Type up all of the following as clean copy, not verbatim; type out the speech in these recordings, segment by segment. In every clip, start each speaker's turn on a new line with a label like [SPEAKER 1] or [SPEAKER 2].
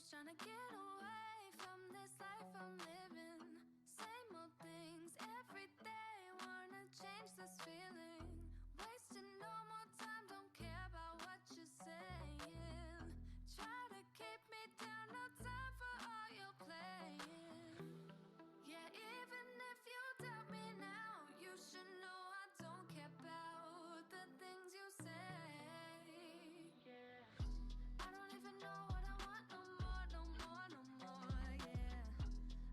[SPEAKER 1] trying to get away from this life I'm living. Same old things every day, wanna change this feeling. Wasting no more time, don't care about what you're saying. Try to keep me down, no time for all your playing. Yeah, even if you doubt me now, you should know I don't care about the things you say. Yeah, I don't even know what I want no more, no more, no more. Yeah,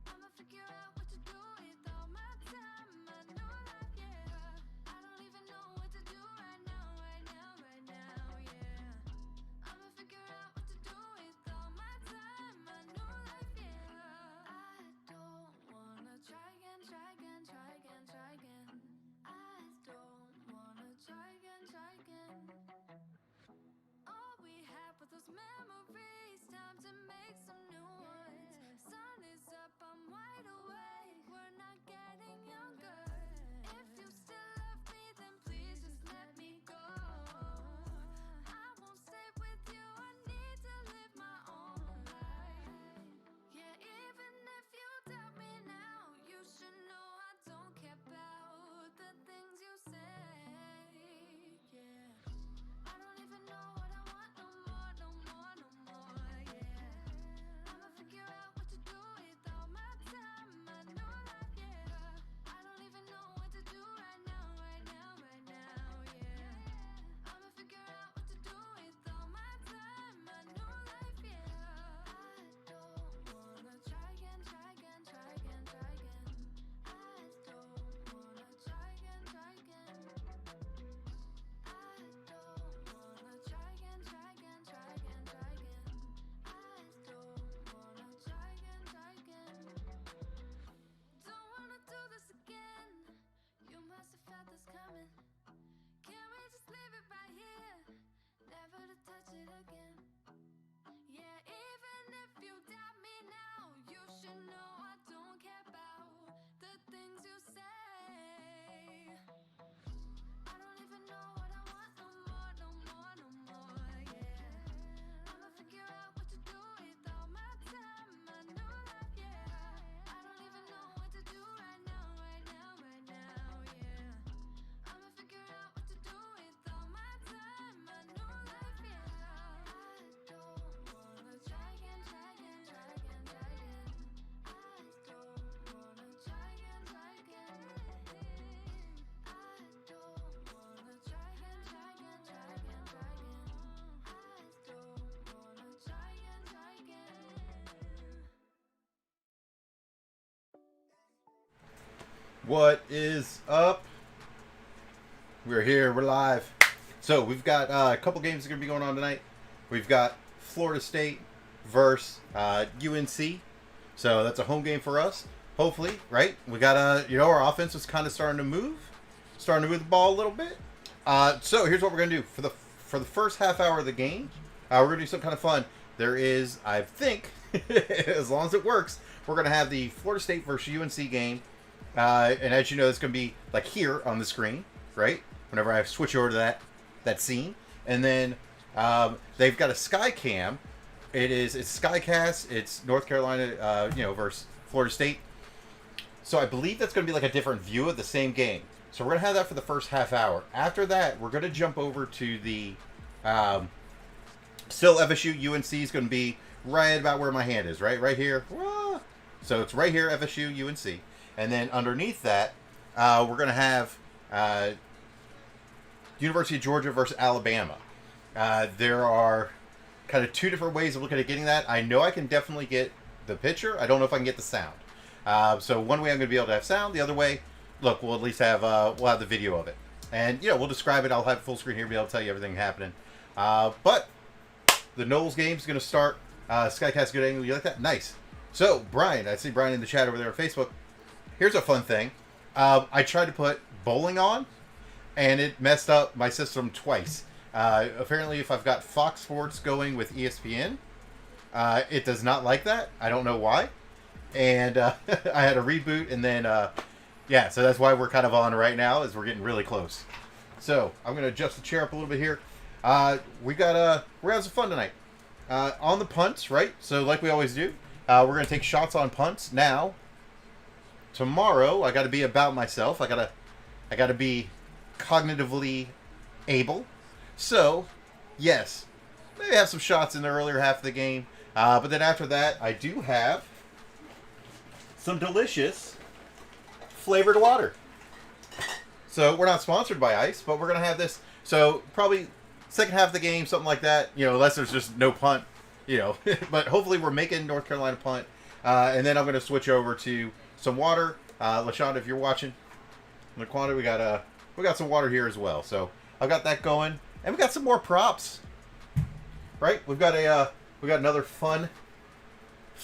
[SPEAKER 1] I'ma figure out what to do with all my time, my new life. Yeah, I don't even know what to do right now, right now, right now. Yeah, I'ma figure out what to do with all my time, my new life. Yeah, I don't wanna try again, try again, try again, try again. I don't wanna try again, try again. All we had were those memories, time to make some new ones. Sun is up, I'm wide awake, we're not getting younger. If you still love me, then please just let me go. I won't stay with you, I need to live my own life. Yeah, even if you doubt me now, you should know I don't care about the things you say. Yeah, I don't even know what I want no more, no more, no more. Yeah, I'ma figure out what to do with all my time, my new life. Yeah, I don't even know what to do right now, right now, right now. Yeah, I'ma figure out what to do with all my time, my new life. Yeah, I don't wanna try again, try again, try again, try again. I don't wanna try again, try again. I don't wanna try again, try again, try again, try again. I don't wanna try again, try again. Don't wanna do this again. You must have felt this coming. Can we just leave it right here? Never to touch it again. Yeah, even if you doubt me now, you should know I don't care about the things you say. I don't even know what I want no more, no more, no more. Yeah, I'ma figure out what to do with all my time, my new life. Yeah, I don't even know what to do right now, right now, right now. Yeah, I'ma figure out what to do with all my time, my new life. Yeah, I don't wanna try again, try again, try again, try again. I don't wanna try again, try again. I don't wanna try again, try again, try again, try again. I don't wanna try again, try again.
[SPEAKER 2] What is up? We're here. We're live. So we've got a couple games that are going to be going on tonight. We've got Florida State versus UNC. So that's a home game for us. Hopefully, right? We got our offense was kind of starting to move the ball a little bit. So here's what we're going to do for the first half hour of the game. We're going to do something kind of fun. There is, I think, as long as it works, we're going to have the Florida State versus UNC game. And as you know, it's going to be like here on the screen, right? Whenever I switch over to that scene. And then they've got a Sky Cam. It's Skycast. It's North Carolina, versus Florida State. So I believe that's going to be like a different view of the same game. So we're going to have that for the first half hour. After that, we're going to jump over to the still FSU UNC is going to be right about where my hand is, right here. So it's right here, FSU UNC. And then underneath that, we're going to have University of Georgia versus Alabama. There are kind of two different ways of looking at getting that. I know I can definitely get the picture. I don't know if I can get the sound. So one way I'm going to be able to have sound. The other way, look, we'll at least have we'll have the video of it. And, we'll describe it. I'll have full screen here, be able to tell you everything happening. But the Knowles game is going to start. Skycast good angle. You like that? Nice. So, Brian, I see Brian in the chat over there on Facebook. Here's a fun thing. I tried to put bowling on, and it messed up my system twice. Apparently, if I've got Fox Sports going with ESPN, it does not like that. I don't know why. And I had to reboot, and then, so that's why we're kind of on right now, is we're getting really close. So, I'm going to adjust the chair up a little bit here. We're having some fun tonight. On the punts, right? So like we always do, we're gonna take shots on punts. Now, tomorrow I got to be about myself. I gotta be cognitively able. So, yes, maybe have some shots in the earlier half of the game. But then after that, I do have some delicious flavored water. So we're not sponsored by Ice, but we're gonna have this. So probably second half of the game, something like that. You know, unless there's just no punt. You know, but hopefully we're making North Carolina punt. And then I'm gonna switch over to some water. LaShonda, if you're watching, Laquanda, we got some water here as well. So I've got that going, and we got some more props. Right? We got another fun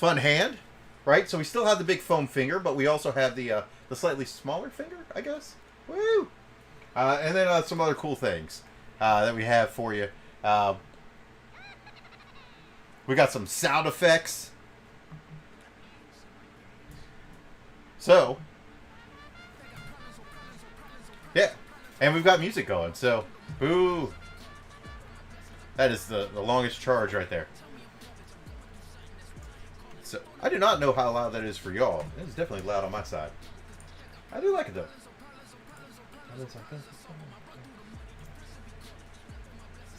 [SPEAKER 2] hand. Right? So we still have the big foam finger, but we also have the slightly smaller finger, I guess. Woo! And then some other cool things that we have for you. We got some sound effects. So, yeah. And we've got music going. So, ooh. That is the longest charge right there. So, I do not know how loud that is for y'all. It's definitely loud on my side. I do like it though.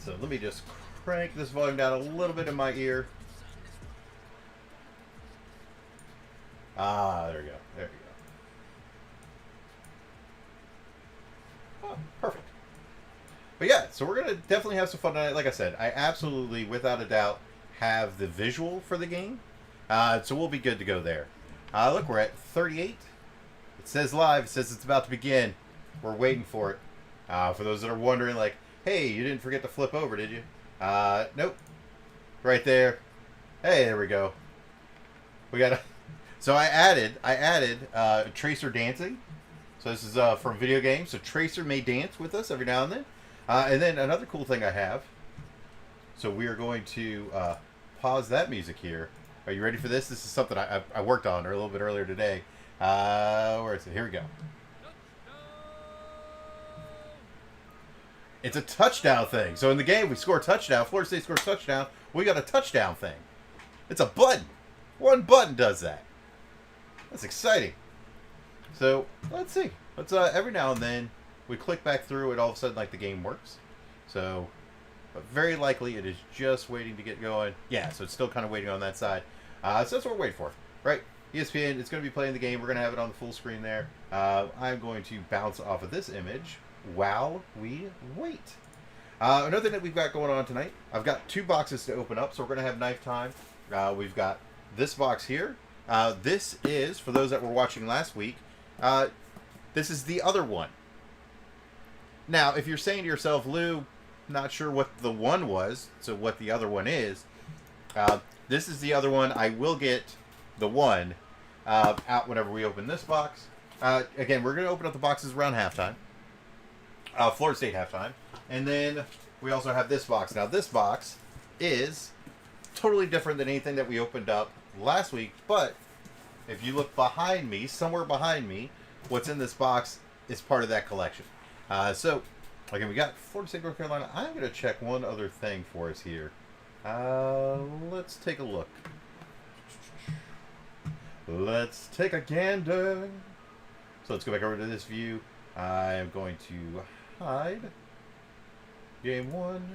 [SPEAKER 2] So let me just crank this volume down a little bit in my ear. There we go. There we go. Oh, perfect. But yeah, so we're going to definitely have some fun tonight. Like I said, I absolutely, without a doubt, have the visual for the game. So we'll be good to go there. Look, we're at 38. It says live. It says it's about to begin. We're waiting for it. For those that are wondering, like, hey, you didn't forget to flip over, did you? Nope. Right there. Hey, there we go. We got. So I added Tracer dancing. So this is from video games. So Tracer may dance with us every now and then. And then another cool thing I have. So we are going to pause that music here. Are you ready for this? This is something I worked on a little bit earlier today. Where is it? Here we go. It's a touchdown thing. So in the game, we score a touchdown. Florida State scores a touchdown. We got a touchdown thing. It's a button. One button does that. That's exciting. So let's see. Let's every now and then we click back through it. All of a sudden, like the game works. So, but very likely it is just waiting to get going. Yeah. So it's still kind of waiting on that side. So that's what we're waiting for, right? ESPN. It's going to be playing the game. We're going to have it on the full screen there. I'm going to bounce off of this image while we wait. Another thing that we've got going on tonight, I've got two boxes to open up, so we're going to have knife time. We've got this box here. This is, for those that were watching last week, this is the other one. Now, if you're saying to yourself, Lou, not sure what the one was, so what the other one is, this is the other one. I will get the one out whenever we open this box. Again, we're going to open up the boxes around halftime. Florida State halftime. And then we also have this box. Now, this box is totally different than anything that we opened up last week. But if you look behind me, somewhere behind me, what's in this box is part of that collection. So, again, we got Florida State, North Carolina. I'm going to check one other thing for us here. Let's take a look. Let's take a gander. So let's go back over to this view. I am going to hide game one.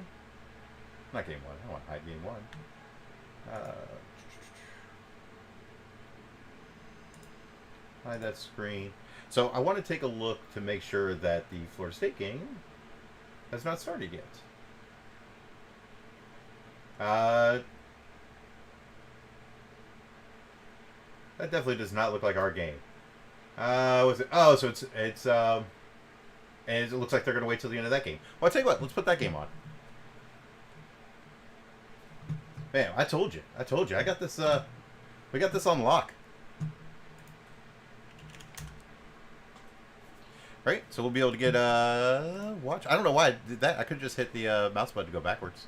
[SPEAKER 2] Not game one. I want to hide game one. Hide that screen. So I want to take a look to make sure that the Florida State game has not started yet. That definitely does not look like our game. Was it? Oh, so it's and it looks like they're going to wait till the end of that game. Well, I'll tell you what. Let's put that game on. Bam! I told you. I got this. We got this on lock. Right? So we'll be able to get watch. I don't know why I did that. I could have just hit the mouse button to go backwards.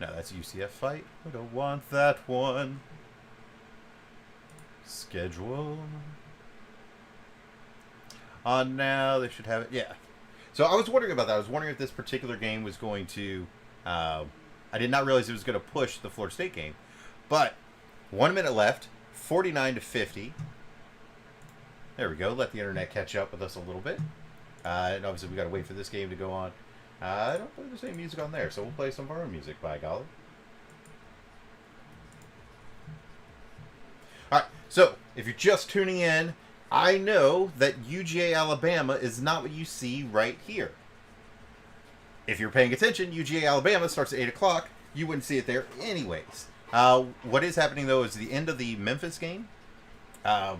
[SPEAKER 2] No, that's a UCF fight. I don't want that one. Schedule. On now, they should have it. Yeah. So I was wondering about that. I was wondering if this particular game was going to I did not realize it was going to push the Florida State game. But 1 minute left, 49-50. There we go. Let the internet catch up with us a little bit. And obviously we got to wait for this game to go on. I don't believe there's any music on there, so we'll play some of our own music, by golly. Alright, so if you're just tuning in, I know that UGA Alabama is not what you see right here. If you're paying attention, UGA Alabama starts at 8 o'clock. You wouldn't see it there anyways. What is happening, though, is the end of the Memphis game. I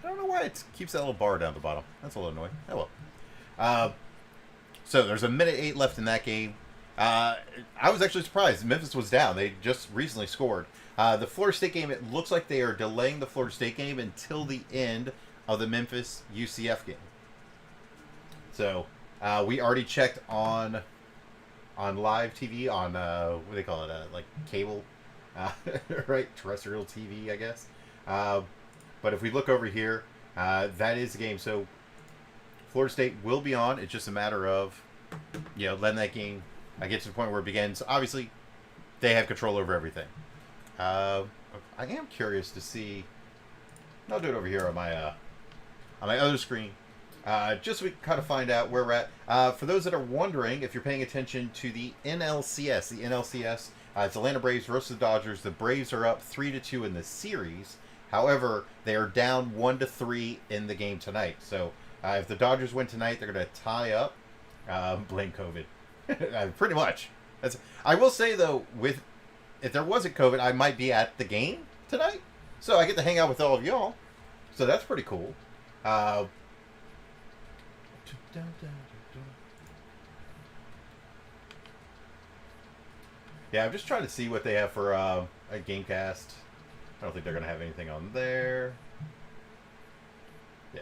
[SPEAKER 2] don't know why it keeps that little bar down the bottom. That's a little annoying. Oh well. So there's 1:08 left in that game. I was actually surprised. Memphis was down. They just recently scored. The Florida State game, it looks like they are delaying the Florida State game until the end of the Memphis UCF game. So we already checked on live TV, on what do they call it, like cable, right? Terrestrial TV, I guess. But if we look over here, that is the game. So Florida State will be on. It's just a matter of, letting that game get to the point where it begins. Obviously, they have control over everything. I am curious to see. I'll do it over here on my other screen, just so we can kind of find out where we're at. For those that are wondering, if you're paying attention to the NLCS, it's Atlanta Braves versus the Dodgers. The Braves are up 3-2 in the series. However, they are down 1-3 in the game tonight. So if the Dodgers win tonight, they're going to tie up. Blame COVID. Pretty much. I will say, though, if there wasn't COVID, I might be at the game tonight. So I get to hang out with all of y'all. So that's pretty cool. Yeah, I'm just trying to see what they have for a Gamecast. I don't think they're going to have anything on there. Yeah.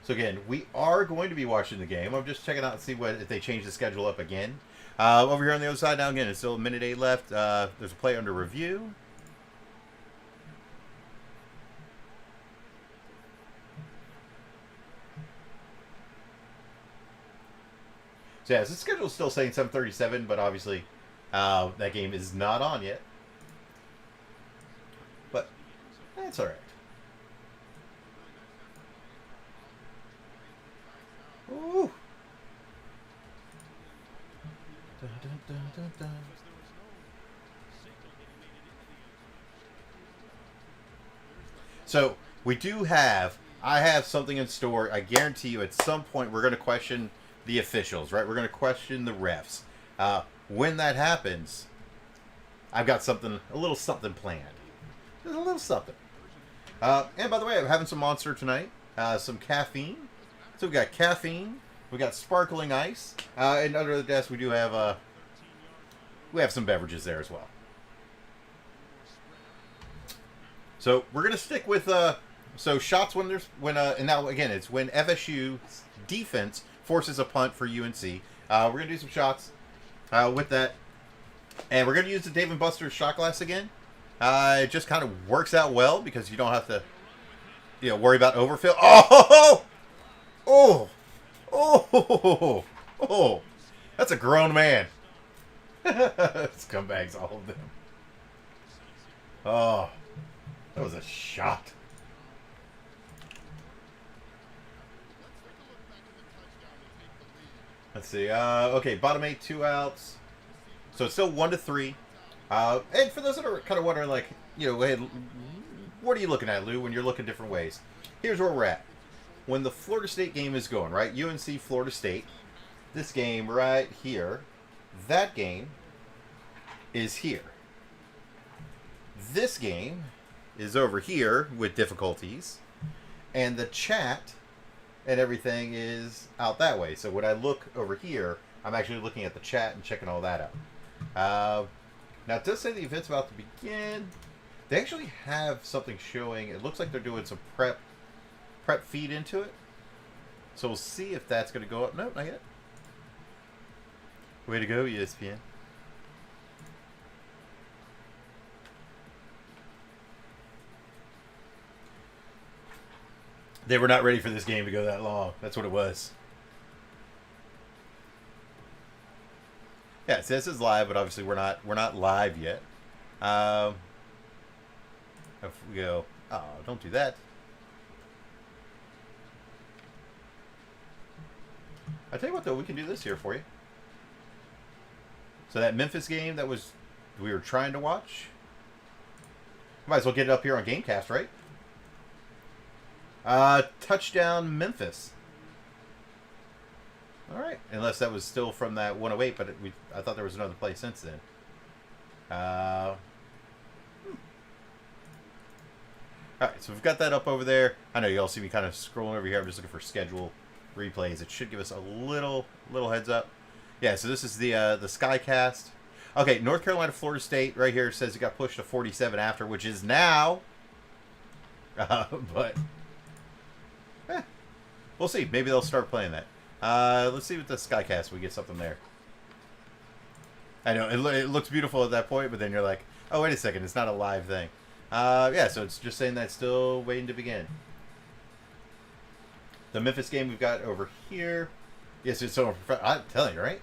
[SPEAKER 2] So again, we are going to be watching the game. I'm just checking out and see if they change the schedule up again. Over here on the other side, now again, it's still 1:08 left. There's a play under review. So yeah, the schedule is still saying 7:37, but obviously that game is not on yet. But that's all right. Ooh. Dun, dun, dun, dun, dun. So I have something in store. I guarantee you, at some point, we're going to question the officials, right? We're going to question the refs. When that happens, I've got a little something planned. Just a little something. And by the way, I'm having some Monster tonight. Some caffeine. So we got caffeine. We got sparkling ice. And under the desk, we do have some beverages there as well. So we're gonna stick with shots and now again it's when FSU defense forces a punt for UNC. We're gonna do some shots with that, and we're gonna use the Dave & Buster's shot glass again. It just kind of works out well because you don't have to worry about overfill. Oh, that's a grown man. Scumbags, all of them. Oh, that was a shot. Let's see. Okay, bottom 8, 2 outs. So it's still 1-3. And for those that are kind of wondering, like, hey, what are you looking at, Lou, when you're looking different ways? Here's where we're at. When the Florida State game is going, right? UNC, Florida State. This game right here. That game is here. This game is over here with difficulties. And the chat and everything is out that way. So when I look over here, I'm actually looking at the chat and checking all that out. Now, it does say the event's about to begin. They actually have something showing. It looks like they're doing some prep feed into it. So we'll see if that's going to go up. No, not yet. Way to go, ESPN. They were not ready for this game to go that long. That's what it was. Yeah, so this is live, but obviously we're not live yet. If we go, oh, don't do that. I tell you what, though, we can do this here for you. So that Memphis game that we were trying to watch, might as well get it up here on Gamecast, right? Touchdown Memphis. All right, unless that was still from that 108, but I thought there was another play since then. All right, so we've got that up over there. I know you all see me kind of scrolling over here. I'm just looking for schedule replays. It should give us a little heads up. Yeah, so this is the Skycast. Okay, North Carolina, Florida State right here says it got pushed to 47 after, which is now. But we'll see. Maybe they'll start playing that. Let's see with the Skycast. We get something there. I know it looks beautiful at that point, but then you're like, oh, wait a second, it's not a live thing. Yeah, so it's just saying that it's still waiting to begin. The Memphis game we've got over here. Yes, it's so. I'm telling you, right?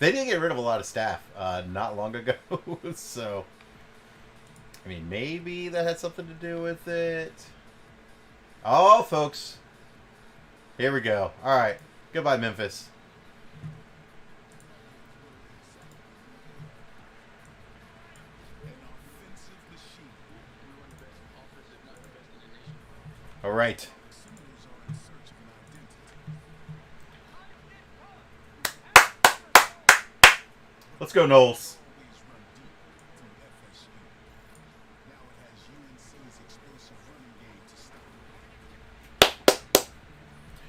[SPEAKER 2] They did get rid of a lot of staff not long ago, so I mean, maybe that had something to do with it. Oh, folks, here we go. All right. Goodbye, Memphis. All right. Let's go, Knowles.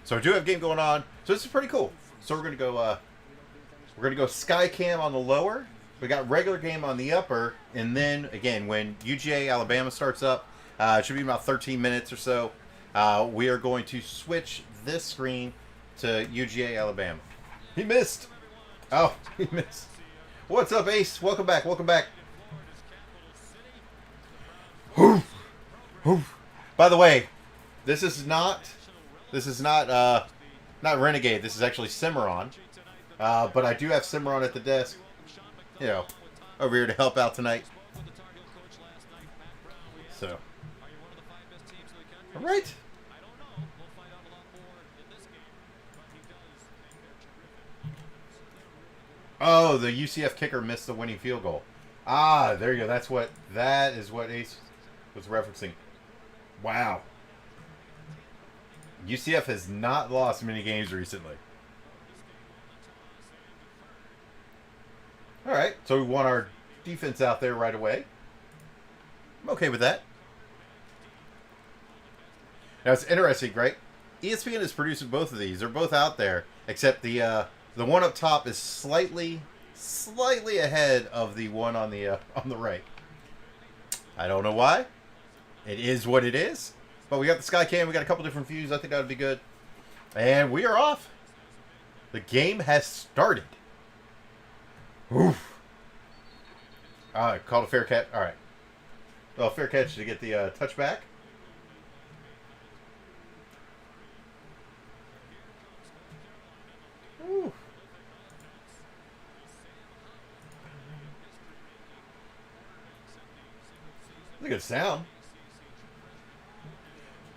[SPEAKER 2] So we do have a game going on. So this is pretty cool. So we're gonna go Sky Cam on the lower. We got regular game on the upper, and then again when UGA Alabama starts up, it should be about 13 minutes or so. We are going to switch this screen to UGA Alabama. He missed. Oh, he missed. What's up, Ace? Welcome back. Welcome back. Oof. Oof. By the way, this is not Renegade. This is actually Cimarron. But I do have Cimarron at the desk, you know, over here to help out tonight. So, all right. Oh, the UCF kicker missed the winning field goal. Ah, there you go. That is what Ace was referencing. Wow. UCF has not lost many games recently. All right, so we want our defense out there right away. I'm okay with that. Now it's interesting, right? ESPN is producing both of these. They're both out there, except the one up top is slightly ahead of the one on the right. I don't know why. It is what it is. But we got the Sky Cam. We got a couple different views. I think that would be good. And we are off. The game has started. Oof. Called a fair catch. All right. Well, fair catch to get the touchback. Ooh. That's a good sound.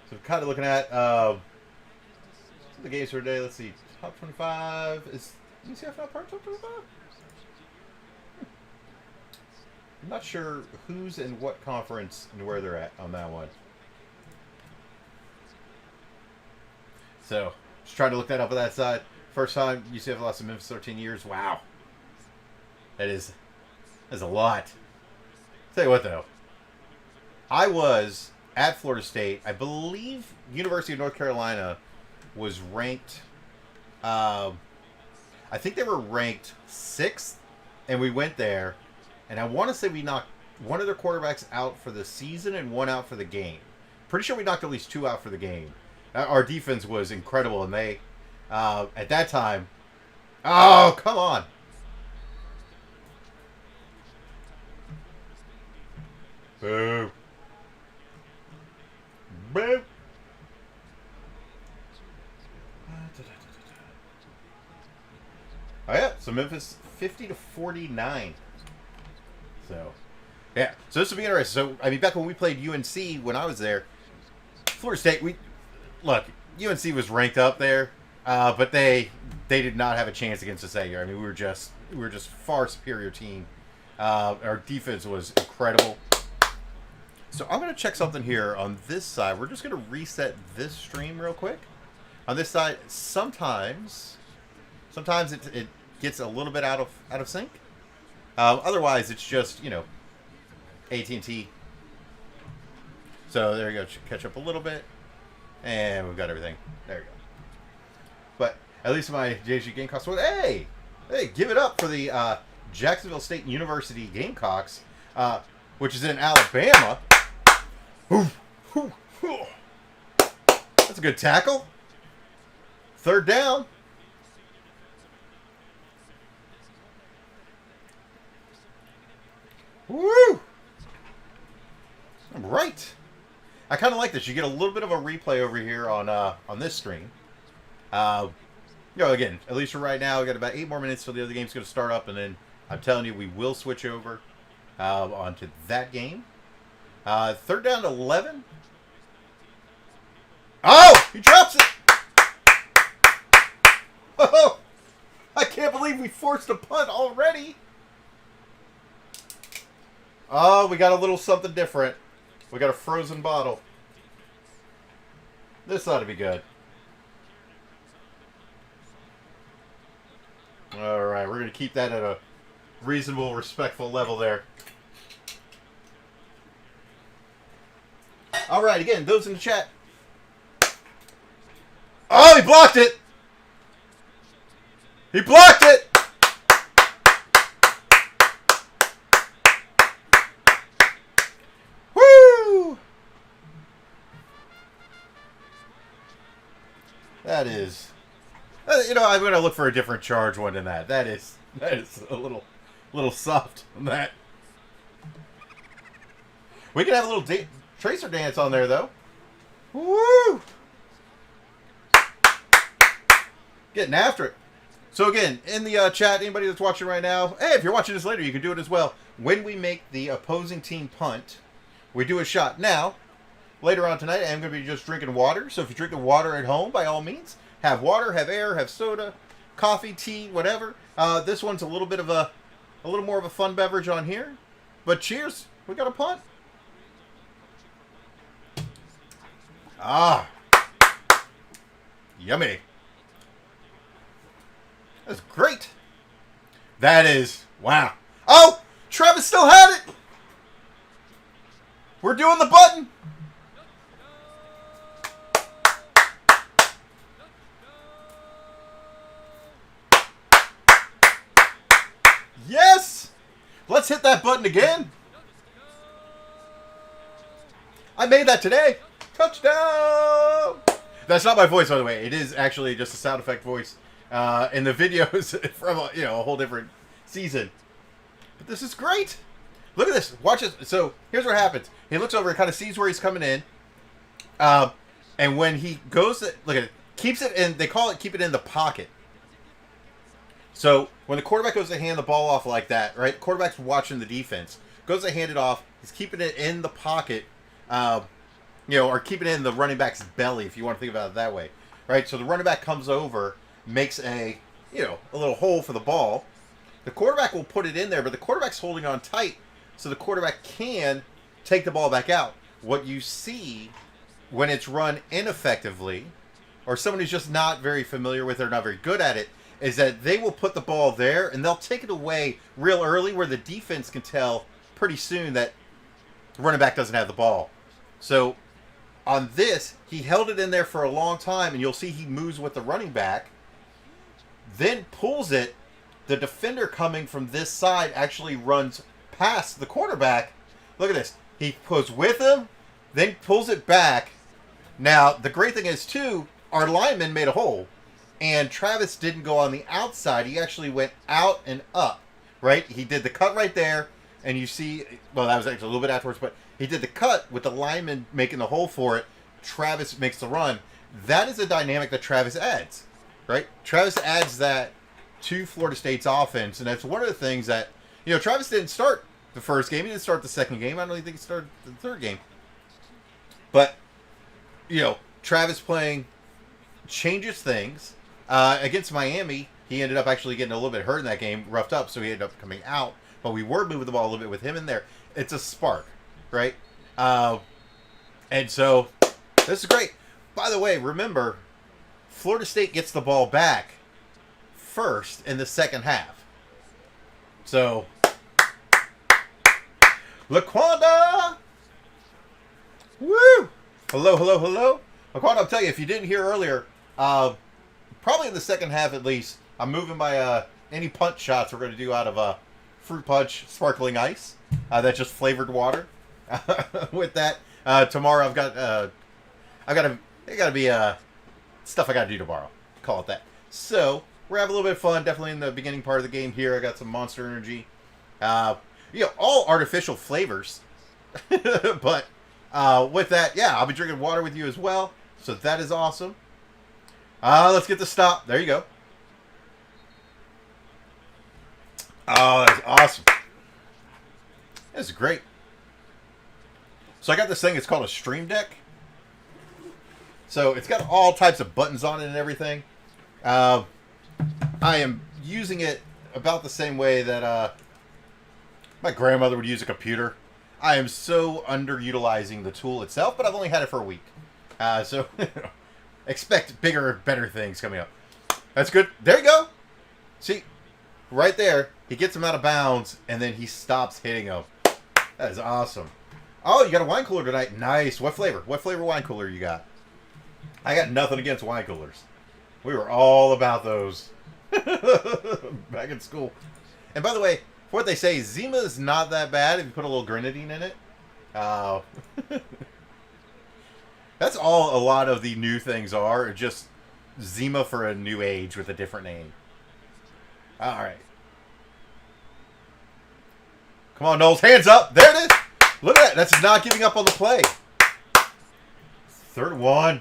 [SPEAKER 2] So we're kind of looking at the games for today. Let's see. Top 25. Is UCF not part of top 25? I'm not sure who's in what conference and where they're at on that one. So, just trying to look that up on that side. First time UCF lost to Memphis 13 years. Wow. That's a lot. Tell you what, though. I was at Florida State. I believe University of North Carolina was ranked... I think they were ranked 6th, and we went there. And I want to say we knocked one of their quarterbacks out for the season and one out for the game. Pretty sure we knocked at least 2 out for the game. Our defense was incredible, and they, at that time... Oh, come on! Boo. Boo. So Memphis 50-49. So, yeah. So this will be interesting. So, I mean, back when we played UNC, when I was there, Florida State, UNC was ranked up there, but they did not have a chance against us that year. I mean, we were just far superior team. Our defense was incredible. So I'm going to check something here on this side. We're just going to reset this stream real quick. On this side, sometimes it gets a little bit out of sync. Otherwise, it's just, AT&T. So there you go. Catch up a little bit. And we've got everything. There you go. But at least my JG Gamecocks went, hey, give it up for the Jacksonville State University Gamecocks, which is in Alabama. That's a good tackle. Third down. Woo! All right. I kind of like this. You get a little bit of a replay over here on this screen. Again, at least for right now, we got about 8 more minutes till the other game's going to start up, and then I'm telling you, we will switch over onto that game. Third down to 11. Oh, he drops it. Oh, I can't believe we forced a punt already. Oh, we got a little something different. We got a frozen bottle. This ought to be good. All right, we're going to keep that at a reasonable, respectful level there. All right, again, those in the chat. Oh, he blocked it. He blocked it. Woo! That is, I'm going to look for a different charge one than that. That is a little soft on that. We can have a little tracer dance on there, though. Woo! Getting after it. So again, in the chat, anybody that's watching right now, hey, if you're watching this later, you can do it as well. When we make the opposing team punt, we do a shot. Now, later on tonight, I'm going to be just drinking water. So if you're drinking water at home, by all means, have water, have air, have soda, coffee, tea, whatever. This one's a little more of a fun beverage on here. But cheers, we got a punt. Ah, yummy. That's great. That is, wow. Oh, Travis still had it. We're doing the button. Yes. Let's hit that button again. I made that today. Touchdown. That's not my voice, by the way. It is actually just a sound effect voice. And the video is from a whole different season. But this is great. Look at this. Watch this. So here's what happens. He looks over and kind of sees where he's coming in. And when he goes, look at it, keeps it in. They call it keep it in the pocket. So when the quarterback goes to hand the ball off like that, right? Quarterback's watching the defense. Goes to hand it off. He's keeping it in the pocket. Or keeping it in the running back's belly, if you want to think about it that way, right? So the running back comes over, makes a little hole for the ball. The quarterback will put it in there, but the quarterback's holding on tight, so the quarterback can take the ball back out. What you see when it's run ineffectively, or someone who's just not very familiar with it or not very good at it, is that they will put the ball there and they'll take it away real early, where the defense can tell pretty soon that the running back doesn't have the ball. So on this, he held it in there for a long time, and you'll see he moves with the running back, then pulls it. The defender coming from this side actually runs past the quarterback. Look at this. He goes with him, then pulls it back. Now, the great thing is, too, our lineman made a hole, and Travis didn't go on the outside. He actually went out and up, right? He did the cut right there, and you see, well, that was actually a little bit afterwards, but he did the cut with the lineman making the hole for it. Travis makes the run. That is a dynamic that Travis adds, right? Travis adds that to Florida State's offense, and that's one of the things that, Travis didn't start the first game. He didn't start the second game. I don't even think he started the third game. But, Travis playing changes things. Against Miami, he ended up actually getting a little bit hurt in that game, roughed up, so he ended up coming out. But we were moving the ball a little bit with him in there. It's a spark, right? And so, this is great. By the way, remember, Florida State gets the ball back first in the second half. So, Laquanda! Woo! Hello, hello, hello. Laquanda, I'll tell you, if you didn't hear earlier, probably in the second half at least, I'm moving my any punch shots we're going to do out of fruit punch sparkling ice. That's just flavored water. With that, tomorrow it got to be stuff I got to do tomorrow. Call it that. So we're having a little bit of fun. Definitely in the beginning part of the game here. I got some Monster Energy. All artificial flavors. But with that, yeah, I'll be drinking water with you as well. So that is awesome. Let's get the stop. There you go. Oh, that's awesome. This is great. So I got this thing. It's called a Stream Deck. So it's got all types of buttons on it and everything. I am using it about the same way that my grandmother would use a computer. I am so underutilizing the tool itself, but I've only had it for a week. So expect bigger, better things coming up. That's good. There you go. See, right there, he gets him out of bounds, and then he stops hitting him. That is awesome. Oh, you got a wine cooler tonight. Nice. What flavor? What flavor wine cooler you got? I got nothing against wine coolers. We were all about those back in school. And by the way, for what they say, Zima is not that bad if you put a little grenadine in it. That's all a lot of the new things are. Just Zima for a new age with a different name. All right. Come on, Knowles. Hands up. There it is. Look at that. That's not giving up on the play. 3rd and 1.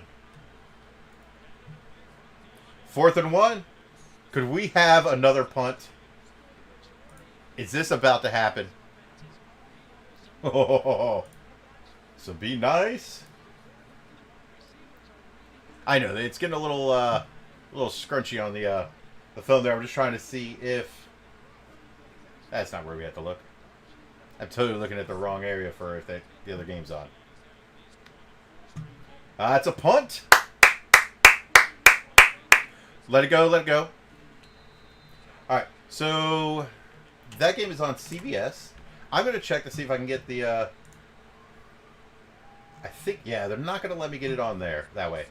[SPEAKER 2] 4th and 1. Could we have another punt? Is this about to happen? Oh, so be nice. I know it's getting a little scrunchy on the film there. I'm just trying to see if that's not where we have to look. I'm totally looking at the wrong area for if the other game's on. It's a punt. Let it go, let it go. All right, so that game is on CBS. I'm going to check to see if I can get the... I think, yeah, they're not going to let me get it on there that way.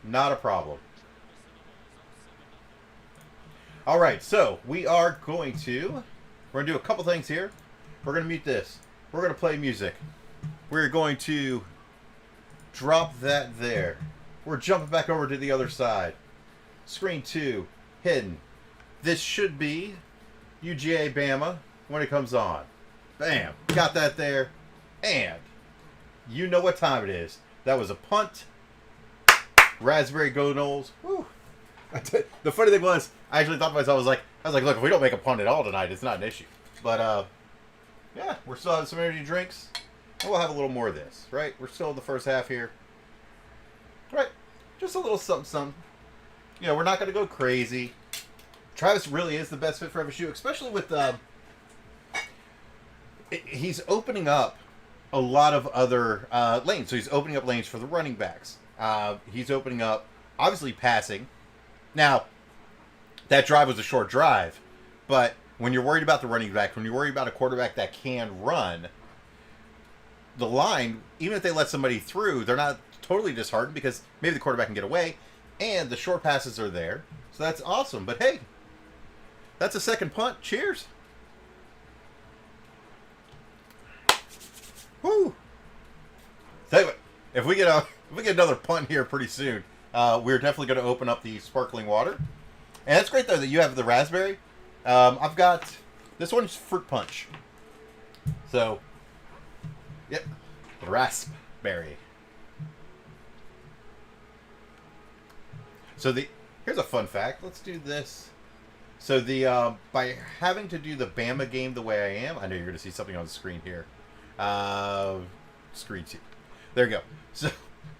[SPEAKER 2] Not a problem. All right, so we are going to... We're going to do a couple things here. We're going to mute this. We're going to play music. We're going to drop that there. We're jumping back over to the other side. Screen 2, hidden. This should be UGA Bama when it comes on. Bam. Got that there. And you know what time it is. That was a punt. Raspberry Go Knowles. Woo. The funny thing was, I actually thought to myself, I was like, look, if we don't make a punt at all tonight, it's not an issue. But, yeah, we're still having some energy drinks. And we'll have a little more of this, right? We're still in the first half here. Right. Just a little something, something. You know, we're not going to go crazy. Travis really is the best fit for FSU, especially with he's opening up a lot of other lanes. So he's opening up lanes for the running backs. He's opening up, obviously, passing. Now, that drive was a short drive, but when you're worried about the running back, when you're worried about a quarterback that can run, the line, even if they let somebody through, they're not totally disheartened because maybe the quarterback can get away, and the short passes are there. So that's awesome. But hey, that's a second punt. Cheers. Woo. Tell you what, if we get another punt here pretty soon, we're definitely going to open up the sparkling water. And it's great though that you have the raspberry. I've got this one's fruit punch. So, yep, raspberry. So here's a fun fact. Let's do this. So the by having to do the Bama game the way I am, I know you're going to see something on the screen here. Screen two. There you go. So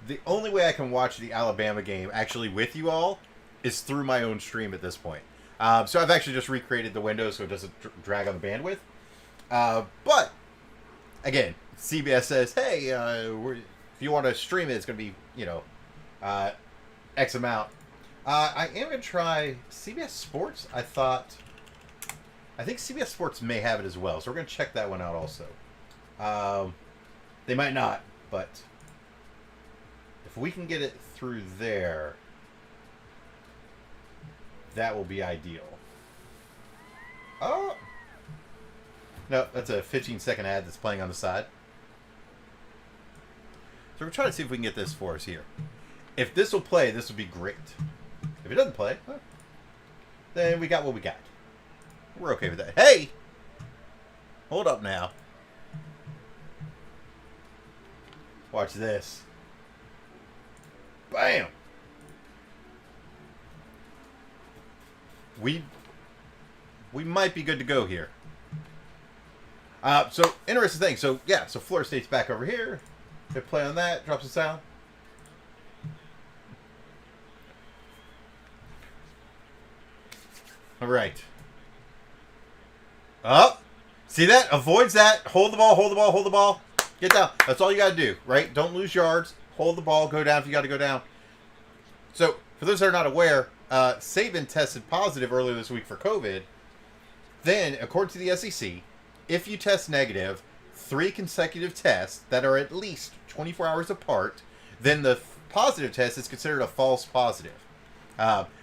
[SPEAKER 2] the only way I can watch the Alabama game actually with you all is through my own stream at this point. So I've actually just recreated the window so it doesn't drag on the bandwidth. But again, CBS says, hey, if you want to stream it, it's going to be, X amount. I am going to try CBS Sports. I think CBS Sports may have it as well. So we're going to check that one out also. They might not, but if we can get it through there, that will be ideal. Oh! No, that's a 15-second ad that's playing on the side. So we're trying to see if we can get this for us here. If this will play, this would be great. If it doesn't play, well, then we got what we got. We're okay with that. Hey! Hold up now. Watch this. Bam! We might be good to go here. So, interesting thing. So, yeah, so Florida State's back over here. They play on that. Drops the sound. All right. Up. See that? Avoids that. Hold the ball, hold the ball, hold the ball. Get down. That's all you got to do, right? Don't lose yards. Hold the ball. Go down if you got to go down. So, for those that are not aware, Saban tested positive earlier this week for COVID. Then, according to the SEC, if you test negative 3 consecutive tests that are at least 24 hours apart, then the positive test is considered a false positive.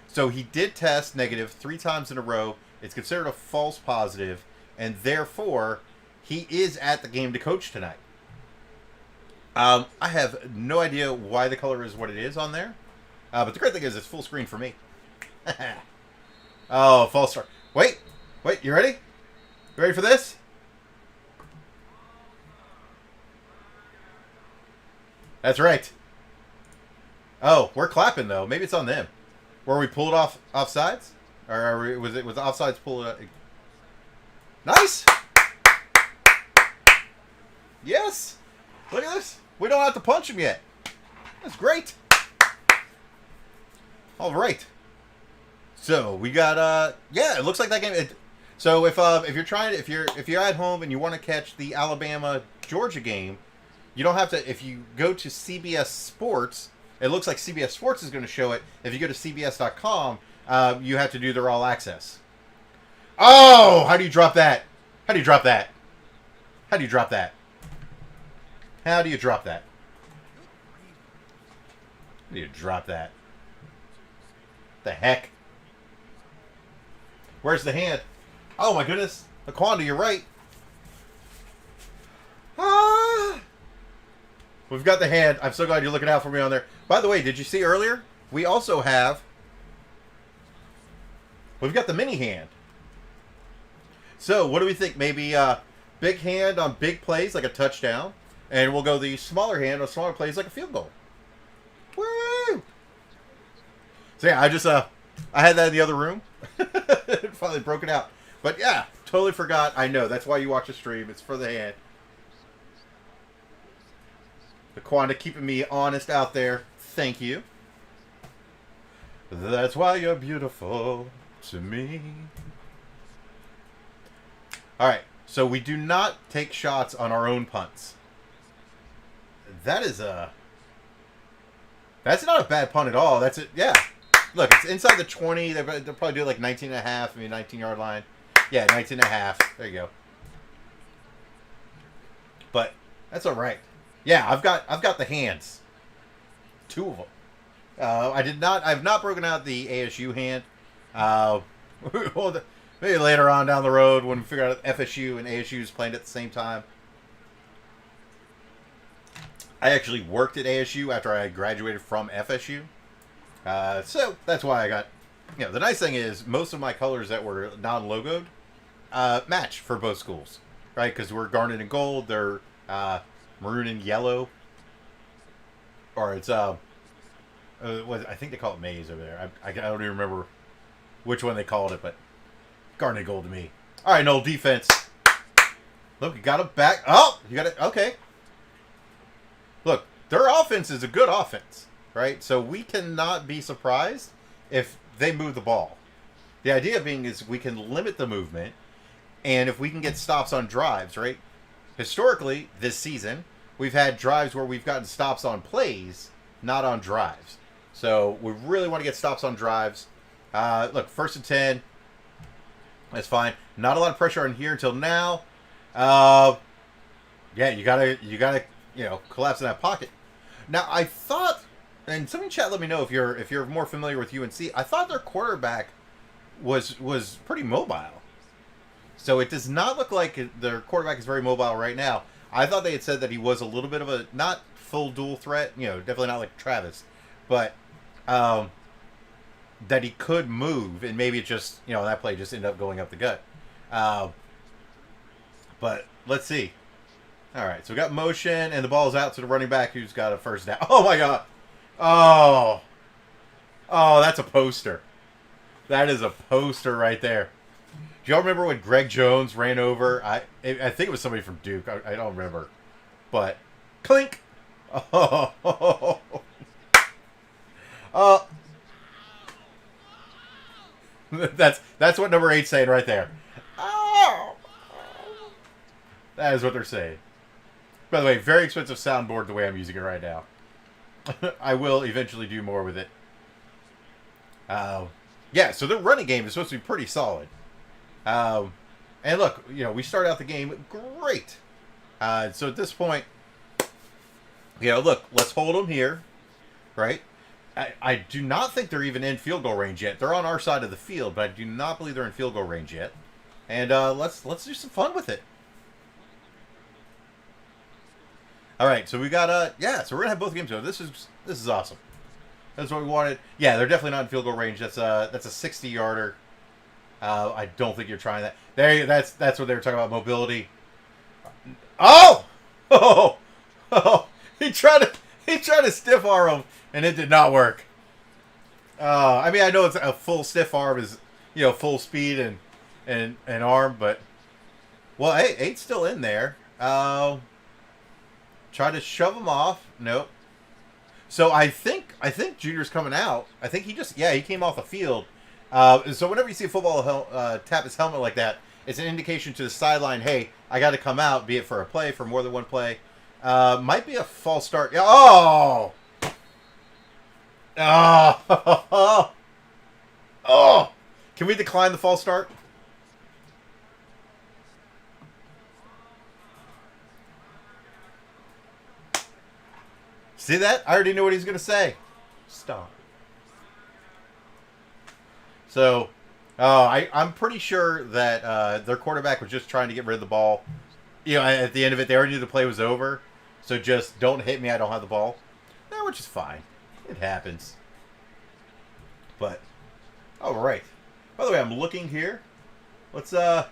[SPEAKER 2] So he did test negative 3 times in a row. It's considered a false positive, and therefore he is at the game to coach tonight. I have no idea why the color is what it is on there, but the great thing is it's full screen for me. Oh, false start. Wait, you ready? You ready for this? That's right. Oh, we're clapping though. Maybe it's on them. Were we pulled off offsides, or was the offsides pulled? Nice. Yes. Look at this. We don't have to punch him yet. That's great. All right. So we got yeah. It looks like that game. So if you're at home and you want to catch the Alabama Georgia game, you don't have to. If you go to CBS Sports, it looks like CBS Sports is going to show it. If you go to CBS.com, you have to do their all access. Oh, how do you drop that? How do you drop that? How do you drop that? How do you drop that? How do you drop that? The heck? Where's the hand? Oh my goodness. Laquanda, you're right. Ah! We've got the hand. I'm so glad you're looking out for me on there. By the way, did you see earlier? We also have... We've got the mini hand. So, what do we think? Maybe big hand on big plays, like a touchdown. And we'll go the smaller hand on smaller plays, like a field goal. Woo! So, yeah, I had that in the other room. It finally broke it out. But, yeah, totally forgot. I know. That's why you watch a stream. It's for the hand. Laquanda keeping me honest out there. Thank you. That's why you're beautiful to me. Alright, so we do not take shots on our own punts. That's not a bad punt at all. That's it. Yeah. Look, it's inside the 20. They'll probably do it like 19 and a half. I mean, 19-yard line. Yeah, 19 and a half. There you go. But that's all right. Yeah, I've got the hands. 2 of them. I've not broken out the ASU hand. Maybe later on down the road when we figure out FSU and ASU is playing at the same time. I actually worked at ASU after I graduated from FSU. So that's why I got... the nice thing is most of my colors that were non-logoed match for both schools. Right? Because we're garnet and gold. They're maroon and yellow. Or it's... I think they call it maize over there. I don't even remember which one they called it, but Garnet goal to me. All right, no defense. Look, you got it back. Oh, you got it. Okay. Look, their offense is a good offense, right? So we cannot be surprised if they move the ball. The idea being is we can limit the movement, and if we can get stops on drives, right? Historically, this season, we've had drives where we've gotten stops on plays, not on drives. So we really want to get stops on drives. Look, 1st and 10. That's fine. Not a lot of pressure on here until now. Yeah, you gotta, collapse in that pocket. Now, I thought, and somebody in chat let me know if you're more familiar with UNC. I thought their quarterback was pretty mobile. So it does not look like their quarterback is very mobile right now. I thought they had said that he was a little bit of a, not full dual threat, definitely not like Travis, but that he could move, and maybe it just, that play just ended up going up the gut. But let's see. All right, so we got motion, and the ball's out to the running back who's got a first down. Oh, my God. Oh, that's a poster. That is a poster right there. Do y'all remember when Greg Jones ran over? I think it was somebody from Duke. I don't remember. But, clink. Oh. That's what number 8's saying right there. Oh. That is what they're saying. By the way, very expensive soundboard the way I'm using it right now. I will eventually do more with it. Yeah, so their running game is supposed to be pretty solid. And look, we start out the game great. So at this point, look, let's hold them here, right? I do not think they're even in field goal range yet. They're on our side of the field, but I do not believe they're in field goal range yet. And let's do some fun with it. All right, so we got so we're gonna have both games go. This is awesome. That's what we wanted. Yeah, they're definitely not in field goal range. That's a 60-yarder. I don't think you're trying that. That's what they were talking about, mobility. Oh! Oh! He tried to stiff arm him, and it did not work. I mean, I know it's a full stiff arm is full speed and arm, but well, hey, 8's still in there. Try to shove him off. Nope. So I think Junior's coming out. I think he came off the field. So whenever you see a football tap his helmet like that, it's an indication to the sideline, hey, I got to come out, be it for a play, for more than one play. Might be a false start. Oh! Oh! Oh! Can we decline the false start? See that? I already knew what he was going to say. Stop. So, I'm pretty sure that their quarterback was just trying to get rid of the ball. At the end of it, they already knew the play was over. So just don't hit me, I don't have the ball. Which is fine. It happens. But, all right. By the way, I'm looking here. Let's, you're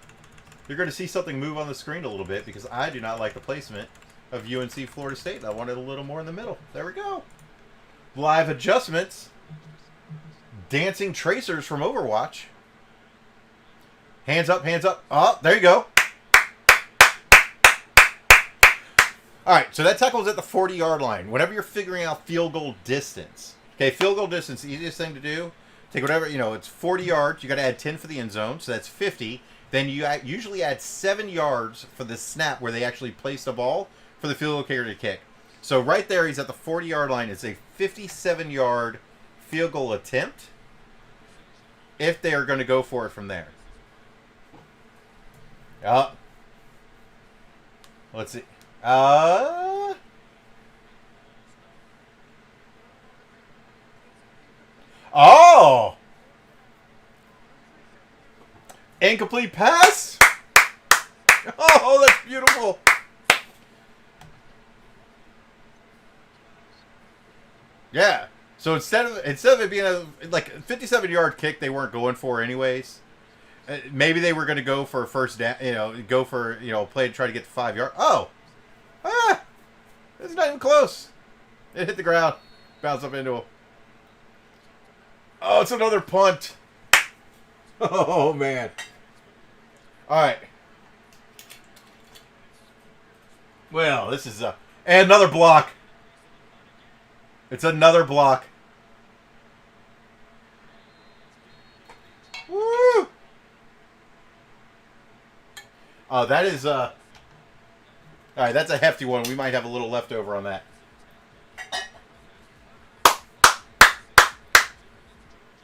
[SPEAKER 2] going to see something move on the screen a little bit because I do not like the placement of UNC Florida State. I wanted a little more in the middle. There we go. Live adjustments. Dancing tracers from Overwatch. Hands up, hands up. Oh, there you go. All right, so that tackle was at the 40-yard line. Whenever you're figuring out field goal distance, okay, field goal distance, the easiest thing to do, take whatever, it's 40 yards. You got to add 10 for the end zone, so that's 50. Then you usually add 7 yards for the snap where they actually place the ball for the field goal kicker to kick. So right there, he's at the 40-yard line. It's a 57-yard field goal attempt if they are going to go for it from there. Let's see. Oh! Incomplete pass? Oh, that's beautiful. Yeah. So instead of it being a 57-yard kick, they weren't going for anyways. Maybe they were going to go for a first down, go for play to try to get to 5 yards. Oh, it's not even close. It hit the ground, bounced up into him. Oh, it's another punt. Oh man. All right. Well, this is and another block. It's another block. Woo! That is all right, that's a hefty one. We might have a little leftover on that.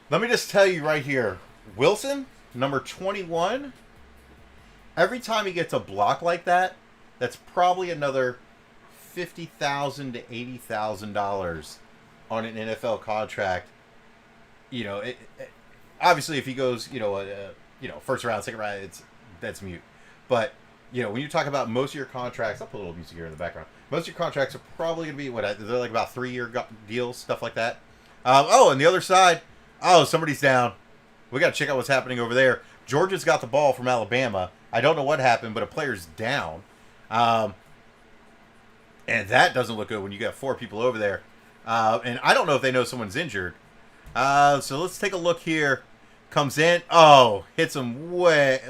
[SPEAKER 2] Let me just tell you right here, Wilson, number 21, every time he gets a block like that, that's probably another $50,000 to $80,000 on an NFL contract. You know, obviously if he goes, first round, second round, that's mute. But when you talk about most of your contracts, I'll put a little music here in the background. Most of your contracts are probably going to be they're like about 3-year deals, stuff like that. And the other side, somebody's down. We got to check out what's happening over there. Georgia's got the ball from Alabama. I don't know what happened, but a player's down. And that doesn't look good when you got 4 people over there. And I don't know if they know someone's injured. So let's take a look here. Comes in. Oh, hits him way.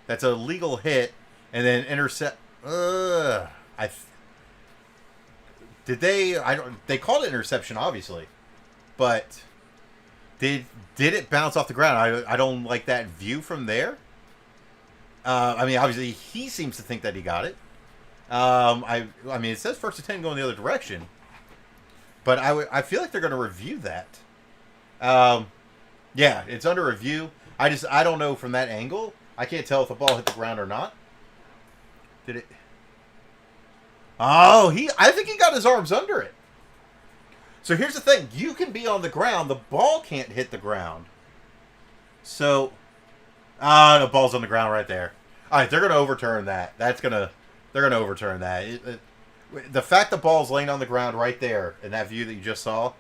[SPEAKER 2] That's a legal hit. And then intercept. They called it interception, obviously. But did it bounce off the ground? I don't like that view from there. Obviously, he seems to think that he got it. It says first and 10 going the other direction. But I feel like they're going to review that. Yeah, it's under review. I don't know from that angle. I can't tell if the ball hit the ground or not. Did it? Oh, I think he got his arms under it. So here's the thing. You can be on the ground. The ball can't hit the ground. So, the ball's on the ground right there. All right, they're going to overturn that. They're going to overturn that. The fact the ball's laying on the ground right there in that view that you just saw,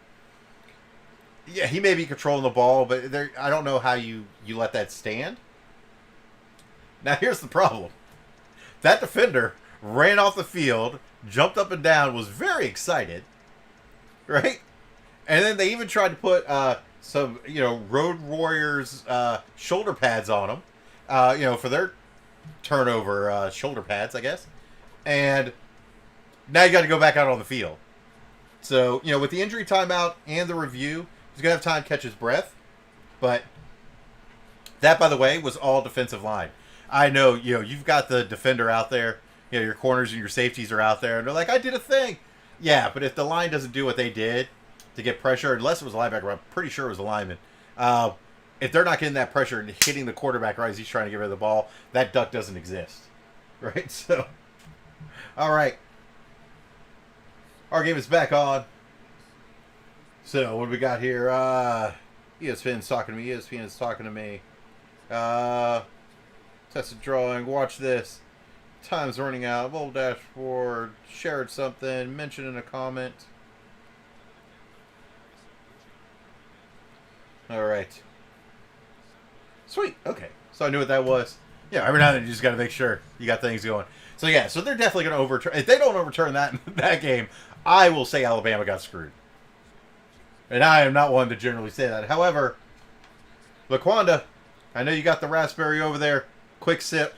[SPEAKER 2] yeah, he may be controlling the ball, but I don't know how you let that stand. Now, here's the problem. That defender ran off the field, jumped up and down, was very excited, right? And then they even tried to put some, Road Warriors shoulder pads on him, for their turnover shoulder pads, I guess. And now you got to go back out on the field. So, with the injury timeout and the review, he's going to have time to catch his breath. But that, by the way, was all defensive line. I know, you've got the defender out there. Your corners and your safeties are out there. And they're like, I did a thing. Yeah, but if the line doesn't do what they did to get pressure, unless it was a linebacker, I'm pretty sure it was a lineman. If they're not getting that pressure and hitting the quarterback right as he's trying to get rid of the ball, that duck doesn't exist. Right? So, all right. Our game is back on. So, what do we got here? ESPN's talking to me. ESPN's talking to me. Test a drawing. Watch this. Time's running out. Little dashboard. Shared something. Mention in a comment. All right. Sweet. Okay. So I knew what that was. Yeah, every now and then you just got to make sure you got things going. So yeah, so they're definitely going to overturn. If they don't overturn that game, I will say Alabama got screwed. And I am not one to generally say that. However, Laquanda, I know you got the raspberry over there. Quick sip.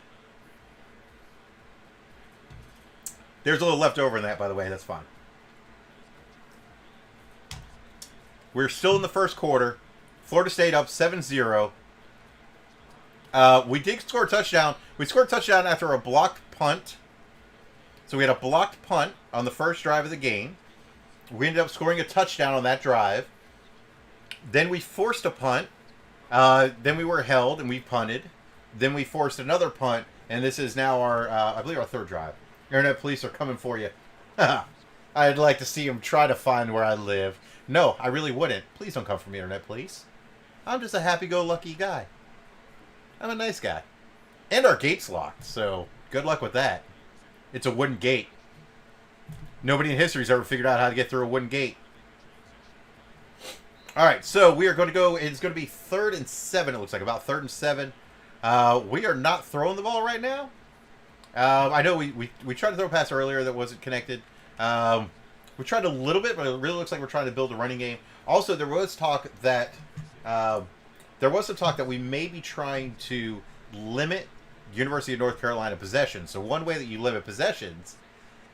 [SPEAKER 2] There's a little left over in that, by the way. That's fine. We're still in the first quarter. Florida State up 7-0. We did score a touchdown. We scored a touchdown after a blocked punt. So we had a blocked punt on the first drive of the game. We ended up scoring a touchdown on that drive. Then we forced a punt. Then we were held and we punted. Then we forced another punt. And this is now our, I believe, our third drive. Internet police are coming for you. I'd like to see them try to find where I live. No, I really wouldn't. Please don't come for me, Internet police. I'm just a happy-go-lucky guy. I'm a nice guy. And our gate's locked, so good luck with that. It's a wooden gate. Nobody in history's ever figured out how to get through a wooden gate. All right, so we are going to go. It's going to be 3rd and 7, it looks like. About 3rd and 7. We are not throwing the ball right now. I know we tried to throw a pass earlier that wasn't connected. We tried a little bit, but it really looks like we're trying to build a running game. Also, there was talk that we may be trying to limit University of North Carolina possessions. So one way that you limit possessions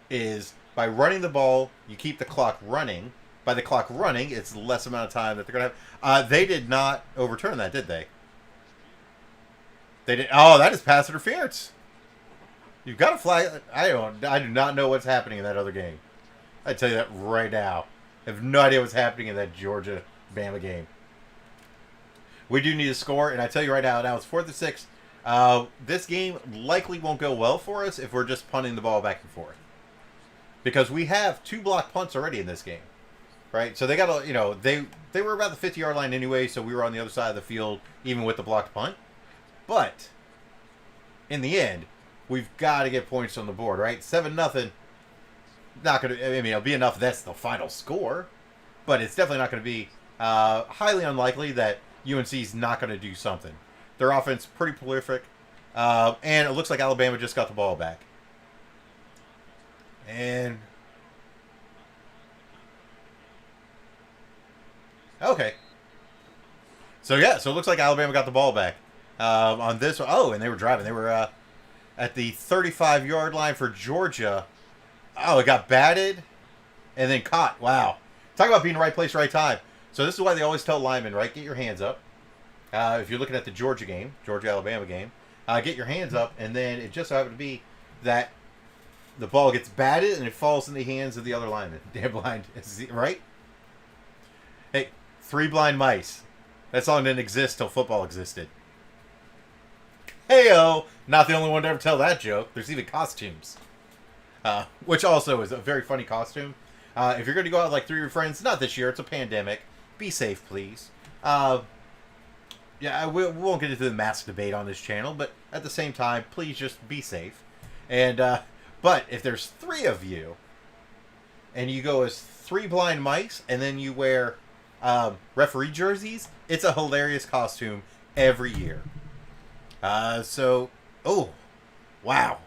[SPEAKER 2] is by running the ball. You keep the clock running. By the clock running, it's less amount of time that they're going to have. They did not overturn that, did they? They did. Oh, that is pass interference. You've got to flag. I do not know what's happening in that other game. I tell you that right now. I have no idea what's happening in that Georgia Bama game. We do need a score, and I tell you right now, it's 4th and 6. This game likely won't go well for us if we're just punting the ball back and forth, because we have 2 block punts already in this game, right? So they got to, they were about the 50-yard line anyway, so we were on the other side of the field even with the blocked punt. But in the end, we've got to get points on the board, right? 7-0. Not going to. I mean, it'll be enough. That's the final score, but it's definitely not going to be highly unlikely that UNC's not going to do something. Their offense pretty prolific, and it looks like Alabama just got the ball back. And okay, so it looks like Alabama got the ball back on this one. Oh, and they were driving. They were at the 35-yard line for Georgia. Oh, it got batted and then caught. Wow. Talk about being in the right place, right time. So this is why they always tell linemen, right? Get your hands up. If you're looking at the Georgia-Alabama game, get your hands up, and then it just so happened to be that the ball gets batted and it falls in the hands of the other lineman. Damn blind, right? Hey, 3 blind mice. That song didn't exist till football existed. Hey-o! Not the only one to ever tell that joke. There's even costumes. Which also is a very funny costume. If you're going to go out like 3 of your friends, not this year, it's a pandemic. Be safe, please. Yeah, we won't get into the mask debate on this channel, but at the same time, please just be safe. And but if there's 3 of you, and you go as 3 blind mice, and then you wear referee jerseys, it's a hilarious costume every year. So, oh, wow.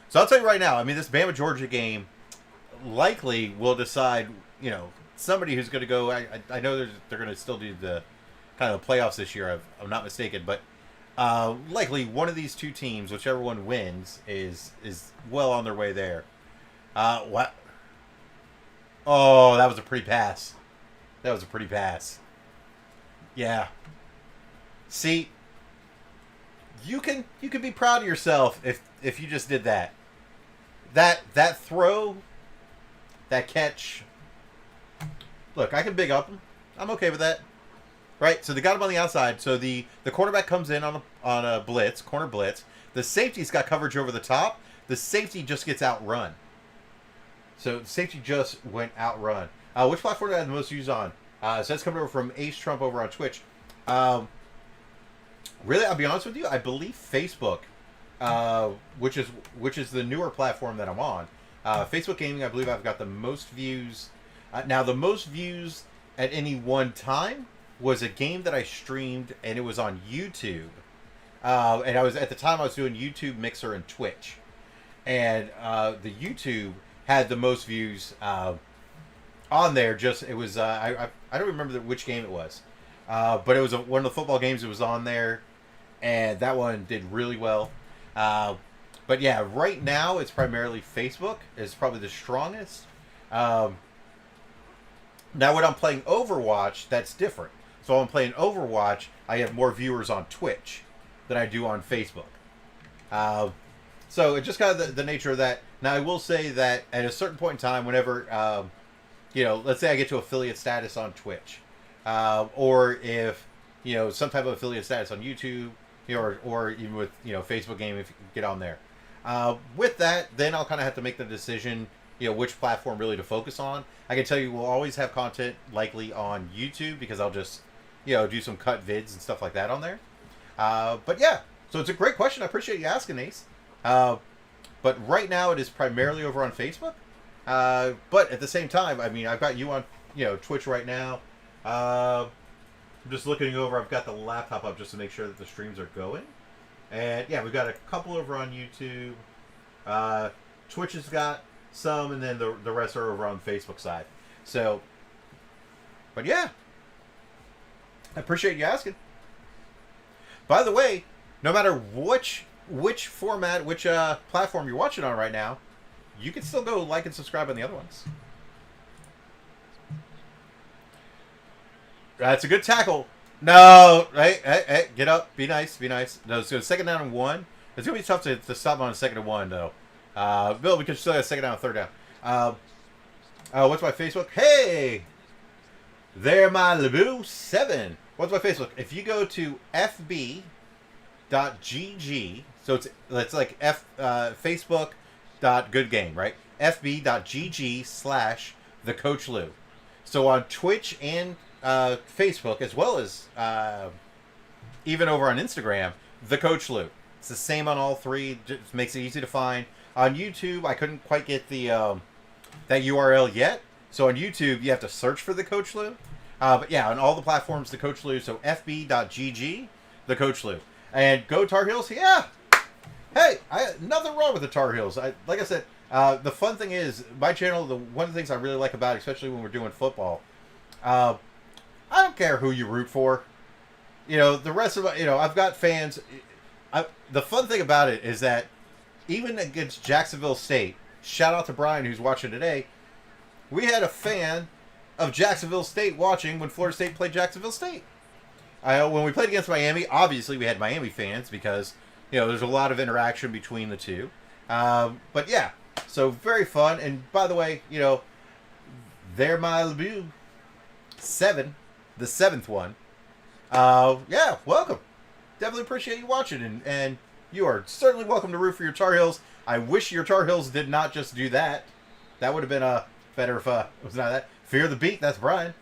[SPEAKER 2] So I'll tell you right now, I mean, this Bama-Georgia game likely will decide, somebody who's going to go. I know they're going to still do the kind of the playoffs this year, if I'm not mistaken, but likely one of these 2 teams, whichever one wins, is well on their way there. What? Oh, that was a pretty pass. Yeah. See, you can be proud of yourself if you just did that. That throw, that catch. Look, I can big up him. I'm okay with that. Right? So they got him on the outside. So the quarterback comes in on a blitz, corner blitz. The safety's got coverage over the top. The safety just gets outrun. So the safety just went outrun. Which platform do I have the most views on? So that's coming over from Ace Trump over on Twitch. Really, I'll be honest with you, I believe Facebook, which is the newer platform that I'm on. Facebook Gaming, I believe I've got the most views. Now, the most views at any one time was a game that I streamed, and it was on YouTube. And at the time I was doing YouTube, Mixer, and Twitch. And the YouTube had the most views on there. It was I don't remember which game it was, but it was one of the football games that was on there, and that one did really well. But yeah, right now it's primarily Facebook is probably the strongest. Now when I'm playing Overwatch, that's different. So when I'm playing Overwatch, I have more viewers on Twitch than I do on Facebook. So it's just kind of the nature of that. Now I will say that at a certain point in time, whenever let's say I get to affiliate status on Twitch, or if some type of affiliate status on YouTube, or even with Facebook Game, if you get on there. With that, then I'll kind of have to make the decision, which platform really to focus on. I can tell you we'll always have content likely on YouTube because I'll just do some cut vids and stuff like that on there. But yeah, so it's a great question. I appreciate you asking, Ace. But right now it is primarily over on Facebook. But at the same time, I mean, I've got you on Twitch right now. I'm just looking over. I've got the laptop up just to make sure that the streams are going. And yeah, we've got a couple over on YouTube. Twitch has got some, and then the rest are over on the Facebook side. So, but yeah, I appreciate you asking. By the way, no matter which which format, which platform you're watching on right now, you can still go like and subscribe on the other ones. That's a good tackle. No, hey, get up, be nice, be nice. No, so 2nd down and 1. It's gonna be tough to stop on a 2nd and 1 though. Bill, we could still have 2nd down and 3rd down. What's my Facebook? Hey, there, my Laboo 7. What's my Facebook? If you go to fb.gg, so it's like Facebook.goodgame, right? fb.gg/thecoachlou. So on Twitch and Facebook, as well as even over on Instagram, the Coach Lou. It's the same on all three. Just makes it easy to find. On YouTube, I couldn't quite get the that URL yet. So on YouTube, you have to search for the Coach Lou. But yeah, on all the platforms, the Coach Lou. So fb.gg, the Coach Lou. And go Tar Heels. Yeah. Hey, nothing wrong with the Tar Heels. Like I said, the fun thing is, my channel, one of the things I really like about it, especially when we're doing football, I don't care who you root for. You know, the rest of it, I've got fans. The fun thing about it is that even against Jacksonville State, shout out to Brian who's watching today, we had a fan of Jacksonville State watching when Florida State played Jacksonville State. When we played against Miami, obviously we had Miami fans because, there's a lot of interaction between the two. But yeah, so very fun. And by the way, they're my Laboo 7, the 7th one. Yeah, welcome. Definitely appreciate you watching, and you are certainly welcome to root for your Tar Heels. I wish your Tar Heels did not just do that. That would have been better if it was not that. Fear the Beat, that's Brian.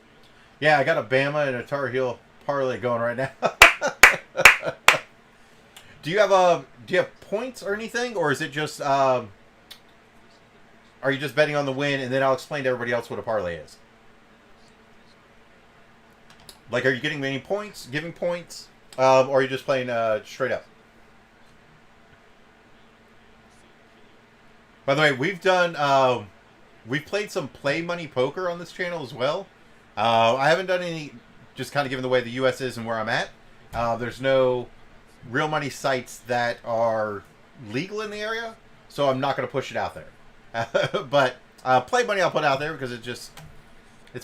[SPEAKER 2] Yeah, I got a Bama and a Tar Heel parlay going right now. Do you have points or anything, or is it just are you just betting on the win, and then I'll explain to everybody else what a parlay is? Like, are you getting any points, giving points, or are you just playing straight up? By the way, we've played some play money poker on this channel as well. I haven't done any, just kind of given the way the U.S. is and where I'm at. There's no real money sites that are legal in the area, so I'm not going to push it out there. But play money I'll put out there because it's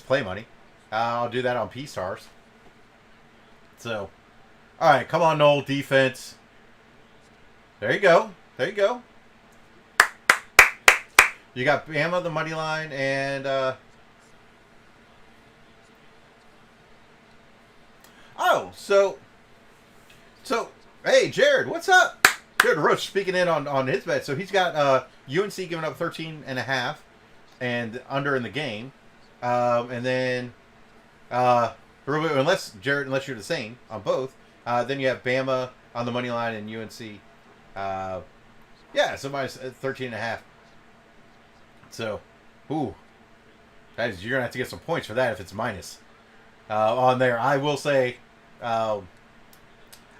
[SPEAKER 2] play money. I'll do that on P-Stars. So, all right, come on, Noel, defense. There you go. There you go. You got Bama, the money line, and so hey, Jared, what's up? Jared Roach speaking in on his bet. So he's got UNC giving up 13.5 and under in the game, and then unless you're the same on both, then you have Bama on the money line and UNC. Yeah, so minus 13.5. So, you're gonna have to get some points for that if it's minus on there. I will say, I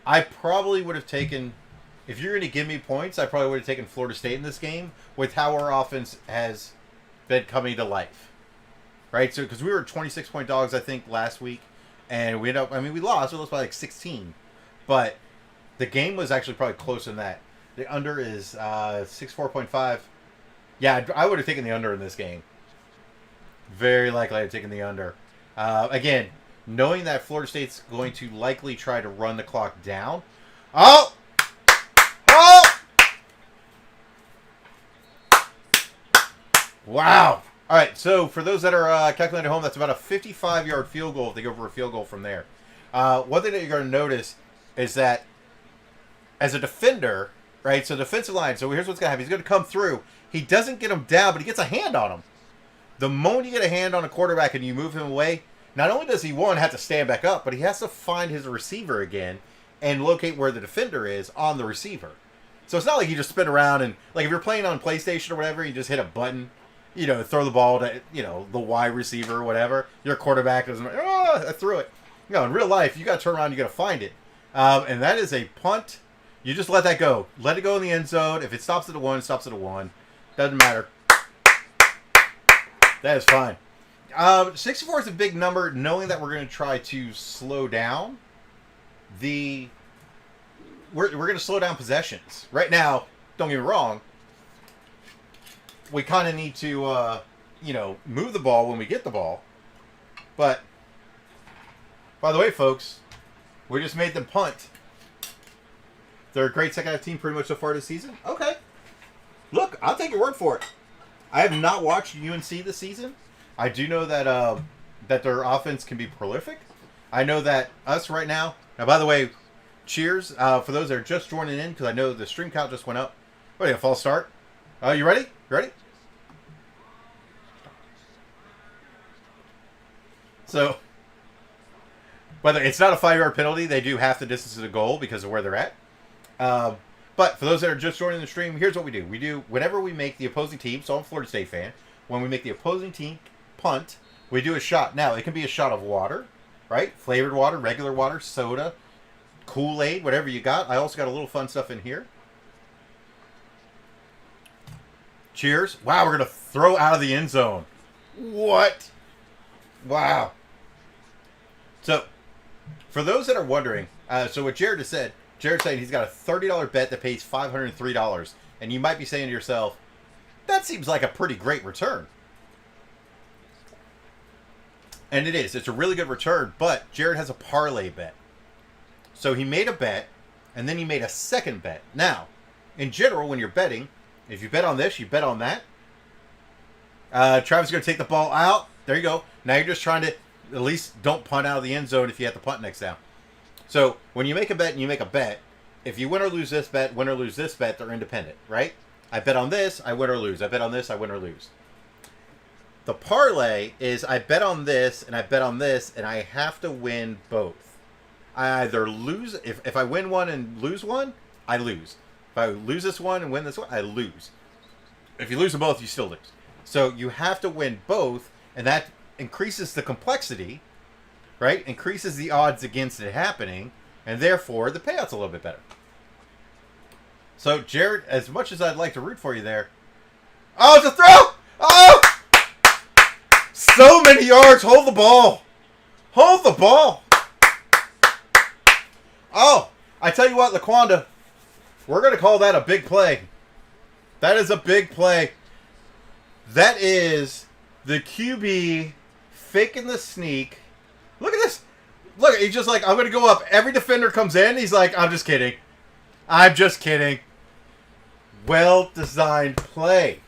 [SPEAKER 2] probably would have taken, if you're gonna give me points, I probably would have taken Florida State in this game with how our offense has been coming to life, right? So, because we were 26-point dogs, I think, last week, and we lost. We lost by like 16, but the game was actually probably closer than that. The under is 64.5. Yeah, I would have taken the under in this game. Very likely I'd have taken the under. Again, knowing that Florida State's going to likely try to run the clock down. Oh! Wow. All right, so for those that are calculating at home, that's about a 55-yard field goal if they go for a field goal from there. One thing that you're going to notice is that as a defender, right, so defensive line, so here's what's going to happen. He's going to come through. He doesn't get him down, but he gets a hand on him. The moment you get a hand on a quarterback and you move him away, not only does he, have to stand back up, but he has to find his receiver again and locate where the defender is on the receiver. So it's not like you just spin around and, like, if you're playing on PlayStation or whatever, you just hit a button, throw the ball to, the wide receiver or whatever. Your quarterback doesn't, I threw it. In real life, you got to turn around, you got to find it. And that is a punt. You just let that go. Let it go in the end zone. If it stops at a 1, it stops at a 1. Doesn't matter. That is fine. 64 is a big number, knowing that we're going to try to slow down the we're going to slow down possessions. Right now, don't get me wrong, we kind of need to, move the ball when we get the ball. But, by the way, folks, we just made them punt. They're a great second half team pretty much so far this season. Okay. Look, I'll take your word for it. I have not watched UNC this season. I do know that that their offense can be prolific. I know that us right now. Now, by the way, cheers for those that are just joining in, because I know the stream count just went up. Oh yeah, false start. You ready? You ready? So, whether it's not a 5-yard penalty, they do half the distance to the goal because of where they're at. But for those that are just joining the stream, here's what we do. We do, whenever we make the opposing team, so I'm a Florida State fan, when we make the opposing team punt, we do a shot. Now, it can be a shot of water, right? Flavored water, regular water, soda, Kool-Aid, whatever you got. I also got a little fun stuff in here. Cheers. Wow, we're going to throw out of the end zone. What? Wow. So, for those that are wondering, so what Jared has said, Jared's saying he's got a $30 bet that pays $503. And you might be saying to yourself, that seems like a pretty great return. And it is. It's a really good return, but Jared has a parlay bet. So he made a bet, and then he made a second bet. Now, in general, when you're betting, if you bet on this, you bet on that. Travis is going to take the ball out. There you go. Now you're just trying to, at least don't punt out of the end zone if you have to punt next down. So when you make a bet and you make a bet, if you win or lose this bet, win or lose this bet, they're independent, right? I bet on this, I win or lose. I bet on this, I win or lose. The parlay is I bet on this and I bet on this, and I have to win both. I either lose, if I win one and lose one, I lose. If I lose this one and win this one, I lose. If you lose them both, you still lose. So you have to win both, and that increases the complexity, right? Increases the odds against it happening, and therefore the payout's a little bit better. So, Jared, as much as I'd like to root for you there. Oh, it's a throw! Oh! So many yards. Hold the ball. Hold the ball. Oh, I tell you what, Laquanda, we're going to call that a big play. That is a big play. That is the QB faking the sneak. Look at this. Look, he's just like, I'm going to go up. Every defender comes in. He's like, I'm just kidding. I'm just kidding. Well-designed play.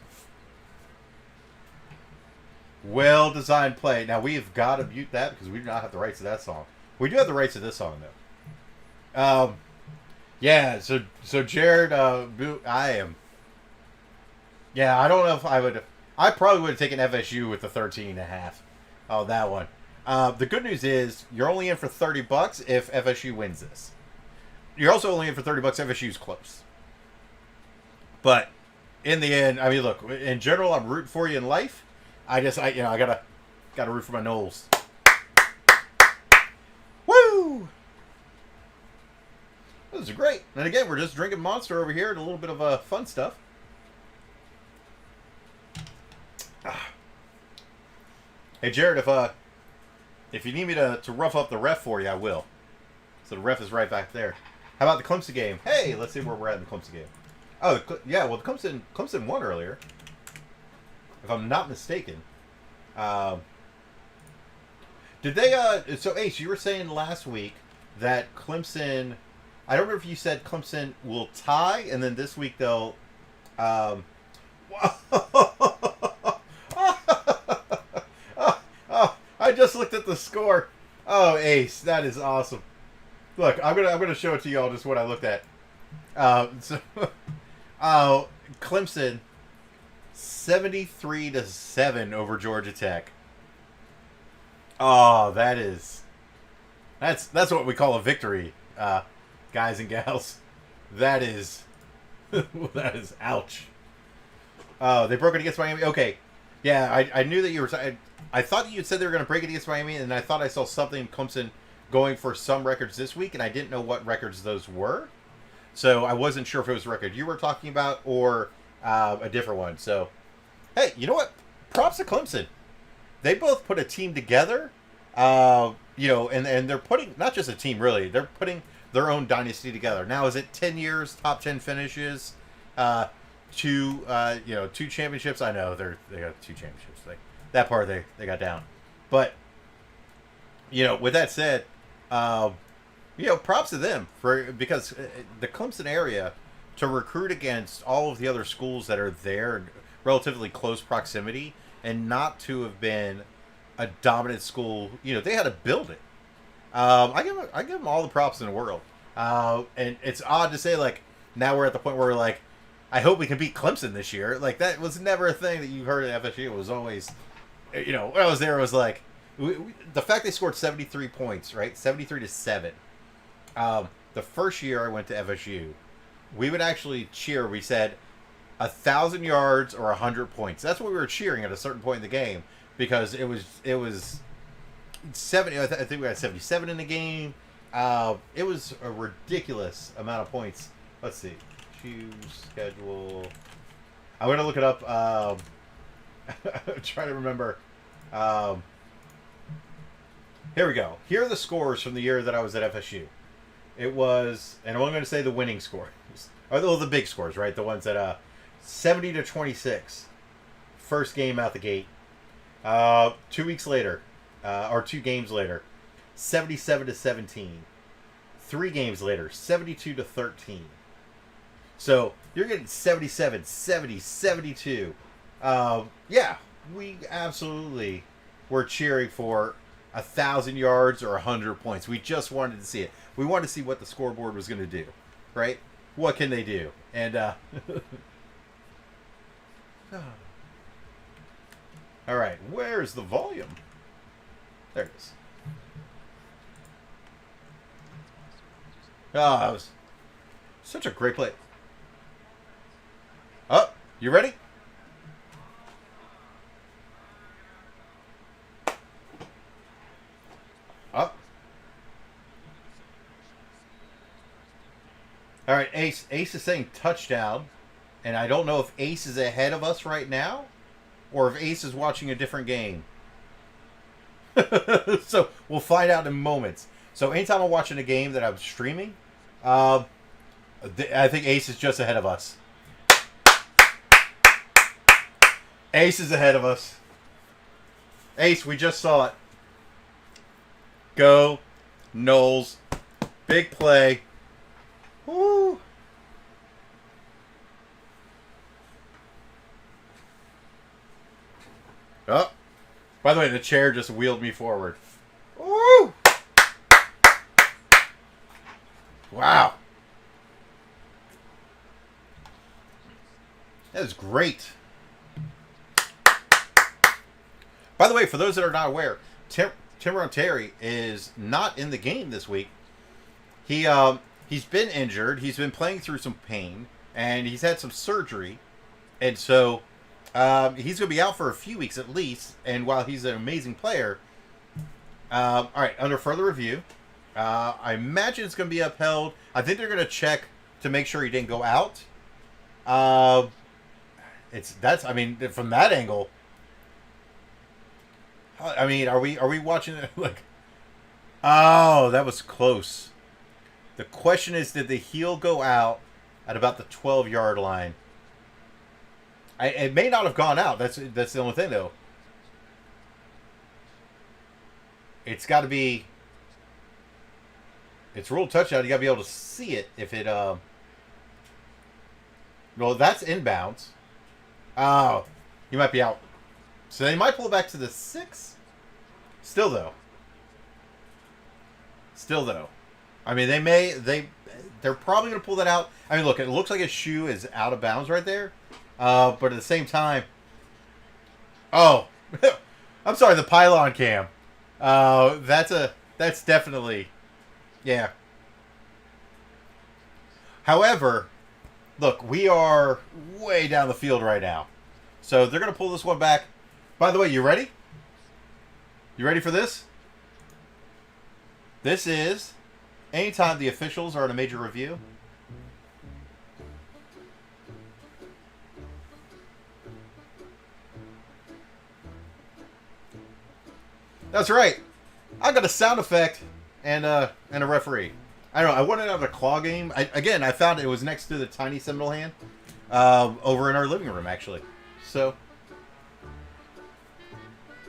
[SPEAKER 2] Well-designed play. Now, we've got to mute that because we do not have the rights to that song. We do have the rights to this song, though. Yeah, so Jared, I am. Yeah, I don't know if I would. I probably would have taken FSU with the 13.5. Oh, that one. The good news is you're only in for $30 if FSU wins this. You're also only in for $30 if FSU's close. But in the end, I mean, look. In general, I'm rooting for you in life. I gotta root for my Noles. Woo! This is great. And again, we're just drinking Monster over here and a little bit of fun stuff. Hey, Jared, if you need me to rough up the ref for you, I will. So the ref is right back there. How about the Clemson game? Hey, let's see where we're at in the Clemson game. Oh, yeah, well, the Clemson won earlier, if I'm not mistaken. Did they, so Ace, you were saying last week that Clemson, I don't remember if you said Clemson will tie, and then this week they'll, I just looked at the score. Oh, Ace, that is awesome. Look, I'm gonna show it to y'all just what I looked at. Clemson 73-7 over Georgia Tech. Oh, that's what we call a victory, guys and gals. That is ouch. They broke it against Miami. Okay, yeah, I knew that you were. I thought you had said they were going to break it against Miami, and I thought I saw something Clemson going for some records this week, and I didn't know what records those were. So I wasn't sure if it was a record you were talking about or a different one. So, hey, you know what? Props to Clemson. They both put a team together, and they're putting, not just a team really, they're putting their own dynasty together. Now, is it 10 years, top 10 finishes, two championships? I know they got 2 championships. That part they got down. But, with that said, props to them because the Clemson area, to recruit against all of the other schools that are there in relatively close proximity and not to have been a dominant school, they had to build it. I give them all the props in the world. And it's odd to say, now we're at the point where we're like, I hope we can beat Clemson this year. That was never a thing that you heard at FSU. It was always, when I was there, it was like, the fact they scored 73 points, right? 73-7. The first year I went to FSU, we would actually cheer. We said 1,000 yards or 100 points. That's what we were cheering at a certain point in the game because it was 70. I think we had 77 in the game. It was a ridiculous amount of points. Let's see, choose schedule. I'm gonna look it up. Trying to remember. Here we go. Here are the scores from the year that I was at FSU. It was, and I'm going to say the winning scores, or the big scores, right? The ones that 70-26, first game out the gate. 2 weeks later, or 2 games later, 77-17. 3 games later, 72-13. So you're getting 77, 70, 72. Yeah, we absolutely were cheering for 1,000 yards or 100 points. We just wanted to see it. We wanted to see what the scoreboard was going to do, right? What can they do? And all right, where's the volume? There it is. Oh, that was such a great play. Oh, you ready? Up. All right, Ace. Ace is saying touchdown, and I don't know if Ace is ahead of us right now, or if Ace is watching a different game. So we'll find out in moments. So anytime I'm watching a game that I'm streaming, I think Ace is just ahead of us. Ace is ahead of us. Ace, we just saw it. Go, Knowles. Big play. Woo. Oh. By the way, the chair just wheeled me forward. Woo. Wow. That is great. By the way, for those that are not aware, Timron Terry is not in the game this week. He's been injured. He's been playing through some pain, and he's had some surgery, and so he's going to be out for a few weeks at least. And while he's an amazing player, all right, under further review, I imagine it's going to be upheld. I think they're going to check to make sure he didn't go out. I mean, from that angle. I mean, are we watching it like? Oh, that was close. The question is, did the heel go out at about the 12-yard line? It may not have gone out. That's the only thing, though. It's got to be. It's ruled touchdown. You got to be able to see it if it. Well, that's inbounds. Oh, you might be out. So they might pull it back to the 6. Still though. I mean, they're probably going to pull that out. I mean, look, it looks like his shoe is out of bounds right there. But at the same time, oh, I'm sorry, the pylon cam. That's definitely, yeah. However, look, we are way down the field right now. So they're going to pull this one back. By the way, you ready? You ready for this? This is anytime the officials are in a major review. That's right. I got a sound effect and a referee. I don't know. I wanted out a claw game. I found it was next to the tiny Seminole hand over in our living room, actually. So,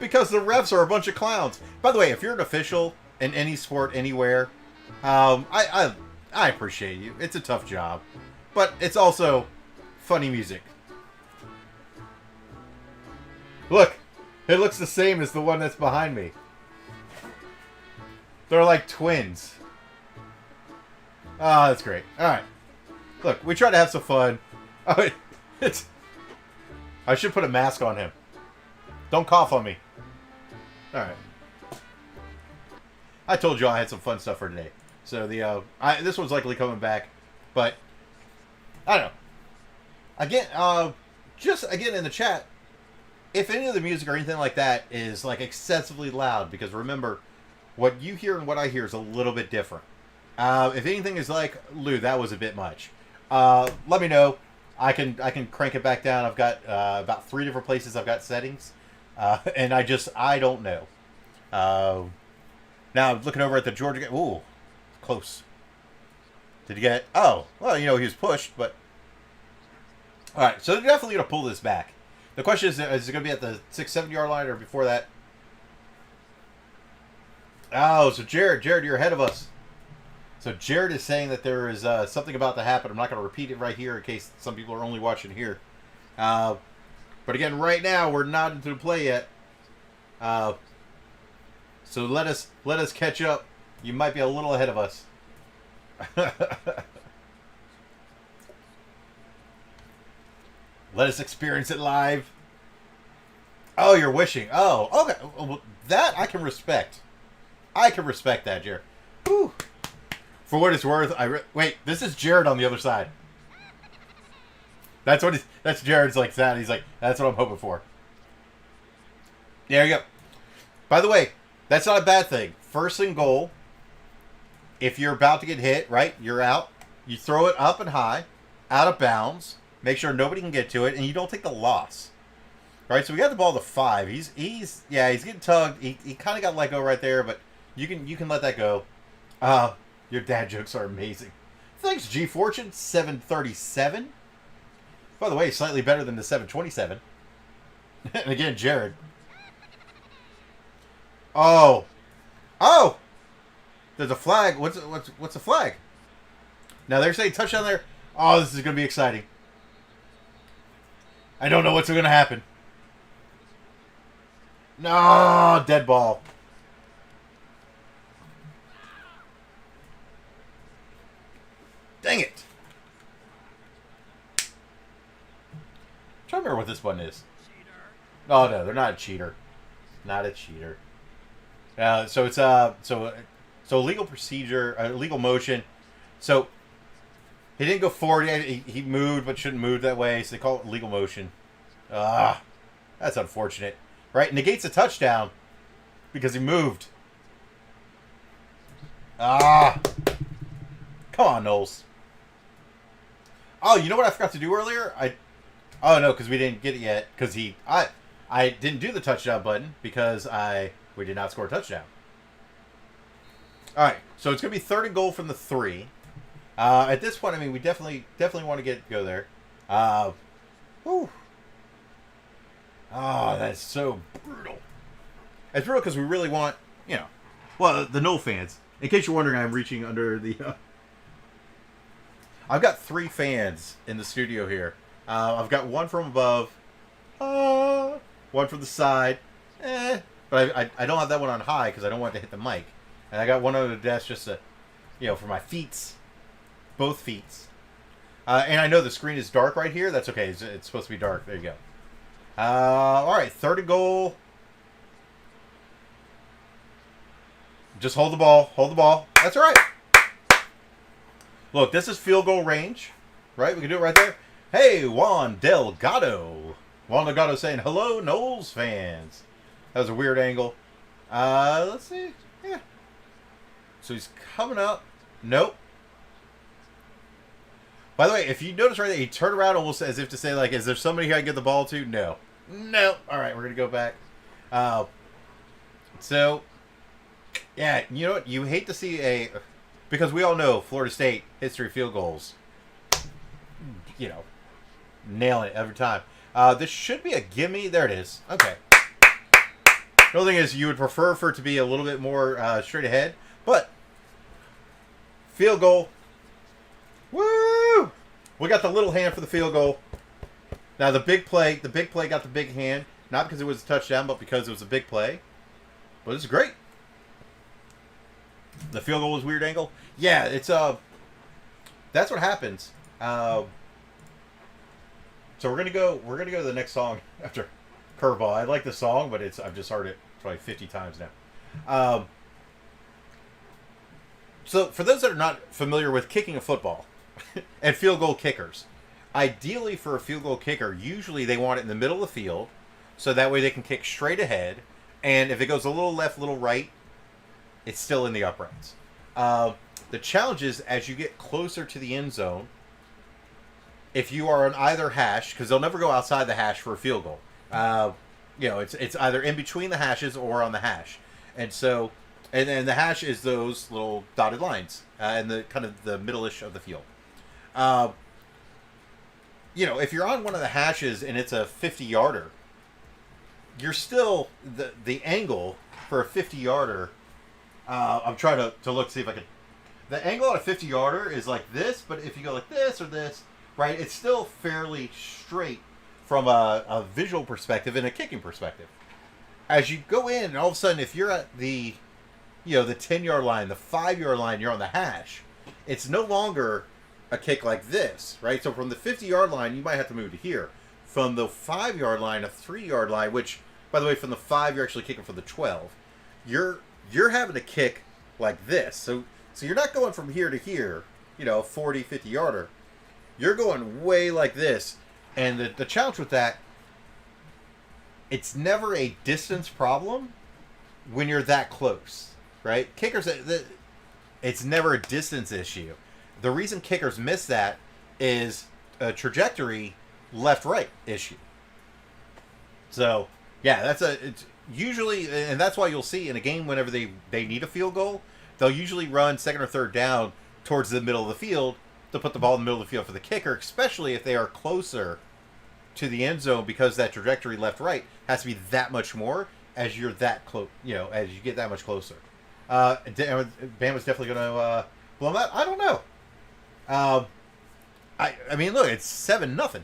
[SPEAKER 2] because the refs are a bunch of clowns. By the way, if you're an official in any sport, anywhere, I appreciate you. It's a tough job. But it's also funny music. Look, it looks the same as the one that's behind me. They're like twins. Oh, that's great. Alright. Look, we try to have some fun. Oh, I should put a mask on him. Don't cough on me. Alright. I told you I had some fun stuff for today. So this one's likely coming back. But, I don't know. Again, just again in the chat, if any of the music or anything like that is like excessively loud, because remember, what you hear and what I hear is a little bit different. If anything is like, Lou, that was a bit much. Let me know. I can crank it back down. I've got about 3 different places I've got settings, and I don't know. Now looking over at the Georgia game. Ooh, close. Did he get? Oh, well, he was pushed, but all right. So they're definitely gonna pull this back. The question is it gonna be at the 6-7 yard line or before that? Oh, so Jared, you're ahead of us. So Jared is saying that there is something about to happen. I'm not going to repeat it right here in case some people are only watching here. But again, right now we're not into the play yet. So let us catch up. You might be a little ahead of us. Let us experience it live. Oh, you're wishing. Oh, okay. Well, that I can respect. I can respect that, Jared. Whew. For what it's worth, wait. This is Jared on the other side. That's Jared's like that. He's like, that's what I'm hoping for. There you go. By the way, that's not a bad thing. First and goal. If you're about to get hit, right? You're out. You throw it up and high, out of bounds. Make sure nobody can get to it, and you don't take the loss. Right? So we got the ball to 5. He's getting tugged. He kind of got let go right there, but you can let that go. Your dad jokes are amazing. Thanks, G Fortune 737. By the way, slightly better than the 727. And again, Jared. Oh, there's a flag. What's a flag? Now they're saying touchdown there. Oh, this is gonna be exciting. I don't know what's gonna happen. No, dead ball. Dang it. I'm trying to remember what this one is. Oh no, they're not a cheater. Not a cheater. So it's so legal procedure, legal motion. So he didn't go forward. He moved, but shouldn't move that way. So they call it legal motion. That's unfortunate, right? Negates a touchdown because he moved. Come on, Knowles. Oh, you know what I forgot to do earlier? Oh no, because we didn't get it yet. Because I didn't do the touchdown button because we did not score a touchdown. All right, so it's gonna be 3rd and goal from the 3. At this point, I mean, we definitely want to go there. Whew. Oh, that's so brutal. It's brutal because we really want, well, the Knoll fans. In case you're wondering, I'm reaching under the. I've got 3 fans in the studio here. I've got one from above, one from the side, but I don't have that one on high because I don't want it to hit the mic. And I got one under the desk just to, for my feet, both feet. And I know the screen is dark right here. That's okay. It's supposed to be dark. There you go. All right, 3rd and goal. Just hold the ball. Hold the ball. That's all right. Look, this is field goal range, right? We can do it right there. Hey, Juan Delgado. Juan Delgado saying, hello, Knowles fans. That was a weird angle. Let's see. Yeah. So he's coming up. Nope. By the way, if you notice right there, he turned around almost as if to say, like, is there somebody here I can get the ball to? No. No. All right, we're going to go back. So, yeah, you know what? You hate to see because we all know Florida State history field goals, nailing it every time. This should be a gimme. There it is. Okay. The only thing is you would prefer for it to be a little bit more straight ahead, but field goal. Woo! We got the little hand for the field goal. Now the big play got the big hand, not because it was a touchdown, but because it was a big play. But it's great. The field goal was weird angle. Yeah, it's that's what happens. So we're gonna go to the next song after Curveball. I like the song, but I've just heard it probably 50 times now. So for those that are not familiar with kicking a football and field goal kickers, ideally for a field goal kicker, usually they want it in the middle of the field, so that way they can kick straight ahead. And if it goes a little left, a little right, it's still in the uprights. The challenge is as you get closer to the end zone, if you are on either hash, because they'll never go outside the hash for a field goal. It's either in between the hashes or on the hash, and then the hash is those little dotted lines in the kind of the middle-ish of the field. If you're on one of the hashes and it's a 50-yarder, you're still the angle for a 50-yarder. I'm trying to look see if I can. The angle on a 50-yarder is like this, but if you go like this or this, right, it's still fairly straight from a visual perspective and a kicking perspective. As you go in, and all of a sudden, if you're at the 10-yard line, the 5-yard line, you're on the hash, it's no longer a kick like this, right? So from the 50-yard line, you might have to move to here. From the 5-yard line, a 3-yard line, which, by the way, from the 5, you're actually kicking for the 12. You're having to kick like this. So you're not going from here to here, 40, 50-yarder. You're going way like this. And the challenge with that, it's never a distance problem when you're that close, right? Kickers, it's never a distance issue. The reason kickers miss that is a trajectory left-right issue. So, yeah, it's usually, and that's why you'll see in a game whenever they need a field goal, they'll usually run second or third down towards the middle of the field to put the ball in the middle of the field for the kicker, especially if they are closer to the end zone, because that trajectory left-right has to be that much more as you're that close, as you get that much closer. Bama's definitely going to blow them out. I don't know. I mean, look, it's 7-0.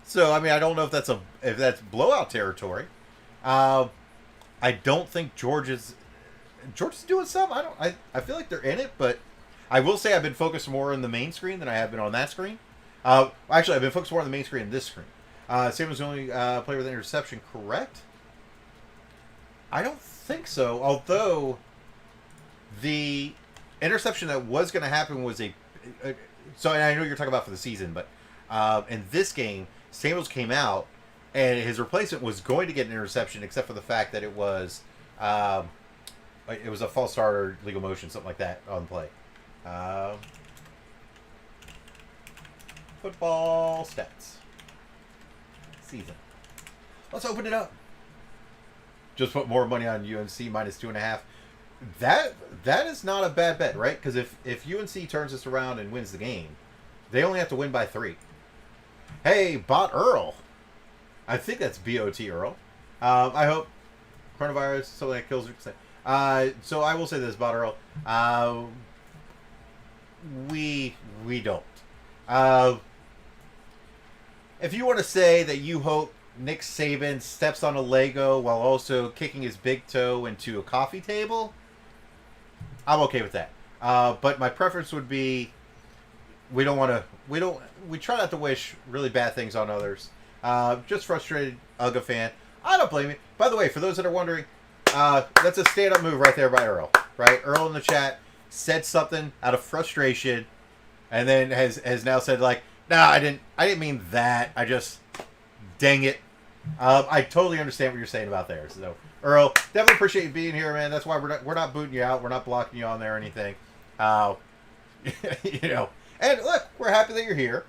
[SPEAKER 2] So, I mean, I don't know if that's blowout territory. I don't think Georgia's doing something. I feel like they're in it, but I will say I've been focused more on the main screen than I have been on that screen. Actually, I've been focused more on the main screen than this screen. Sam was the only player with an interception, correct? I don't think so, although the interception that was going to happen was so I know you're talking about for the season, but in this game, Samuels came out, and his replacement was going to get an interception, except for the fact that it was a false start or legal motion, something like that on the play. Football stats. Season. Let's open it up. Just put more money on UNC -2.5. That is not a bad bet, right? Because if UNC turns this around and wins the game, they only have to win by 3. Hey, Bot Earl. I think that's B-O-T Earl. I hope coronavirus, something that kills you. So I will say this, Bot Earl. We don't. If you want to say that you hope Nick Saban steps on a Lego while also kicking his big toe into a coffee table, I'm okay with that. But my preference would be we try not to wish really bad things on others. Just frustrated UGA fan. I don't blame you. By the way, for those that are wondering, that's a stand-up move right there by Earl. Right? Earl in the chat said something out of frustration, and then has now said like, "Nah, I didn't mean that. I just, dang it." I totally understand what you're saying about there. So Earl, definitely appreciate you being here, man. That's why we're not booting you out. We're not blocking you on there or anything. And look, we're happy that you're here.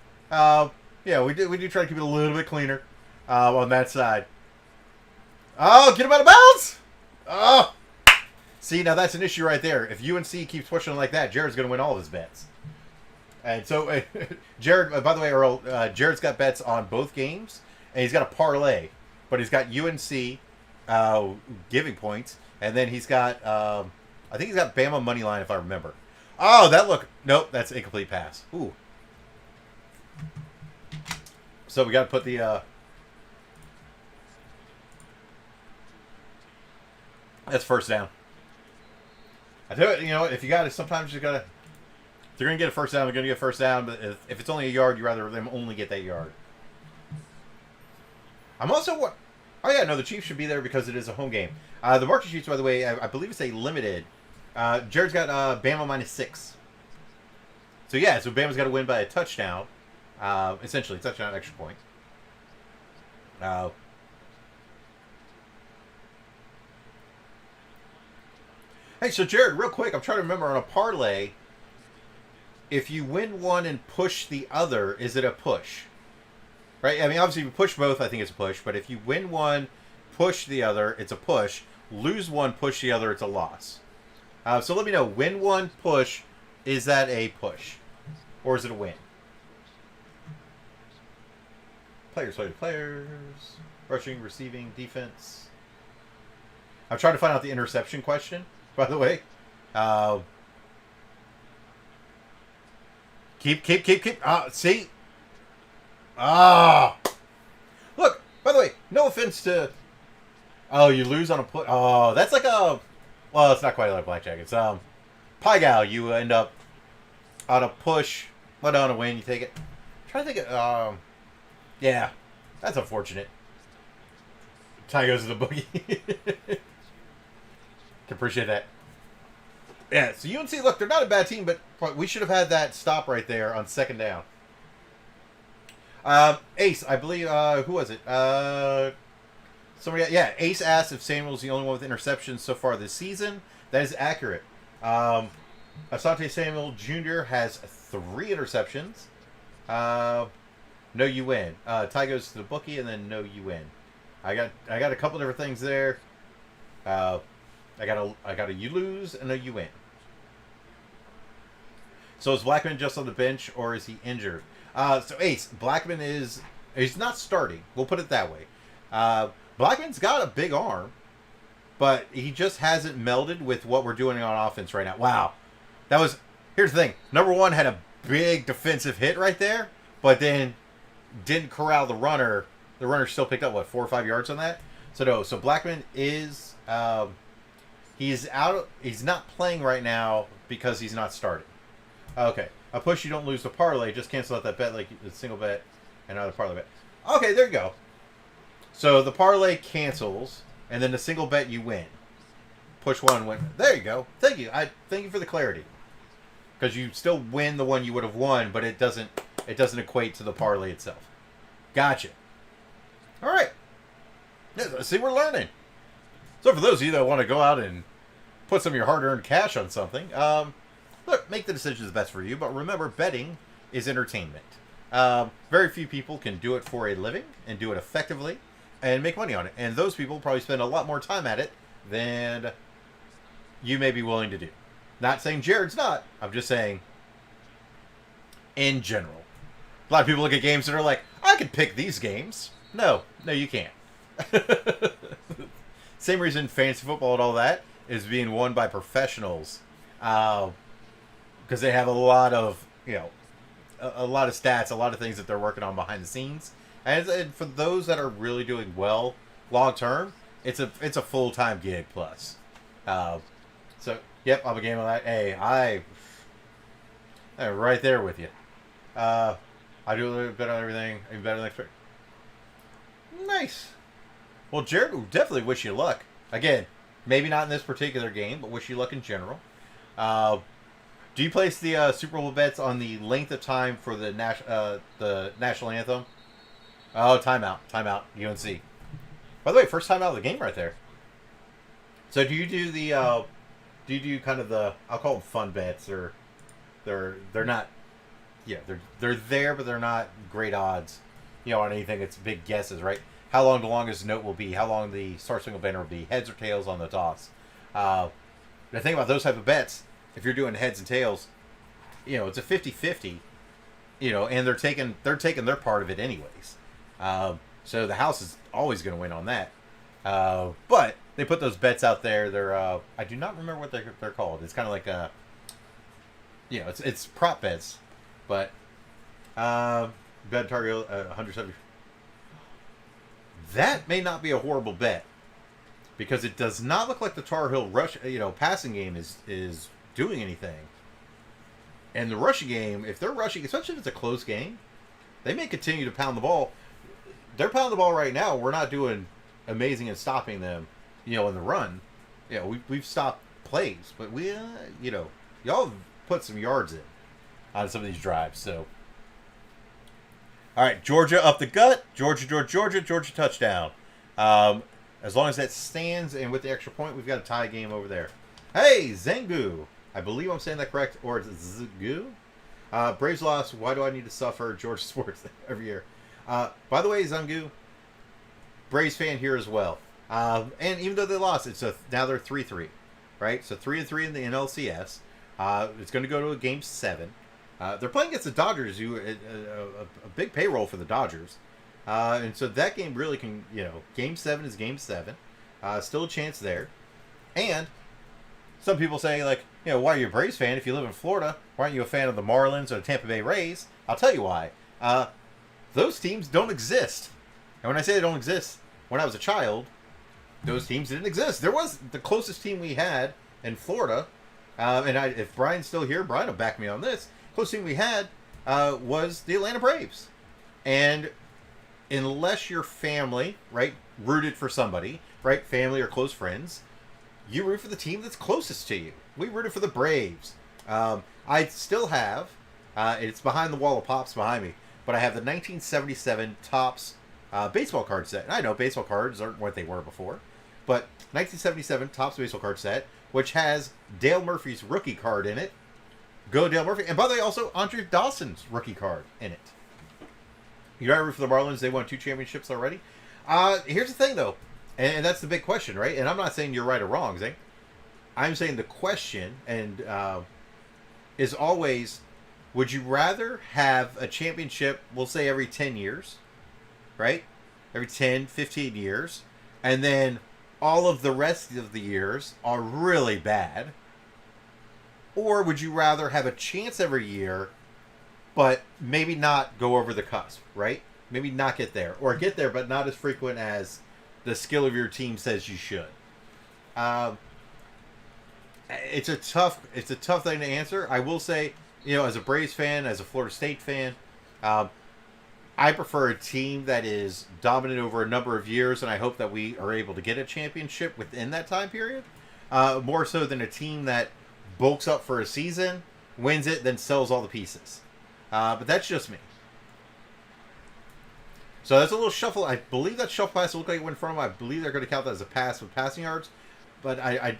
[SPEAKER 2] We do try to keep it a little bit cleaner on that side. Oh, get him out of bounds! Oh, See, now that's an issue right there. If UNC keeps pushing like that, Jared's going to win all of his bets. And so, Jared, by the way, Earl, Jared's got bets on both games, and he's got a parlay. But he's got UNC giving points, and then he's got, I think he's got Bama money line, if I remember. Oh, nope, that's incomplete pass. Ooh. So we got to put the, that's first down. I do it, if you got to, sometimes you got to, if they're going to get a first down, they're going to get a first down, but if it's only a yard, you'd rather them only get that yard. I'm also, oh yeah, no, the Chiefs should be there because it is a home game. The market sheets, by the way, I believe it's a limited. Jared's got Bama -6. So yeah, so Bama's got to win by a touchdown, essentially, touchdown, extra point. Hey, so Jared, real quick, I'm trying to remember on a parlay, if you win one and push the other, is it a push? Right? I mean, obviously, if you push both, I think it's a push. But if you win one, push the other, it's a push. Lose one, push the other, it's a loss. So let me know. Win one, push. Is that a push? Or is it a win? Players. Rushing, receiving, defense. I'm trying to find out the interception question, by the way. Keep. See? Look, by the way, no offense to... Oh, you lose on a put. Oh, that's like a... Well, it's not quite like blackjack. It's pie gal. You end up on a push, let on a win. You take it. I'm trying to think of... yeah, that's unfortunate. Tie goes to the boogie. Can appreciate that. Yeah, so UNC, look, they're not a bad team, but we should have had that stop right there on second down. Ace, I believe, who was it? Ace asked if Samuel's the only one with interceptions so far this season. That is accurate. Asante Samuel Jr. has 3 interceptions. No, you win. Tie goes to the bookie, and then no, you win. I got a couple different things there. I got a you lose and a you win. So is Blackman just on the bench or is he injured? So Ace, Blackman he's not starting. We'll put it that way. Blackman's got a big arm, but he just hasn't melded with what we're doing on offense right now. Wow. Here's the thing. Number 1 had a big defensive hit right there, but then didn't corral the runner. The runner still picked up, 4 or 5 yards on that? So no, so Blackman is, he's out. He's not playing right now because he's not starting. Okay. A push, you don't lose the parlay. Just cancel out that bet, like the single bet and another parlay bet. Okay, there you go. So the parlay cancels, and then the single bet you win. Push one, win. There you go. Thank you. Thank you for the clarity. Because you still win the one you would have won, but it doesn't equate to the parlay itself. Gotcha. All right. Yeah, see, we're learning. So for those of you that want to go out and put some of your hard-earned cash on something, look, make the decisions best for you, but remember, betting is entertainment. Very few people can do it for a living and do it effectively and make money on it. And those people probably spend a lot more time at it than you may be willing to do. Not saying Jared's not. I'm just saying in general. A lot of people look at games and are like, I could pick these games. No, you can't. Same reason fantasy football and all that is being won by professionals. Because they have a lot of, a lot of stats, a lot of things that they're working on behind the scenes. And for those that are really doing well long term, it's a full-time gig plus. So, yep, I'm a game of that. Hey, I'm right there with you. I do a little bit on everything, even better than expected. Nice. Well, Jared, we definitely wish you luck. Again, maybe not in this particular game, but wish you luck in general. Do you place the Super Bowl bets on the length of time for the national anthem? Oh, timeout, UNC. By the way, first timeout of the game right there. So do you do the kind of the, I'll call them fun bets, or they're not, they're there, but they're not great odds, on anything. It's big guesses, right? How long the longest note will be, how long the Star Spangled Banner will be, heads or tails on the toss. The thing about those type of bets, if you're doing heads and tails, it's a 50-50, and they're taking their part of it anyways. So the house is always going to win on that. But they put those bets out there. They're I do not remember what they're called. It's kind of like it's prop bets, but bet target 170. That may not be a horrible bet because it does not look like the Tar Heel rush passing game is doing anything. And the rushing game, if they're rushing, especially if it's a close game, they may continue to pound the ball. They're pounding the ball right now. We're not doing amazing in stopping them, in the run. We've stopped plays, but we, y'all have put some yards in on some of these drives. So, all right, Georgia up the gut. Georgia touchdown. As long as that stands and with the extra point, we've got a tie game over there. Hey, Zengu. I believe I'm saying that correct, or is it Zengu? Braves lost. Why do I need to suffer? Georgia sports every year. By the way, Zengu, Braves fan here as well. And even though they lost, now they're 3-3, right? So 3-3 in the NLCS. It's going to go to a game 7. They're playing against the Dodgers, who a big payroll for the Dodgers. And so that game really can, game 7 is game 7. Still a chance there. And some people say, like, why are you a Braves fan if you live in Florida? Why aren't you a fan of the Marlins or the Tampa Bay Rays? I'll tell you why. Those teams don't exist. And when I say they don't exist, when I was a child, those teams didn't exist. There was the closest team we had in Florida, if Brian's still here, Brian will back me on this. Closest team we had was the Atlanta Braves. And unless your family, right, rooted for somebody, right, family or close friends, you root for the team that's closest to you. We rooted for the Braves. I still have, it's behind the wall of Pops behind me, but I have the 1977 Topps baseball card set. And I know baseball cards aren't what they were before, but 1977 Topps baseball card set, which has Dale Murphy's rookie card in it. Go Dale Murphy. And by the way, also Andre Dawson's rookie card in it. You know, I root for the Marlins. They won 2 championships already. Here's the thing, though. And that's the big question, right? And I'm not saying you're right or wrong, Zane. I'm saying the question is always, would you rather have a championship, we'll say every 10 years, right? Every 10, 15 years. And then all of the rest of the years are really bad. Or would you rather have a chance every year, but maybe not go over the cusp, right? Maybe not get there. Or get there, but not as frequent as the skill of your team says you should. It's a tough thing to answer. I will say, as a Braves fan, as a Florida State fan, I prefer a team that is dominant over a number of years, and I hope that we are able to get a championship within that time period. More so than a team that bulks up for a season, wins it, then sells all the pieces. But that's just me. So that's a little shuffle. I believe that shuffle pass will look like it went in front of him. I believe they're going to count that as a pass with passing yards. But I'm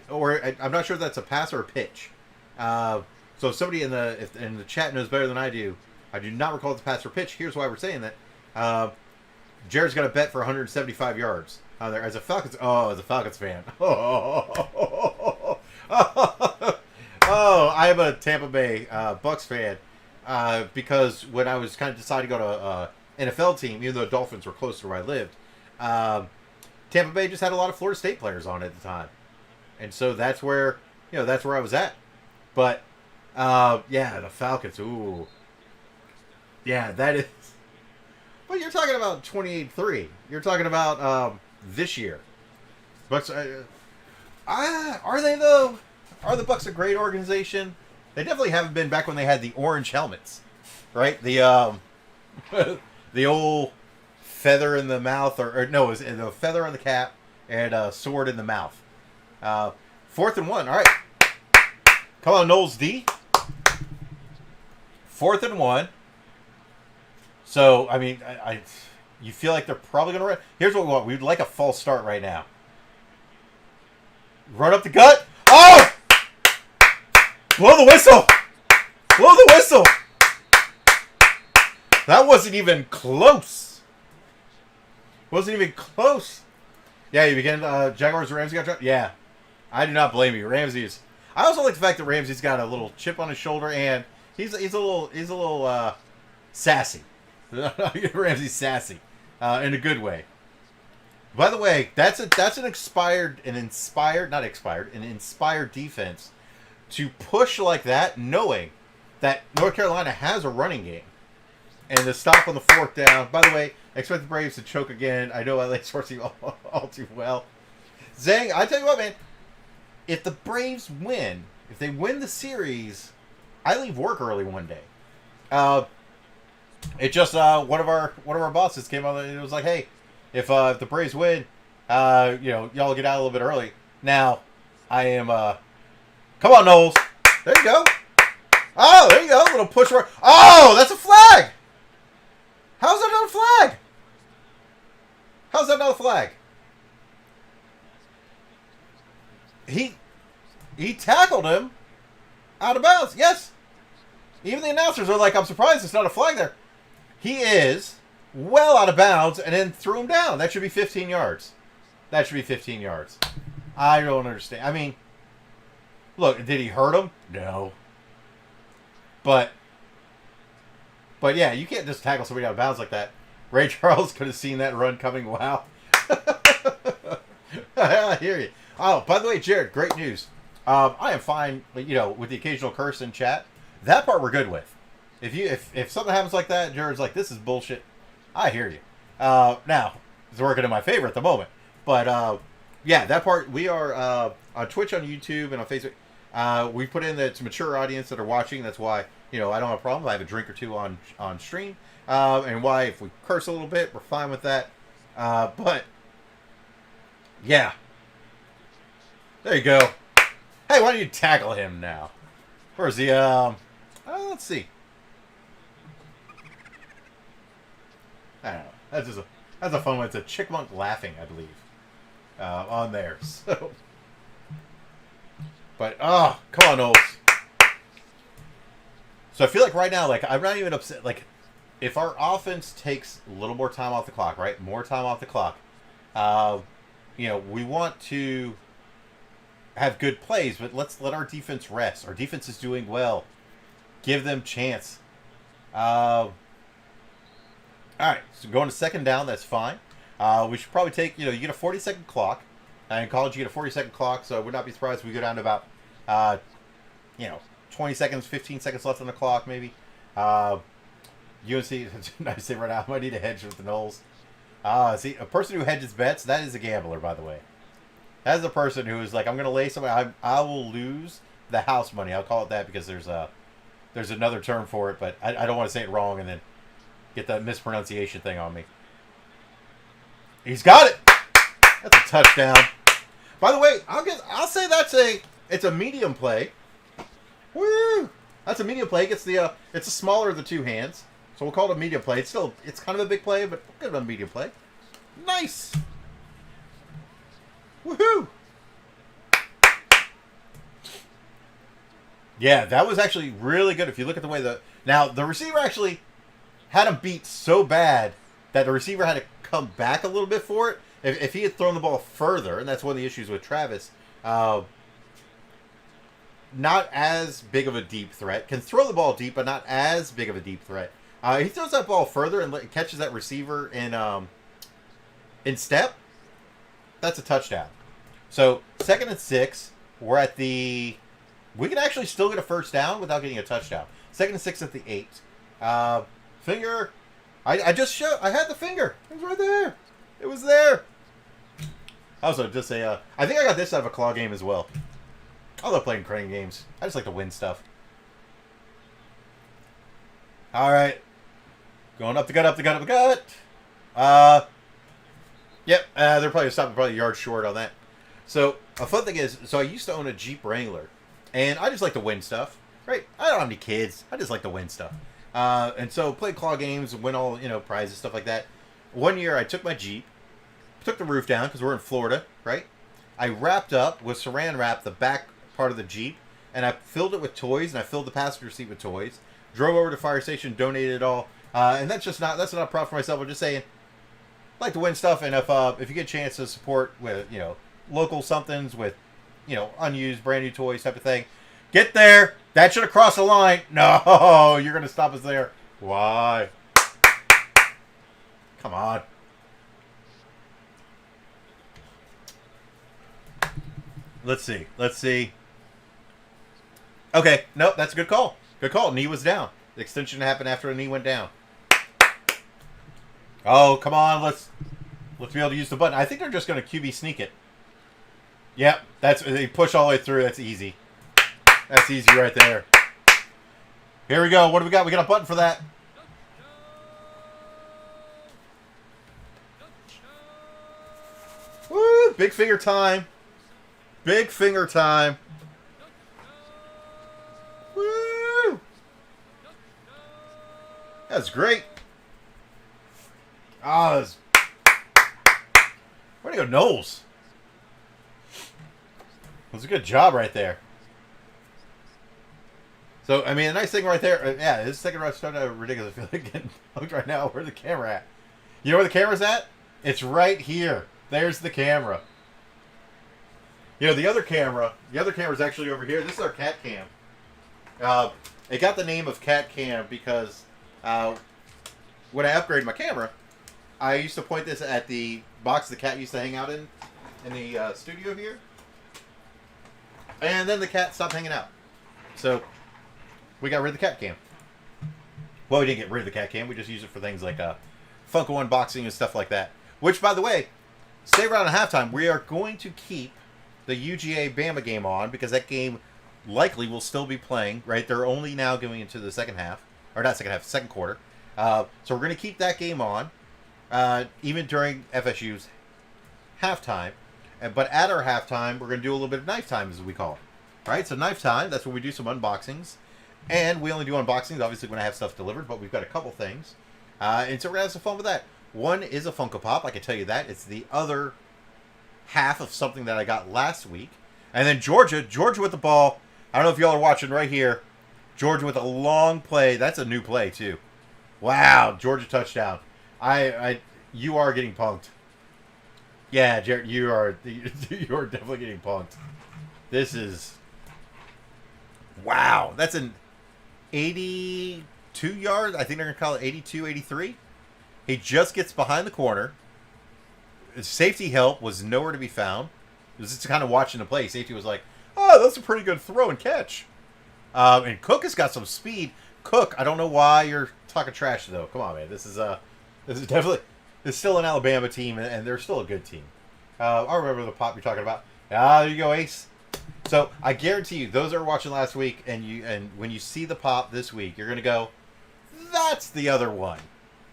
[SPEAKER 2] not sure if that's a pass or a pitch. So if somebody in the chat knows better than I do not recall it's a pass or pitch. Here's why we're saying that. Jared's got a bet for 175 yards there as a Falcons. Oh, as a Falcons fan. I am a Tampa Bay Bucks fan because when I was kind of deciding to go to NFL team, even though Dolphins were close to where I lived, Tampa Bay just had a lot of Florida State players on at the time, and so that's where I was at. But the Falcons. Ooh, yeah, that is. But you're talking about 28-3. You're talking about this year. Bucks. Are they though? Are the Bucks a great organization? They definitely haven't been back when they had the orange helmets, right? The the old feather in the mouth, or no, it was the feather on the cap and a sword in the mouth. 4th and 1. All right, come on, Knowles D. 4th and 1. So I mean, you feel like they're probably going to run. Here's what we want. We'd like a false start right now. Run up the gut. Oh! Blow the whistle! Blow the whistle! That wasn't even close. Wasn't even close. Yeah, you begin. Jaguars or Ramsey got dropped? Yeah. I do not blame you. Ramsey's. I also like the fact that Ramsey's got a little chip on his shoulder, and he's a little sassy. Ramsey's sassy in a good way. By the way, that's an inspired defense to push like that, knowing that North Carolina has a running game, and to stop on the fourth down. By the way, I expect the Braves to choke again. I know LA Sports all too well. Zhang, I tell you what, man. If the Braves win, if they win the series, I leave work early one day. It just one of our bosses came on and it was like, hey, if the Braves win, y'all get out a little bit early. Now, I am come on, Knowles. There you go. Oh, there you go. A little push. Oh, that's a flag. How's that not a flag? How's that not a flag? He tackled him out of bounds. Yes. Even the announcers are like, I'm surprised it's not a flag there. He is well out of bounds and then threw him down. That should be 15 yards. That should be 15 yards. I don't understand. I mean, look, did he hurt him? No. But yeah, you can't just tackle somebody out of bounds like that. Ray Charles could have seen that run coming. Wow. I hear you. Oh, by the way, Jared, great news. I am fine, with the occasional curse in chat. That part we're good with. If something happens like that, Jared's like, this is bullshit. I hear you. Now, it's working in my favor at the moment. But, yeah, that part, we are on Twitch, on YouTube, and on Facebook. We put in that it's a mature audience that are watching. That's why, I don't have a problem. I have a drink or two on stream. And why, if we curse a little bit, we're fine with that. But, yeah. There you go. Hey, why don't you tackle him now? Where's the, let's see. I don't know. That's a fun one. It's a chickmunk laughing, I believe, on there. So, but come on, Knowles. So I feel like right now, like I'm not even upset. Like, if our offense takes a little more time off the clock, right? More time off the clock. We want to have good plays, but let's let our defense rest. Our defense is doing well. Give them chance. All right, so going to second down, that's fine. We should probably take, you get a 40-second clock. In college, you get a 40-second clock, so I would not be surprised if we go down to about, 20 seconds, 15 seconds left on the clock, maybe. UNC, I say right now, I might need a hedge with the Knowles. See, a person who hedges bets, that is a gambler, by the way. That is a person who is like, I'm going to lay somebody, I will lose the house money. I'll call it that because there's another term for it, but I don't want to say it wrong and then get that mispronunciation thing on me. He's got it. That's a touchdown. By the way, I'll say it's a medium play. Woo! That's a medium play. It's a smaller of the two hands, so we'll call it a medium play. It's kind of a big play, but we'll give it a medium play. Nice. Woohoo! Yeah, that was actually really good. If you look at the way the receiver actually had him beat so bad that the receiver had to come back a little bit for it. If he had thrown the ball further, and that's one of the issues with Travis, not as big of a deep threat. Can throw the ball deep, but not as big of a deep threat. He throws that ball further and catches that receiver in step. That's a touchdown. So 2nd and 6. We're at the. We can actually still get a first down without getting a touchdown. 2nd and 6 at the 8. Finger. I just showed. I had the finger. It was right there. It was there. Also, just say, I think I got this out of a claw game as well. I love playing crane games. I just like to win stuff. All right. Going up the gut, up the gut, up the gut. Yep. They're probably stopping probably a yard short on that. So, a fun thing is, I used to own a Jeep Wrangler. And I just like to win stuff. Right? I don't have any kids. I just like to win stuff. And so, played claw games, win all, prizes, stuff like that. One year, I took my Jeep, took the roof down, because we're in Florida, right? I wrapped up with saran wrap the back part of the Jeep, and I filled it with toys, and I filled the passenger seat with toys. Drove over to the fire station, donated it all. And that's not a prop for myself. I'm just saying, I like to win stuff, and if you get a chance to support with, local somethings with, unused, brand new toys type of thing. Get there. That should have crossed the line. No, you're going to stop us there. Why? Come on. Let's see. Okay, nope, that's a good call. Good call. Knee was down. The extension happened after the knee went down. Oh, come on. Let's be able to use the button. I think they're just going to QB sneak it. Yep, they push all the way through. That's easy. That's easy right there. Here we go. What do we got? We got a button for that. Woo! Big finger time. Big finger time. Woo! That's great. Ah, where'd he go, Knowles? It was a good job right there. So, I mean, a nice thing right there. Yeah, his second rush started out ridiculous. I feel like getting hooked right now. Where's the camera at? You know where the camera's at? It's right here. There's the camera. The other camera's actually over here. This is our cat cam. It got the name of cat cam because when I upgraded my camera, I used to point this at the box the cat used to hang out in the studio here. And then the cat stopped hanging out. So we got rid of the cat cam. Well, we didn't get rid of the cat cam. We just use it for things like Funko unboxing and stuff like that. Which, by the way, stay around at halftime. We are going to keep the UGA Bama game on because that game likely will still be playing, right? They're only now going into the second half. Or not second half, second quarter. So we're going to keep that game on even during FSU's halftime. But at our halftime, we're going to do a little bit of knife time, as we call it. Right? So knife time, that's where we do some unboxings. And we only do unboxings, obviously, when I have stuff delivered, but we've got a couple things. And so we're going to have some fun with that. One is a Funko Pop, I can tell you that. It's the other half of something that I got last week. And then Georgia with the ball. I don't know if y'all are watching right here. Georgia with a long play. That's a new play, too. Wow, Georgia touchdown. You are getting punked. Yeah, Jared, you are definitely getting punked. This is... Wow, that's an 82 yards. I think they're going to call it 82, 83. He just gets behind the corner. His safety help was nowhere to be found. It was just kind of watching the play. Safety was like, oh, that's a pretty good throw and catch. And Cook has got some speed. Cook, I don't know why you're talking trash, though. Come on, man. This is definitely... It's still an Alabama team, and they're still a good team. I remember the pop you're talking about. There you go, Ace. So I guarantee you, those that are watching last week, and when you see the pop this week, you're gonna go, "That's the other one."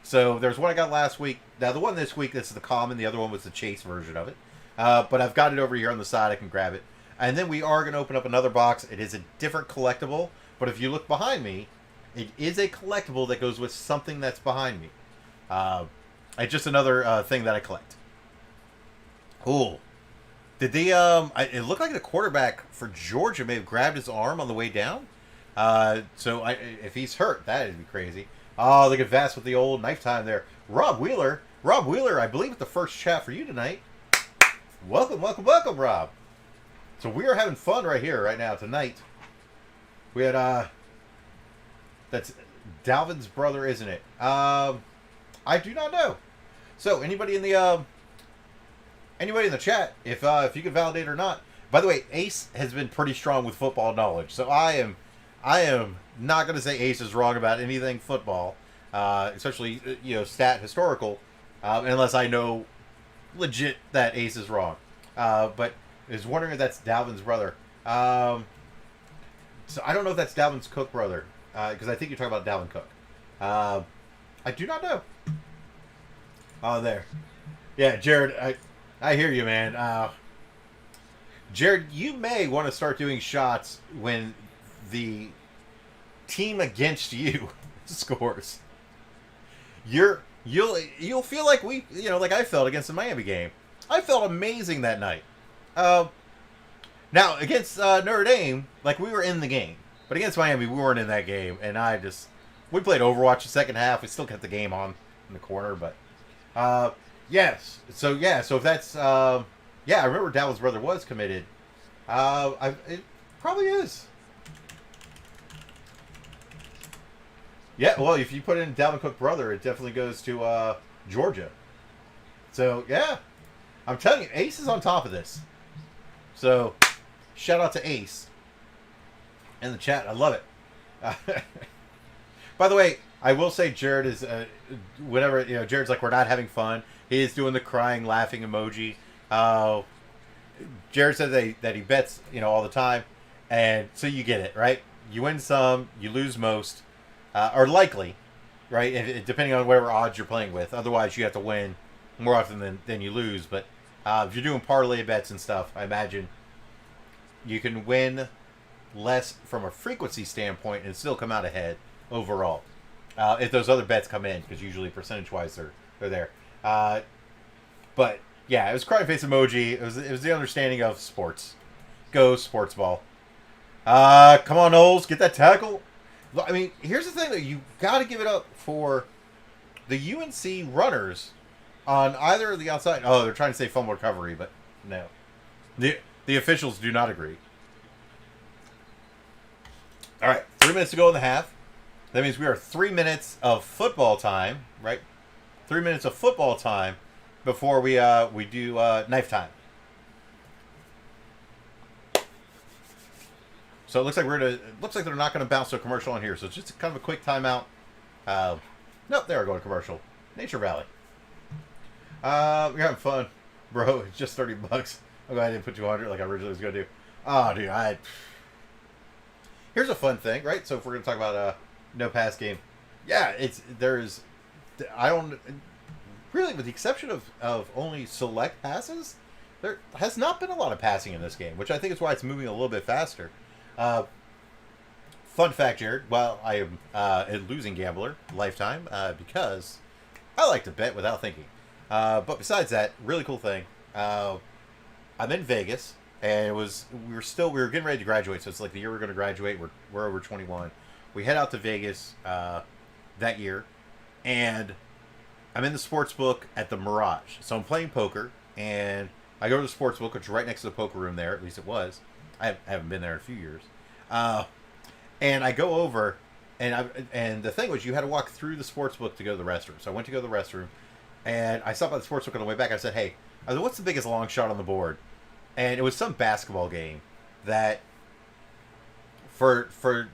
[SPEAKER 2] So there's one I got last week. Now the one this week, this is the common. The other one was the Chase version of it. But I've got it over here on the side. I can grab it. And then we are gonna open up another box. It is a different collectible, but if you look behind me, it is a collectible that goes with something that's behind me. It's just another thing that I collect. Cool. Did they, it looked like the quarterback for Georgia may have grabbed his arm on the way down. So if he's hurt, that'd be crazy. Oh, look at Vass with the old knife time there. Rob Wheeler, I believe it's the first chat for you tonight. Welcome, Rob. So we are having fun right here, right now, tonight. We had, that's Dalvin's brother, isn't it? I do not know. So anybody in the chat, if you can validate or not. By the way, Ace has been pretty strong with football knowledge, so I am not going to say Ace is wrong about anything football, especially stat historical, unless I know legit that Ace is wrong. But I was wondering if that's Dalvin's brother. So I don't know if that's Dalvin's Cook brother, because I think you're talking about Dalvin Cook. I do not know. Oh, there. Yeah, Jared, I hear you, man. Jared, you may want to start doing shots when the team against you scores. You'll feel like like I felt against the Miami game. I felt amazing that night. Now against Notre Dame, like we were in the game, but against Miami, we weren't in that game, and we played Overwatch the second half. We still kept the game on in the corner, but yes. So if that's I remember Dalvin's brother was committed. It probably is. Yeah, well, if you put in Dalvin Cook brother, it definitely goes to Georgia. So, yeah. I'm telling you, Ace is on top of this. So, shout out to Ace in the chat. I love it. By the way, I will say Jared is, whenever, Jared's like, we're not having fun. He is doing the crying, laughing emoji. Jared said that he bets, all the time. And so you get it, right? You win some, you lose most. Or likely, right? Depending on whatever odds you're playing with. Otherwise, you have to win more often than you lose. But if you're doing parlay bets and stuff, I imagine you can win less from a frequency standpoint and still come out ahead overall. If those other bets come in, because usually percentage-wise they're there. But yeah, it was crying face emoji. It was the understanding of sports. Go sports ball. Come on, Knowles, get that tackle. I mean, here's the thing, though. You got to give it up for the UNC runners on either of the outside. Oh, they're trying to say fumble recovery, but no. The officials do not agree. All right, 3 minutes to go in the half. That means we are 3 minutes of football time, right? 3 minutes of football time before we do knife time. So it looks like they're not going to bounce to a commercial on here. So it's just kind of a quick timeout. Nope, they are going to commercial. Nature Valley. We're having fun, bro. It's just $30. I'm glad I didn't put 200 like I originally was going to do. Oh, dude, here's a fun thing, right? So if we're going to talk about no pass game, yeah, I don't really, with the exception of only select passes, there has not been a lot of passing in this game, which I think is why it's moving a little bit faster. Fun fact, Jared. Well, I am a losing gambler lifetime because I like to bet without thinking. But besides that, really cool thing. I'm in Vegas, and we were getting ready to graduate. So it's like the year we're going to graduate. We're over 21. We head out to Vegas that year, and I'm in the sports book at the Mirage. So I'm playing poker, and I go to the sports book, which is right next to the poker room there. At least it was. I haven't been there in a few years. And I go over, and the thing was, you had to walk through the sports book to go to the restroom. So I went to go to the restroom, and I stopped by the sports book on the way back. I said, hey, what's the biggest long shot on the board? And it was some basketball game that, for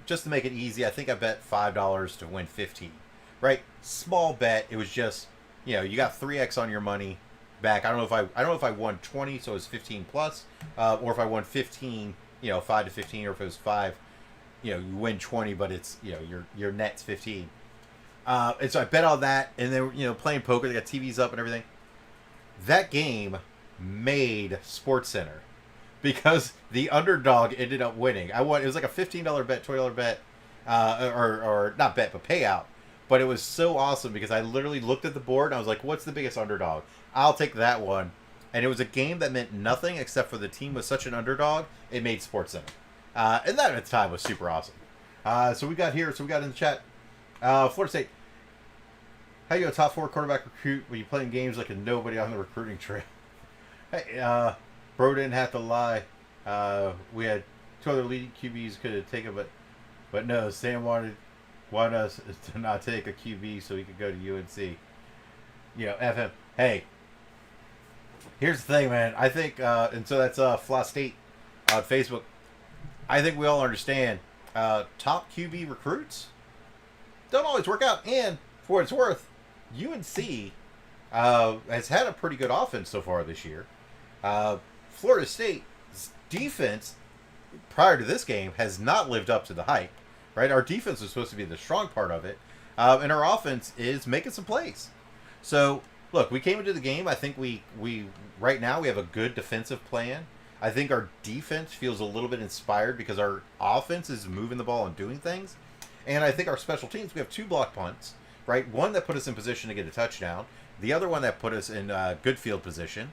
[SPEAKER 2] just to make it easy, I think I bet $5 to win 15. Right? Small bet. It was just, you got 3x on your money back. I don't know if I won 20, so it was 15 plus, or if I won 15, 5 to 15, or if it was 5, you win 20, but it's your net's 15. And so I bet all that, and then playing poker, they got TVs up and everything. That game made SportsCenter because the underdog ended up winning. It was like a $15 bet, $20 bet, or not bet, but payout. But it was so awesome because I literally looked at the board and I was like, what's the biggest underdog? I'll take that one. And it was a game that meant nothing except for the team was such an underdog, it made SportsCenter. And that at the time was super awesome. So we got in the chat, Florida State. How you a top 4 quarterback recruit when you playing games like a nobody on the recruiting trail? Hey, bro didn't have to lie. We had 2 other leading QBs could have taken, but no, Sam wanted us to not take a QB so he could go to UNC. F him. Hey, here's the thing, man. I think, and so that's Fla State on Facebook. I think we all understand top QB recruits don't always work out. And for what it's worth, UNC has had a pretty good offense so far this year. Florida State's defense prior to this game has not lived up to the hype. Right, our defense is supposed to be the strong part of it, and our offense is making some plays. So, look, we came into the game. I think we right now we have a good defensive plan. I think our defense feels a little bit inspired because our offense is moving the ball and doing things, and I think our special teams, we have 2 block punts. Right, one that put us in position to get a touchdown, the other one that put us in good field position.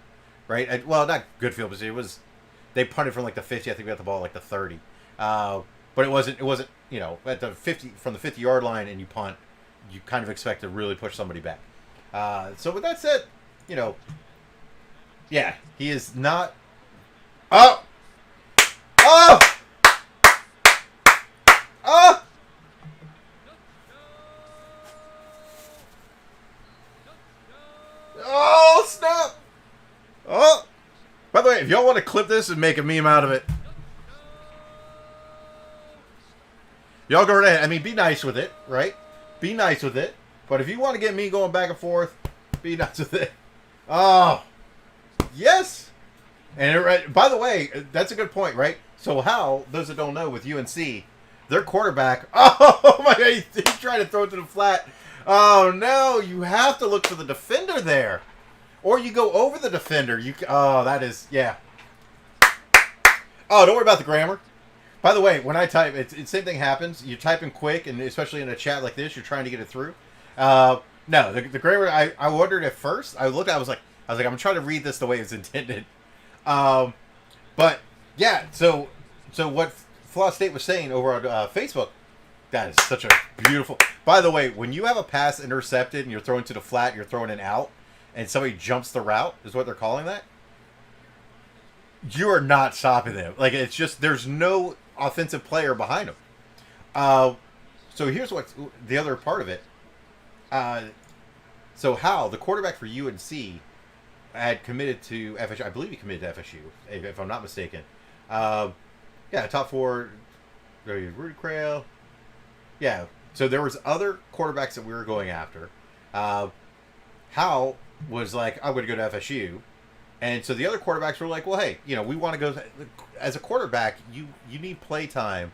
[SPEAKER 2] Right, well, not good field position. They punted from like the 50. I think we got the ball at like the 30. But it wasn't at the 50 from the 50-yard line and you punt, you kind of expect to really push somebody back. So with that said, yeah, he is not. Oh, want to clip this and make a meme out of it. Y'all go right ahead. I mean, be nice with it, right? Be nice with it. But if you want to get me going back and forth, be nice with it. Oh, yes. And by the way, that's a good point, right? So how, those that don't know, with UNC, their quarterback, oh my God, he's trying to throw it to the flat. Oh no, you have to look for the defender there. Or you go over the defender. Oh, that is, yeah. Oh, don't worry about the grammar. By the way, when I type, same thing happens. You type in quick, and especially in a chat like this, you're trying to get it through. No, the grammar, I wondered at first. I was like, I'm trying to read this the way it's intended. But yeah, so what Florida State was saying over on Facebook, that is such a beautiful. By the way, when you have a pass intercepted and you're throwing to the flat, you're throwing it out, and somebody jumps the route, is what they're calling that. You are not stopping them. Like, it's just, there's no offensive player behind them. So here's what the other part of it. So Hal, the quarterback for UNC, had committed to FSU. I believe he committed to FSU, if I'm not mistaken. Yeah, top 4. Rudy Crail. Yeah. So there was other quarterbacks that we were going after. Hal was like, I'm going to go to FSU. And so the other quarterbacks were like, well, hey, we want to go. As a quarterback, you need play time,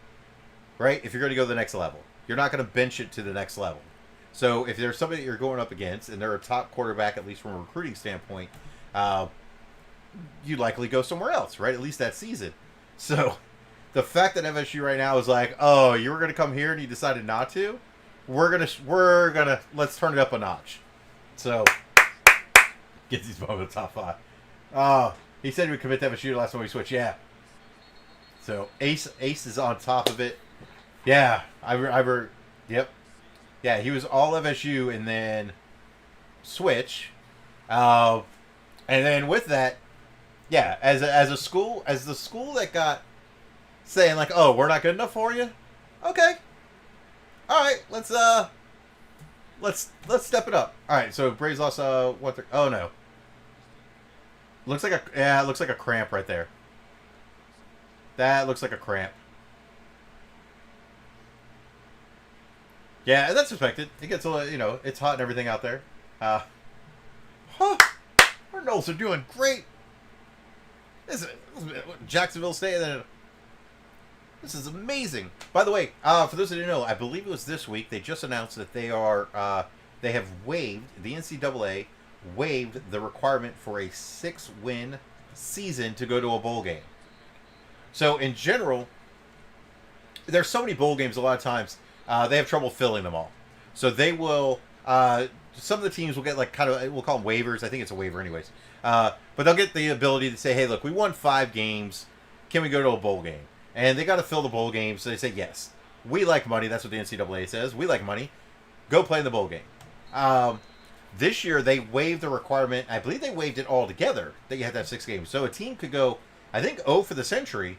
[SPEAKER 2] right? If you're going to go to the next level. You're not going to bench it to the next level. So if there's somebody that you're going up against, and they're a top quarterback, at least from a recruiting standpoint, you likely go somewhere else, right? At least that season. So the fact that FSU right now is like, oh, you were going to come here and you decided not to, we're gonna let's turn it up a notch. So get these both in the top 5. He said he would commit to FSU the last time we switched. Yeah. So Ace is on top of it. Yeah, yep. Yeah, he was all FSU and then switch. And then with that, yeah, as the school that got saying like, oh, we're not good enough for you. Okay. All right, let's step it up. All right, so Braves lost oh no. Looks like it looks like a cramp right there. That looks like a cramp. Yeah, that's expected. It gets a little, it's hot and everything out there. Our Knolls are doing great. This is Jacksonville State. This is amazing. By the way, for those that didn't know, I believe it was this week, they just announced that they have waived, the NCAA waived the requirement for a 6-win season to go to a bowl game. So in general, there's so many bowl games a lot of times, they have trouble filling them all. So they will, some of the teams will get like we'll call them waivers. I think it's a waiver anyways. But they'll get the ability to say, hey, look, we won 5 games. Can we go to a bowl game? And they got to fill the bowl games. So they say, yes, we like money. That's what the NCAA says. We like money. Go play in the bowl game. This year, they waived the requirement. I believe they waived it altogether that you have to have 6 games. So a team could go, I think, 0 for the century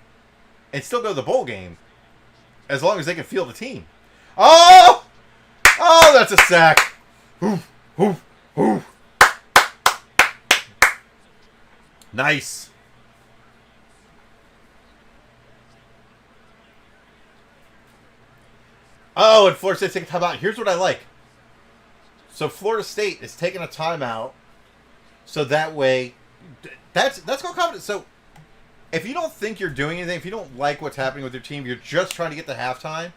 [SPEAKER 2] and still go to the bowl game as long as they can field the team. Oh! Oh, that's a sack. Oof, oof, oof. Nice. Oh, and Florida State's taking a timeout. Here's what I like. So Florida State is taking a timeout, so that way, that's called confidence. So if you don't think you're doing anything, if you don't like what's happening with your team, you're just trying to get to halftime,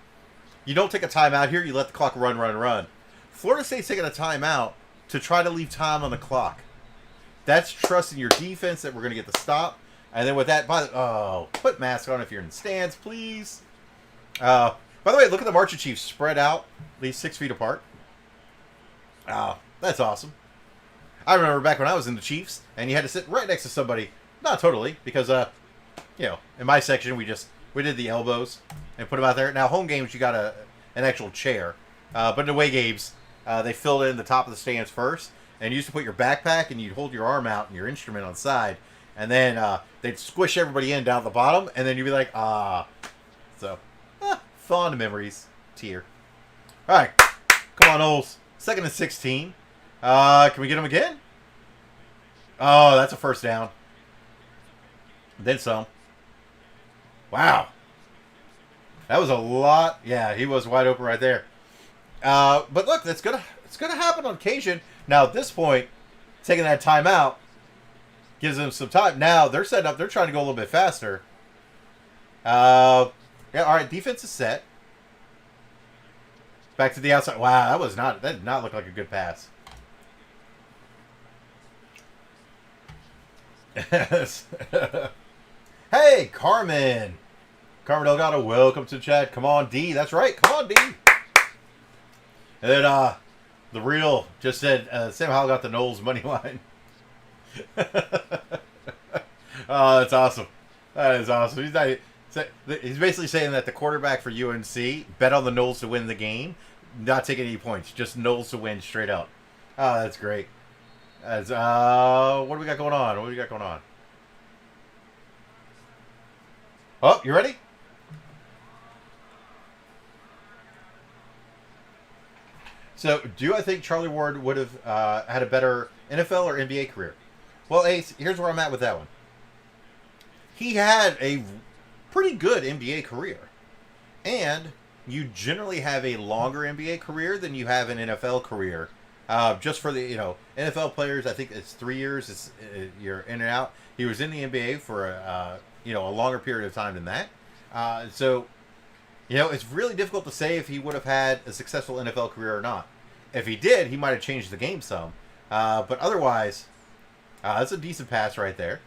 [SPEAKER 2] you don't take a timeout here, you let the clock run. Florida State's taking a timeout to try to leave time on the clock. That's trusting your defense that we're going to get the stop. And then with that, put mask on if you're in the stands, please. By the way, look at the marching chiefs spread out, at least 6 feet apart. Oh, that's awesome. I remember back when I was in the Chiefs, and you had to sit right next to somebody. Not totally, because, in my section, we did the elbows and put them out there. Now, home games, you got an actual chair. But in away games, they filled in the top of the stands first, and you used to put your backpack, and you'd hold your arm out and your instrument on the side, and then they'd squish everybody in down at the bottom, and then you'd be like, ah. So, fond memories. Tear. All right. Come on, Oles. 2nd and 16. Can we get him again? Oh, that's a first down. Then some. Wow. That was a lot. Yeah, he was wide open right there. But look, it's gonna happen on occasion. Now at this point, taking that timeout gives them some time. Now they're setting up. They're trying to go a little bit faster. Yeah. All right. Defense is set. Back to the outside. Wow, that did not look like a good pass. Hey, Carmen Delgado, welcome to the chat. Come on, D. That's right. Come on, D. And then the real just said Sam Howell got the Knowles money line. Oh, that's awesome. That is awesome. He's basically saying that the quarterback for UNC bet on the Knowles to win the game, not taking any points, just Knowles to win straight out. Oh, that's great. What do we got going on? Oh, you ready? So, do I think Charlie Ward would have had a better NFL or NBA career? Well, Ace, here's where I'm at with that one. He had a pretty good NBA career. And you generally have a longer NBA career than you have an NFL career. Just for the, NFL players, I think it's 3 years. You're in and out. He was in the NBA for a longer period of time than that. So it's really difficult to say if he would have had a successful NFL career or not. If he did, he might have changed the game some. But otherwise, that's a decent pass right there.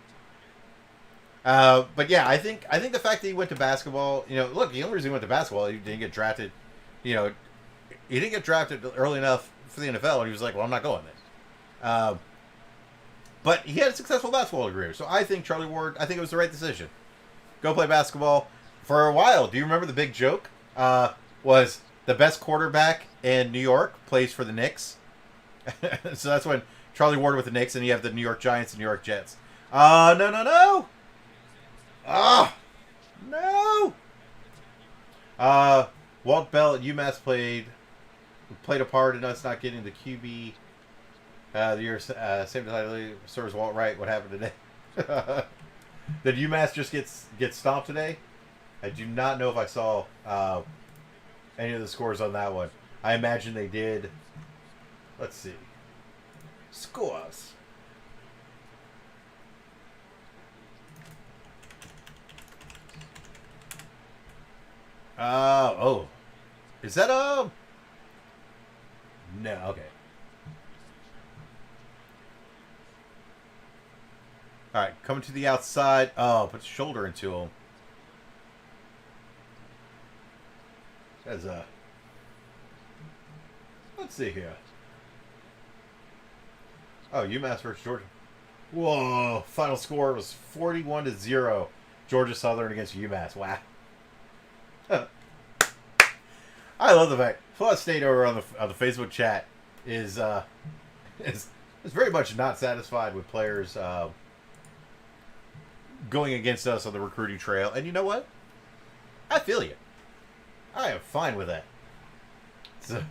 [SPEAKER 2] But yeah, I think the fact that he went to basketball, look, the only reason he went to basketball, he didn't get drafted, he didn't get drafted early enough for the NFL, and he was like, well, I'm not going there. But he had a successful basketball career, so I think Charlie Ward, I think it was the right decision. Go play basketball. For a while, do you remember the big joke? Was the best quarterback in New York plays for the Knicks? So that's when Charlie Ward with the Knicks, and you have the New York Giants and New York Jets. No. No. Walt Bell at UMass played a part in us not getting the QB the year same time serves Walt right. What happened today? Did UMass just get stomped today? I do not know if I saw any of the scores on that one. I imagine they did. Let's see. Scores. Oh. Is that No, okay. Alright, coming to the outside. Oh, put the shoulder into him. As let's see here. Oh, UMass versus Georgia. Whoa, final score was 41-0. Georgia Southern against UMass. Wow. I love the fact Florida State over on the Facebook chat is very much not satisfied with players going against us on the recruiting trail. And you know what? I feel you. I am fine with that. So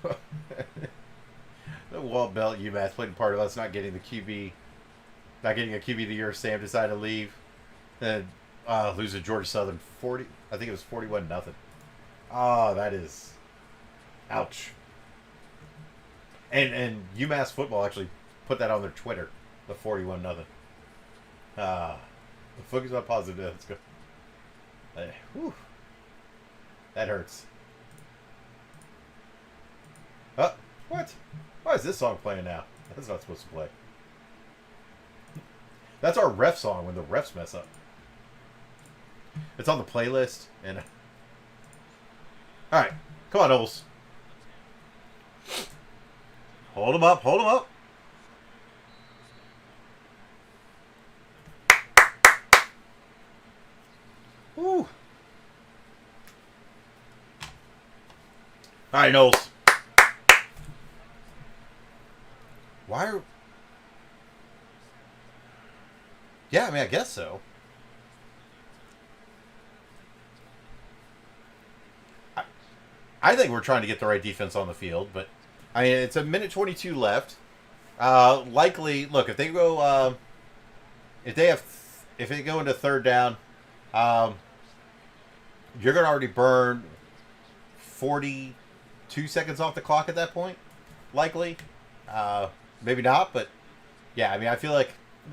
[SPEAKER 2] the Walt Bell UMass played a part of us not getting a QB of the year. Sam decided to leave and lose to Georgia Southern 40. I think it was 41-0. Oh, that is ouch. And UMass football actually put that on their Twitter, the 41-0. Focus on positive. Let's go. Whew. That hurts. What? Why is this song playing now? That's not supposed to play. That's our ref song when the refs mess up. It's on the playlist. And all right, come on, Knowles. Hold him up. Hold him up. Woo. All right, Knowles. Why are... Yeah, I mean, I guess so. I think we're trying to get the right defense on the field, but I mean, it's a minute 22 left. Likely, look, if they go, if if it go into third down, um, you're going to already burn 42 seconds off the clock at that point, likely. Maybe not, but yeah, I mean, I feel like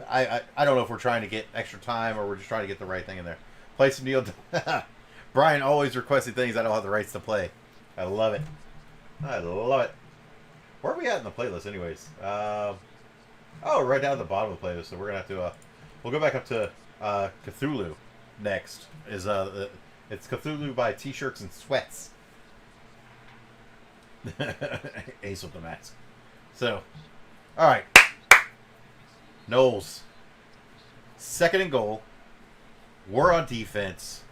[SPEAKER 2] I don't know if we're trying to get extra time or we're just trying to get the right thing in there. Play some Neil. Brian always requesting things I don't have the rights to play. I love it. I love it. Where are we at in the playlist, anyways? Oh, right down at the bottom of the playlist. So we're gonna have to. We'll go back up to Cthulhu next. It's Cthulhu by T-shirts and sweats. Ace with the mask. So, all right. Knowles. Second and goal. We're on defense.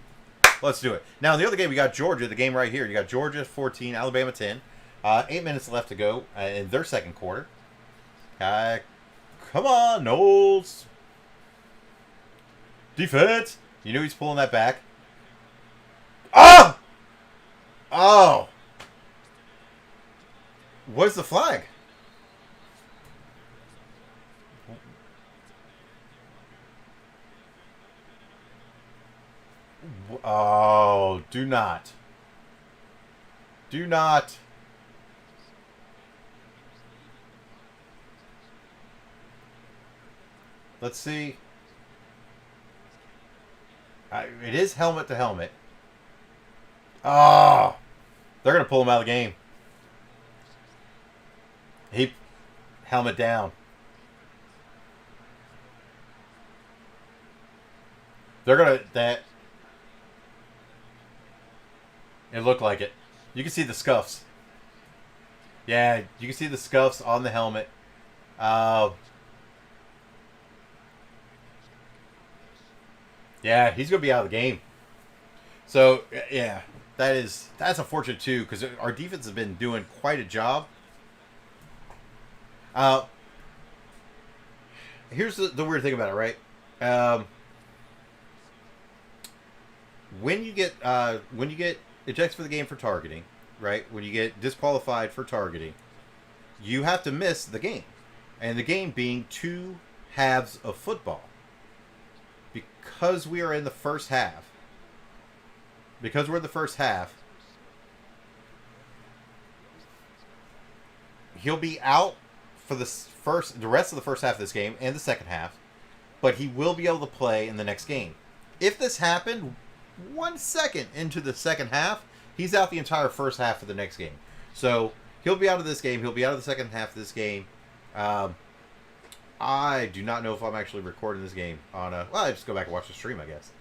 [SPEAKER 2] Let's do it. Now, in the other game, we got Georgia, the game right here. You got Georgia 14, Alabama 10. 8 minutes left to go in their second quarter. Come on, Knowles. Defense. You knew he's pulling that back. Oh! Oh! What's the flag? Oh, do not. Do not. Let's see. It is helmet to helmet. Oh, they're going to pull him out of the game. Helmet down. They're going to, it looked like it. You can see the scuffs. Yeah, you can see the scuffs on the helmet. Yeah, he's going to be out of the game. So, yeah, that's unfortunate too, because our defense has been doing quite a job. Here's the weird thing about it, right? When you get ejected for the game for targeting, right? When you get disqualified for targeting, you have to miss the game, and the game being 2 halves of football. Because we are in the first half. Because we're in the first half, he'll be out for the rest of the first half of this game and the second half, but he will be able to play in the next game. If this happened 1 second into the second half, he's out the entire first half of the next game. So he'll be out of this game. He'll be out of the second half of this game. I do not know if I'm actually recording this game on a... Well, I just go back and watch the stream, I guess.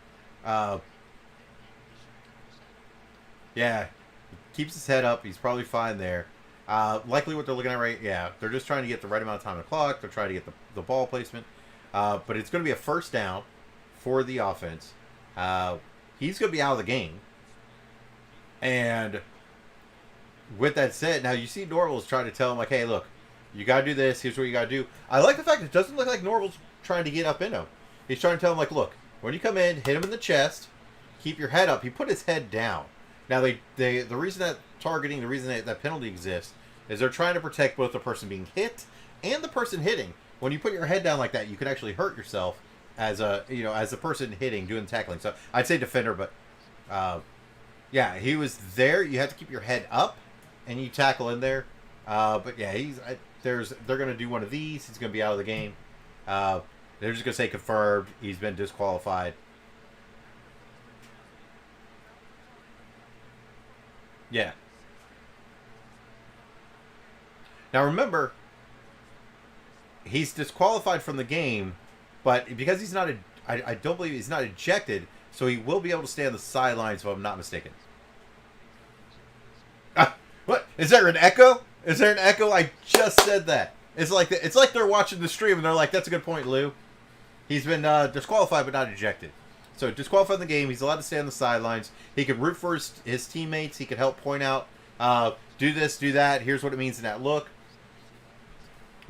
[SPEAKER 2] Yeah, he keeps his head up. He's probably fine there. Likely what they're looking at they're just trying to get the right amount of time on the clock. They're trying to get the ball placement. But it's going to be a first down for the offense. He's going to be out of the game. And with that said, now you see Norval's trying to tell him, like, hey, look, you got to do this. Here's what you got to do. I like the fact that it doesn't look like Norval's trying to get up in him. He's trying to tell him, like, look, when you come in, hit him in the chest, keep your head up. He put his head down. Now, the reason that targeting, the reason that penalty exists is they're trying to protect both the person being hit and the person hitting. When you put your head down like that, you could actually hurt yourself as the person hitting, doing the tackling. So I'd say defender, but yeah, he was there. You have to keep your head up and you tackle in there. But yeah, they're going to do one of these. He's going to be out of the game. They're just going to say confirmed. He's been disqualified. Yeah. Now remember, he's disqualified from the game, but because he's not, I don't believe he's not ejected, so he will be able to stay on the sidelines, if I'm not mistaken. What? Is there an echo? Is there an echo? I just said that. It's like they're watching the stream and they're like, "That's a good point, Lou." He's been disqualified but not ejected. So disqualified in the game. He's allowed to stay on the sidelines. He could root for his teammates. He could help point out, do this, do that. Here's what it means in that look.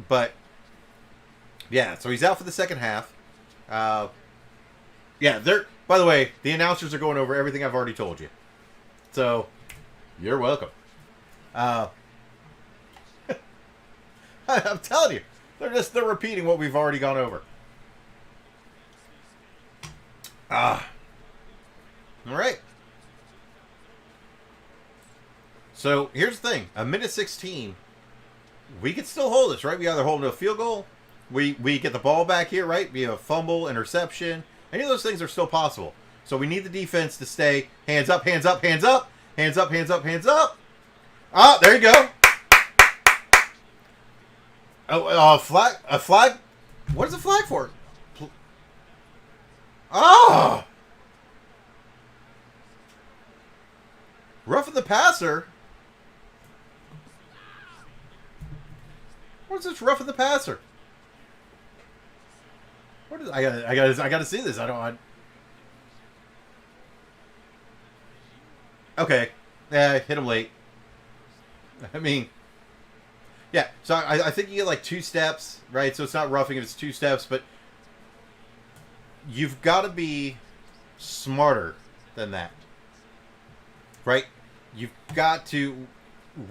[SPEAKER 2] But yeah, so he's out for the second half. Yeah, by the way, the announcers are going over everything I've already told you. So you're welcome. I'm telling you, they're repeating what we've already gone over. Ah. All right. So here's the thing: a minute 16, we can still hold this, right? We either hold to a field goal, we get the ball back here, right? Via a fumble, interception. Any of those things are still possible. So we need the defense to stay hands up, hands up, hands up, hands up, hands up, hands up. Ah, there you go. Oh, a flag. What is a flag for? Ah, roughing the passer. What's this roughing the passer? What is? I gotta see this. Okay. Yeah, hit him late. I mean, yeah. So I think you get like 2 steps, right? So it's not roughing if it's 2 steps, but you've got to be smarter than that, right? You've got to.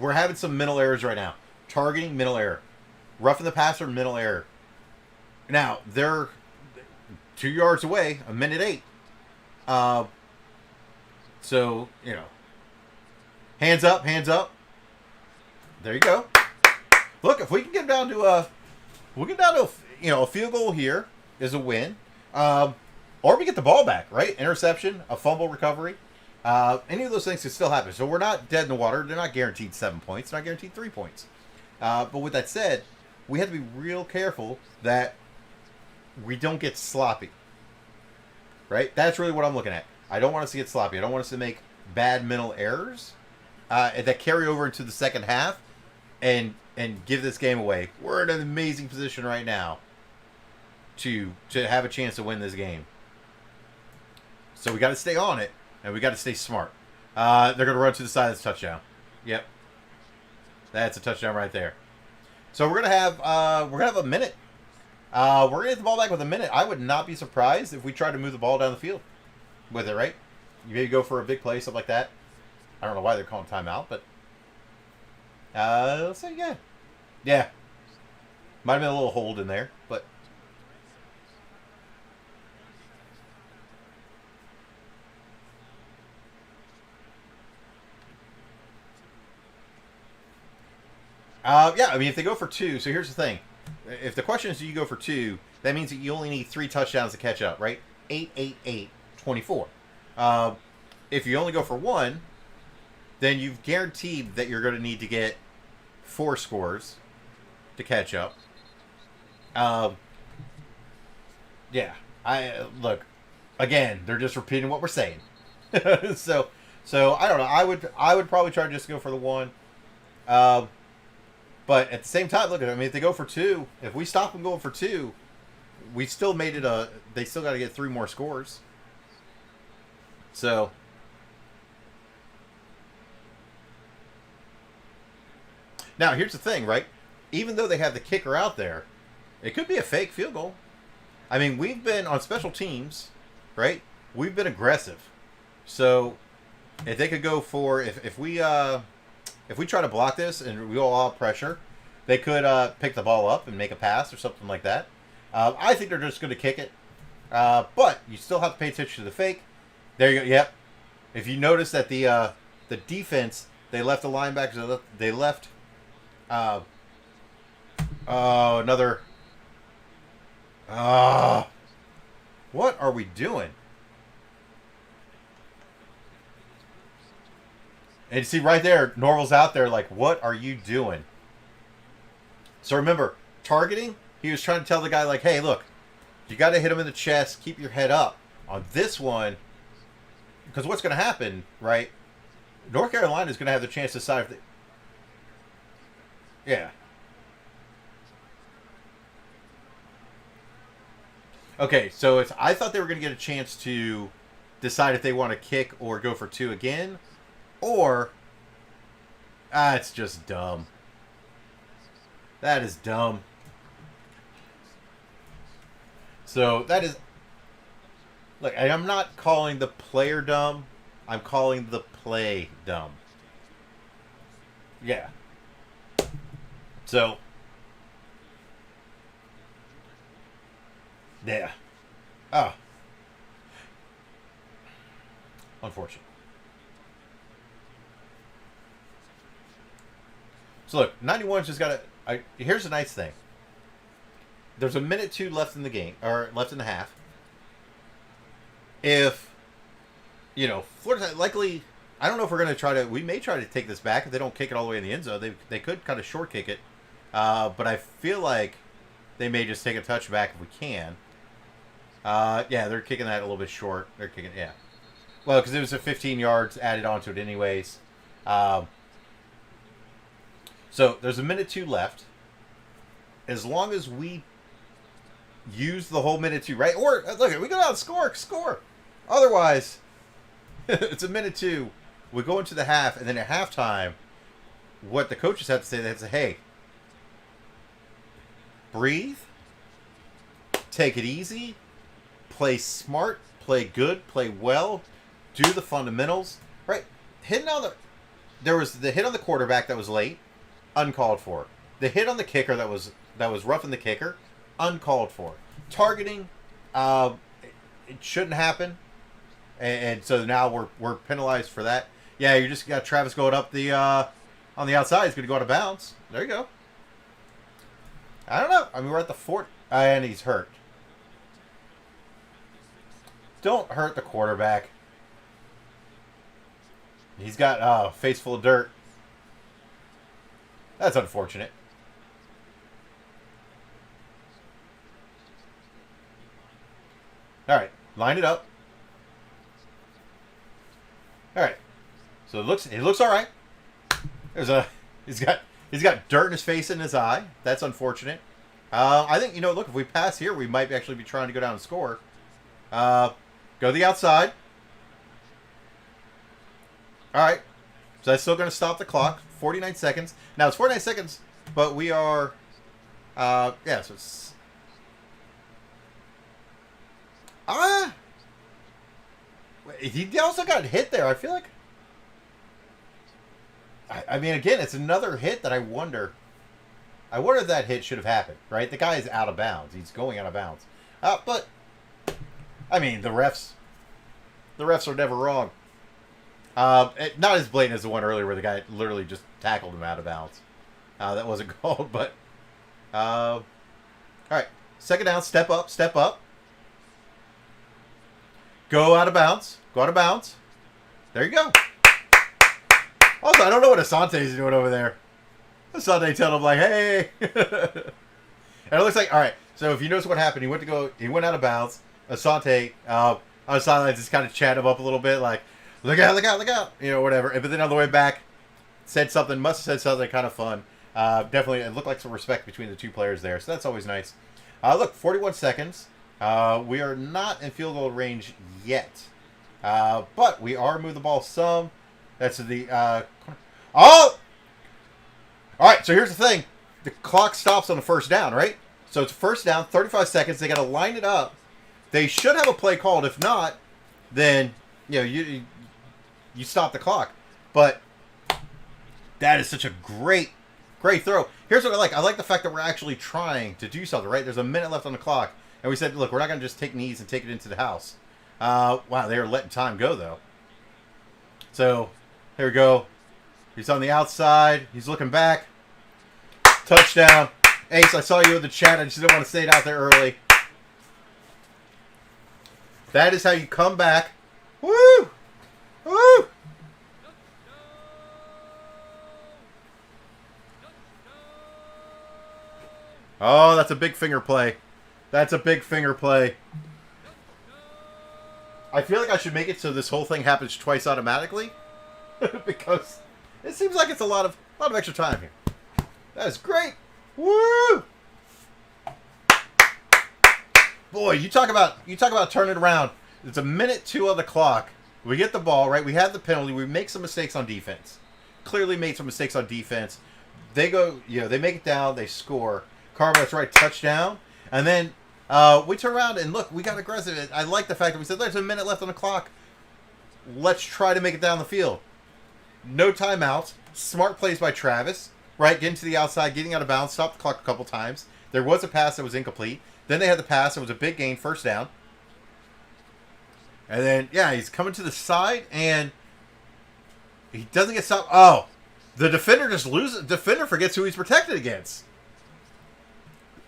[SPEAKER 2] We're having some mental errors right now. Targeting, mental error. Roughing the passer, mental error. Now they're 2 yards away, a minute 8. So hands up, hands up. There you go. Look, if we can get down to a field goal here is a win, or we get the ball back, right? Interception, a fumble recovery, any of those things can still happen. So we're not dead in the water. They're not guaranteed 7 points. They're not guaranteed 3 points. But with that said, we have to be real careful that we don't get sloppy, right? That's really what I'm looking at. I don't want us to get sloppy. I don't want us to make bad mental errors that carry over into the second half and give this game away. We're in an amazing position right now to have a chance to win this game. So we got to stay on it, and we got to stay smart. They're going to run to the side of this touchdown. Yep, that's a touchdown right there. So we're gonna have a minute. We're gonna get the ball back with a minute. I would not be surprised if we tried to move the ball down the field with it, right? You maybe go for a big play, something like that. I don't know why they're calling timeout, but let's say yeah. Might have been a little hold in there, but yeah. I mean, if they go for 2, so here's the thing: if the question is, do you go for 2? That means that you only need 3 touchdowns to catch up, right? 8, 8, 8, 24. If you only go for 1, then you've guaranteed that you're going to need to get 4 scores to catch up. Yeah. Look again. They're just repeating what we're saying. so I don't know. I would probably try to just go for the 1. But at the same time, look. I mean, if they go for 2, if we stop them going for 2, we still made it they still got to get 3 more scores. So now here's the thing, right? Even though they have the kicker out there, it could be a fake field goal. I mean, we've been on special teams, right? We've been aggressive. So if they could go for if we try to block this and we go all out pressure, they could pick the ball up and make a pass or something like that. I think they're just going to kick it. But you still have to pay attention to the fake. There you go. Yep. If you notice that the defense, they left the linebackers. They left. Another. What are we doing? And you see right there, Norval's out there like, what are you doing? So remember, targeting, he was trying to tell the guy like, hey, look, you got to hit him in the chest, keep your head up. On this one, because what's going to happen, right? North Carolina is going to have the chance to decide if they... Yeah. Okay, so I thought they were going to get a chance to decide if they want to kick or go for 2 again. Or, it's just dumb. That is dumb. So, that is... Look, I'm not calling the player dumb. I'm calling the play dumb. Yeah. So... Yeah. Oh. Unfortunate. So look, 91's just got to... Here's a nice thing. There's a minute 2 left in the game, or left in the half. If, Florida likely... I don't know if we're going to try to... We may try to take this back if they don't kick it all the way in the end zone. They could kind of short kick it. But I feel like they may just take a touchback if we can. Yeah, they're kicking that a little bit short. They're kicking... Yeah. Well, because it was a 15 yards added onto it anyways. So there's a minute 2 left. As long as we use the whole minute 2, right? Or, look, we go out and score. Otherwise, it's a minute 2. We go into the half, and then at halftime, what the coaches have to say, they have to say, hey, breathe, take it easy, play smart, play good, play well, do the fundamentals, right? There was the hit on the quarterback that was late, uncalled for. The hit on the kicker that was roughing the kicker, uncalled for. Targeting, it shouldn't happen, and so now we're penalized for that. Yeah, you just got Travis going up the on the outside. He's going to go out of bounds. There you go. I don't know. I mean, we're at the 4th, and he's hurt. Don't hurt the quarterback. He's got a face full of dirt. That's unfortunate. All right, line it up. All right, so it looks all right. He's got dirt in his face and his eye. That's unfortunate. I think look, if we pass here, we might actually be trying to go down and score. Go to the outside. All right, so that's still going to stop the clock. 49 seconds. Now it's 49 seconds, but we are, yeah. So it's he also got hit there. I feel like. I mean, again, it's another hit that I wonder if that hit should have happened. Right, the guy is out of bounds. He's going out of bounds. But I mean, the refs are never wrong. Not as blatant as the one earlier where the guy literally just tackled him out of bounds. That wasn't called, but... all right. Second down, step up. Go out of bounds. There you go. Also, I don't know what Asante's doing over there. Asante telling him, like, hey. And it looks like, all right, so if you notice what happened, he went out of bounds. Asante, on the sidelines, just kind of chatted him up a little bit, like, look out, whatever. But then on the way back, must have said something kind of fun. Definitely, it looked like some respect between the two players there, so that's always nice. Look, 41 seconds. We are not in field goal range yet. But we are moving the ball some. That's the... Oh! All right, so here's the thing. The clock stops on the first down, right? So it's first down, 35 seconds. They got to line it up. They should have a play called. If not, then, you stop the clock. But that is such a great throw. Here's what I like. I like the fact that we're actually trying to do something, right? There's a minute left on the clock. And we said, look, we're not going to just take knees and take it into the house. Wow, they were letting time go, though. So, here we go. He's on the outside. He's looking back. Touchdown. Ace, I saw you in the chat. I just didn't want to say it out there early. That is how you come back. Woo! Woo! Oh, that's a big finger play. That's a big finger play. I feel like I should make it so this whole thing happens twice automatically. Because it seems like it's a lot of extra time here. That is great. Woo! Boy, you talk about turning it around. It's a minute 2 on the clock. We get the ball, right? We have the penalty. We make some mistakes on defense. Clearly made some mistakes on defense. They go, they make it down. They score. Carver, that's right, touchdown. And then we turn around and look, we got aggressive. I like the fact that we said, there's a minute left on the clock. Let's try to make it down the field. No timeouts. Smart plays by Travis, right? Getting to the outside, getting out of bounds, stopped the clock a couple times. There was a pass that was incomplete. Then they had the pass that was a big gain, first down. And then, yeah, he's coming to the side, and he doesn't get stopped. Oh, the defender just loses. Defender forgets who he's protected against.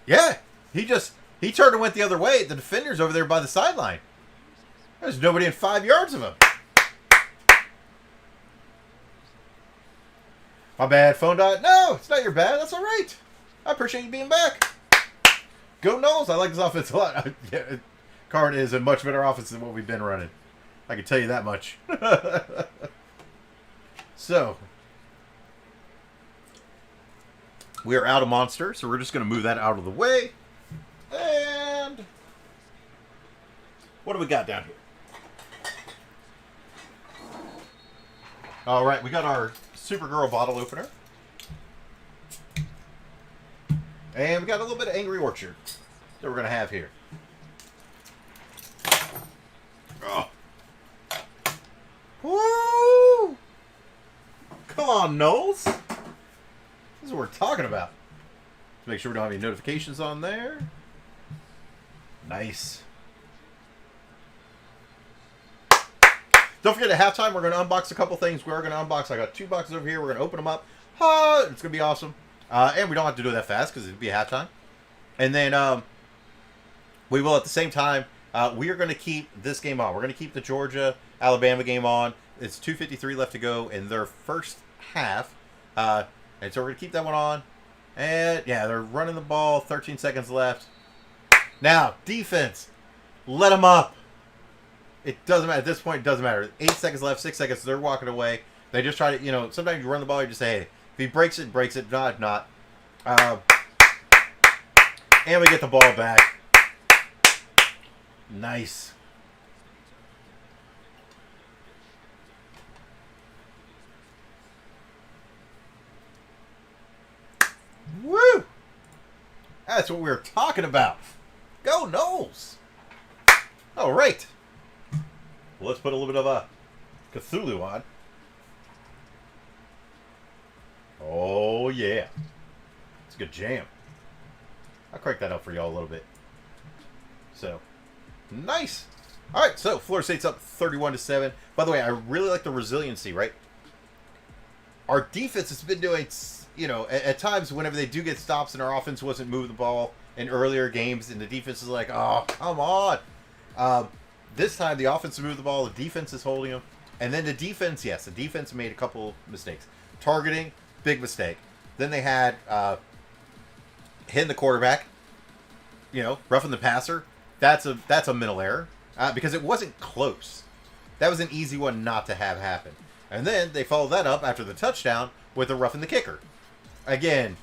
[SPEAKER 2] Yeah, he turned and went the other way. The defender's over there by the sideline. There's nobody in 5 yards of him. My bad, phone died. No, it's not your bad. That's all right. I appreciate you being back. Go Knowles. I like this offense a lot. Card is a much better offense than what we've been running. I can tell you that much. So, we are out of monster, so we're just going to move that out of the way. And what do we got down here? All right, we got our Supergirl bottle opener. And we got a little bit of Angry Orchard that we're going to have here. Oh. Woo! Come on, Knowles. This is what we're talking about. Let's make sure we don't have any notifications on there. Nice. Don't forget, at halftime, we're going to unbox a couple things. We're going to unbox. I got 2 boxes over here. We're going to open them up. It's going to be awesome. And we don't have to do it that fast because it'll be halftime. And then we will, at the same time, we are going to keep this game on. We're going to keep the Georgia-Alabama game on. It's 2:53 left to go in their first half. And so we're going to keep that one on. And, yeah, they're running the ball. 13 seconds left. Now, defense. Let them up. It doesn't matter. At this point, it doesn't matter. 8 seconds left, 6 seconds. They're walking away. They just try to, sometimes you run the ball, you just say, hey, if he breaks it, breaks it. Not, not. And we get the ball back. Nice. Woo! That's what we were talking about. Go Knowles! All right. Well, let's put a little bit of a Cthulhu on. Oh, yeah. It's a good jam. I'll crank that up for y'all a little bit. So, nice. All right, so Florida State's up 31-7. By the way, I really like the resiliency, right? Our defense has been doing, at times whenever they do get stops and our offense wasn't moving the ball in earlier games, and the defense is like, oh, come on. This time the offense moved the ball, the defense is holding them. And then the defense, yes, the defense made a couple mistakes. Targeting, big mistake. Then they had hitting the quarterback, roughing the passer. That's a mental error because it wasn't close. That was an easy one not to have happen. And then they followed that up after the touchdown with a roughing the kicker. Again,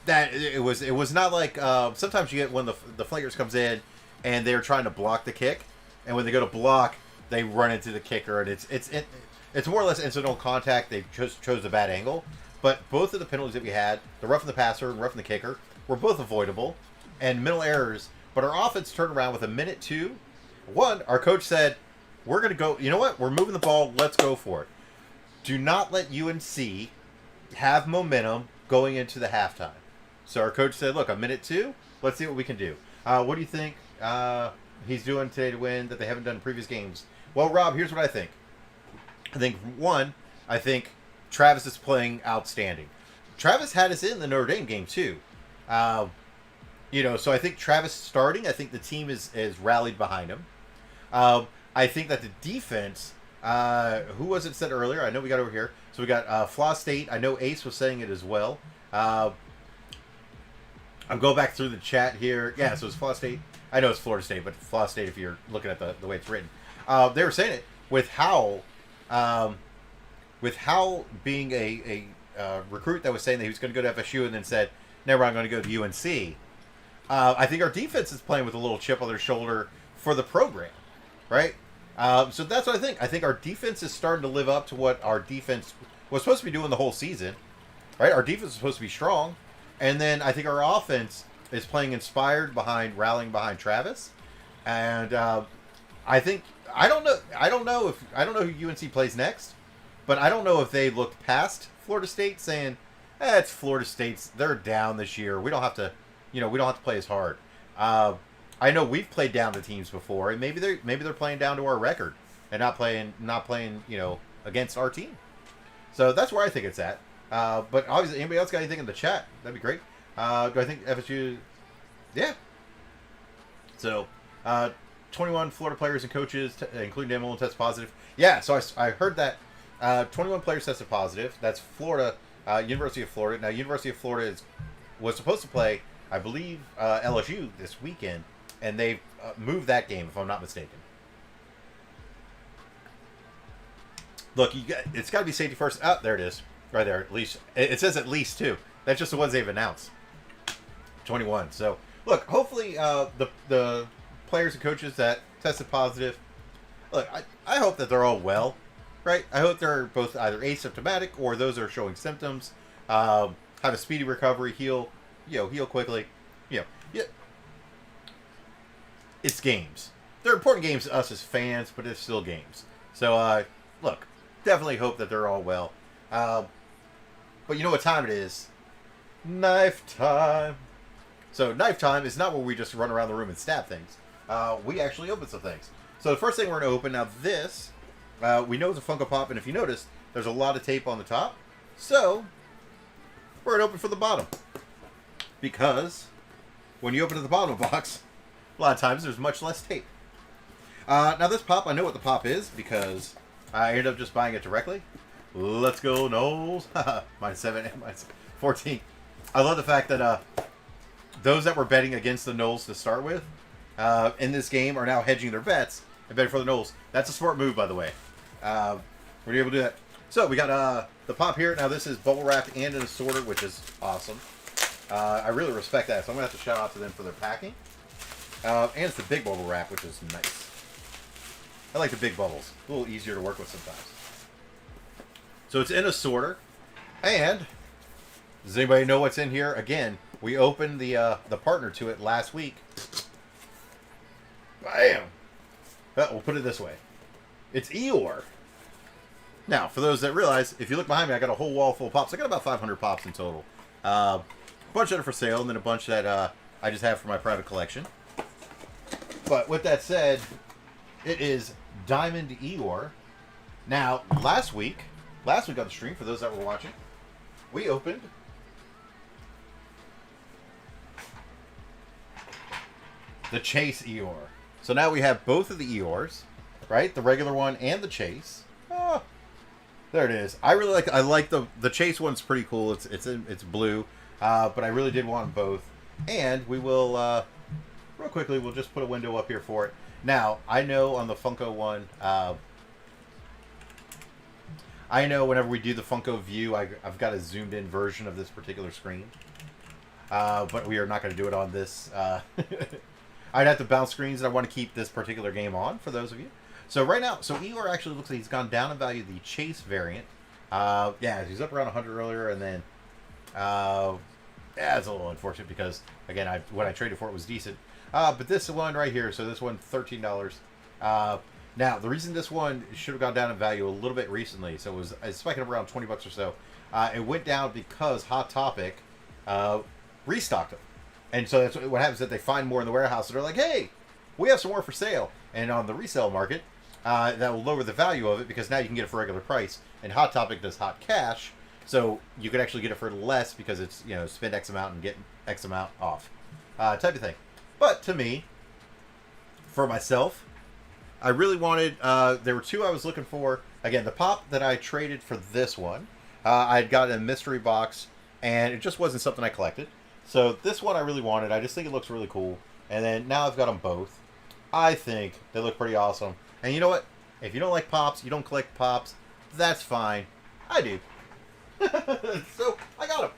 [SPEAKER 2] that it was not like sometimes you get when the flankers comes in and they're trying to block the kick, and when they go to block, they run into the kicker, and it's more or less incidental contact. They just chose a bad angle. But both of the penalties that we had, the roughing the passer and roughing the kicker, were both avoidable and mental errors. But our offense turned around with a minute 2. One, our coach said, we're going to go, you know what? We're moving the ball. Let's go for it. Do not let UNC have momentum going into the halftime. So our coach said, look, a minute 2. Let's see what we can do. What do you think he's doing today to win that they haven't done in previous games? Well, Rob, here's what I think. I think Travis is playing outstanding. Travis had us in the Notre Dame game too. So I think Travis starting, I think the team is rallied behind him. I think that the defense, who was it said earlier? I know we got over here. So we got Florida State. I know Ace was saying it as well. I'm going back through the chat here. Yeah, so it's Florida State. I know it's Florida State, but Florida State if you're looking at the way it's written. They were saying it with Howell being a recruit that was saying that he was going to go to FSU and then said, never, I'm going to go to UNC. I think our defense is playing with a little chip on their shoulder for the program, right? So that's what I think. I think our defense is starting to live up to what our defense was supposed to be doing the whole season, right? Our defense is supposed to be strong. And then I think our offense is playing inspired rallying behind Travis. And I don't know who UNC plays next, but I don't know if they looked past Florida State saying, it's Florida State's, they're down this year. We don't have to, we don't have to play as hard. I I know we've played down to teams before, and maybe they're playing down to our record and not playing against our team. So that's where I think it's at. But obviously, anybody else got anything in the chat? That'd be great. Do I think FSU? Yeah. So, 21 Florida players and coaches, including Dan Mullen, tested positive. Yeah, so I heard that 21 players tested positive. That's Florida, University of Florida. Now, University of Florida was supposed to play, I believe, LSU this weekend, and they moved that game, if I'm not mistaken. Look, it's got to be safety first. Oh, there it is. Right there. At least it says at least 2. That's just the ones they've announced. 21. So, look, hopefully the players and coaches that tested positive, look, I hope that they're all well, right? I hope they're both either asymptomatic or those are showing symptoms, have a speedy recovery, heal quickly. Yeah. It's games. They're important games to us as fans, but it's still games. So, look, definitely hope that they're all well. But you know what time it is? Knife time. So knife time is not where we just run around the room and stab things. We actually open some things. So the first thing we're going to open, now this, we know it's a Funko Pop, and if you notice, there's a lot of tape on the top. So we're going to open for the bottom. Because when you open at the bottom of the box, a lot of times there's much less tape. Now this pop, I know what the pop is because I ended up just buying it directly. Let's go, Knowles. -7 and -14. I love the fact that those that were betting against the Knowles to start with in this game are now hedging their bets and betting for the Knowles. That's a smart move, by the way. Were you able to do that? So we got the pop here. Now this is bubble wrap and an assorter, which is awesome. I really respect that, so I'm going to have to shout out to them for their packing. And it's the big bubble wrap, which is nice. I like the big bubbles. A little easier to work with sometimes. So it's in a sorter. And does anybody know what's in here? Again, we opened the partner to it last week. Bam! We'll put it this way. It's Eeyore. Now, for those that realize, if you look behind me, I got a whole wall full of pops. I got about 500 pops in total. A bunch that are for sale, and then a bunch that I just have for my private collection. But with that said, it is Diamond Eeyore. Now, last week on the stream, for those that were watching, we opened the Chase Eeyore. So now we have both of the Eeyores, right? The regular one and the Chase. Oh, there it is. I like the Chase one's pretty cool. It's blue, but I really did want them both. And we will real quickly, we'll just put a window up here for it. Now, I know on the Funko one, I know whenever we do the Funko view, I've got a zoomed in version of this particular screen. But we are not going to do it on this. I'd have to bounce screens, and I want to keep this particular game on for those of you. So right now, Eeyore actually looks like he's gone down in value, the Chase variant. Yeah, he's up around 100 earlier, and then it's a little unfortunate because, again, what I traded for it was decent. But this one right here, so this one, $13. Now, the reason this one should have gone down in value a little bit recently, so it's spiking up around 20 bucks or so. It went down because Hot Topic restocked them. And so that's what happens, that they find more in the warehouse, and they're like, hey, we have some more for sale. And on the resale market, that will lower the value of it because now you can get it for regular price. And Hot Topic does hot cash, so you could actually get it for less because it's, spend X amount and get X amount off type of thing. But to me, for myself, I really wanted, there were two I was looking for. Again, the pop that I traded for this one, I had gotten a mystery box, and it just wasn't something I collected. So this one I really wanted. I just think it looks really cool. And then now I've got them both. I think they look pretty awesome. And you know what? If you don't like pops, you don't collect pops, that's fine. I do. So I got them.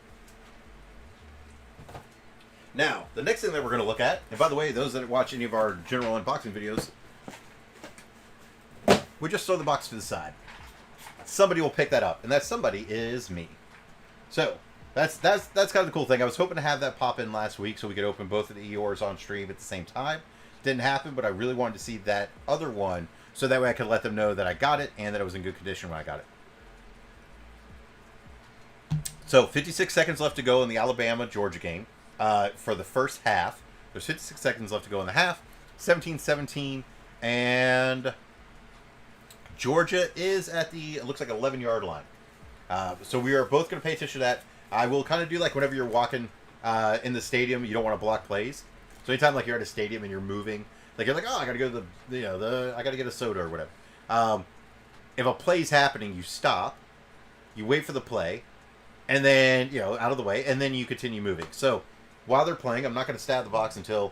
[SPEAKER 2] Now, the next thing that we're going to look at, and by the way, those that watch any of our general unboxing videos, we just throw the box to the side. Somebody will pick that up, and that somebody is me. So, that's kind of the cool thing. I was hoping to have that pop in last week so we could open both of the Eeyores on stream at the same time. Didn't happen, but I really wanted to see that other one so that way I could let them know that I got it and that it was in good condition when I got it. So, 56 seconds left to go in the Alabama-Georgia game for the first half. There's 56 seconds left to go in the half. 17-17, and Georgia is at the, it looks like, 11-yard line. So we are both going to pay attention to that. I will kind of do like whenever you're walking in the stadium, you don't want to block plays. So anytime like you're at a stadium and you're moving, like you're like, oh, I got to go to I got to get a soda or whatever. If a play's happening, you stop, you wait for the play, and then, out of the way, and then you continue moving. So while they're playing, I'm not going to stab the box until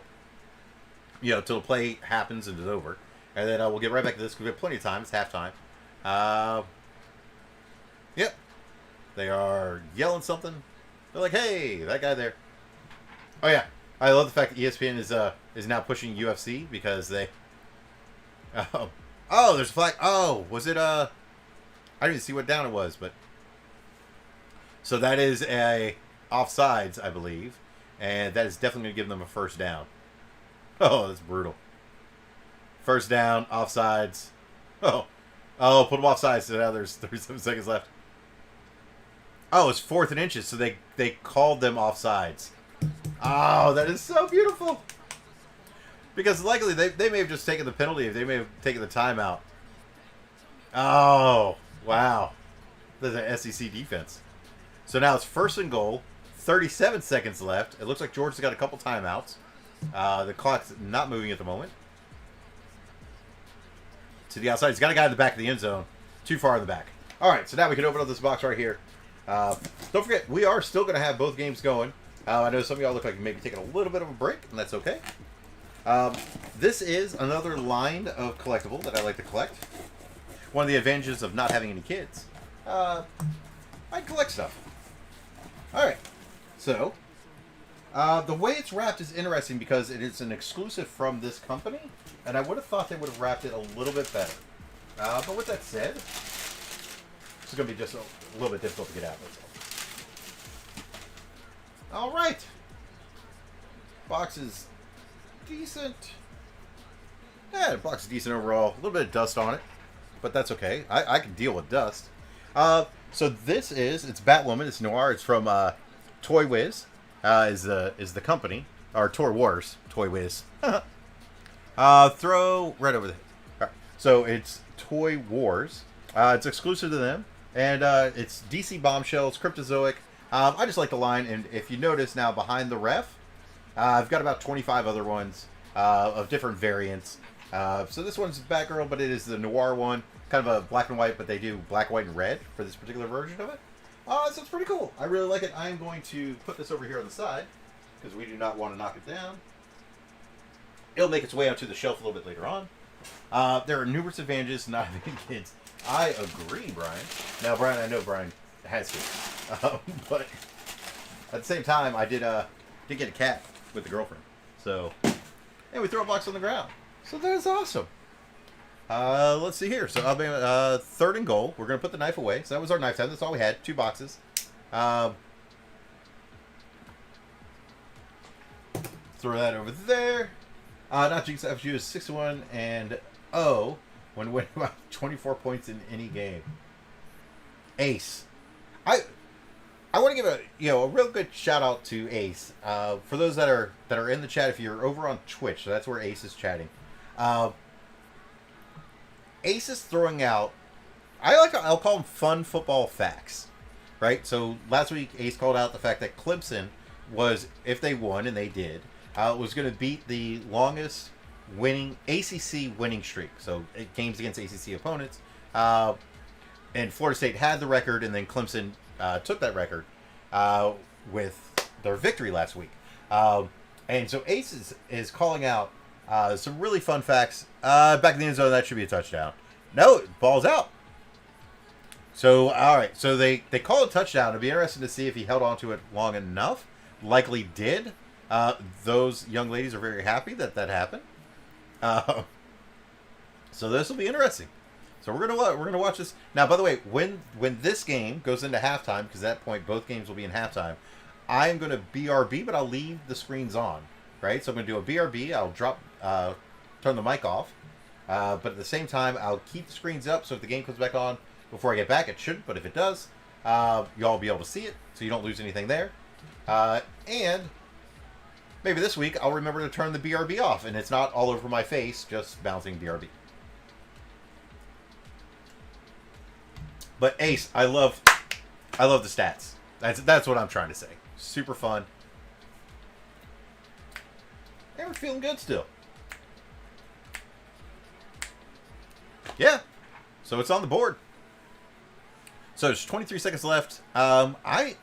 [SPEAKER 2] the play happens and is over. And then we'll get right back to this because we have plenty of time. It's halftime. Yep. They are yelling something. They're like, hey, that guy there. Oh, yeah. I love the fact that ESPN is now pushing UFC because they... Oh, there's a flag. Oh, was it... I didn't even see what down it was, but... So that is a offsides, I believe. And that is definitely going to give them a first down. Oh, that's brutal. First down, offsides. Oh, put them offsides. So now there's 37 seconds left. Oh, it's 4th and inches, so they called them offsides. Oh, that is so beautiful. Because likely they may have just taken the penalty. They may have taken the timeout. Oh, wow. That's an SEC defense. So now it's 1st and goal. 37 seconds left. It looks like Georgia's got a couple timeouts. The clock's not moving at the moment. To the outside. He's got a guy in the back of the end zone. Too far in the back. All right, so now we can open up this box right here. Don't forget, we are still going to have both games going. I know some of y'all look like maybe taking a little bit of a break, and that's okay. This is another line of collectible that I like to collect. One of the advantages of not having any kids. I collect stuff. All right, so the way it's wrapped is interesting because it is an exclusive from this company, and I would have thought they would have wrapped it a little bit better. But with that said, it's going to be just a little bit difficult to get out. That's all. All right. Box is decent. Yeah, the box is decent overall. A little bit of dust on it, but that's okay. I can deal with dust. So this it's Batwoman. It's noir. It's from Toy Wiz. Is the company, or Toy Wars? Toy Wiz. Throw right over there. Right. So it's Toy Wars. It's exclusive to them, and it's DC Bombshells, Cryptozoic. I just like the line, and if you notice now behind the ref, I've got about 25 other ones of different variants. So this one's Batgirl, but it is the noir one, kind of a black and white, but they do black, white, and red for this particular version of it. So it's pretty cool. I really like it. I am going to put this over here on the side because we do not want to knock it down. It'll make its way out to the shelf a little bit later on. There are numerous advantages to not having kids. I agree, Brian. Now, Brian, I know Brian has kids, but at the same time, I did get a cat with the girlfriend. So, and we throw a box on the ground. So that's awesome. Let's see here. So, 3rd and goal. We're going to put the knife away. So that was our knife time. That's all we had. 2 boxes. Throw that over there. Not Jinx FSU is 6-1 and 0 when winning about 24 points in any game. Ace. I want to give a real good shout out to Ace. For those that are in the chat, if you're over on Twitch, so that's where Ace is chatting. Ace is throwing out, I'll call them fun football facts, right? So last week Ace called out the fact that Clemson was, if they won, and they did, was going to beat the longest winning ACC winning streak. So games against ACC opponents, and Florida State had the record, and then Clemson took that record with their victory last week. And so Ace is calling out some really fun facts. Back in the end zone, that should be a touchdown. No, ball's out. So, all right. So they call it a touchdown. It'd be interesting to see if he held on to it long enough. Likely did. Those young ladies are very happy that happened. So this will be interesting. So we're gonna watch this now. By the way, when this game goes into halftime, because at that point both games will be in halftime, I am gonna BRB, but I'll leave the screens on. Right. So I'm gonna do a BRB. I'll turn the mic off, but at the same time I'll keep the screens up. So if the game comes back on before I get back, it shouldn't. But if it does, y'all will be able to see it, so you don't lose anything there. And maybe this week I'll remember to turn the BRB off, and it's not all over my face, just bouncing BRB. But Ace, I love the stats. That's what I'm trying to say. Super fun. And we're feeling good still. Yeah. So it's on the board. So there's 23 seconds left. All right.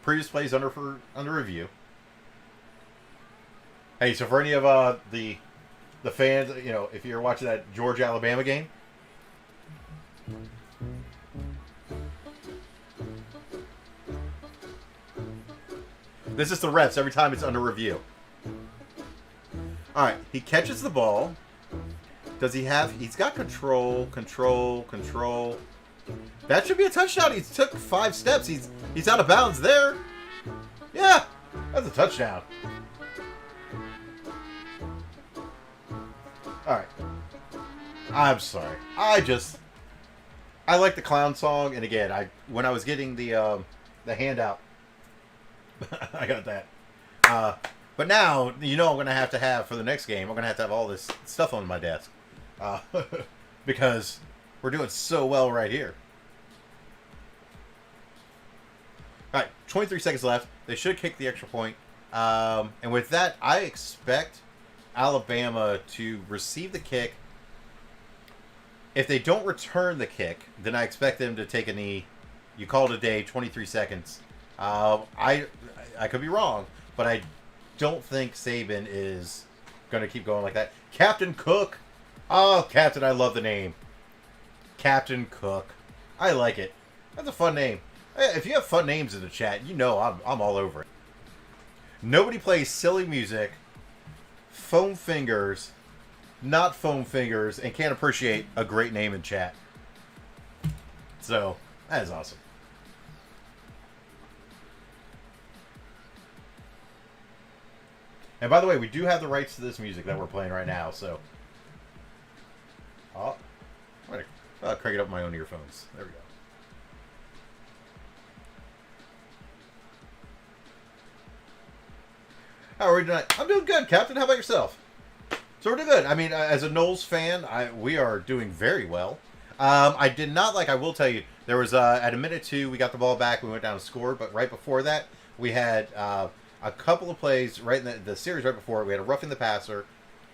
[SPEAKER 2] Previous plays under review. Hey, so for any of the fans, you know, if you're watching that Georgia-Alabama game, this is the refs every time it's under review. All right, he catches the ball. Does he have... He's got control. That should be a touchdown. He took 5 steps. He's out of bounds there. Yeah, that's a touchdown. All right. I'm sorry. I like the clown song, and again, when I was getting the handout, I got that. But now, you know, I'm gonna have to have for the next game. I'm gonna have to have all this stuff on my desk, because we're doing so well right here. All right, 23 seconds left. They should kick the extra point, and with that, I expect Alabama to receive the kick. If they don't return the kick, then I expect them to take a knee. You call it a day, 23 seconds. I could be wrong, but I don't think Saban is going to keep going like that. Captain Cook. Oh, Captain, I love the name. Captain Cook. I like it. That's a fun name. If you have fun names in the chat, you know I'm all over it. Nobody plays silly music, foam fingers, not foam fingers, and can't appreciate a great name in chat. So, that is awesome. And by the way, we do have the rights to this music that we're playing right now, so... Oh, I'm going to crank it up my own earphones. There we go. How are we tonight? I'm doing good, Captain. How about yourself? So we're doing good. I mean, as a Knowles fan, we are doing very well. I did not I will tell you, there was, at a minute 2, we got the ball back, we went down and scored, but right before that, we had a couple of plays, right in the series right before, we had a roughing the passer,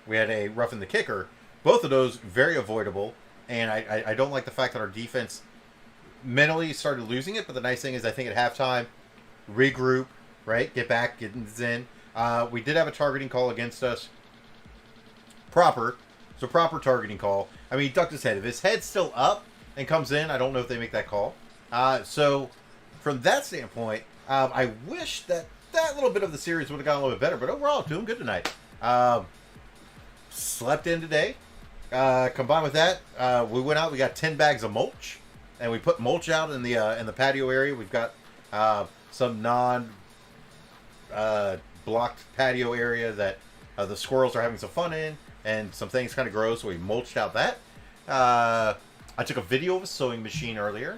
[SPEAKER 2] we had a roughing the kicker. Both of those very avoidable, and I don't like the fact that our defense mentally started losing it, but the nice thing is I think at halftime, regroup, right, get back, get in. We did have a targeting call against us. Proper targeting call. I mean, he ducked his head. If his head's still up and comes in, I don't know if they make that call. So, from that standpoint, I wish that little bit of the series would have gone a little bit better, but overall, doing good tonight. Slept in today. Combined with that, we went out, we got 10 bags of mulch, and we put mulch out in the patio area. We've got some blocked patio area that the squirrels are having some fun in, and some things kind of grow, so we mulched out that. I took a video of a sewing machine earlier.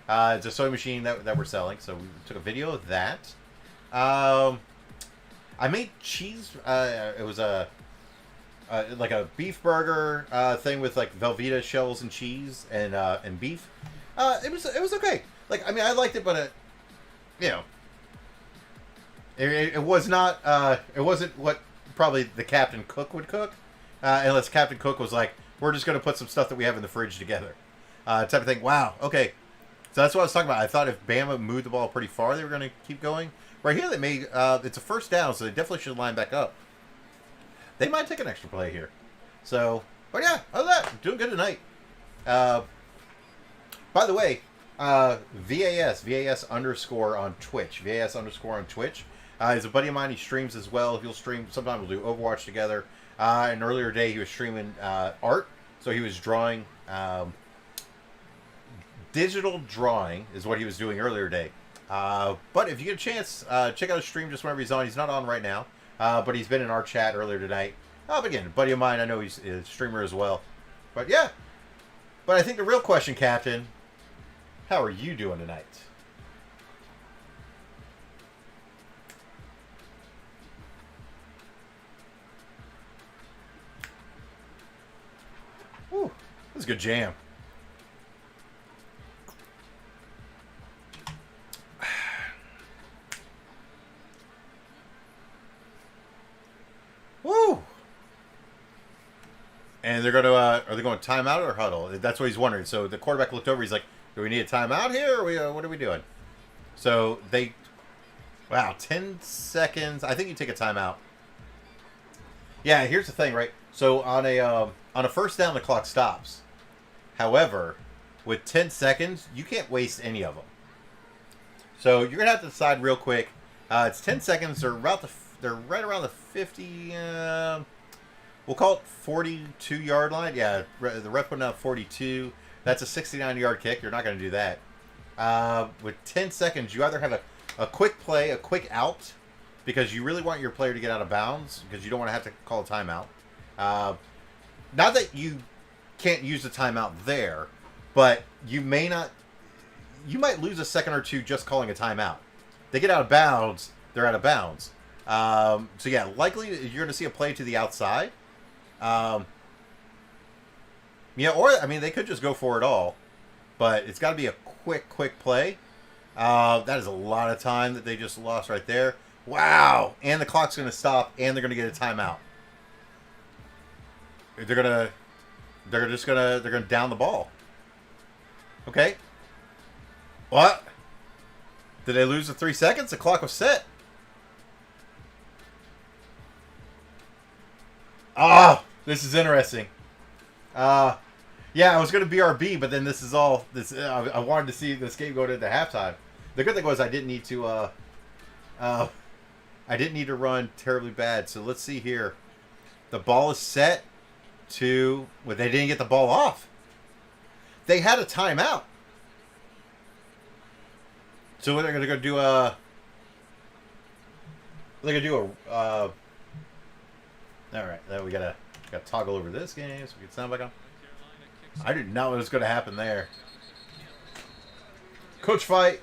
[SPEAKER 2] It's a sewing machine that we're selling, so we took a video of that. I made cheese. It was like a beef burger thing with like Velveeta shells and cheese and beef. It was okay. Like, I mean, I liked it, but you know, it was not. It wasn't what probably the Captain Cook would cook, unless Captain Cook was like, we're just going to put some stuff that we have in the fridge together, type of thing. Wow. Okay. So that's what I was talking about. I thought if Bama moved the ball pretty far, they were going to keep going. Right here, they made it's a first down, so they definitely should line back up. They might take an extra play here. So, but yeah, other than that, doing good tonight. By the way, VAS underscore on Twitch. VAS underscore on Twitch. He's a buddy of mine. He streams as well. He'll stream. Sometimes we'll do Overwatch together. An earlier day, he was streaming art. So he was drawing. Digital drawing is what he was doing earlier today. But if you get a chance, check out his stream just whenever he's on. He's not on right now. But he's been in our chat earlier tonight. But again, a buddy of mine, I know he's a streamer as well. But yeah. But I think the real question, Captain, how are you doing tonight? was a good jam. Woo! And they're going to, are they going timeout or huddle? That's what he's wondering. So the quarterback looked over. He's like, do we need a timeout here? Or what are we doing? So they, wow, 10 seconds. I think you take a timeout. Yeah, here's the thing, right? So on a first down, the clock stops. However, with 10 seconds, you can't waste any of them. So you're going to have to decide real quick. It's 10 seconds. They're right around the 50, we'll call it 42-yard line. Yeah, the ref putting out 42. That's a 69-yard kick. You're not going to do that. With 10 seconds, you either have a quick play, a quick out, because you really want your player to get out of bounds, because you don't want to have to call a timeout. Not that you can't use the timeout there, but you might lose a second or two just calling a timeout. They get out of bounds, they're out of bounds. So yeah, likely you're going to see a play to the outside. Yeah, or I mean, they could just go for it all, but it's got to be a quick play. That is a lot of time that they just lost right there. Wow! And the clock's going to stop, and they're going to get a timeout. They're going to down the ball. Okay. What? Did they lose the 3 seconds? The clock was set. Ah, this is interesting. Yeah, I was going to BRB, but then this is all this. I wanted to see this game go into halftime. The good thing was I didn't need to. I didn't need to run terribly bad. So let's see here. The ball is set to. Well, they didn't get the ball off. They had a timeout. So what they're going to do? They're going to do a. All right, then we gotta toggle over this game so we get sound back on. I didn't know what was going to happen there. Coach fight.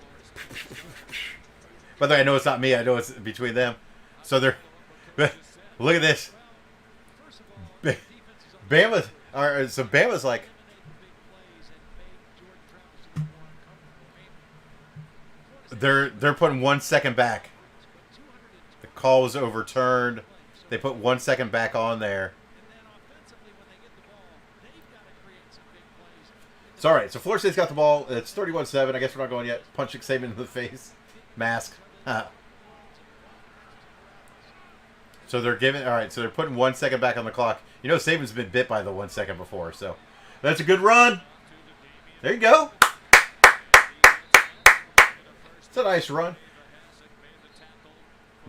[SPEAKER 2] By the way, I know it's not me. I know it's between them. So they're. Look at this. Bama's like. They're putting 1 second back. The call was overturned. They put 1 second back on there. It's all right. So Florida State's got the ball. It's 31-7. I guess we're not going yet. Punching Saban in the face. Mask. So they're giving. All right. So they're putting 1 second back on the clock. You know, Saban's been bit by the 1 second before. So that's a good run. There you go. It's a nice run.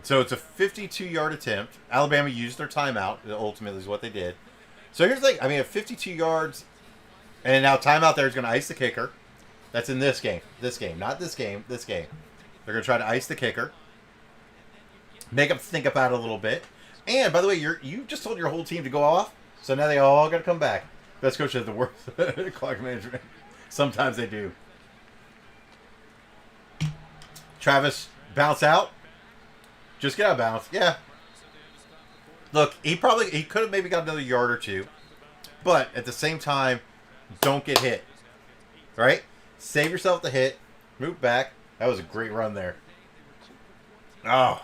[SPEAKER 2] So it's a 52-yard attempt. Alabama used their timeout. Ultimately, is what they did. So here's the thing. I mean, at 52 yards, and now timeout there is going to ice the kicker. That's in this game. This game, not this game. This game. They're going to try to ice the kicker. Make them think about it a little bit. And by the way, you just told your whole team to go off. So now they all got to come back. Best coach has the worst clock management. Sometimes they do. Travis bounce out. Just get out of bounds. Yeah. Look, he could have maybe got another yard or two. But at the same time, don't get hit. Right? Save yourself the hit. Move back. That was a great run there. Oh.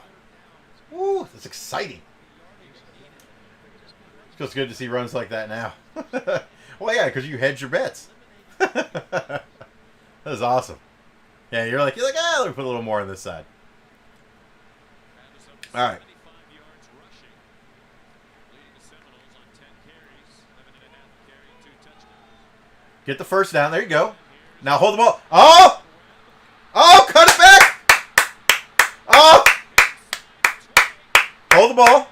[SPEAKER 2] Woo, that's exciting. It feels good to see runs like that now. Well, yeah, because you hedge your bets. That is awesome. Yeah, you're like, ah, let me put a little more on this side. All right. Get the first down. There you go. Now hold the ball. Oh! Oh, cut it back! Oh! Hold the ball.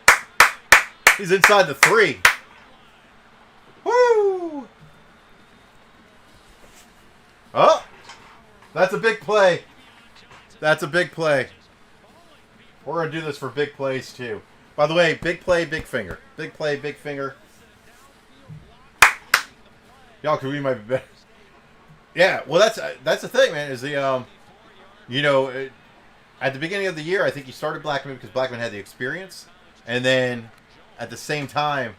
[SPEAKER 2] He's inside the 3. Woo! Oh! That's a big play. That's a big play. We're going to do this for big plays, too. By the way, big play, big finger. Big play, big finger. Y'all could read my... Yeah, well, that's the thing, man, is the, you know, at the beginning of the year, I think you started Blackman because Blackman had the experience. And then, at the same time,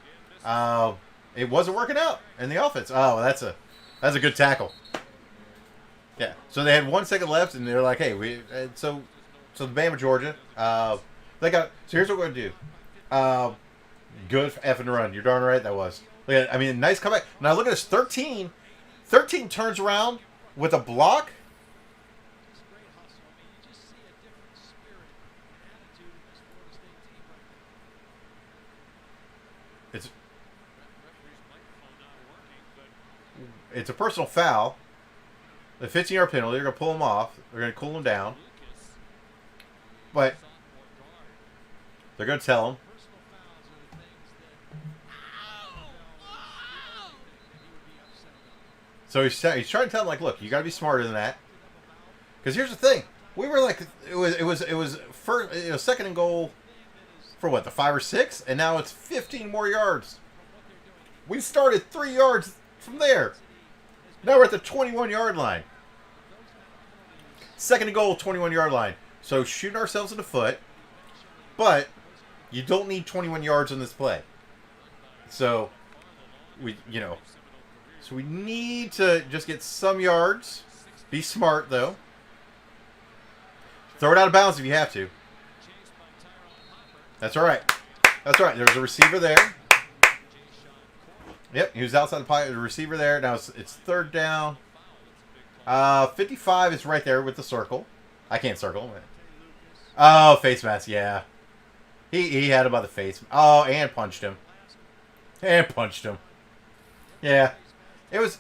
[SPEAKER 2] it wasn't working out in the offense. Oh, that's a good tackle. Yeah. So they had 1 second left, and they're like, "Hey, so the Bama Georgia, they got. So here's what we're gonna do. Good effing run. You're darn right that was. Look at, I mean, nice comeback. Now look at this. 13 turns around with a block. It's a personal foul. The 15-yard penalty. They're going to pull him off. They're going to cool him down. But they're going to tell him. So he's trying to tell him, like, look, you got to be smarter than that. Because here's the thing. We were like, it was first, second and goal for what, the 5 or 6? And now it's 15 more yards. We started 3 yards from there. Now we're at the 21-yard line. Second and goal, 21-yard line. So shooting ourselves in the foot, but you don't need 21 yards on this play. So we need to just get some yards. Be smart though. Throw it out of bounds if you have to. That's all right. That's all right. There's a receiver there. Yep, he was outside the pocket. The receiver there. Now it's third down. 55 is right there with the circle. I can't circle. Oh, face mask. Yeah, he had him by the face. Oh, and punched him. Yeah, it was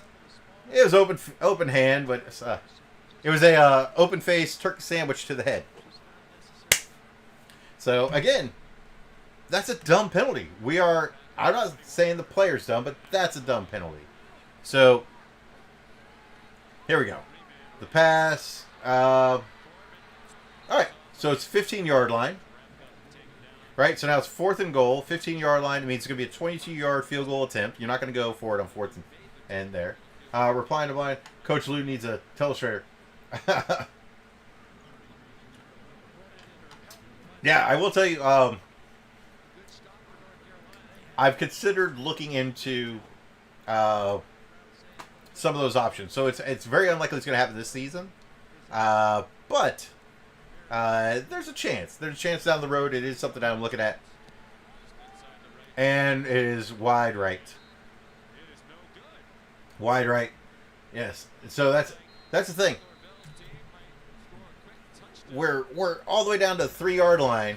[SPEAKER 2] open hand, but it was a open face turkey sandwich to the head. So again, that's a dumb penalty. I'm not saying the player's dumb, but that's a dumb penalty. So, here we go. The pass. All right. So, it's 15-yard line. Right? So, now it's 4th and goal. 15-yard line. It means it's going to be a 22-yard field goal attempt. You're not going to go for it on 4th and there. Replying to mine. Coach Lou needs a telestrator. Yeah, I will tell you. I've considered looking into some of those options. So it's very unlikely it's going to happen this season. But there's a chance. There's a chance down the road. It is something I'm looking at. And it is wide right. Wide right. Yes. So that's the thing. We're all the way down to the 3-yard line.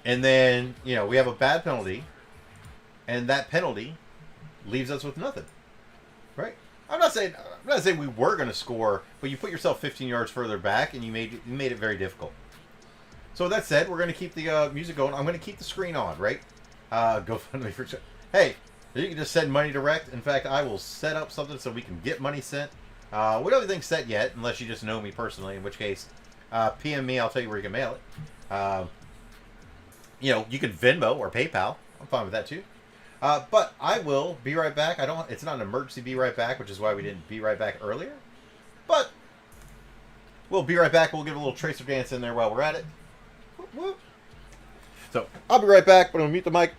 [SPEAKER 2] And then, we have a bad penalty. And that penalty leaves us with nothing. Right? I'm not saying we were going to score, but you put yourself 15 yards further back and you made it very difficult. So with that said, we're going to keep the music going. I'm going to keep the screen on, right? GoFundMe for... Hey, you can just send money direct. In fact, I will set up something so we can get money sent. We don't have anything set yet, unless you just know me personally, in which case, PM me, I'll tell you where you can mail it. You can Venmo or PayPal. I'm fine with that too. But I will be right back. It's not an emergency be right back, which is why we didn't be right back earlier. But we'll be right back. We'll give a little tracer dance in there while we're at it. Whoop, whoop. So I'll be right back, but I'm gonna mute the mic.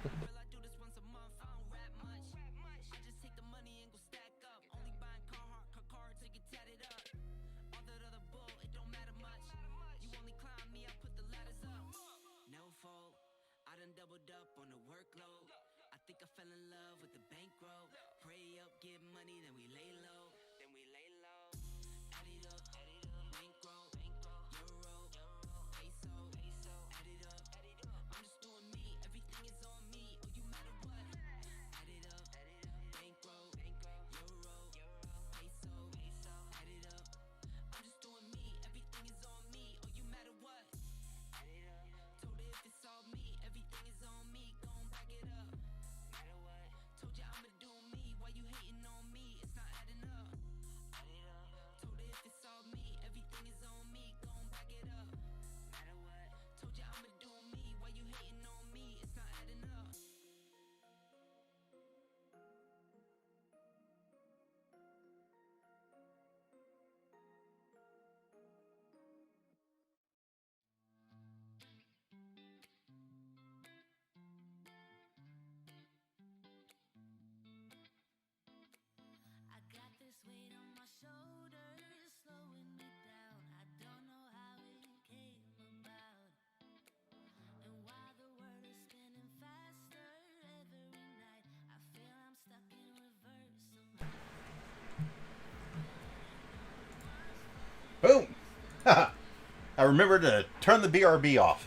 [SPEAKER 2] I remember to turn the BRB off.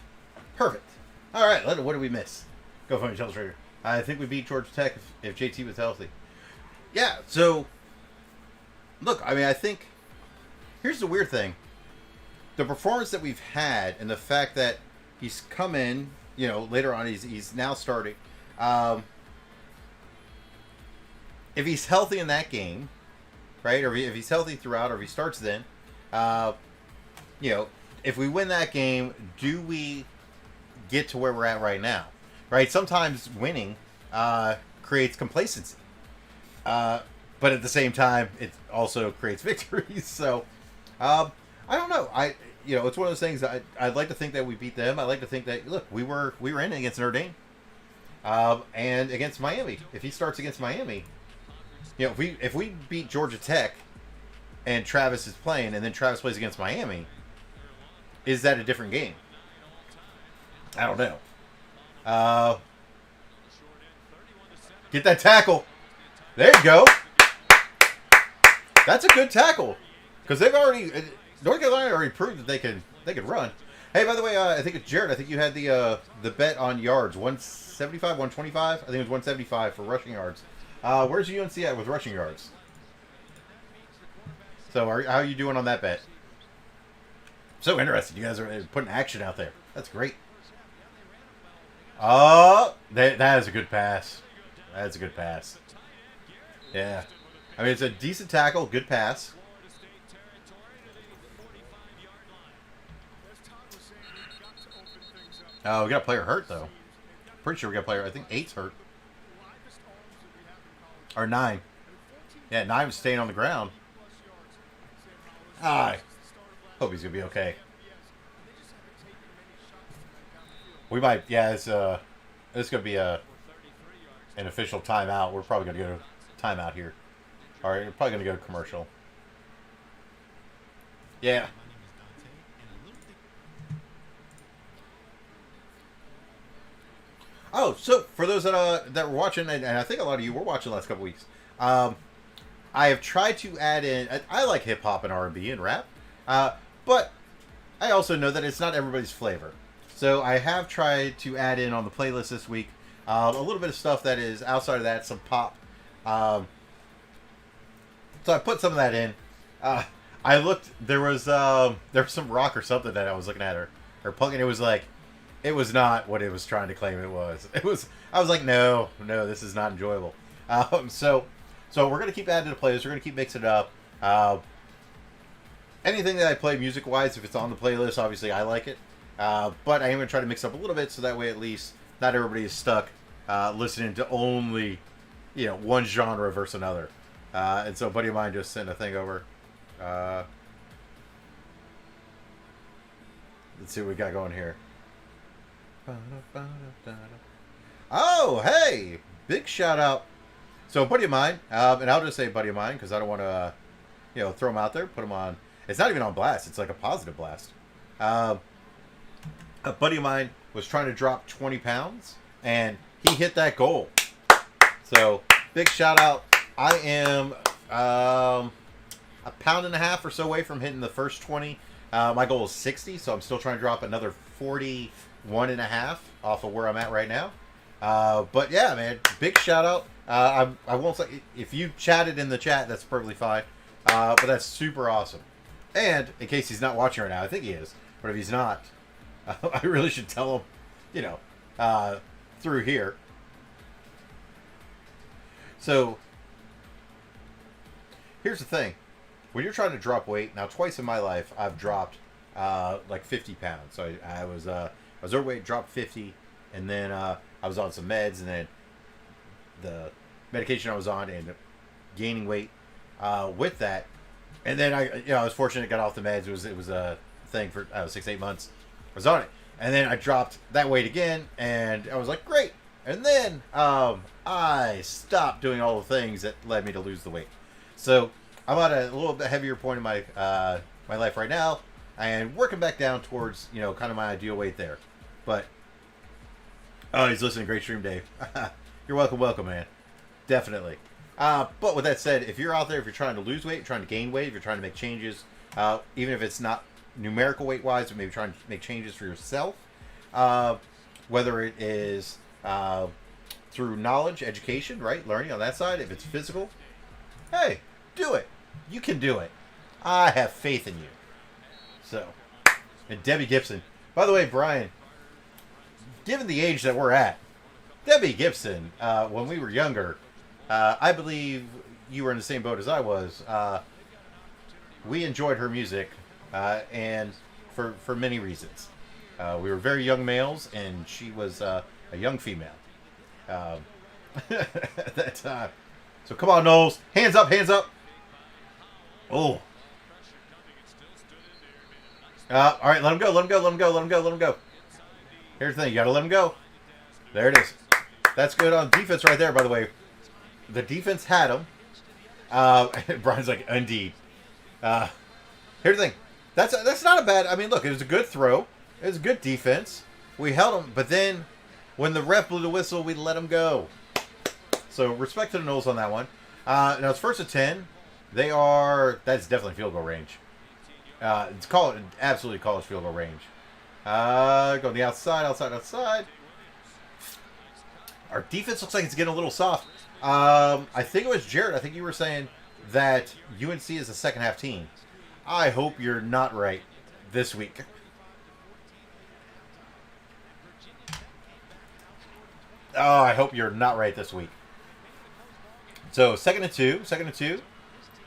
[SPEAKER 2] Perfect. All right, what did we miss? Go for me, Chelsea Trader. I think we beat Georgia Tech if JT was healthy. Yeah, so, look, I mean, I think, here's the weird thing. The performance that we've had and the fact that he's come in, you know, later on, he's now starting. If he's healthy in that game, right, or if he's healthy throughout, or if he starts then, you know, if we win that game, do we get to where we're at right now? Right? Sometimes winning creates complacency. But at the same time, it also creates victories. So, I don't know. You know, it's one of those things that I'd like to think that we beat them. I'd like to think that, look, we were in against Notre Dame. And against Miami. If he starts against Miami, you know, if we beat Georgia Tech and Travis is playing and then Travis plays against Miami, is that a different game? I don't know. Get that tackle. There you go. That's a good tackle. Because North Carolina already proved that they could run. Hey, by the way, I think it's Jared. I think you had the bet on yards, 175, 125. I think it was 175 for rushing yards. Where's UNC at with rushing yards? So, how are you doing on that bet? So interesting. You guys are putting action out there. That's great. Oh, that is a good pass. That's a good pass. Yeah. I mean, it's a decent tackle, good pass. Oh, we got a player hurt, though. Pretty sure we got a player. I think 8's hurt. Or 9. Yeah, 9 was staying on the ground. I hope he's going to be okay. We might, yeah, it's going to be an official timeout. We're probably going to go to timeout here. All right, we're probably going to go to commercial. Yeah. Oh, so for those that were watching, and I think a lot of you were watching the last couple weeks, I have tried to add in. I like hip hop and R&B and rap, but I also know that it's not everybody's flavor. So I have tried to add in on the playlist this week a little bit of stuff that is outside of that, some pop. So I put some of that in. I looked. There was some rock or something that I was looking at or punk, and it was like. It was not what it was trying to claim it was. I was like, no, this is not enjoyable. So we're gonna keep adding to the playlist. We're gonna keep mixing it up. Anything that I play music-wise, if it's on the playlist, obviously I like it. But I am gonna try to mix up a little bit so that way at least not everybody is stuck listening to only, you know, one genre versus another. And so a buddy of mine just sent a thing over. Let's see what we got going here. Oh, hey! Big shout out. So, a buddy of mine, and I'll just say buddy of mine because I don't want to, you know, throw him out there, put him on. It's not even on blast. It's like a positive blast. A buddy of mine was trying to drop 20 pounds, and he hit that goal. So, big shout out. I am a pound and a half or so away from hitting the first 20. My goal is 60, so I'm still trying to drop another 41 and a half off of where I'm at right now. But yeah, man, big shout out. I won't say if you chatted in the chat, that's perfectly fine. But that's super awesome. And in case he's not watching right now, I think he is. But if he's not, I really should tell him, you know, through here. So here's the thing: when you're trying to drop weight, now twice in my life I've dropped like 50 pounds. So I was overweight, dropped 50, and then I was on some meds, and then the medication I was on ended up gaining weight with that. And then I was fortunate, got off the meds. It was a thing for 6-8 months. I was on it, and then I dropped that weight again, and I was like, great. And then I stopped doing all the things that led me to lose the weight. So I'm at a little bit heavier point in my my life right now, and working back down towards, you know, kind of my ideal weight there. But oh, he's listening. Great stream, Dave. You're welcome, man. Definitely. But with that said, if you're out there, if you're trying to lose weight, you're trying to gain weight, if you're trying to make changes, even if it's not numerical weight-wise, but maybe trying to make changes for yourself. Whether it is through knowledge, education, right? Learning on that side. If it's physical, hey, do it. You can do it. I have faith in you. So, and Debbie Gibson. By the way, Brian, given the age that we're at, Debbie Gibson, when we were younger, I believe you were in the same boat as I was. We enjoyed her music, and for many reasons. We were very young males, and she was a young female. That time. So come on, Knowles. Hands up, hands up. Oh. All right, let him go, let him go, let him go, let him go, let him go. Here's the thing. You got to let him go. There it is. That's good on defense right there, by the way. The defense had him. Brian's like, indeed. Here's the thing. That's not a bad... I mean, look, it was a good throw. It was a good defense. We held him, but then when the ref blew the whistle, we let him go. So respect to the Knowles on that one. Now it's 1st and 10. They are... That's definitely field goal range. It's absolutely college field goal range. Go on the outside, outside. Our defense looks like it's getting a little soft. I think it was Jared. I think you were saying that UNC is a second half team. I hope you're not right this week. Oh, I hope you're not right this week. So, 2nd and 2.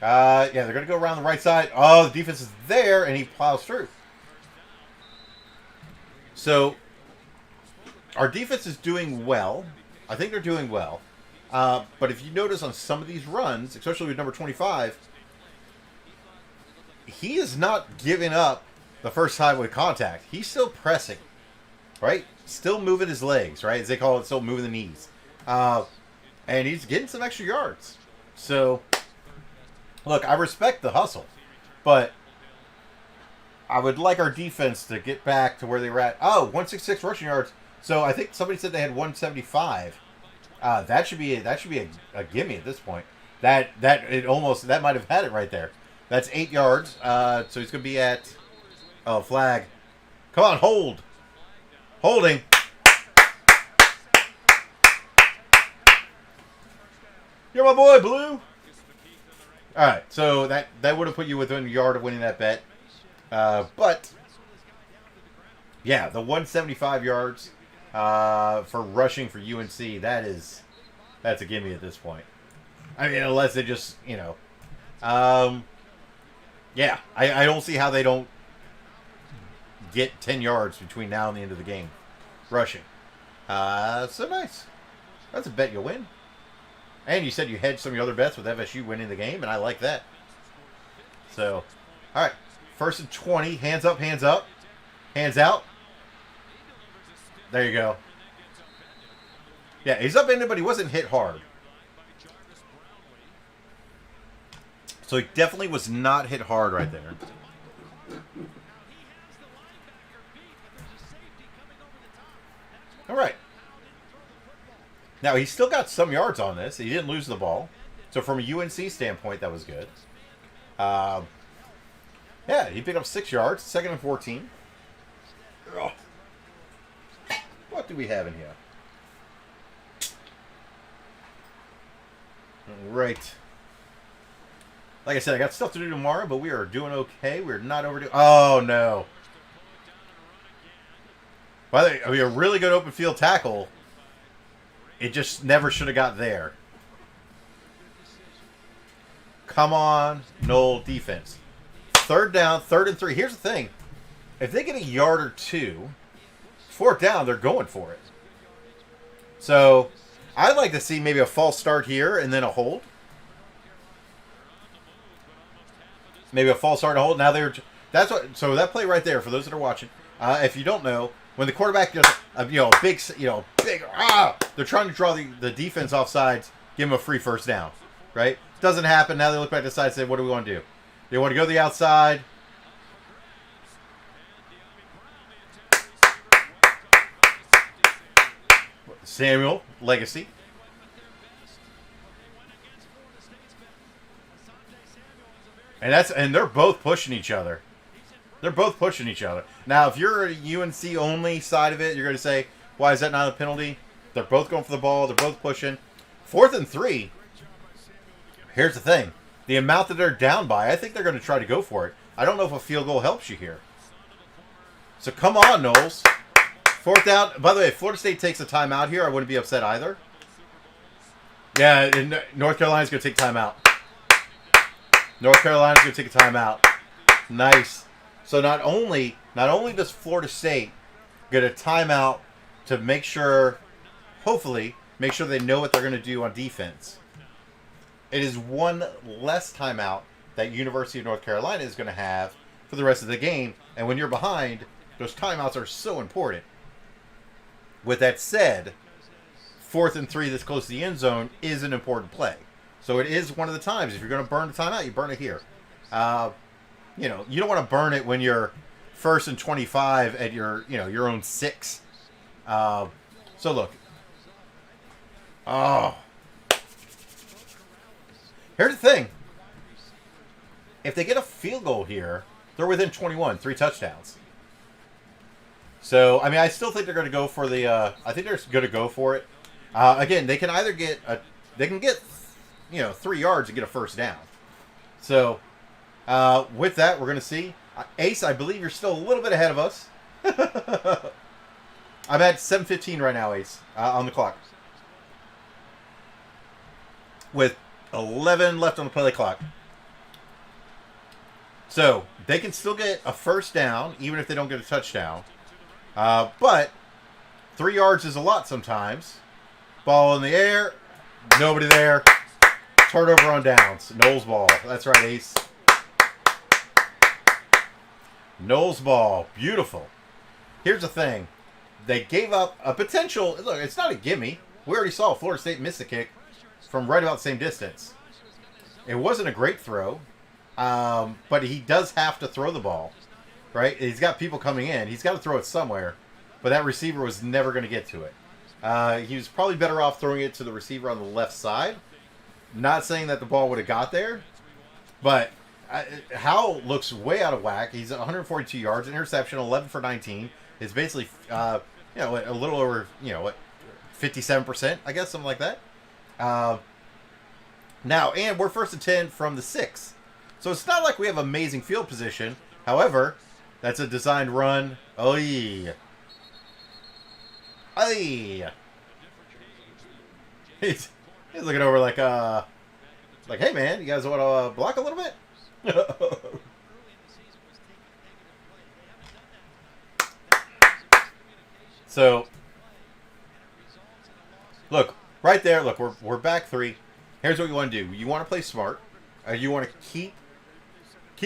[SPEAKER 2] Yeah, they're going to go around the right side. Oh, the defense is there, and he plows through. So, our defense is doing well. I think they're doing well. But if you notice on some of these runs, especially with number 25, he is not giving up the first time with contact. He's still pressing, right? Still moving his legs, right? As they call it, still moving the knees. And he's getting some extra yards. So, look, I respect the hustle, but I would like our defense to get back to where they were at. Oh, 166 rushing yards. So I think somebody said they had 175. That should be a gimme at this point. That might have had it right there. That's 8 yards. So he's gonna be at flag. Come on, holding. You're my boy, Blue. All right, so that would have put you within a yard of winning that bet. But yeah, the 175 yards for rushing for UNC, that's a gimme at this point. I mean, unless they just, yeah, I don't see how they don't get 10 yards between now and the end of the game rushing. So nice. That's a bet you'll win. And you said you hedged some of your other bets with FSU winning the game, and I like that. So, all right. 1st and 20. Hands up, hands up. Hands out. There you go. Yeah, he's up in it, but he wasn't hit hard. So he definitely was not hit hard right there. All right. Now, he still got some yards on this. He didn't lose the ball. So from a UNC standpoint, that was good. Yeah, he picked up 6 yards. 2nd and 14. Oh. What do we have in here? Right. Like I said, I got stuff to do tomorrow, but we are doing okay. We're not overdue. Oh, no. By the way, I mean, a really good open field tackle. It just never should have got there. Come on, Knoll defense. 3rd down, 3rd and 3. Here's the thing. If they get a yard or two, 4th down, they're going for it. So, I'd like to see maybe a false start here and then a hold. Maybe a false start and a hold. Now so that play right there, for those that are watching, if you don't know, when the quarterback does they're trying to draw the defense off sides, give them a free 1st down, right? Doesn't happen. Now they look back to the side and say, what do we want to do? They want to go to the outside. Samuel, legacy. And they're both pushing each other. They're both pushing each other. Now, if you're a UNC only side of it, you're going to say, why is that not a penalty? They're both going for the ball. They're both pushing. 4th and 3. Here's the thing. The amount that they're down by, I think they're going to try to go for it. I don't know if a field goal helps you here. So come on, Knowles. 4th down. By the way, if Florida State takes a timeout here, I wouldn't be upset either. Yeah, and North Carolina's going to take timeout. North Carolina's going to take a timeout. Nice. So not only does Florida State get a timeout to make sure, hopefully, make sure they know what they're going to do on defense. It is one less timeout that University of North Carolina is going to have for the rest of the game. And when you're behind, those timeouts are so important. With that said, 4th and 3 this close to the end zone is an important play. So it is one of the times. If you're going to burn the timeout, you burn it here. You don't want to burn it when you're 1st and 25 at your own 6. So look. Oh. Here's the thing. If they get a field goal here, they're within 21, 3 touchdowns. So, I mean, I still think they're going to go for the, I think they're going to go for it. Again, they can either get, 3 yards and get a first down. So, with that, we're going to see. Ace, I believe you're still a little bit ahead of us. I'm at 7:15 right now, Ace, on the clock. With 11 left on the play clock. So, they can still get a first down, even if they don't get a touchdown. But 3 yards is a lot sometimes. Ball in the air. Nobody there. Turnover on downs. Knowles ball. That's right, Ace. Knowles ball. Beautiful. Here's the thing. They gave up a potential. Look, it's not a gimme. We already saw Florida State miss a kick from right about the same distance. It wasn't a great throw. But he does have to throw the ball. Right? He's got people coming in. He's got to throw it somewhere. But that receiver was never going to get to it. He was probably better off throwing it to the receiver on the left side. Not saying that the ball would have got there. But Howell looks way out of whack. He's at 142 yards, an interception, 11 for 19. It's basically, a little over, 57%, I guess, something like that. Now, and we're 1st and 10 from the 6. So it's not like we have amazing field position. However, that's a designed run. Oy. Oy. He's looking over like, hey man, you guys want to block a little bit? So, look, right there, look, we're back 3. Here's what you want to do. You want to play smart. You want to keep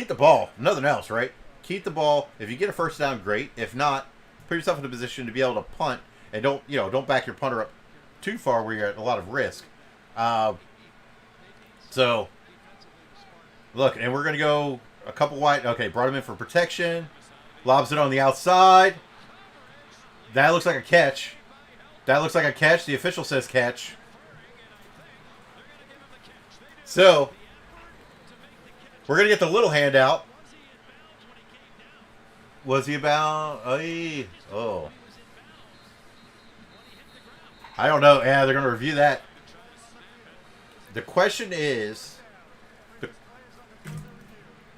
[SPEAKER 2] the ball. Nothing else, right? Keep the ball. If you get a first down, great. If not, put yourself in a position to be able to punt. And don't back your punter up too far where you're at a lot of risk. So, look, and we're going to go a couple wide. Okay, brought him in for protection. Lobs it on the outside. That looks like a catch. That looks like a catch. The official says catch. So, we're going to get the little handout. Was he about... Oh. I don't know. Yeah, they're going to review that. The question is...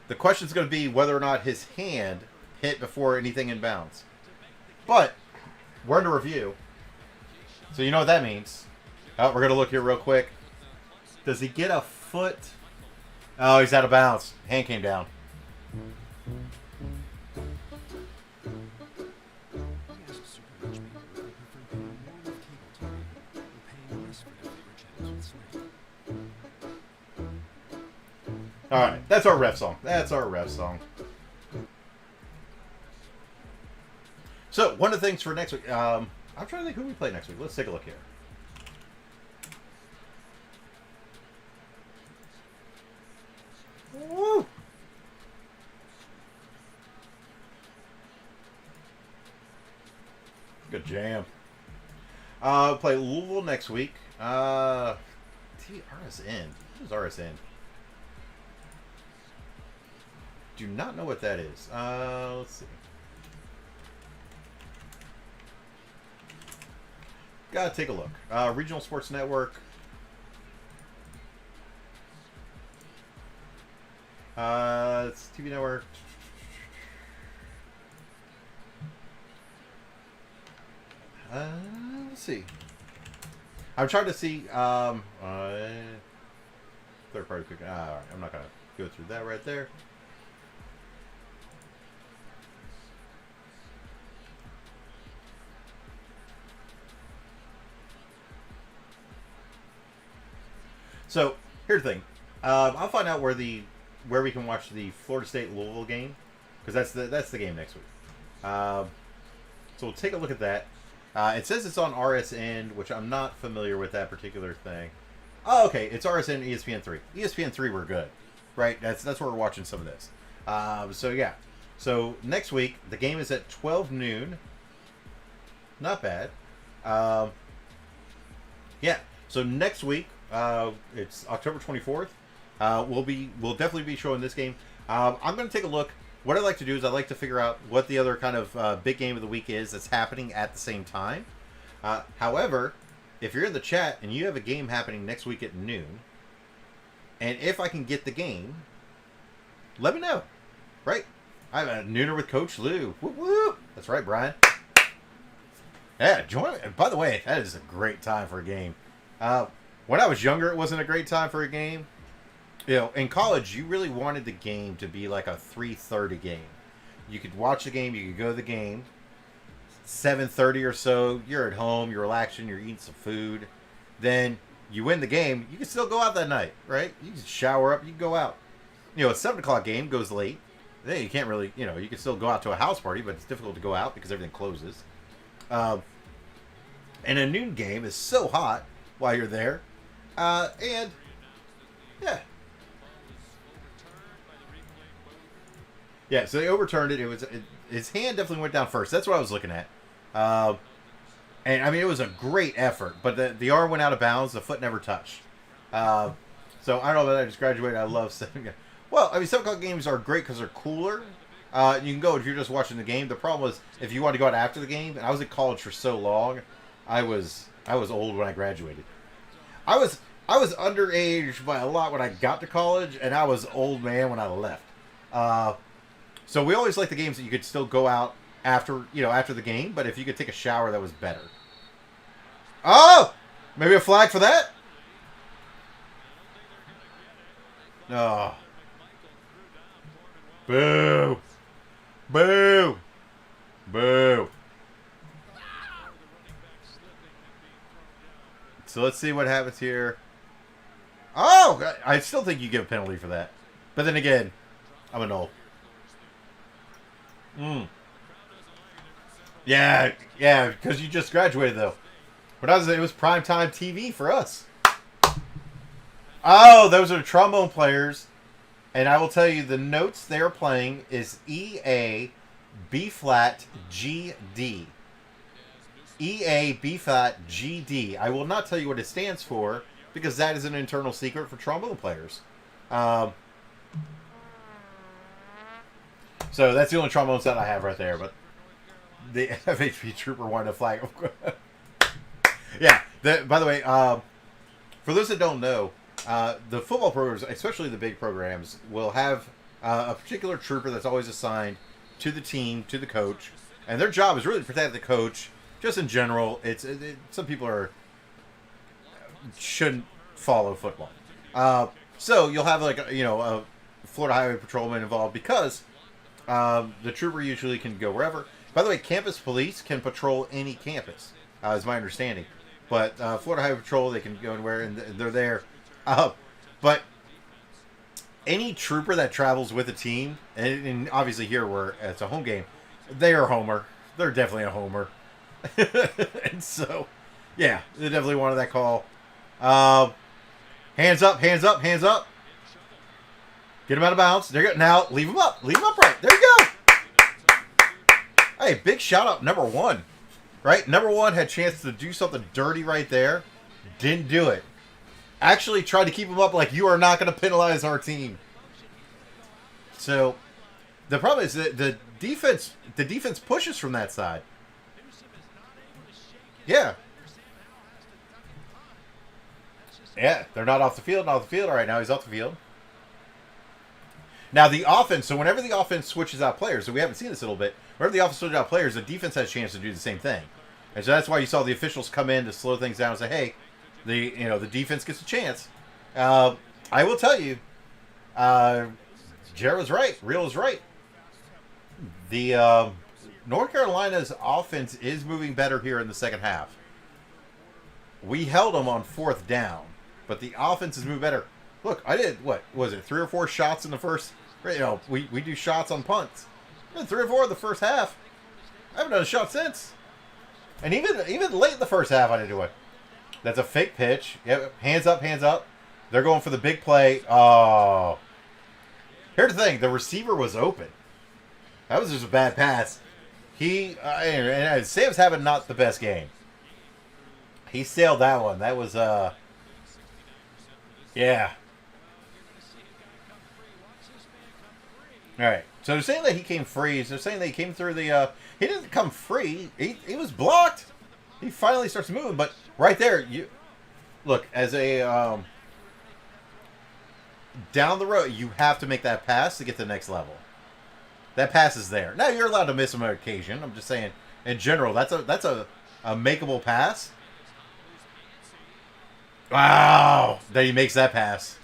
[SPEAKER 2] The question is going to be whether or not his hand hit before anything in bounds. But, we're under review. So you know what that means. We're going to look here real quick. Does he get a foot? Oh, he's out of bounds. Hand came down. All right, that's our ref song. That's our ref song. So, one of the things for next week, I'm trying to think who we play next week. Let's take a look here. Woo! Good jam. Play Louisville next week. RSN. Who's RSN? do not know what that is. Let's see. Gotta take a look. Regional Sports Network. It's TV network. Let's see. I'm trying to see. Third party cooking. All right, I'm not gonna go through that right there. So here's the thing. I'll find out where we can watch the Florida State Louisville game, because that's the game next week. So we'll take a look at that. It says it's on RSN, which I'm not familiar with that particular thing. Oh, okay, it's RSN ESPN3. ESPN3 we're good, right? That's where we're watching some of this. So yeah. So next week the game is at 12 noon. Not bad. Yeah. So next week, it's October 24th. We'll definitely be showing this game. I'm going to take a look. What I like to do is I like to figure out what the other kind of big game of the week is that's happening at the same time. However, if you're in the chat and you have a game happening next week at noon, and if I can get the game, let me know. Right? I'm a nooner with Coach Lou. Whoop, whoop. That's right, Brian. Yeah, join me. By the way, that is a great time for a game. When I was younger, it wasn't a great time for a game. You know, in college, you really wanted the game to be like a 3:30 game. You could watch the game, you could go to the game. 7:30 or so, you're at home, you're relaxing, you're eating some food. Then you win the game, you can still go out that night, right? You can shower up, you can go out. You know, a 7 o'clock game goes late. Then you can't really, you know, you can still go out to a house party, but it's difficult to go out because everything closes. And a noon game is so hot while you're there. And, yeah. Yeah, so they overturned it. His hand definitely went down first. That's what I was looking at. And, I mean, it was a great effort. But the arm went out of bounds. The foot never touched. So, I don't know about that. I just graduated. I love 7 o'clock. Well, I mean, 7 o'clock games are great because they're cooler. You can go if you're just watching the game. The problem was if you want to go out after the game, and I was at college for so long, I was old when I graduated. I was underage by a lot when I got to college, and I was old man when I left. So we always liked the games that you could still go out after the game, but if you could take a shower, that was better. Oh! Maybe a flag for that? Oh. Boo! Boo! Boo! So let's see what happens here. Oh! I still think you give a penalty for that. But then again, I'm an old. Yeah, because you just graduated, though. But it was primetime TV for us. Oh, those are trombone players. And I will tell you, the notes they are playing is E, A, B flat, G, D. E, A, B flat, G, D. I will not tell you what it stands for, because that is an internal secret for trombone players. So that's the only trombone set I have right there, but the FHP trooper wanted a flag. Yeah, by the way, for those that don't know, the football programs, especially the big programs, will have a particular trooper that's always assigned to the team, to the coach, and their job is really to protect the coach. Just in general, some people shouldn't follow football. So you'll have a Florida Highway Patrolman involved because the trooper usually can go wherever. By the way, campus police can patrol any campus, is my understanding. But Florida Highway Patrol, they can go anywhere, and they're there. But any trooper that travels with a team, and obviously here where it's a home game, they are homer. They're definitely a homer. And so, yeah, they definitely wanted that call. Hands up, hands up, hands up. Get him out of bounds. There you go. Now, leave him up. Leave him upright. There you go. Hey, big shout out, number 1. Right? Number 1 had a chance to do something dirty right there. Didn't do it. Actually tried to keep him up like, you are not going to penalize our team. So, The problem is that the defense pushes from that side. Yeah. Yeah, they're not off the field. Not off the field. All right, now he's off the field. Now the offense. So whenever the offense switches out players, so we haven't seen this a little bit. Whenever the offense switches out players, the defense has a chance to do the same thing, and so that's why you saw the officials come in to slow things down and say, "Hey, the defense gets a chance." I will tell you, Jared was right. Real was right. The North Carolina's offense is moving better here in the second half. We held them on fourth down, but the offense is moving better. Look, I did, what was it, 3 or 4 shots in the first, we do shots on punts. I did 3 or 4 in the first half. I haven't done a shot since. And even late in the first half, I didn't do it. That's a fake pitch. Yep, hands up, hands up. They're going for the big play. Oh. Here's the thing. The receiver was open. That was just a bad pass. And Sam's having not the best game. He sailed that one. That was, yeah. All right. So they're saying that he came free. They're saying that he came through the, he didn't come free. He was blocked. He finally starts moving. But right there, look, as a, down the road, you have to make that pass to get to the next level. That pass is there. Now, you're allowed to miss them on occasion. I'm just saying, in general, that's a makeable pass. Wow! That he makes that pass.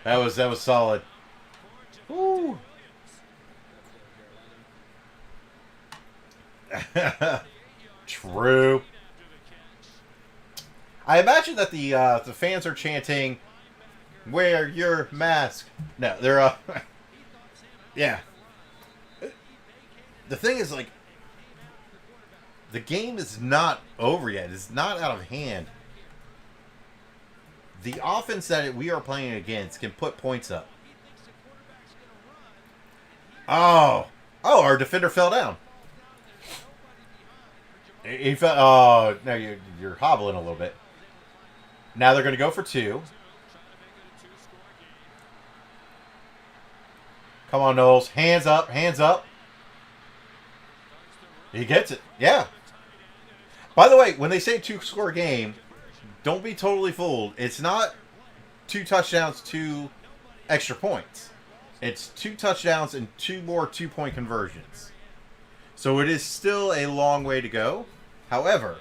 [SPEAKER 2] That was solid. Woo! True. I imagine that the fans are chanting, "Wear your mask." No, they're yeah. The thing is, like, the game is not over yet. It's not out of hand. The offense that we are playing against can put points up. Oh, our defender fell down. He fell. Oh, now you're hobbling a little bit. Now they're going to go for 2. Come on, Knowles. Hands up, hands up. He gets it. Yeah. By the way, when they say 2-score game, don't be totally fooled. It's not 2 touchdowns, 2 extra points. It's 2 touchdowns and 2 more 2-point conversions. So it is still a long way to go. However,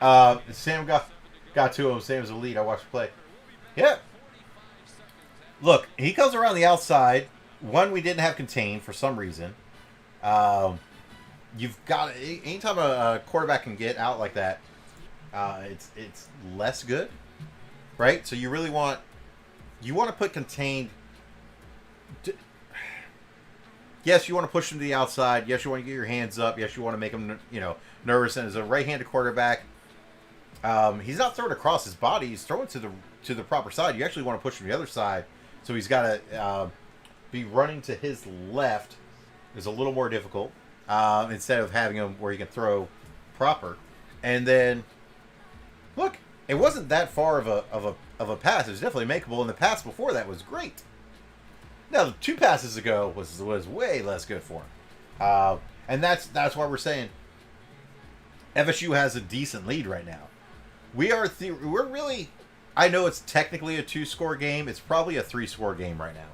[SPEAKER 2] Sam got to him. Sam's a lead. I watched the play. Yeah. Look, he comes around the outside. One we didn't have contained for some reason. You've got, anytime a quarterback can get out like that, it's less good, right? So you really want to put contained. Yes, you want to push them to the outside. Yes, you want to get your hands up. Yes, you want to make them, nervous. And as a right-handed quarterback, he's not throwing across his body. He's throwing to the proper side. You actually want to push him to the other side. So he's got to be running to his left is a little more difficult instead of having him where he can throw proper. And then, look, it wasn't that far of a pass. It was definitely makeable, and the pass before that was great. Now, 2 passes ago was way less good for him. And that's why we're saying FSU has a decent lead right now. We're really, I know it's technically a 2-score game. It's probably a 3-score game right now.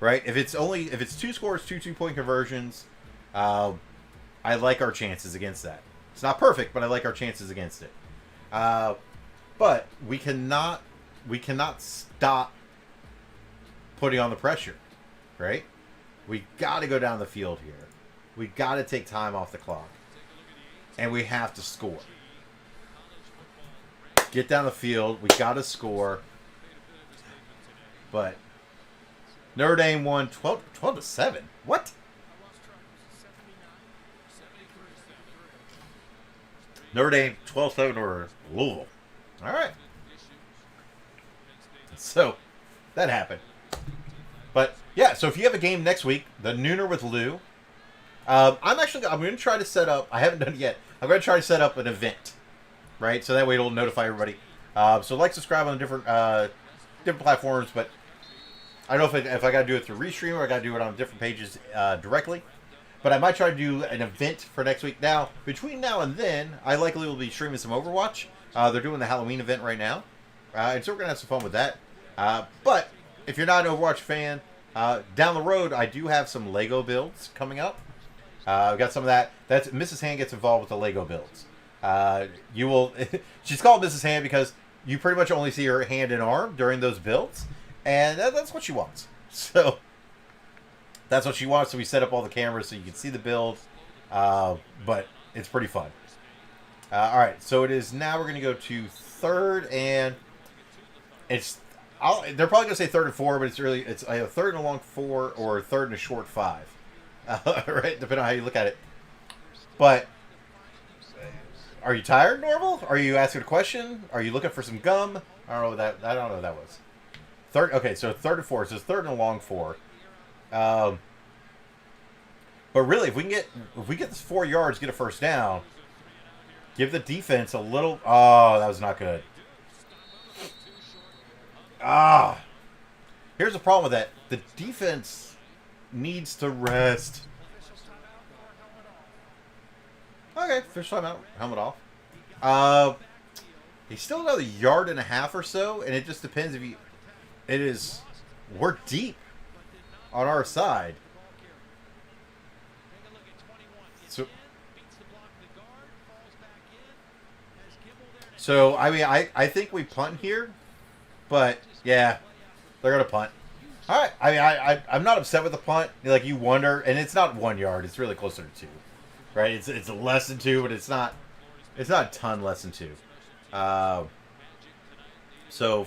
[SPEAKER 2] Right? If it's 2 scores, 2 2-point conversions, I like our chances against that. It's not perfect, but I like our chances against it. But we cannot stop putting on the pressure, right? We got to go down the field here. We got to take time off the clock, and we have to score. Get down the field. We got to score. But Notre Dame won 12-7. What? Notre Dame 12-7 over Louisville. All right. So that happened. But yeah, so if you have a game next week, the Nooner with Lou, I'm going to try to set up. I haven't done it yet. I'm going to try to set up an event, right? So that way it'll notify everybody. So like, subscribe on different platforms. But I don't know if I got to do it through Restream or I got to do it on different pages directly. But I might try to do an event for next week. Now, between now and then, I likely will be streaming some Overwatch. They're doing the Halloween event right now. And so we're going to have some fun with that. But if you're not an Overwatch fan, down the road, I do have some Lego builds coming up. I've got some of that. That's Mrs. Hand gets involved with the Lego builds. You will. She's called Mrs. Hand because you pretty much only see her hand and arm during those builds, and that's what she wants. So that's what she wants. So we set up all the cameras so you can see the build, but it's pretty fun. All right, so it is now. We're going to go to third, and they're probably going to say third and 4, but it's a third and a long 4 or a third and a short 5. Right, depending on how you look at it. But are you tired, Norval? Are you asking a question? Are you looking for some gum? I don't know what that was. Third. Okay, so third and 4. So it's third and a long 4. But really, if we get this 4 yards, get a first down, give the defense a little. Oh, that was not good. Here's the problem with that. The defense needs to rest. Okay, fish time out. Helmet off. He's still another yard and a half or so, and it just depends if he. It is. We're deep on our side. So I mean, I think we punt here, but yeah, they're gonna punt. All right. I mean, I'm not upset with the punt. Like, you wonder, and it's not 1 yard. It's really closer to 2, right? It's less than 2, but it's not a ton less than 2. So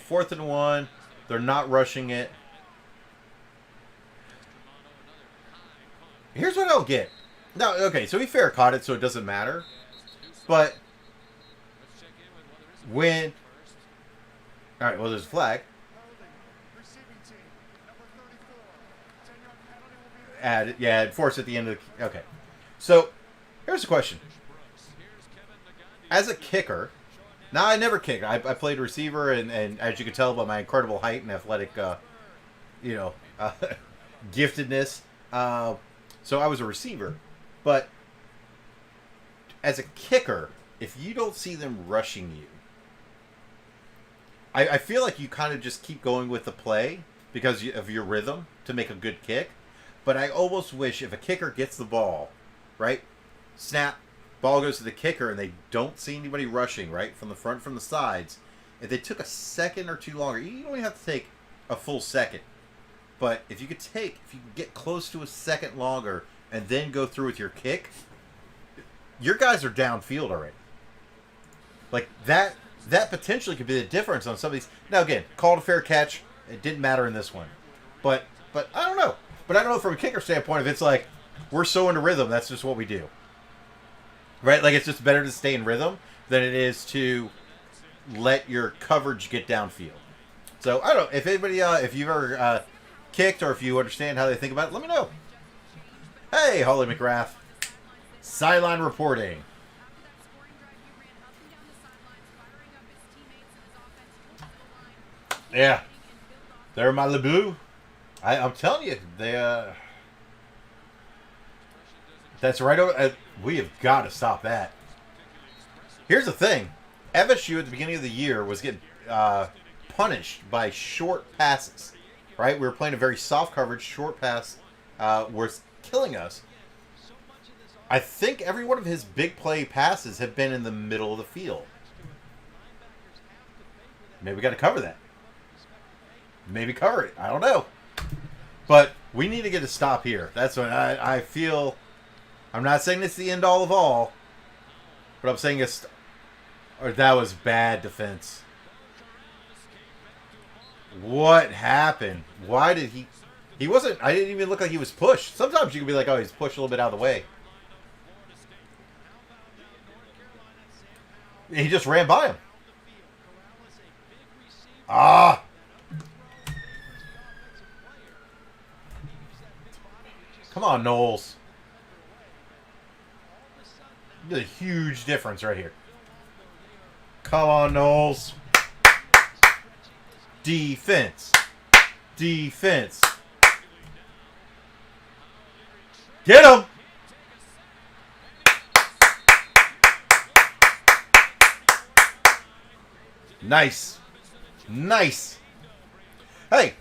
[SPEAKER 2] 4th and 1. They're not rushing it. Here's what I don't get. No, okay. So he fair caught it, so it doesn't matter. But when, all right. Well, there's a flag. Force at the end of the... Okay. So, here's the question. As a kicker... Now, I never kick. I played receiver, and as you can tell by my incredible height and athletic, giftedness, so I was a receiver. But, as a kicker, if you don't see them rushing you, I feel like you kind of just keep going with the play because of your rhythm to make a good kick. But I almost wish if a kicker gets the ball, right, snap, ball goes to the kicker, and they don't see anybody rushing, right, from the front, from the sides, if they took a second or two longer, you don't even have to take a full second. But if you could get close to a second longer and then go through with your kick, your guys are downfield already. Like, that potentially could be the difference on some of these. Now, again, called a fair catch. It didn't matter in this one. But I don't know. But I don't know from a kicker standpoint if it's like, we're so into rhythm, that's just what we do. Right? Like, it's just better to stay in rhythm than it is to let your coverage get downfield. So, I don't know. If anybody, if you've ever kicked or if you understand how they think about it, let me know. Hey, Holly McGrath. Sideline reporting. Yeah. They're my LeBou. I'm telling you, that's right over. We have got to stop that. Here's the thing. FSU at the beginning of the year was getting punished by short passes, right? We were playing a very soft coverage, short pass was killing us. I think every one of his big play passes have been in the middle of the field. Maybe we got to cover that. Maybe cover it. I don't know. But we need to get a stop here. That's what I feel. I'm not saying it's the end all of all, but I'm saying that was bad defense. What happened? Why did he wasn't, I didn't even look like he was pushed. Sometimes you can be like, oh, he's pushed a little bit out of the way. He just ran by him. Ah! Come on, Knowles. There's a huge difference right here. Come on, Knowles. Defense. Defense. Get him. Nice. Nice. Hey,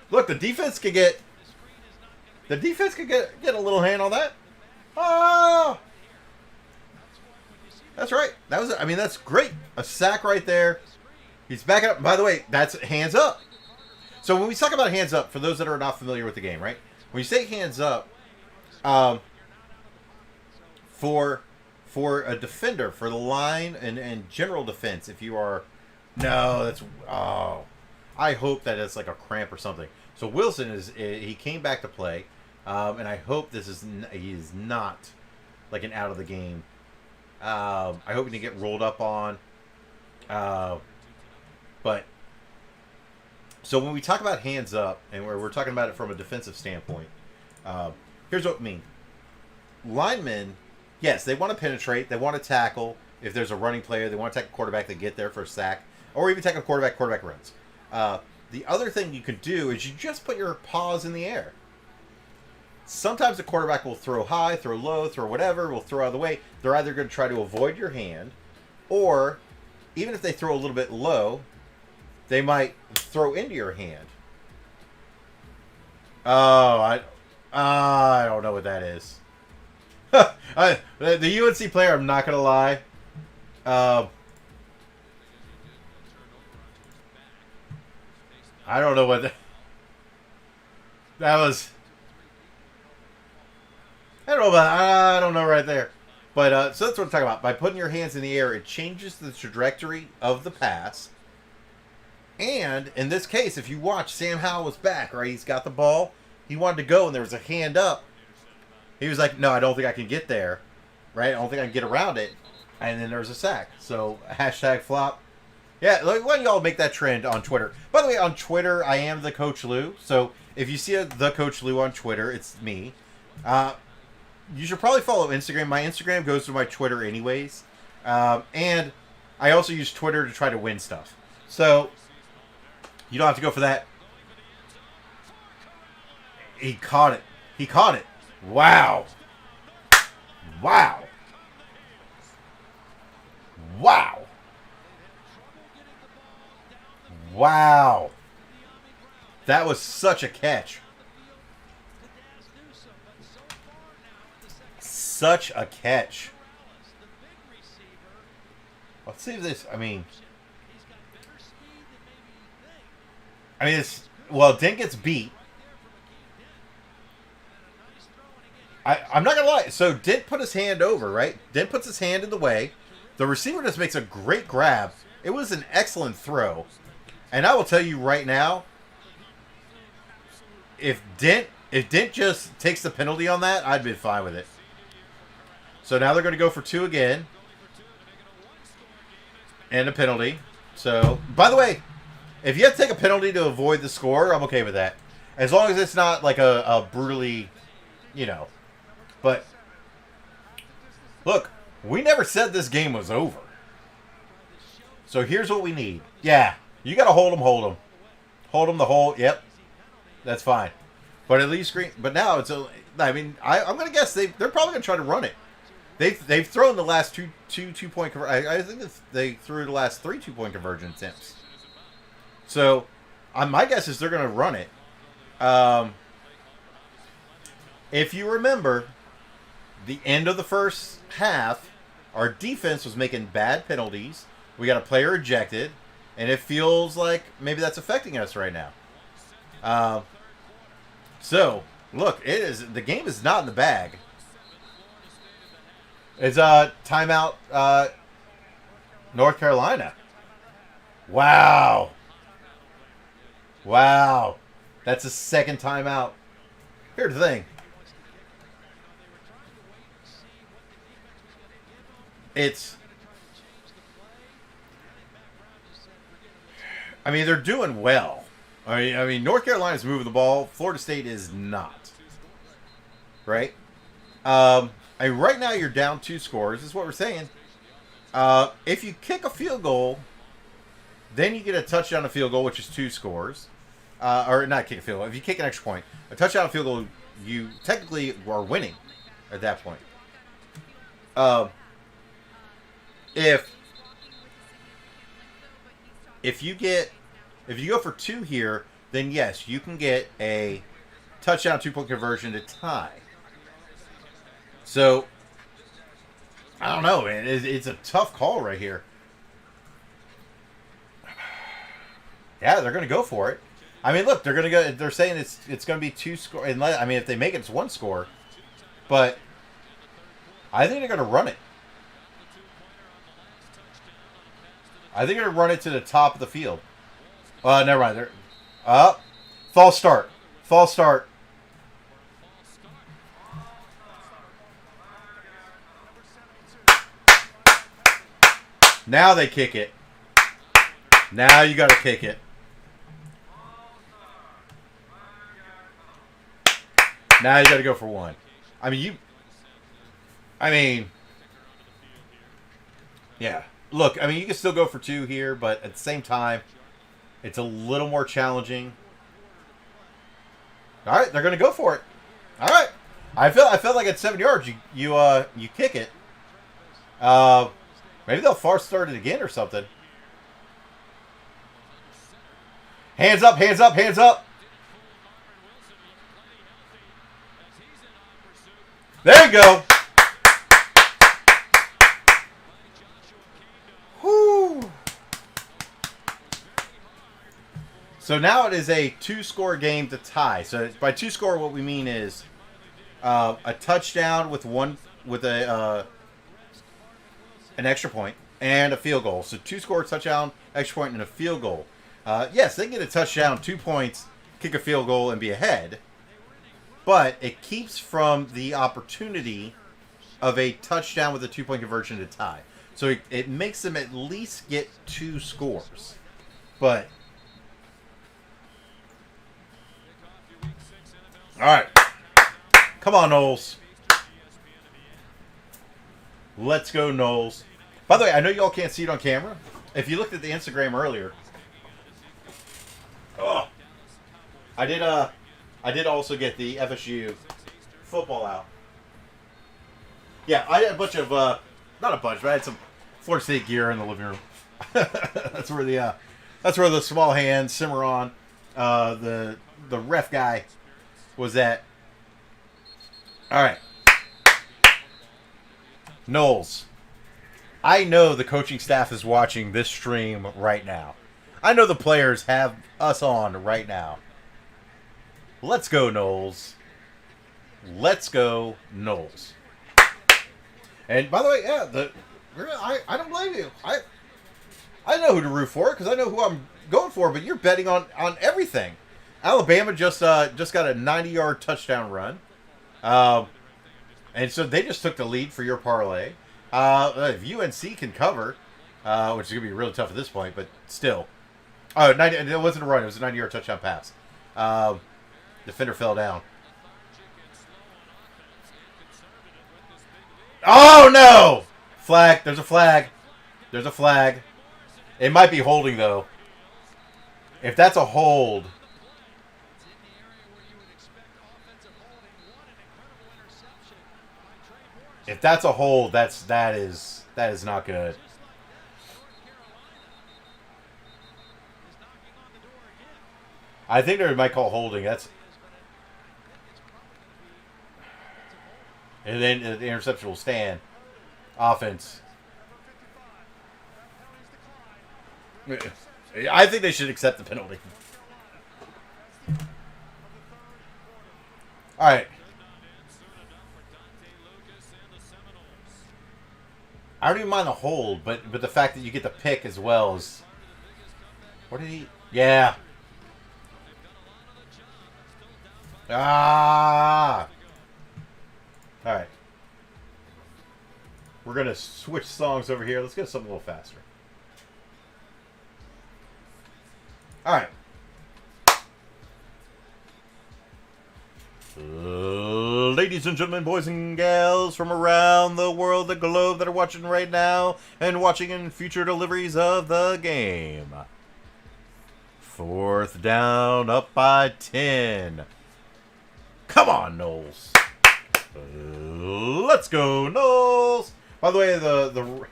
[SPEAKER 2] look, the defense could get a little hand on that. Oh, that's right. That's great. A sack right there. He's backing up. By the way, that's hands up. So when we talk about hands up, for those that are not familiar with the game, right? When you say hands up, for a defender, for the line and general defense, if you are, I hope that it's like a cramp or something. So Wilson he came back to play, and I hope he is not like an out of the game. I hope he didn't get rolled up on. But so when we talk about hands up, and we're talking about it from a defensive standpoint, here's what I mean. Linemen, yes, they want to penetrate, they want to tackle. If there's a running player, they want to take a quarterback, they get there for a sack, or even take a quarterback runs. The other thing you can do is you just put your paws in the air. Sometimes the quarterback will throw high, throw low, throw whatever, will throw out of the way. They're either going to try to avoid your hand, or even if they throw a little bit low, they might throw into your hand. Oh, I don't know what that is. The UNC player, I'm not going to lie. I don't know what that was. I don't know right there. But so that's what I'm talking about. By putting your hands in the air, it changes the trajectory of the pass. And in this case, if you watch, Sam Howell was back, right? He's got the ball. He wanted to go, and there was a hand up. He was like, no, I don't think I can get there. Right? I don't think I can get around it. And then there was a sack. So, hashtag flop. Yeah, why don't y'all make that trend on Twitter? By the way, on Twitter, I am the Coach Lou. So, if you see the Coach Lou on Twitter, it's me. You should probably follow Instagram. My Instagram goes to my Twitter anyways. And I also use Twitter to try to win stuff. So, you don't have to go for that. He caught it. Wow. Wow. Wow. Wow. That was such a catch. Such a catch. Let's see if this, Dent gets beat. I'm not going to lie. So, Dent put his hand over, right? Dent puts his hand in the way. The receiver just makes a great grab. It was an excellent throw. And I will tell you right now, if Dent just takes the penalty on that, I'd be fine with it. So, now they're going to go for 2 again. And a penalty. So, by the way, if you have to take a penalty to avoid the score, I'm okay with that. As long as it's not like a brutally, But, look, we never said this game was over. So here's what we need. Yeah, you got to hold them. Hold them the whole, yep. That's fine. But at least, but now it's, I'm going to guess they're probably going to try to run it. They've thrown the last two 2-point conversion. I think they threw the last 3 2-point conversion attempts. So, my guess is they're going to run it. If you remember, the end of the first half, our defense was making bad penalties. We got a player ejected, and it feels like maybe that's affecting us right now. So, look, the game is not in the bag. It's timeout, North Carolina. Wow. That's a second timeout. Here's the thing. They're doing well. North Carolina's moving the ball. Florida State is not. Right? Right now you're down 2 scores, is what we're saying. If you kick a field goal, then you get a touchdown, a field goal, which is 2 scores. or not kick a field goal. If you kick an extra point, a touchdown field goal, you technically are winning at that point. If you go for 2 here, then yes, you can get a touchdown 2-point conversion to tie. So I don't know, man. It's a tough call right here. Yeah, they're going to go for it. I mean, look, they're going to go. They're saying it's going to be 2 score. I mean, if they make it, it's 1 score. But I think they're going to run it. I think they're going to run it to the top of the field. Never mind. They're up. False start. False start. Now they kick it. Now you got to kick it. Now you got to go for 1. Yeah. Look, you can still go for 2 here, but at the same time, it's a little more challenging. All right, they're going to go for it. All right. I felt like at 7 yards, you kick it. Maybe they'll false start it again or something. Hands up, hands up, hands up. There you go. Whew. So now it is a 2-score game to tie. So by 2-score, what we mean is a touchdown with an extra point and a field goal. So 2-score, touchdown, extra point, and a field goal. Yes, they can get a touchdown, 2 points, kick a field goal, and be ahead. But it keeps from the opportunity of a touchdown with a 2-point conversion to tie. So it makes them at least get 2 scores. But all right, come on, Knowles. Let's go, Knowles. By the way, I know y'all can't see it on camera. If you looked at the Instagram earlier, I did also get the FSU football out. Yeah, I had a bunch of not a bunch, but I had some Florida State gear in the living room. That's where the small hand Cimarron, the ref guy, was at. All right, Knowles. I know the coaching staff is watching this stream right now. I know the players have us on right now. Let's go, Knowles. Let's go, Knowles. And by the way, yeah, I don't blame you. I know who to root for because I know who I'm going for. But you're betting on everything. Alabama just got a 90-yard touchdown run, and so they just took the lead for your parlay. If UNC can cover, which is gonna be really tough at this point, but still. Oh, 90, it wasn't a run. It was a 90-yard touchdown pass. Defender fell down. Oh, no! Flag. There's a flag. There's a flag. It might be holding, though. If that's a hold. If that's a hold, that is not good. I think they might call holding. And then the interception will stand. Offense. I think they should accept the penalty. All right. I don't even mind the hold, but the fact that you get the pick as well is... What did he... Yeah. Ah! All right. We're going to switch songs over here. Let's get something a little faster. All right. Ladies and gentlemen, boys and gals from around the world, the globe that are watching right now and watching in future deliveries of the game. 4th down, up by 10. Come on, Knowles. Let's go, Knowles. By the way, the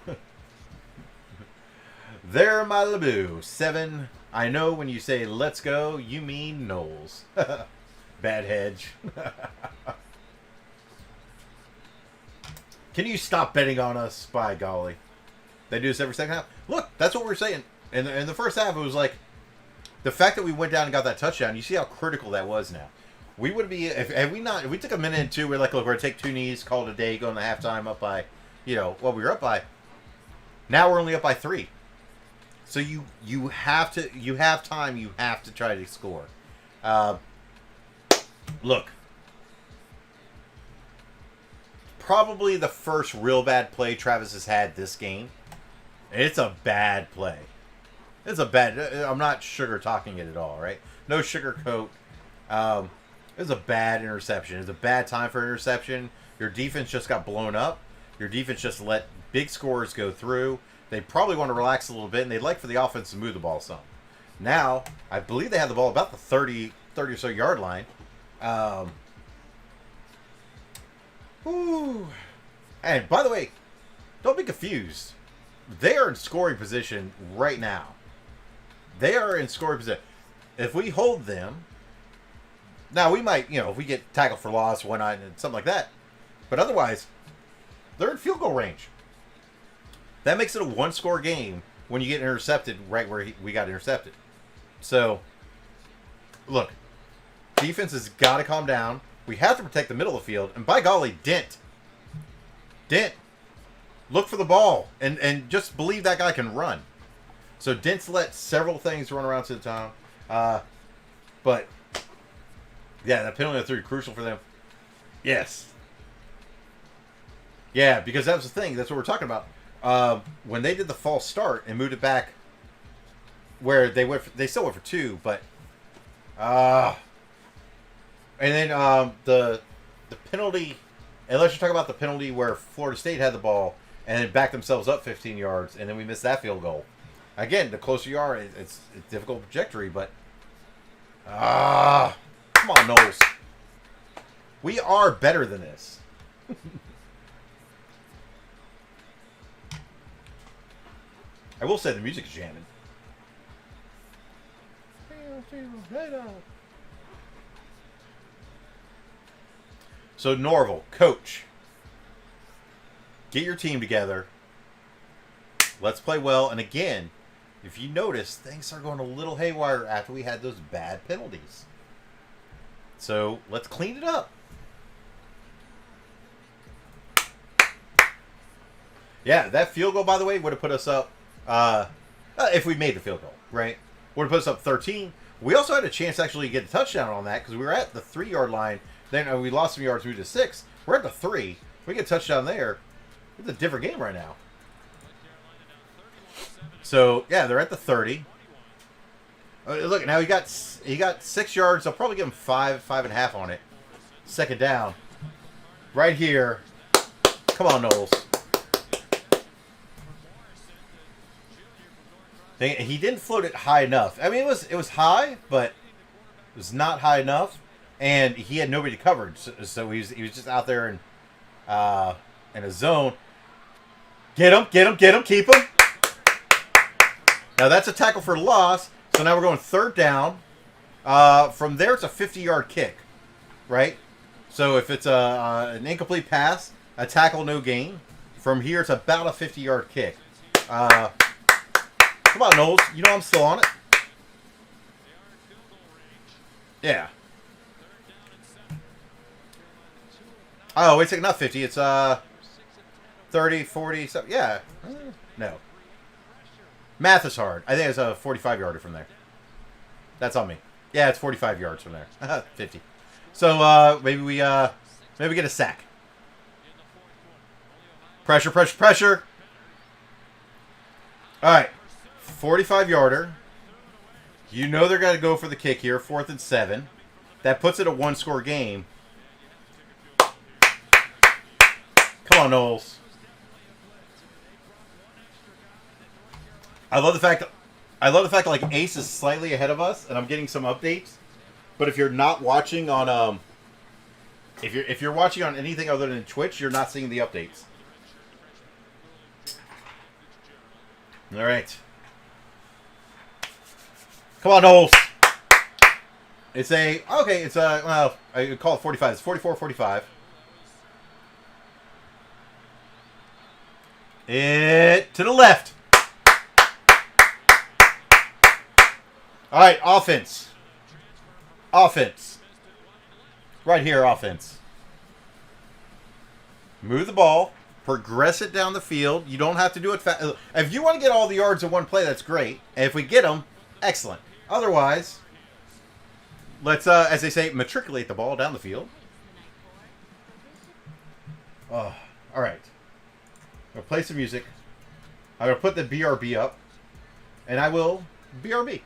[SPEAKER 2] there, my Laboo. 7. I know when you say let's go, you mean Knowles. Bad hedge. Can you stop betting on us? By golly. They do this every second half. Look, that's what we're saying. In the first half, it was like the fact that we went down and got that touchdown. You see how critical that was now. We would be if we took a minute and two. We're like, look, we're gonna take 2 knees, call it a day, go in the halftime up by, we were up by. Now we're only up by 3. So you have time. You have to try to score. Look, probably the first real bad play Travis has had this game. It's a bad play. It's a bad. I'm not sugar talking it at all, right? No sugarcoat. It was a bad interception. It was a bad time for interception. Your defense just got blown up. Your defense just let big scores go through. They probably want to relax a little bit, and they'd like for the offense to move the ball some. Now, I believe they had the ball about the 30 or so yard line. And by the way, don't be confused. They are in scoring position right now. They are in scoring position. If we hold them, now we might, if we get tackled for loss, why not, and something like that. But otherwise, they're in field goal range. That makes it a 1-score game when you get intercepted right where we got intercepted. So, look, defense has got to calm down. We have to protect the middle of the field. And by golly, Dent. Look for the ball. And just believe that guy can run. So Dent's let several things run around to the time. But, yeah, that penalty on 3 crucial for them. Yes. Yeah, because that was the thing. That's what we're talking about. When they did the false start and moved it back where they still went for 2, but and then the penalty, unless you're talking about the penalty where Florida State had the ball and then backed themselves up 15 yards and then we missed that field goal. Again, the closer you are, it's a difficult trajectory, but come on, Knowles. We are better than this. I will say the music's jamming. So Norval, coach, get your team together. Let's play well. And again, if you notice, things are going a little haywire after we had those bad penalties. So let's clean it up. Yeah, that field goal, by the way, would have put us up. If we made the field goal, right? Would have put us up 13. We also had a chance to actually get a touchdown on that because we were at the 3-yard line. Then we lost some yards, moved to 6. We're at the 3. We get a touchdown there. It's a different game right now. So yeah, they're at the 30. Look, now he got 6 yards. I'll probably give him 5.5 on it. 2nd down, right here. Come on, Knowles. He didn't float it high enough. I mean, it was high, but it was not high enough, and he had nobody covered. So he was just out there in a zone. Get him, keep him. Now that's a tackle for loss. So now we're going 3rd down. From there, it's a 50-yard kick, right? So if it's an incomplete pass, a tackle, no gain. From here, it's about a 50-yard kick. Come on, Knowles. You know I'm still on it. Yeah. Oh, wait a second. Not 50. It's 30, 40. So, yeah. No. Math is hard. I think it's a 45-yarder from there. That's on me. Yeah, it's 45 yards from there. 50. So maybe we get a sack. Pressure. All right. 45-yarder. You know they're going to go for the kick here. 4th and 7. That puts it a 1-score game. Come on, Knowles. I love the fact I love the fact that, like, Ace is slightly ahead of us, and I'm getting some updates. But if you're not watching on if you're watching on anything other than Twitch, you're not seeing the updates. All right. Come on, Knowles. It's well, I call it 45. It's 44-45. It to the left. All right, offense. Offense. Right here, offense. Move the ball. Progress it down the field. You don't have to do it fast. If you want to get all the yards in one play, that's great. And if we get them, excellent. Otherwise, let's, as they say, matriculate the ball down the field. Oh, all right. I'm going to play some music. I'm going to put the BRB up. And I will BRB.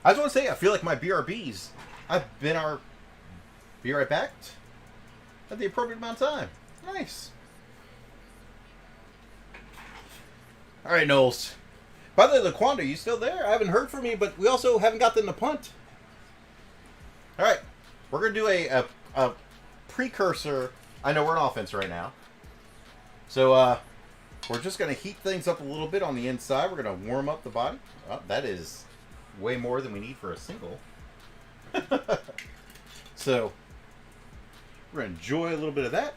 [SPEAKER 2] I just want to say, I feel like my BRBs, I've been be right back at the appropriate amount of time. Nice. All right, Knowles. By the way, Laquanda, you still there? I haven't heard from you, but we also haven't got them to punt. All right. We're going to do a precursor. I know we're on offense right now. So, we're just going to heat things up a little bit on the inside. We're going to warm up the body. Oh, that is way more than we need for a single. So, we're going to enjoy a little bit of that.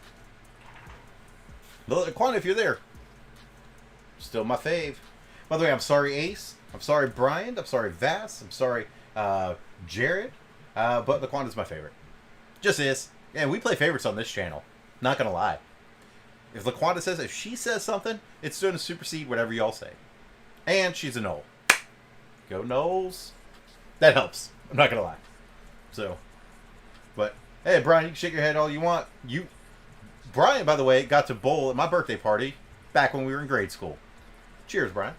[SPEAKER 2] Laquanda, if you're there. Still my fave. By the way, I'm sorry, Ace. I'm sorry, Brian. I'm sorry, Vass. I'm sorry, Jared. But Laquanda's my favorite. Just is. Yeah, we play favorites on this channel. Not going to lie. If Laquanda says, if she says something, it's going to supersede whatever y'all say. And she's a Knoll. Go Knowles. That helps. I'm not going to lie. So, but, hey, Brian, you can shake your head all you want. Brian, by the way, got to bowl at my birthday party back when we were in grade school. Cheers, Brian.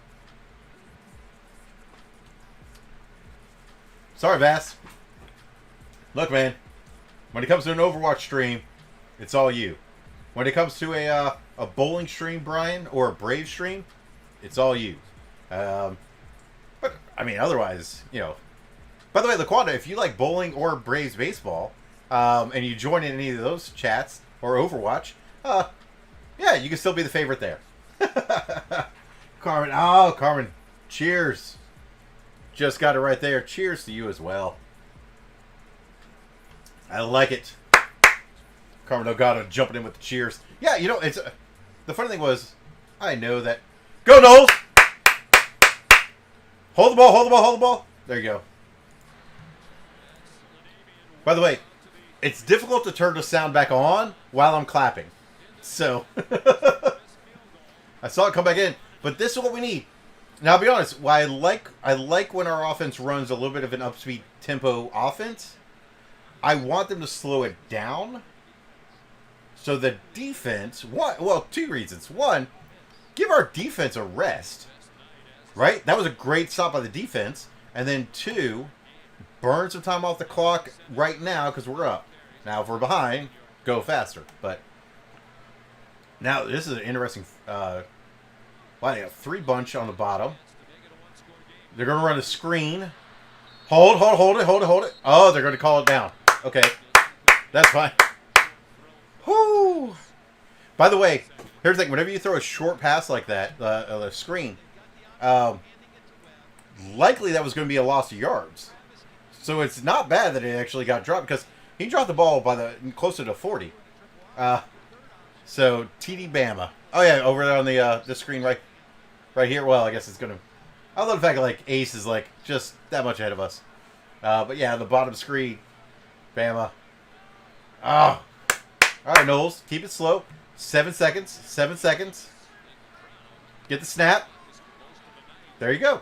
[SPEAKER 2] Sorry, Vass. Look, man, when it comes to an Overwatch stream, it's all you. When it comes to a bowling stream, Brian, or a Brave stream, it's all you. But, I mean, otherwise, you know. By the way, Laquanda, if you like bowling or Braves baseball, and you join in any of those chats, or Overwatch, yeah, you can still be the favorite there. Carmen, Carmen, cheers. Just got it right there. Cheers to you as well. I like it. Carmen Delgado jumping in with the cheers. Yeah, you know, it's the funny thing was, I know that. Go, Knowles! Hold the ball, hold the ball, hold the ball. There you go. By the way, it's difficult to turn the sound back on while I'm clapping. So, I saw it come back in. But this is what we need. Now, I'll be honest. I like when our offense runs a little bit of an upspeed tempo offense. I want them to slow it down. So the defense, two reasons. One, give our defense a rest. Right? That was a great stop by the defense. And then two, burn some time off the clock right now because we're up. Now, if we're behind, go faster. But now, this is an interesting... hold Wow, they got 3 bunch on the bottom. They're going to run a screen. Hold it. Oh, they're going to call it down. Okay. That's fine. Whoo! By the way, here's the thing. Whenever you throw a short pass like that, a screen, likely that was going to be a loss of yards. So it's not bad that it actually got dropped because he dropped the ball by closer to 40. So TD Bama. Oh yeah, over there on the screen right here. Well, I guess it's gonna. I love the fact that like Ace is like just that much ahead of us. But yeah, the bottom screen, Bama. Oh, all right, Knowles, keep it slow. 7 seconds. 7 seconds. Get the snap. There you go.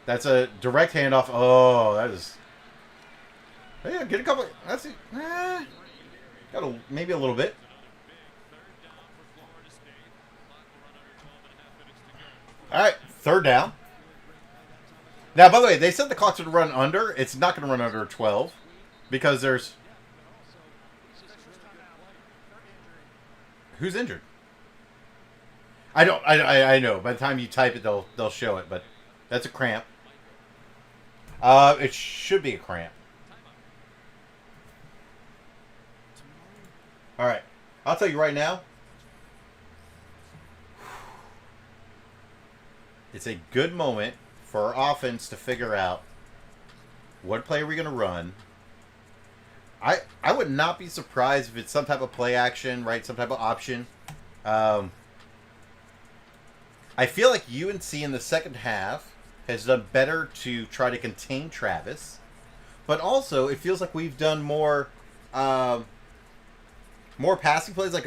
[SPEAKER 2] That's a direct handoff. Oh, that is. Yeah, get a couple. That's it. Got maybe a little bit. All right, 3rd down. Now, by the way, they said the clock's going to run under. It's not going to run under 12 because there's. Who's injured? I don't. I know. By the time you type it, they'll show it. But that's a cramp. It should be a cramp. All right. I'll tell you right now. It's a good moment for our offense to figure out what play are we going to run. I would not be surprised if it's some type of play action, right? Some type of option. I feel like UNC in the second half has done better to try to contain Travis, but also it feels like we've done more passing plays. Like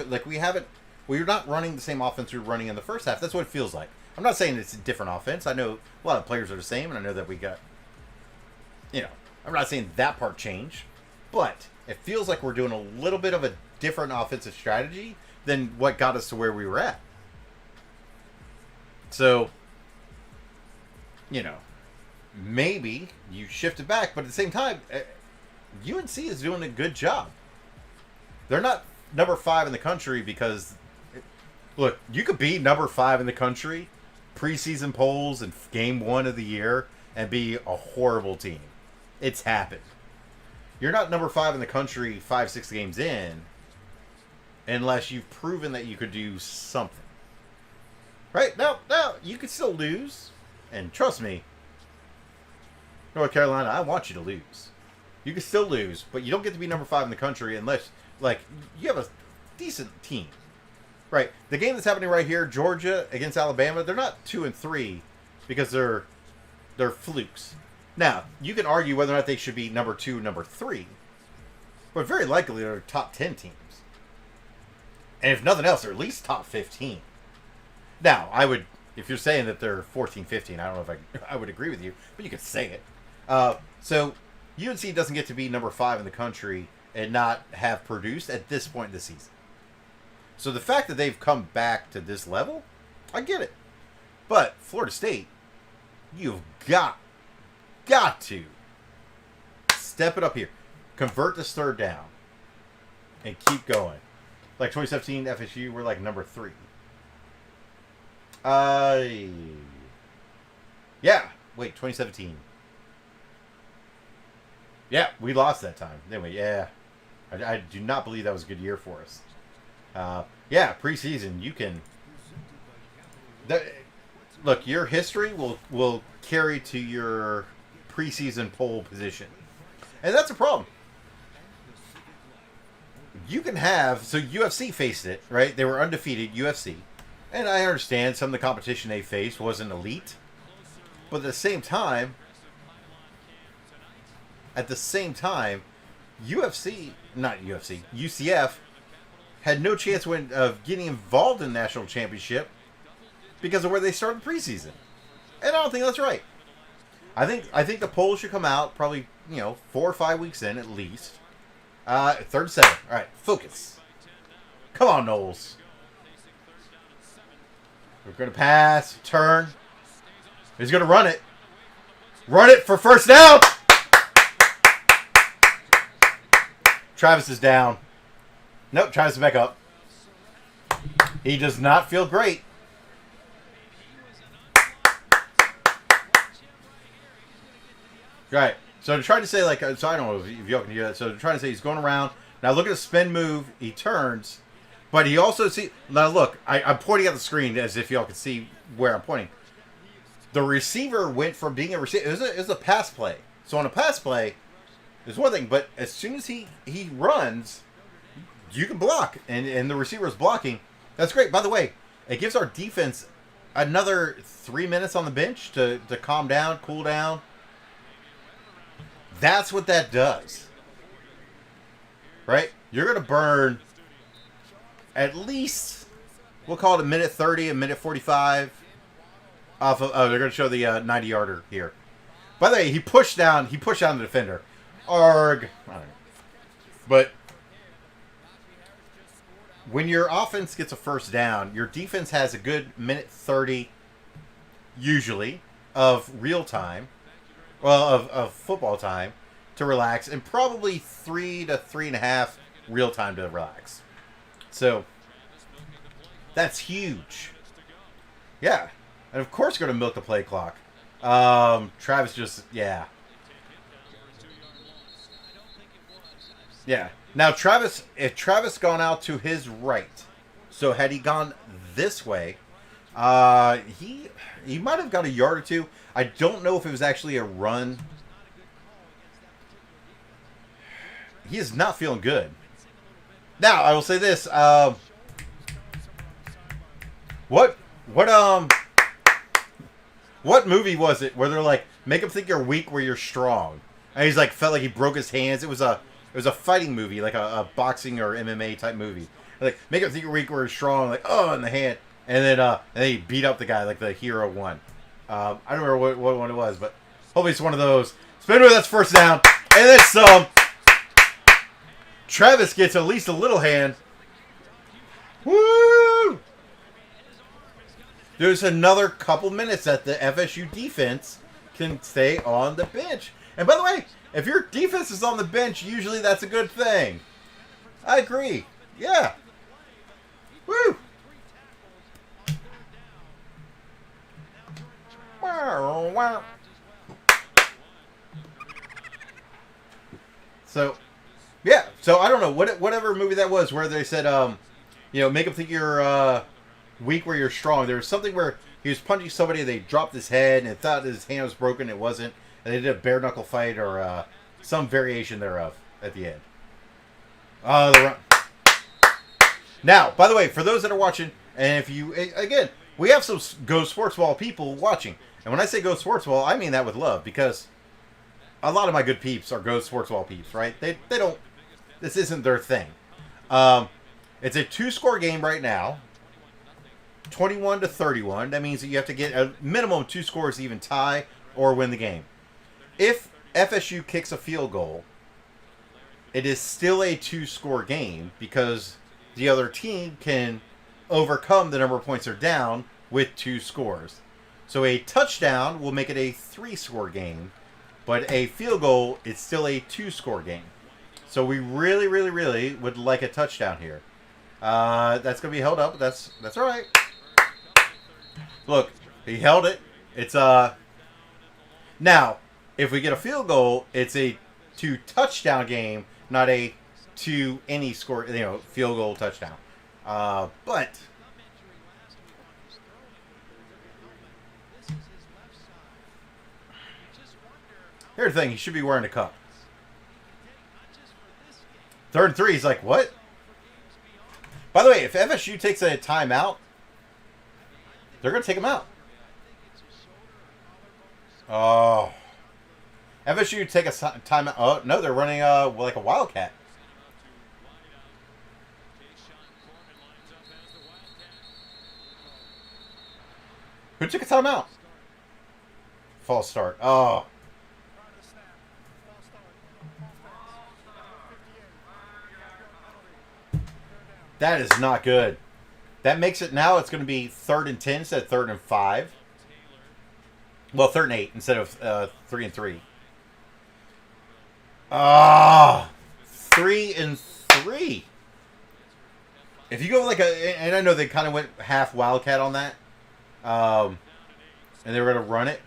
[SPEAKER 2] we're not running the same offense we were running in the first half. That's what it feels like. I'm not saying it's a different offense. I know a lot of players are the same, and I know that we got, I'm not saying that part changed, but it feels like we're doing a little bit of a different offensive strategy than what got us to where we were at. So, maybe you shift it back, but at the same time, UNC is doing a good job. They're not number 5 in the country because, look, you could be number 5 in the country, preseason polls and game 1 of the year, and be a horrible team. It's happened. You're not number 5 in the country 5-6 games in unless you've proven that you could do something. Right? Now, you could still lose. And trust me, North Carolina, I want you to lose. You can still lose, but you don't get to be number 5 in the country unless, you have a decent team. Right. The game that's happening right here, Georgia against Alabama, they're not 2 and 3 because they're flukes. Now, you can argue whether or not they should be number 2, number 3, but very likely they're top 10 teams. And if nothing else, they're at least top 15. Now, if you're saying that they're 14, 15, I don't know if I would agree with you, but you could say it. So, UNC doesn't get to be number 5 in the country and not have produced at this point in the season. So the fact that they've come back to this level, I get it. But Florida State, you've got to step it up here. Convert this 3rd down and keep going. Like 2017 FSU, we're like number 3. Yeah. Wait, 2017. Yeah, we lost that time. Anyway, yeah. I do not believe that was a good year for us. Yeah, preseason, you can... Look, your history will carry to your preseason poll position. And that's a problem. You can have... So UFC faced it, right? They were undefeated, UFC. And I understand some of the competition they faced wasn't elite. But at the same time, UCF had no chance of getting involved in the national championship because of where they started preseason. And I don't think that's right. I think the poll should come out probably, 4 or 5 weeks in at least. 3rd set. All right, focus. Come on, Knowles. We're going to pass, turn. He's going to run it. Run it for 1st down. Travis is down. Nope, Travis is back up. He does not feel great. Right. So they're trying to say, like, so I don't know if y'all can hear that. So they're trying to say he's going around. Now look at the spin move. He turns. But he also see. Now look, I'm pointing at the screen as if y'all can see where I'm pointing. The receiver went from being a receiver. It was a pass play. So on a pass play, there's one thing. But as soon as he runs, you can block. And the receiver is blocking. That's great. By the way, it gives our defense another 3 minutes on the bench to calm down, cool down. That's what that does. Right? You're going to burn at least, we'll call it a minute 30, a minute 45 off of, oh, they're going to show the 90-yarder here. By the way, he pushed down the defender. Arg. All right. But when your offense gets a first down, your defense has a good minute 30, usually, of real time. Well, of football time to relax, and probably 3 to 3.5 real time to relax. So that's huge. Yeah, and of course, going to milk the play clock. Travis just yeah. Now if Travis gone out to his right, so had he gone this way, he might have got a yard or two. I don't know if it was actually a run. He is not feeling good. Now, I will say this. What movie was it where they're like, make him think you're weak where you're strong? And he's like, felt like he broke his hands. It was a fighting movie, like a boxing or MMA type movie. Like, make him think you're weak where you're strong. Like, oh, in the hand. And then he beat up the guy like the hero won. I don't remember what one it was, but hopefully it's one of those. Spin move, that's first down. And then some. Travis gets at least a little hand. Woo! There's another couple minutes that the FSU defense can stay on the bench. And by the way, if your defense is on the bench, usually that's a good thing. I agree. Yeah. Woo! So, yeah. So I don't know whatever movie that was where they said, make them think you're weak where you're strong. There was something where he was punching somebody, they dropped his head, and thought his hand was broken. It wasn't, and they did a bare knuckle fight or some variation thereof at the end. Now, by the way, for those that are watching, and if you again, we have some Go Sports Ball people watching. And when I say Go Sports Ball, I mean that with love, because a lot of my good peeps are Go Sports Ball peeps, right? They don't, this isn't their thing. It's a 2-score game right now, 21-31. That means that you have to get a minimum 2 scores to even tie or win the game. If FSU kicks a field goal, it is still a 2-score game because the other team can overcome the number of points they're down with 2 scores. So a touchdown will make it a 3-score game, but a field goal is still a 2-score game. So we really, really, really would like a touchdown here. That's going to be held up. That's all right. Look, he held it. It's now, if we get a field goal, it's a 2-touchdown game, not a 2 any score, field goal touchdown. But here's the thing, he should be wearing a cup. 3rd and 3, he's like, what? By the way, if FSU takes a timeout, they're going to take him out. Oh. FSU take a timeout. Oh, no, they're running like a wildcat. Who took a timeout? False start. Oh. That is not good. That makes it now, it's going to be 3rd and 10 instead of 3rd and 5. Well, 3rd and 8 instead of 3 and 3. Ah, 3 and 3. If you go like and I know they kind of went half wildcat on that, and they were going to run it.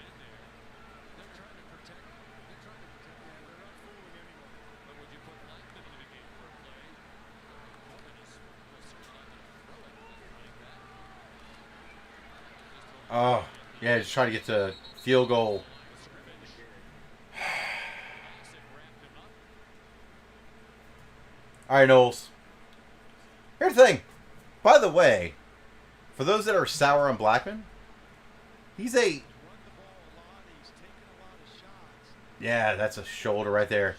[SPEAKER 2] Oh, yeah, just try to get to field goal. All right, Knowles. Here's the thing. By the way, for those that are sour on Blackman, he's a... Yeah, that's a shoulder right there.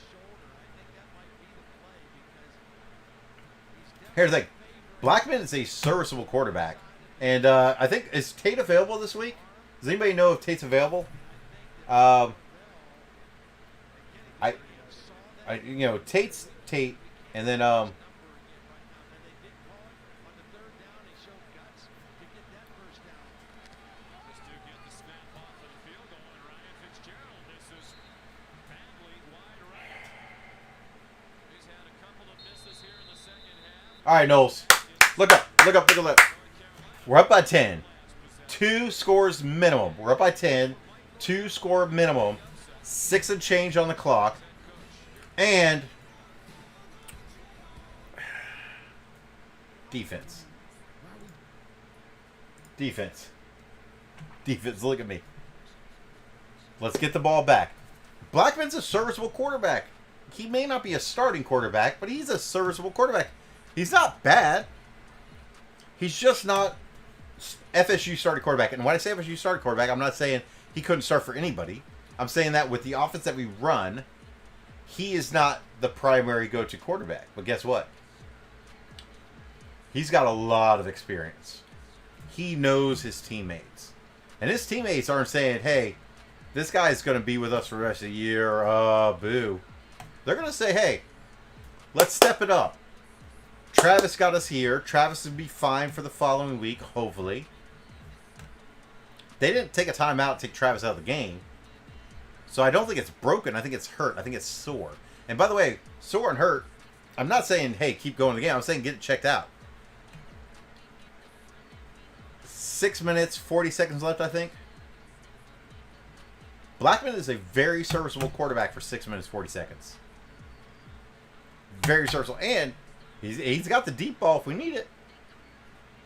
[SPEAKER 2] Here's the thing. Blackman is a serviceable quarterback. And I think, is Tate available this week? Does anybody know if Tate's available? Tate's Tate, and then all right, Knowles. Look up. We're up by 10. 2 scores minimum. We're up by 10. 2 score minimum. 6 and change on the clock. And defense. Defense, look at me. Let's get the ball back. Blackman's a serviceable quarterback. He may not be a starting quarterback, but he's a serviceable quarterback. He's not bad. He's just not FSU starting quarterback. And when I say FSU starting quarterback, I'm not saying he couldn't start for anybody. I'm saying that with the offense that we run, he is not the primary go-to quarterback. But guess what? He's got a lot of experience. He knows his teammates. And his teammates aren't saying, hey, this guy's going to be with us for the rest of the year. Boo. They're going to say, hey, let's step it up. Travis got us here. Travis will be fine for the following week, hopefully. They didn't take a timeout to take Travis out of the game. So I don't think it's broken. I think it's hurt. I think it's sore. And by the way, sore and hurt, I'm not saying, hey, keep going to the game. I'm saying get it checked out. 6 minutes, 40 seconds left, I think. Blackman is a very serviceable quarterback for 6 minutes, 40 seconds. Very serviceable. And he's got the deep ball if we need it.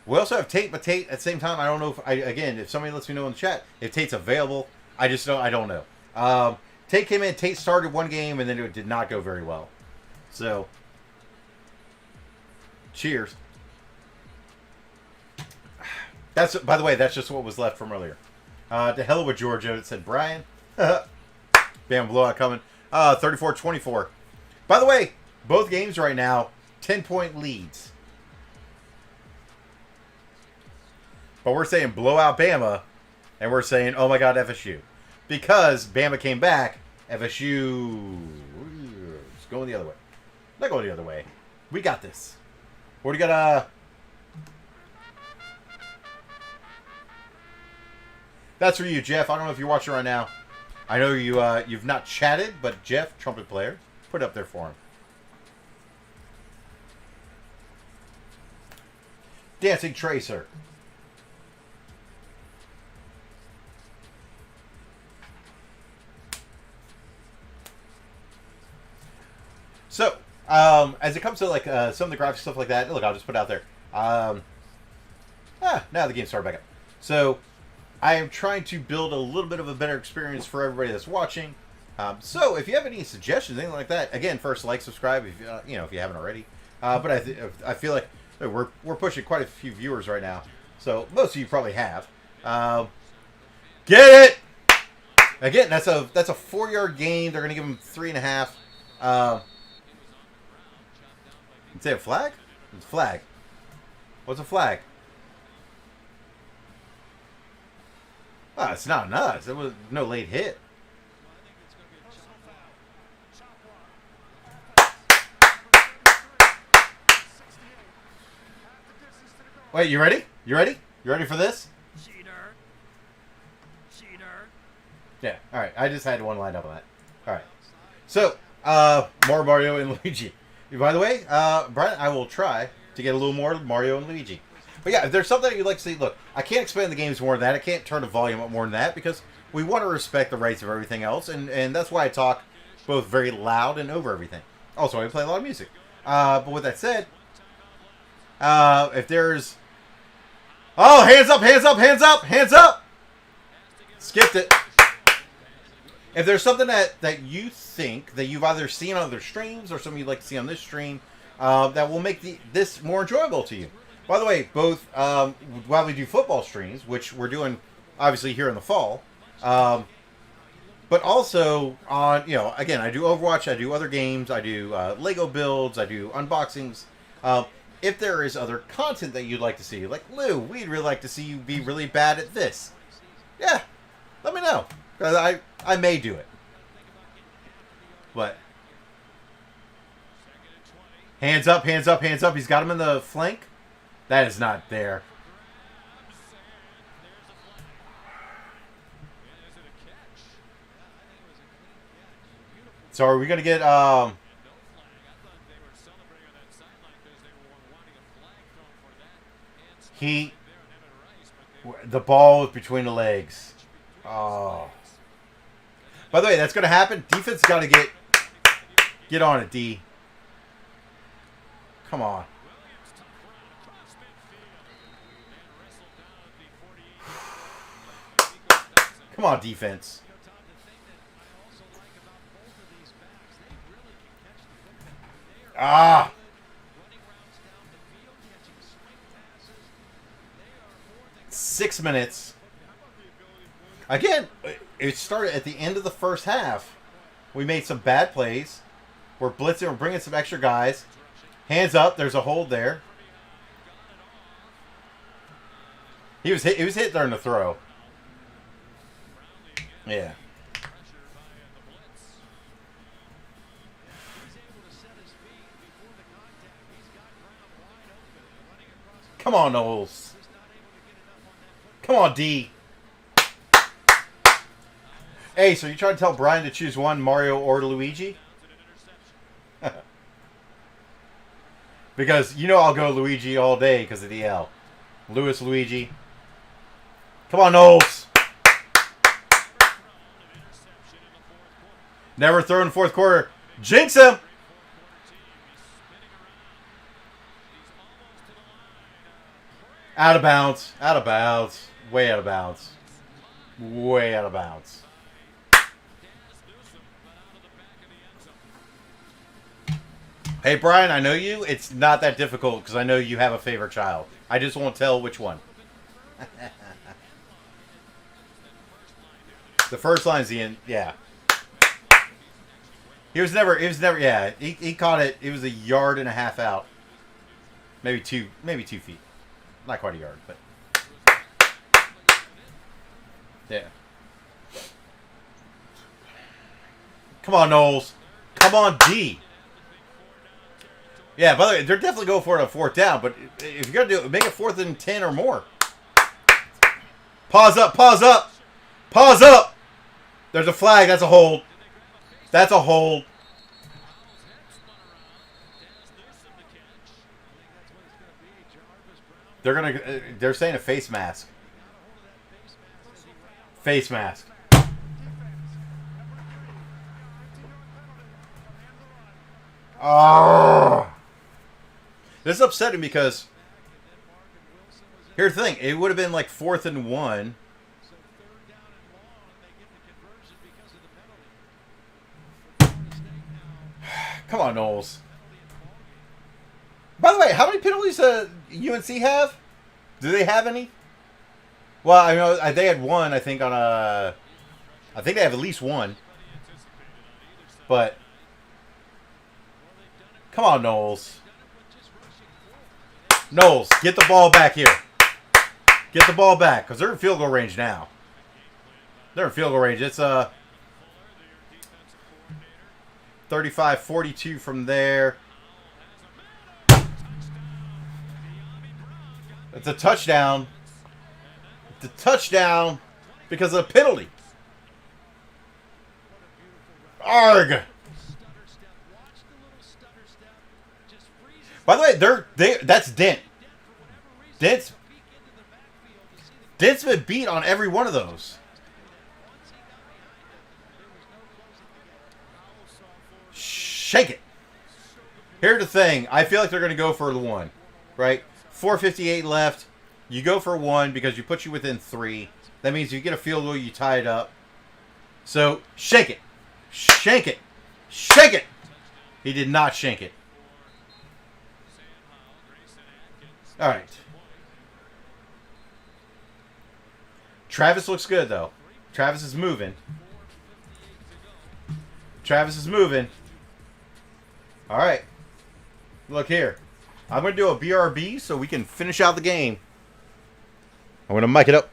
[SPEAKER 2] We also have Tate, but Tate, at the same time, I don't know if somebody lets me know in the chat, if Tate's available, I don't know. Tate came in, Tate started one game, and then it did not go very well. So, cheers. By the way, that's just what was left from earlier. To hell with Georgia, it said Brian. Bam, blowout coming. 34-24. By the way, both games right now, 10-point leads. But we're saying blowout Bama, and we're saying, oh my God, FSU. Because Bama came back, FSU is going the other way. Not going the other way. We got this. What do you got? That's for you, Jeff. I don't know if you're watching right now. I know you've not chatted, but Jeff, trumpet player, put it up there for him. Dancing Tracer. So, as it comes to like some of the graphics stuff like that, look, I'll just put it out there. Now the game started back up. So, I am trying to build a little bit of a better experience for everybody that's watching. So, if you have any suggestions, anything like that, again, first like, subscribe if if you haven't already. But I feel like we're pushing quite a few viewers right now, so most of you probably have. Get it! Again, that's a 4-yard gain. They're gonna give him 3.5. Is it a flag? It's a flag. What's a flag? Oh, it's not nuts. There was no late hit. Wait, you ready? You ready? You ready for this? Cheater. Yeah, alright. I just had one lined up on that. Alright. So, more Mario and Luigi. By the way, Brian, I will try to get a little more Mario and Luigi. But yeah, if there's something you'd like to see, look, I can't expand the games more than that. I can't turn the volume up more than that because we want to respect the rights of everything else, and that's why I talk both very loud and over everything. Also, I play a lot of music. But with that said, if there's... Oh, hands up, hands up, hands up, hands up! Skipped it. If there's something that you think that you've either seen on other streams or something you'd like to see on this stream that will make this more enjoyable to you. By the way, both while we do football streams, which we're doing obviously here in the fall, but also on, again, I do Overwatch, I do other games, I do Lego builds, I do unboxings. If there is other content that you'd like to see, like, Lou, we'd really like to see you be really bad at this. Yeah, let me know. Because I may do it. But hands up, hands up, hands up. He's got him in the flank. That is not there. So are we going to get... The ball was between the legs. Oh. By the way, that's going to happen. Defense got to get on it, D. Come on. Come on, defense. Ah. 6 minutes. Again, it started at the end of the first half. We made some bad plays. We're blitzing. We're bringing some extra guys. Hands up. There's a hold there. He was hit during the throw. Yeah. Come on, Knowles. Come on, D. Hey, so you trying to tell Brian to choose one, Mario or Luigi? Because I'll go Luigi all day because of the L. Luis Luigi. Come on, Knowles. Never throw in the fourth quarter. Jinx him. Out of bounds. Out of bounds. Way out of bounds. Way out of bounds. Hey, Brian, I know you. It's not that difficult because I know you have a favorite child. I just won't tell which one. The first line's the end. Yeah. He was never, yeah. He caught it. It was 1.5 yards out. Maybe 2 feet. Not quite a yard, but. Yeah. Come on, Knowles. Come on, D. Yeah, by the way, they're definitely going for it on fourth down, but if you're going to do it, make it 4th and 10 or more. Pause up, pause up. Pause up. There's a flag. That's a hold. That's a hold. They're saying a face mask. Face mask. Oh. This is upsetting because here's the thing. It would have been like 4th and 1. Come on, Knowles. By the way, how many penalties UNC have? Do they have any? Well, I know they had one. I think on a. I think they have at least one. But come on, Knowles. Knowles, get the ball back here. Get the ball back because they're in field goal range now. They're in field goal range. It's 35-42 from there. It's a touchdown. It's a touchdown because of the penalty. Arg. By the way, that's Dent. Dent's been beat on every one of those. Shake it. Here's the thing. I feel like they're going to go for the one, right? 4:58 left. You go for one because you put you within 3. That means if you get a field goal, you tie it up. So, shake it. Shank it. Shake it. He did not shank it. All right. Travis looks good, though. Travis is moving. Travis is moving. All right. Look here. I'm going to do a BRB so we can finish out the game. I'm going to mic it up.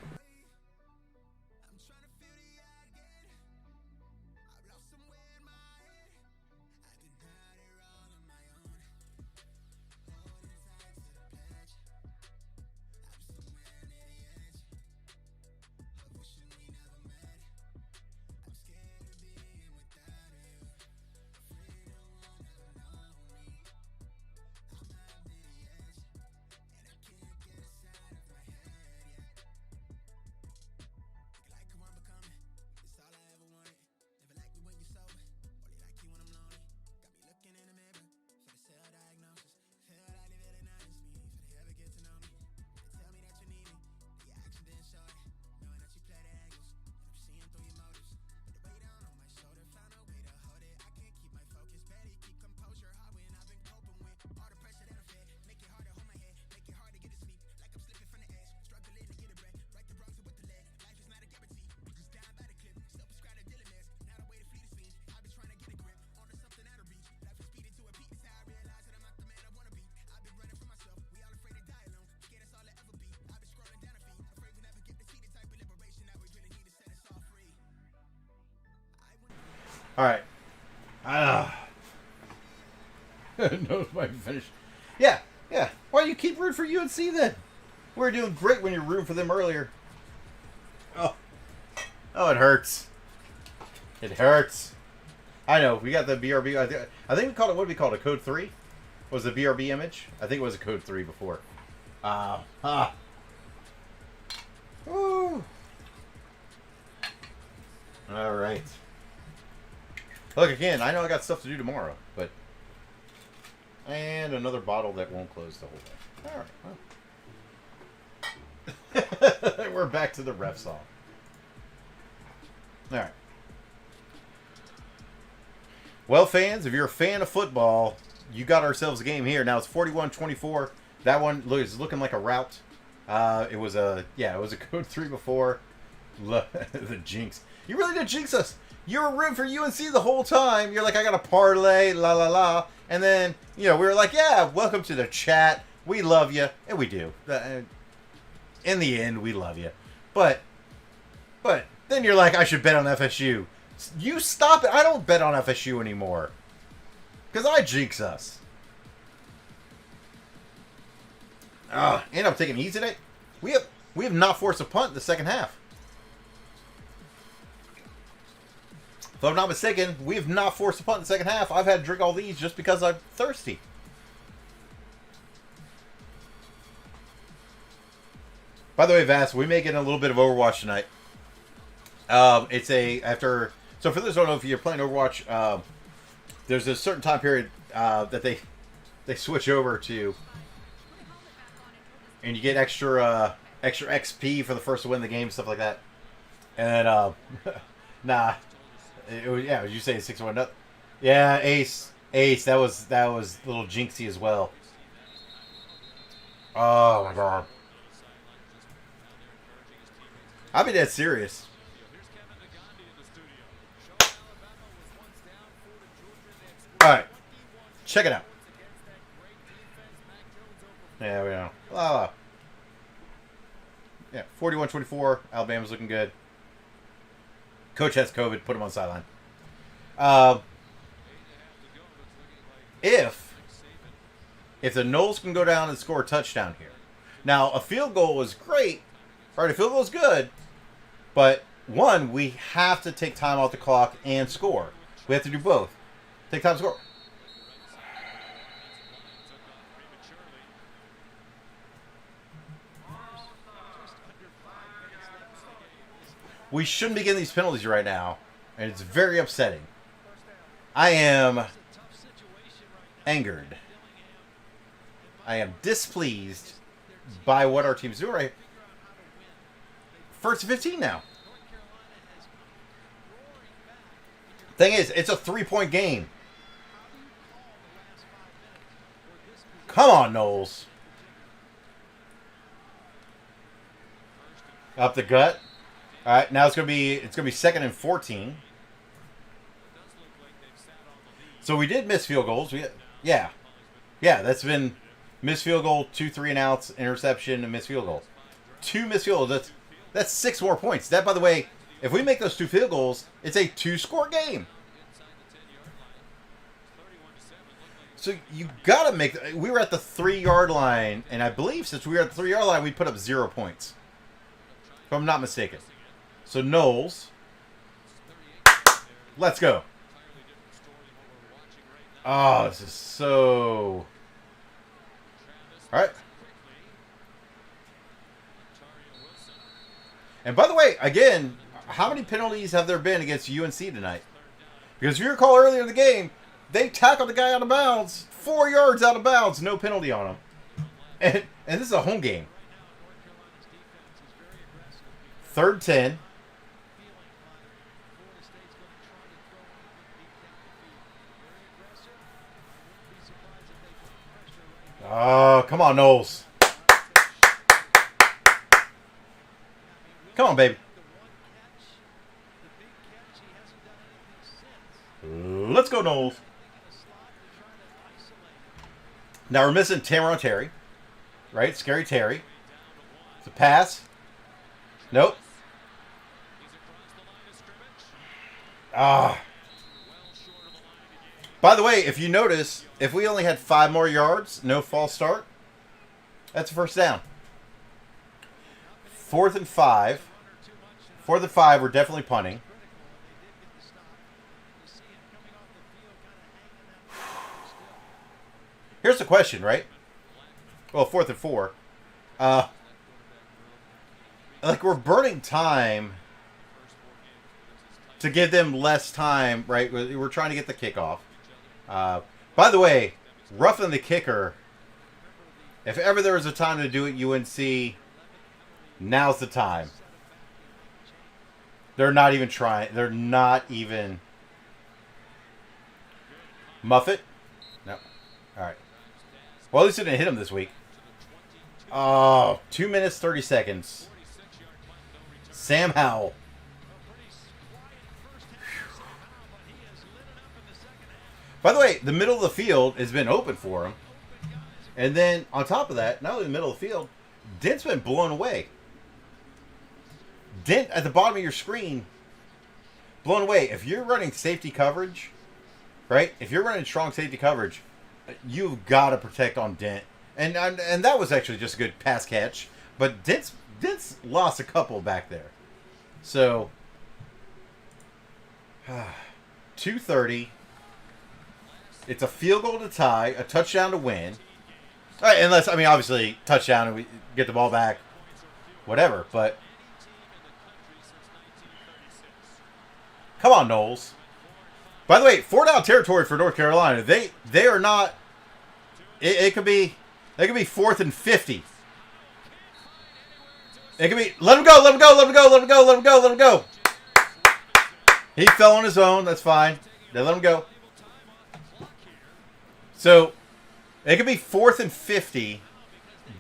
[SPEAKER 2] All right. No, my finish. Yeah. Why do you keep rooting for UNC then? We were doing great when you were rooting for them earlier. Oh, it hurts. It hurts. I know. We got the BRB. I think we called it. What did we call it? A code 3? Was the BRB image? I think it was a code 3 before. Woo. All right. Look, again, I know I got stuff to do tomorrow, but... And another bottle that won't close the whole thing. All right. Well. We're back to the ref song. All right. Well, fans, if you're a fan of football, you got ourselves a game here. Now, it's 41-24. That one is looking like a rout. It was a code 3 before. The jinx. You really did jinx us. You were rooting for UNC the whole time. You're like, I got a parlay, la la la. And then, we were like, yeah, welcome to the chat. We love you. And we do. In the end, we love you. But then you're like, I should bet on FSU. You stop it. I don't bet on FSU anymore. Because I jinx us. And I'm taking it easy today. We have not forced a punt in the second half. If I'm not mistaken, we have not forced a punt in the second half. I've had to drink all these just because I'm thirsty. By the way, Vass, we may get a little bit of Overwatch tonight. So for those who don't know, if you're playing Overwatch, there's a certain time period that they switch over to, and you get extra XP for the first to win the game, stuff like that. And nah. Would you say 6-1 up? Yeah, Ace. That was a little jinxy as well. Oh my god. I'll be dead serious. Alright. Check it out. Yeah, we know. Yeah, 41-24. Alabama's looking good. Coach has COVID. Put him on sideline. If the Knowles can go down and score a touchdown here. Now, a field goal is great. Right, a field goal is good. But, one, we have to take time off the clock and score. We have to do both. Take time to score. We shouldn't be getting these penalties right now, and it's very upsetting. I am angered. I am displeased by what our team's doing right. First and 15 now. Thing is, it's a 3-point game. Come on, Knowles. Up the gut. All right, now it's gonna be 2nd and 14. So we did miss field goals. Yeah, that's been missed field goal, 2 3-and-outs, interception, and missed field goal. 2 missed field goals. That's 6 more points. That, by the way, if we make those 2 field goals, it's a 2-score game. So you gotta make. We were at the 3-yard line, and I believe since we were at the 3-yard line, we put up 0 points, if I'm not mistaken. So Knowles, let's go. Oh, this is so. All right. And by the way, again, how many penalties have there been against UNC tonight? Because if you recall earlier in the game, they tackled the guy out of bounds, 4 yards out of bounds, no penalty on him. And this is a home game. 3rd and 10. Oh, come on, Knowles. Come on, baby. Let's go, Knowles. Now we're missing Tamron Terry. Right? Scary Terry. It's a pass. Nope. Ah. By the way, if you notice, if we only had 5 more yards, no false start, that's a first down. 4th and 5. 4th and 5, we're definitely punting. Here's the question, right? Well, 4th and 4. Like, we're burning time to give them less time, right? We're trying to get the kickoff. By the way, roughing the kicker, if ever there was a time to do it, UNC, now's the time. They're not even trying. They're not even. Muffet? No. All right. Well, at least it didn't hit him this week. Oh, 2 minutes, 30 seconds. Sam Howell. By the way, the middle of the field has been open for him. And then, on top of that, not only the middle of the field, Dent's been blown away. Dent, at the bottom of your screen, blown away. If you're running safety coverage, right? If you're running strong safety coverage, you've got to protect on Dent. And that was actually just a good pass catch. But Dent's lost a couple back there. So, 2:30. It's a field goal to tie, a touchdown to win. All right, unless, I mean, obviously, touchdown and we get the ball back, whatever. But, come on, Knowles. By the way, 4-down territory for North Carolina. They are not. It could be 4th and 50. It could be. Let him go. Let him go. Let him go. Let him go. Let him go. Let him go. He fell on his own. That's fine. They let him go. So, it could be 4th and 50.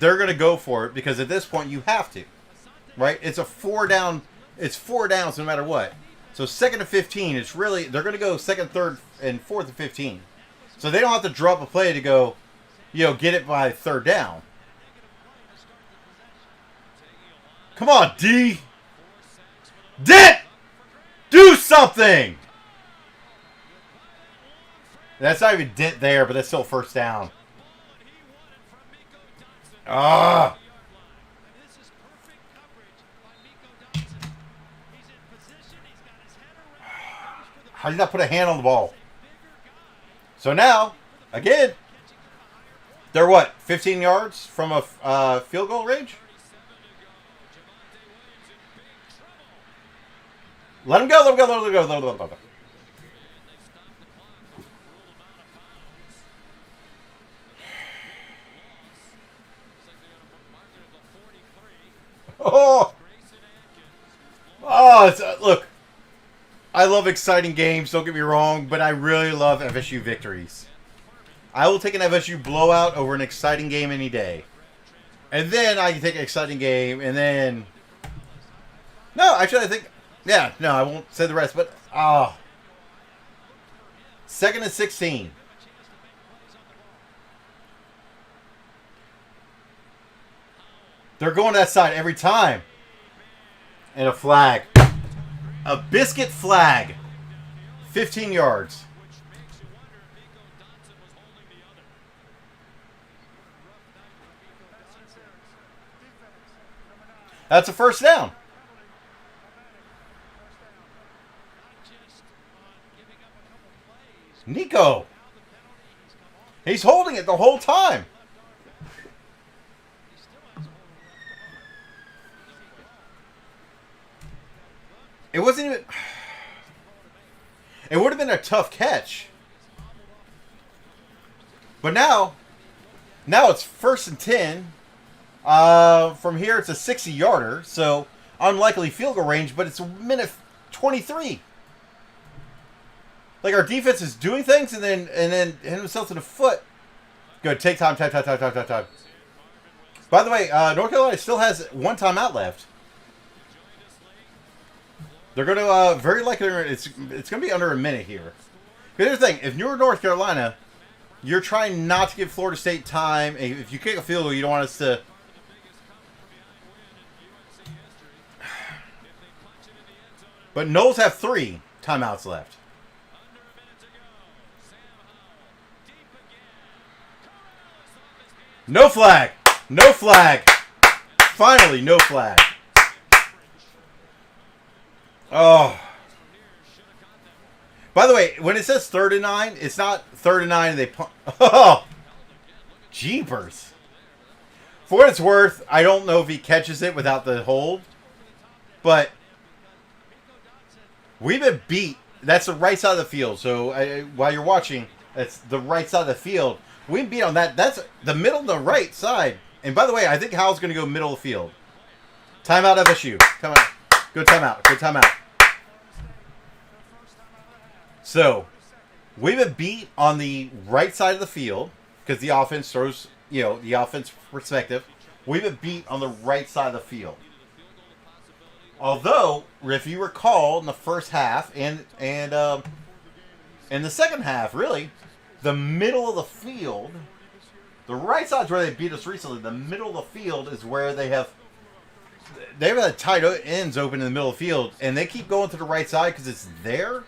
[SPEAKER 2] They're going to go for it because at this point you have to, right? It's a 4-down. It's 4 downs no matter what. So 2nd and 15. It's really they're going to go 2nd, 3rd, and 4th and 15. So they don't have to drop a play to go, get it by 3rd down. Come on, D. Dent, do something. That's not even Dent there, but that's still 1st down. Ah. How did you not put a hand on the ball? So now, again, they're what? 15 yards from a field goal range? Let him go, let him go, let him go, let him go, let him go. Oh! I love exciting games, don't get me wrong, but I really love FSU victories. I will take an FSU blowout over an exciting game any day. And then I can take an exciting game, and then... No, actually, I think... Yeah, no, I won't say the rest, but... 2nd and 16. They're going to that side every time. And a flag. A biscuit flag. 15 yards. That's a first down. Nico. He's holding it the whole time. It wasn't even... It would have been a tough catch. But now it's 1st and 10. From here, it's a 60-yarder. So, unlikely field goal range, but it's a minute 23. Like, our defense is doing things and then hit himself in the foot. Good. Take time. By the way, North Carolina still has 1 timeout left. They're going to, very likely, it's going to be under a minute here. Here's the thing. If you're North Carolina, you're trying not to give Florida State time. If you kick a field goal, you don't want us to... But Knowles have 3 timeouts left. No flag. No flag. Finally, no flag. Oh. By the way, when it says 3rd and 9, it's not 3rd and 9 and they punt. Oh. Jeepers. For what it's worth, I don't know if he catches it without the hold. But we've been beat. That's the right side of the field. So while you're watching, that's the right side of the field. We beat on that. That's the middle and the right side. And by the way, I think Hal's going to go middle of the field. Timeout FSU. Timeout. Go timeout. Go timeout. So, we've been beat on the right side of the field because the offense throws, the offense perspective. We've been beat on the right side of the field. Although, if you recall, in the first half and in the second half, really, the middle of the field, the right side is where they beat us recently. The middle of the field is where they have had tight ends open in the middle of the field, and they keep going to the right side because it's there.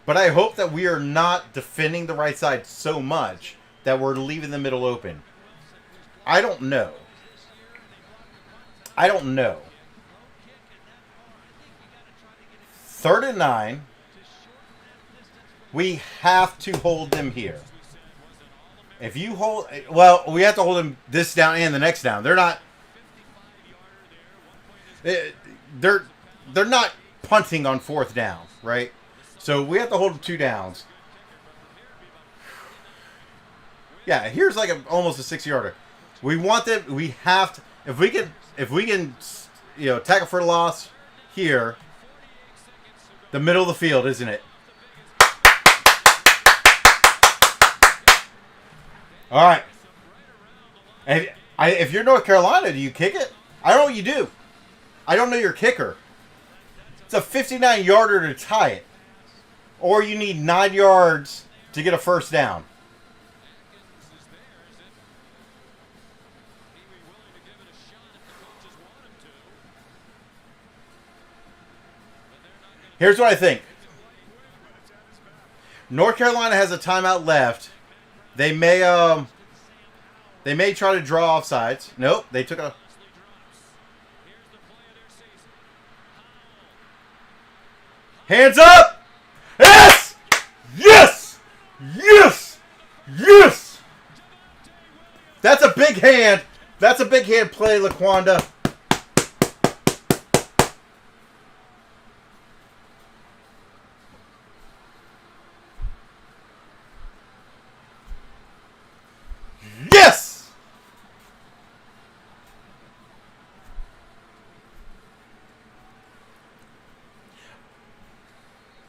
[SPEAKER 2] But I hope that we are not defending the right side so much that we're leaving the middle open. I don't know. 3rd and 9. We have to hold them here. If you hold... Well, we have to hold them this down and the next down. They're not... They're not punting on 4th down, right? So we have to hold 2 downs. Yeah, here's like almost a 6-yarder. We want them... We have to... If we can, tackle for a loss here, the middle of the field, isn't it? All right. If you're North Carolina, do you kick it? I don't know what you do. I don't know your kicker. It's a 59-yarder to tie it. Or you need 9 yards to get a first down. Here's what I think. North Carolina has a timeout left. They may try to draw offsides. Nope, they took a... Hands up! Yes! Yes! Yes! Yes! That's a big hand. That's a big hand play, Laquanda. Yes!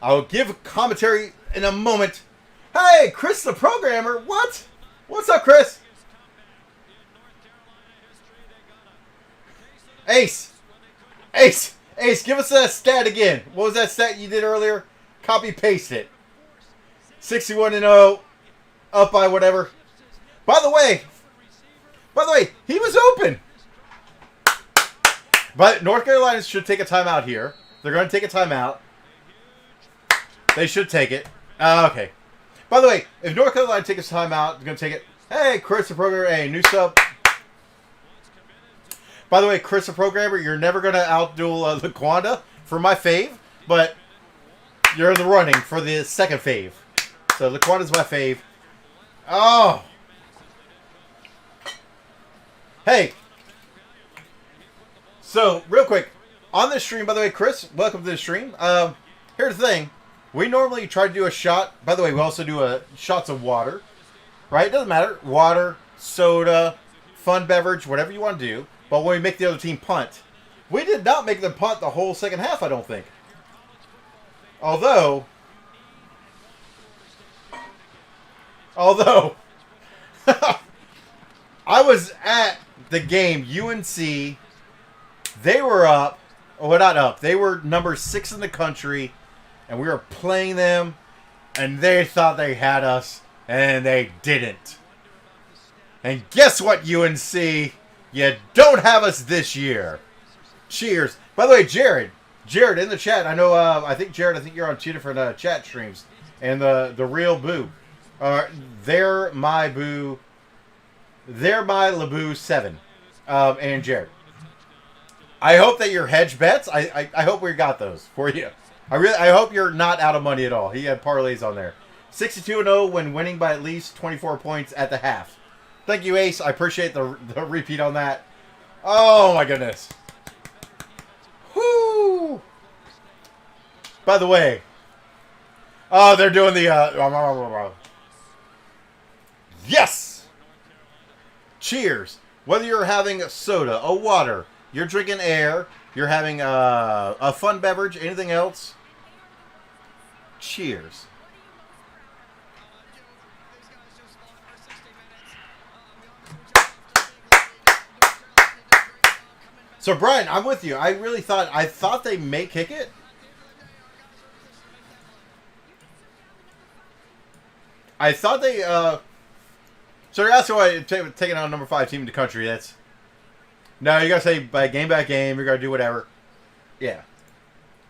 [SPEAKER 2] I'll give commentary in a moment. Hey, Chris the programmer. What? What's up, Chris? Ace. Ace. Ace, give us that stat again. What was that stat you did earlier? Copy paste it. 61-0. Up by whatever. By the way, he was open. But North Carolina should take a timeout here. They're going to take a timeout. They should take it. Okay. By the way, if North Carolina takes a timeout, they're going to take it. Hey, Chris the programmer. Hey, new sub. By the way, Chris the programmer, you're never going to outduel Laquanda for my fave, but you're in the running for the second fave. So Laquanda's my fave. Oh. Hey. So, real quick, on this stream, by the way, Chris, welcome to the stream. Here's the thing. We normally try to do a shot. By the way, we also do shots of water. Right? It doesn't matter. Water, soda, fun beverage, whatever you want to do. But when we make the other team punt. We did not make them punt the whole second half, I don't think. Although, I was at the game, UNC, they were up, well, not up, they were number 6 in the country, and we were playing them, and they thought they had us, and they didn't. And guess what, UNC? You don't have us this year. Cheers. By the way, Jared in the chat, I know, I think you're on 2 different chat streams, and the real boo. They're my boo. They're my LeBoo 7. And Jared. I hope that your hedge bets, I hope we got those for you. I hope you're not out of money at all. He had parlays on there. 62-0 when winning by at least 24 points at the half. Thank you, Ace. I appreciate the repeat on that. Oh, my goodness. Whoo! By the way. Oh, they're doing the... Yes! Cheers. Whether you're having a soda, a water, you're drinking air, you're having a fun beverage, anything else, cheers. So, Brian, I'm with you. I thought they may kick it. I thought they, so you're asking why taking on a number 5 team in the country. No, you gotta say by game, you're gonna do whatever. Yeah.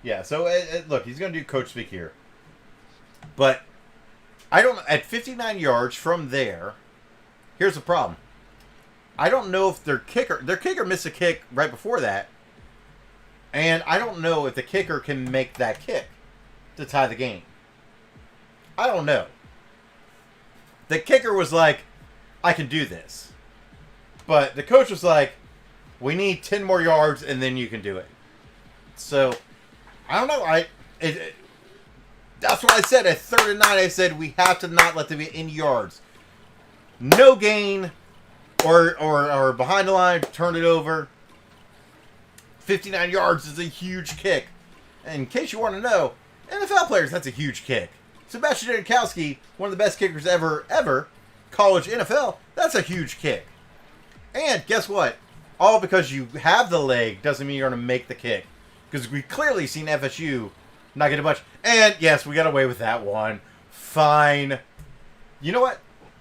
[SPEAKER 2] Yeah, so, look, he's gonna do coach speak here. But, at 59 yards from there, here's the problem. I don't know if their kicker missed a kick right before that. And I don't know if the kicker can make that kick to tie the game. I don't know. The kicker was like, I can do this. But the coach was like, we need 10 more yards and then you can do it. So, I don't know. That's what I said. At 3rd and 9, I said we have to not let them get any yards. No gain. Or behind the line, turn it over. 59 yards is a huge kick. And in case you want to know, NFL players, that's a huge kick. Sebastian Janikowski, one of the best kickers ever, college NFL, that's a huge kick. And guess what? All because you have the leg doesn't mean you're going to make the kick. Because we've clearly seen FSU not get a bunch. And yes, we got away with that one. Fine. You know what?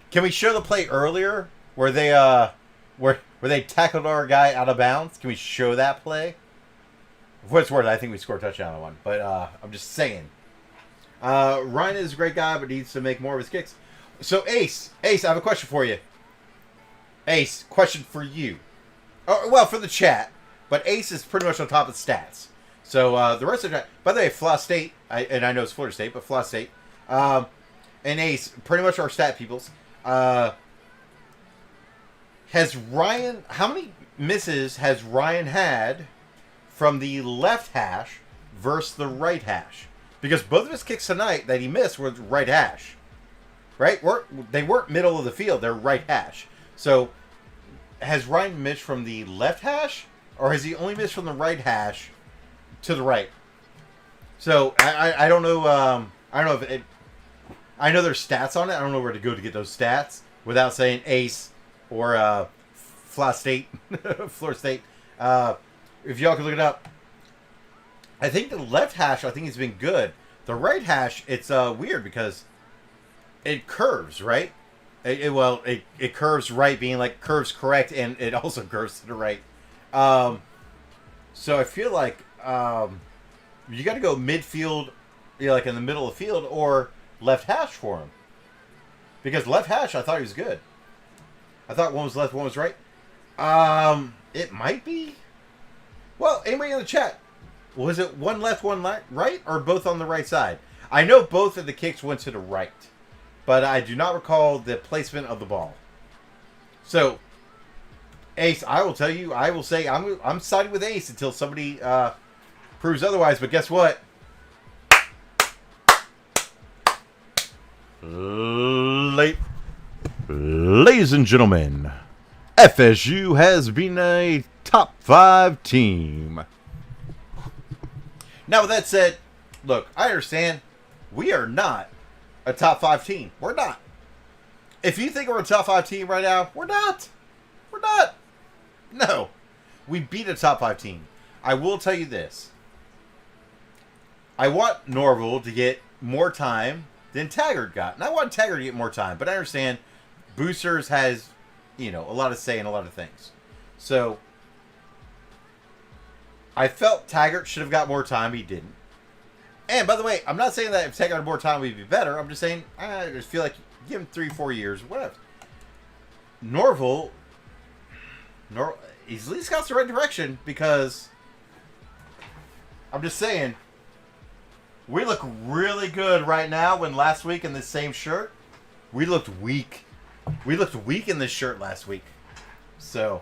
[SPEAKER 2] Can we show the play earlier? Where they tackled our guy out of bounds. Can we show that play? For what it's worth, I think we scored a touchdown on one. But I'm just saying. Ryan is a great guy, but needs to make more of his kicks. So Ace, I have a question for you. Ace, question for you. Oh, well, for the chat. But Ace is pretty much on top of the stats. So the rest of the chat. By the way, Florida State, and I know it's Florida State, but Florida State. And Ace, pretty much our stat peoples. How many misses has Ryan had from the left hash versus the right hash? Because both of his kicks tonight that he missed were right hash. Right? They weren't middle of the field. They're right hash. So, has Ryan missed from the left hash? Or has he only missed from the right hash to the right? So I don't know. I don't know if it. I know there's stats on it. I don't know where to go to get those stats without saying Ace or Florida State. Florida State. If y'all can look it up. I think the left hash, I think has been good. The right hash, it's weird because it curves, right? It curves right, being like curves correct, and it also curves to the right. So I feel like you got to go midfield, like in the middle of the field, or left hash for him. Because left hash, I thought he was good. I thought one was left, one was right. It might be. Well, anybody in the chat, was it one left, one right, or both on the right side? I know both of the kicks went to the right, but I do not recall the placement of the ball. So, Ace, I will tell you, I will say I'm siding with Ace until somebody proves otherwise. But guess what? Ladies and gentlemen, FSU has been a top 5 team. Now, with that said, look, I understand we are not a top 5 team. We're not. If you think we're a top 5 team right now, we're not. We're not. No. We beat a top 5 team. I will tell you this. I want Norval to get more time than Taggart got. And I want Taggart to get more time. But I understand Boosters has, a lot of say in a lot of things. So, I felt Taggart should have got more time. He didn't. And, by the way, I'm not saying that if Taggart had more time, we'd be better. I'm just saying, I just feel like give him 3-4 years, whatever. Norval, he's at least got the right direction, because I'm just saying, we look really good right now when last week in the same shirt, we looked weak. We looked weak in this shirt last week. So,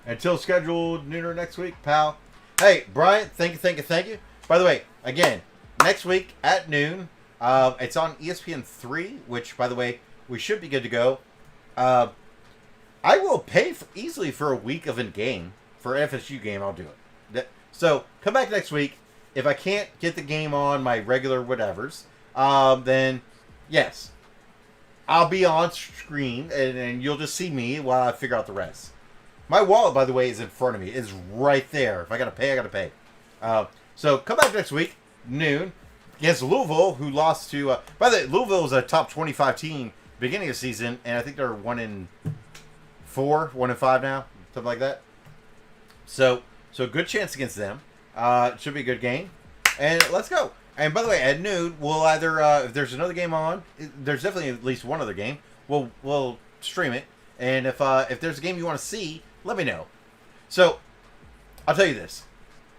[SPEAKER 2] until scheduled nooner next week, pal. Hey, Brian, thank you. By the way, again, next week at noon, it's on ESPN 3, which, by the way, we should be good to go. I will pay easily for a week of a game. For an FSU game, I'll do it. So, come back next week. If I can't get the game on my regular whatevers, then, yes, I'll be on screen, and you'll just see me while I figure out the rest. My wallet, by the way, is in front of me. It's right there. If I gotta pay, I gotta pay. So come back next week, noon, against Louisville, who lost to. By the way, Louisville was a top 25 team beginning of the season, and I think they're 1-4, 1-5 now, something like that. So good chance against them. It should be a good game, and let's go. And by the way, at noon, we'll either if there's another game on, there's definitely at least one other game. We'll stream it, and if there's a game you want to see, let me know. So, I'll tell you this.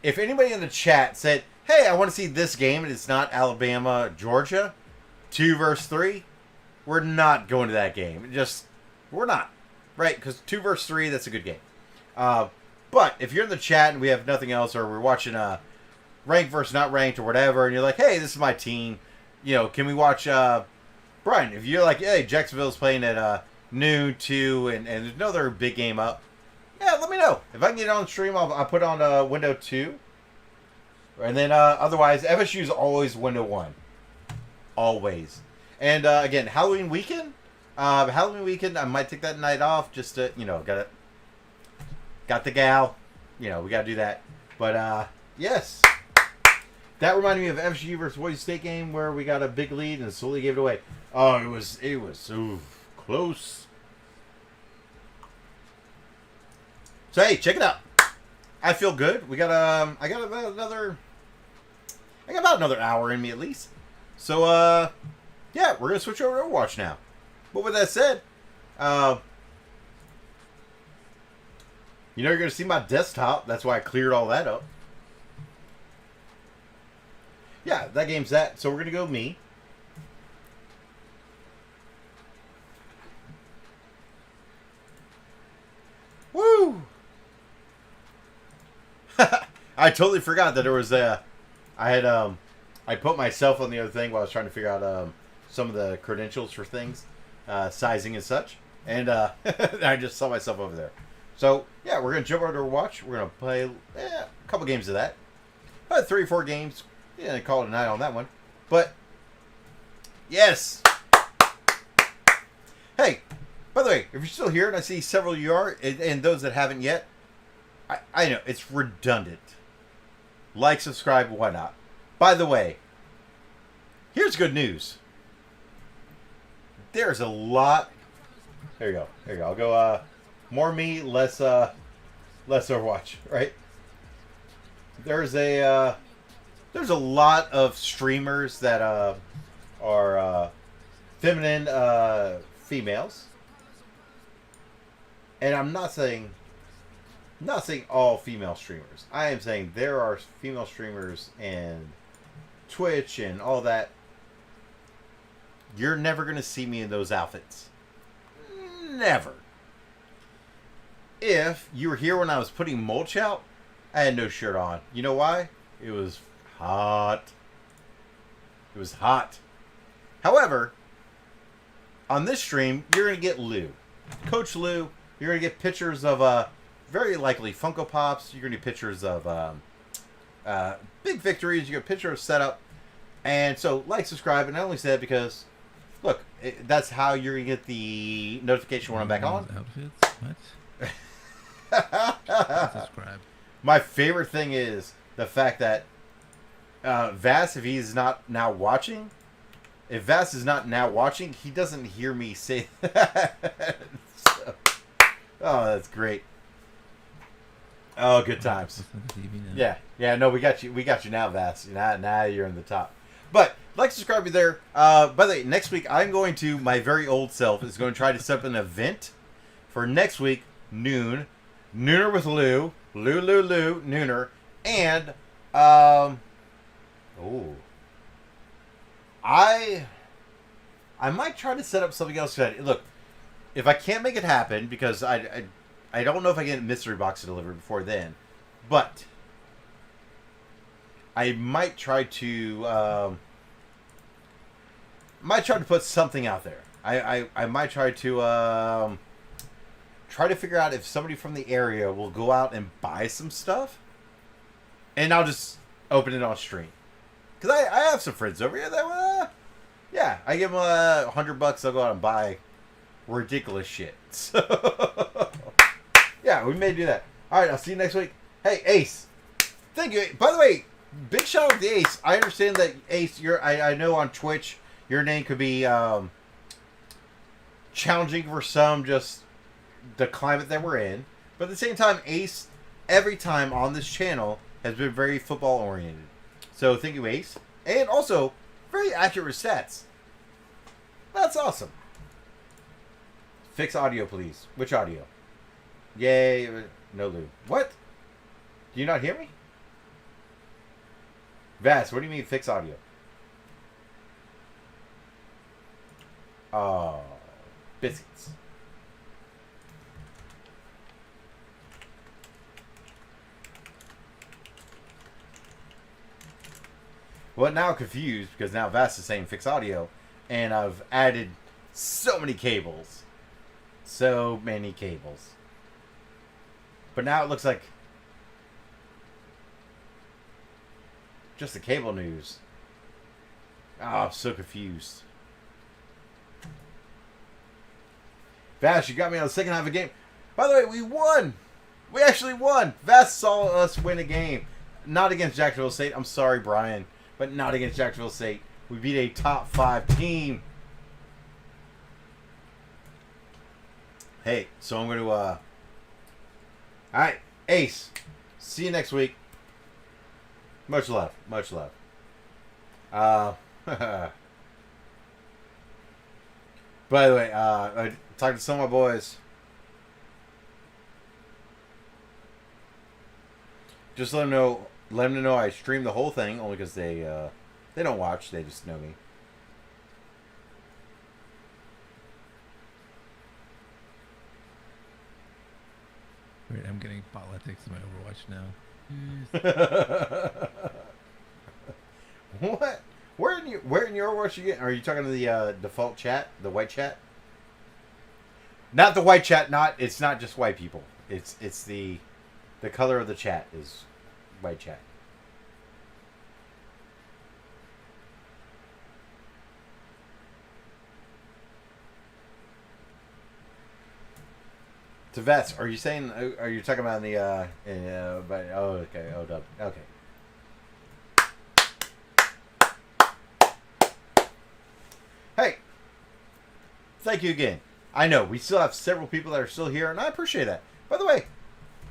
[SPEAKER 2] If anybody in the chat said, hey, I want to see this game, and it's not Alabama, Georgia, 2 versus 3, we're not going to that game. We're not. Right? Because 2 versus 3, that's a good game. But, if you're in the chat and we have nothing else, or we're watching ranked versus not ranked, or whatever, and you're like, hey, this is my team, can we watch, Brian, if you're like, hey, Jacksonville's playing at noon, 2, and there's no other big game up, yeah, let me know. If I can get it on stream, I'll put on window 2. And then otherwise, FSU's always window 1. Always. And again, Halloween weekend, I might take that night off just to, got the gal. We got to do that. But yes. That reminded me of FSU versus Boise State game where we got a big lead and slowly gave it away. Oh, it was so close. So hey, check it out. I feel good. I got about another hour in me at least. So yeah, we're gonna switch over to Overwatch now. But with that said, you're gonna see my desktop. That's why I cleared all that up. Yeah, that game's that. So we're gonna go me. Woo! I totally forgot that there was I put myself on the other thing while I was trying to figure out some of the credentials for things, sizing and such, and I just saw myself over there. So yeah, we're gonna jump over to watch. We're gonna play a couple games of that. 3 or 4 games. Yeah, they called it a night on that one. But, yes. Hey, by the way, if you're still here, and I see several of you are, and those that haven't yet, I know, it's redundant. Like, subscribe, whatnot. By the way, here's good news. There's a lot... There you go. There you go. I'll go, more me, less Overwatch, right? There's a lot of streamers that are feminine females, and I'm not saying all female streamers. I am saying there are female streamers in Twitch and all that. You're never gonna see me in those outfits. Never. If you were here when I was putting mulch out, I had no shirt on. You know why? It was hot. It was hot. However, on this stream, you're going to get Lou. Coach Lou. You're going to get pictures of, very likely, Funko Pops. You're going to get pictures of big victories. You get a picture of setup. And so, like, subscribe. And I only said because, look, that's how you're going to get the notification when I'm back on.
[SPEAKER 3] Outfits? What? Subscribe.
[SPEAKER 2] My favorite thing is the fact that Vass, if he's not now watching, if Vass is not now watching, he doesn't hear me say that. So, oh, that's great. Oh, good times. Yeah. No, we got you. We got you now, Vass. Now you're in the top. But like, subscribe, be there. By the way, next week I'm going to my very old self is going to try to set up an event for next week noon. Nooner with Lou, Nooner, and I might try to set up something else. Look, if I can't make it happen because I don't know if I get a mystery box delivered before then, but I might try to put something out there. I might try to figure out if somebody from the area will go out and buy some stuff, and I'll just open it on stream. Because I have some friends over here that, yeah, I give them $100, they'll go out and buy ridiculous shit. So, yeah, we may do that. All right, I'll see you next week. Hey, Ace, thank you. By the way, big shout out to Ace. I understand that, Ace, I know on Twitch, your name could be challenging for some, just the climate that we're in, but at the same time, Ace every time on this channel has been very football oriented. So thank you, Ace, and also very accurate stats. That's awesome. Fix audio, please. Which audio? Yay! No, Lou. What? Do you not hear me? Vass, what do you mean fix audio? Oh, biscuits. Well, now I'm confused because now Vass is saying fix audio, and I've added so many cables. So many cables. But now it looks like just the cable news. Oh, I'm so confused. Vass, you got me on the second half of the game. By the way, we won. We actually won. Vass saw us win a game. Not against Jacksonville State. I'm sorry, Brian. But not against Jacksonville State. We beat a top 5 team. Hey, so I'm going to, Alright, Ace. See you next week. Much love. Much love. By the way, I talked to some of my boys. Just let them know I stream the whole thing, only because they don't watch, they just know me.
[SPEAKER 3] Wait, I'm getting politics in my Overwatch now.
[SPEAKER 2] What? Where in your Overwatch you get? Are you talking to the default chat, the white chat? Not the white chat. It's not just white people. It's the color of the chat is white chat. To Vets, are you saying? Are you talking about in the? But okay. Okay. Hey, thank you again. I know we still have several people that are still here, and I appreciate that. By the way,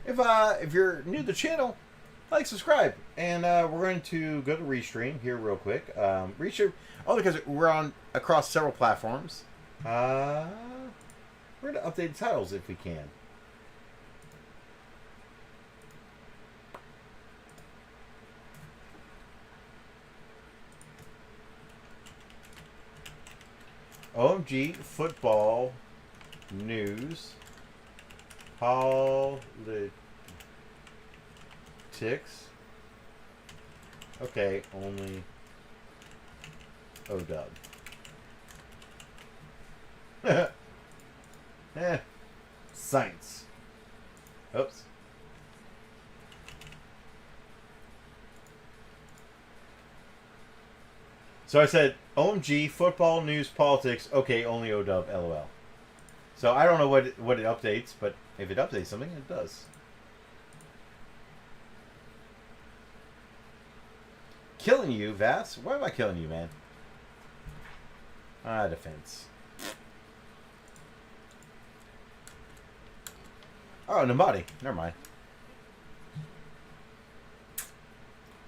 [SPEAKER 2] if you're new to the channel, like, subscribe, and we're going to go to Restream here real quick. Restream, only because we're on across several platforms. We're going to update the titles if we can. OMG football news politics. Okay, only OW. Science. Oops. So I said, OMG, football, news, politics, okay, only OW, LOL. So I don't know what it updates, but if it updates something, it does. Killing you, Vass? Why am I killing you, man? Defense. Oh, Nambati. Never mind.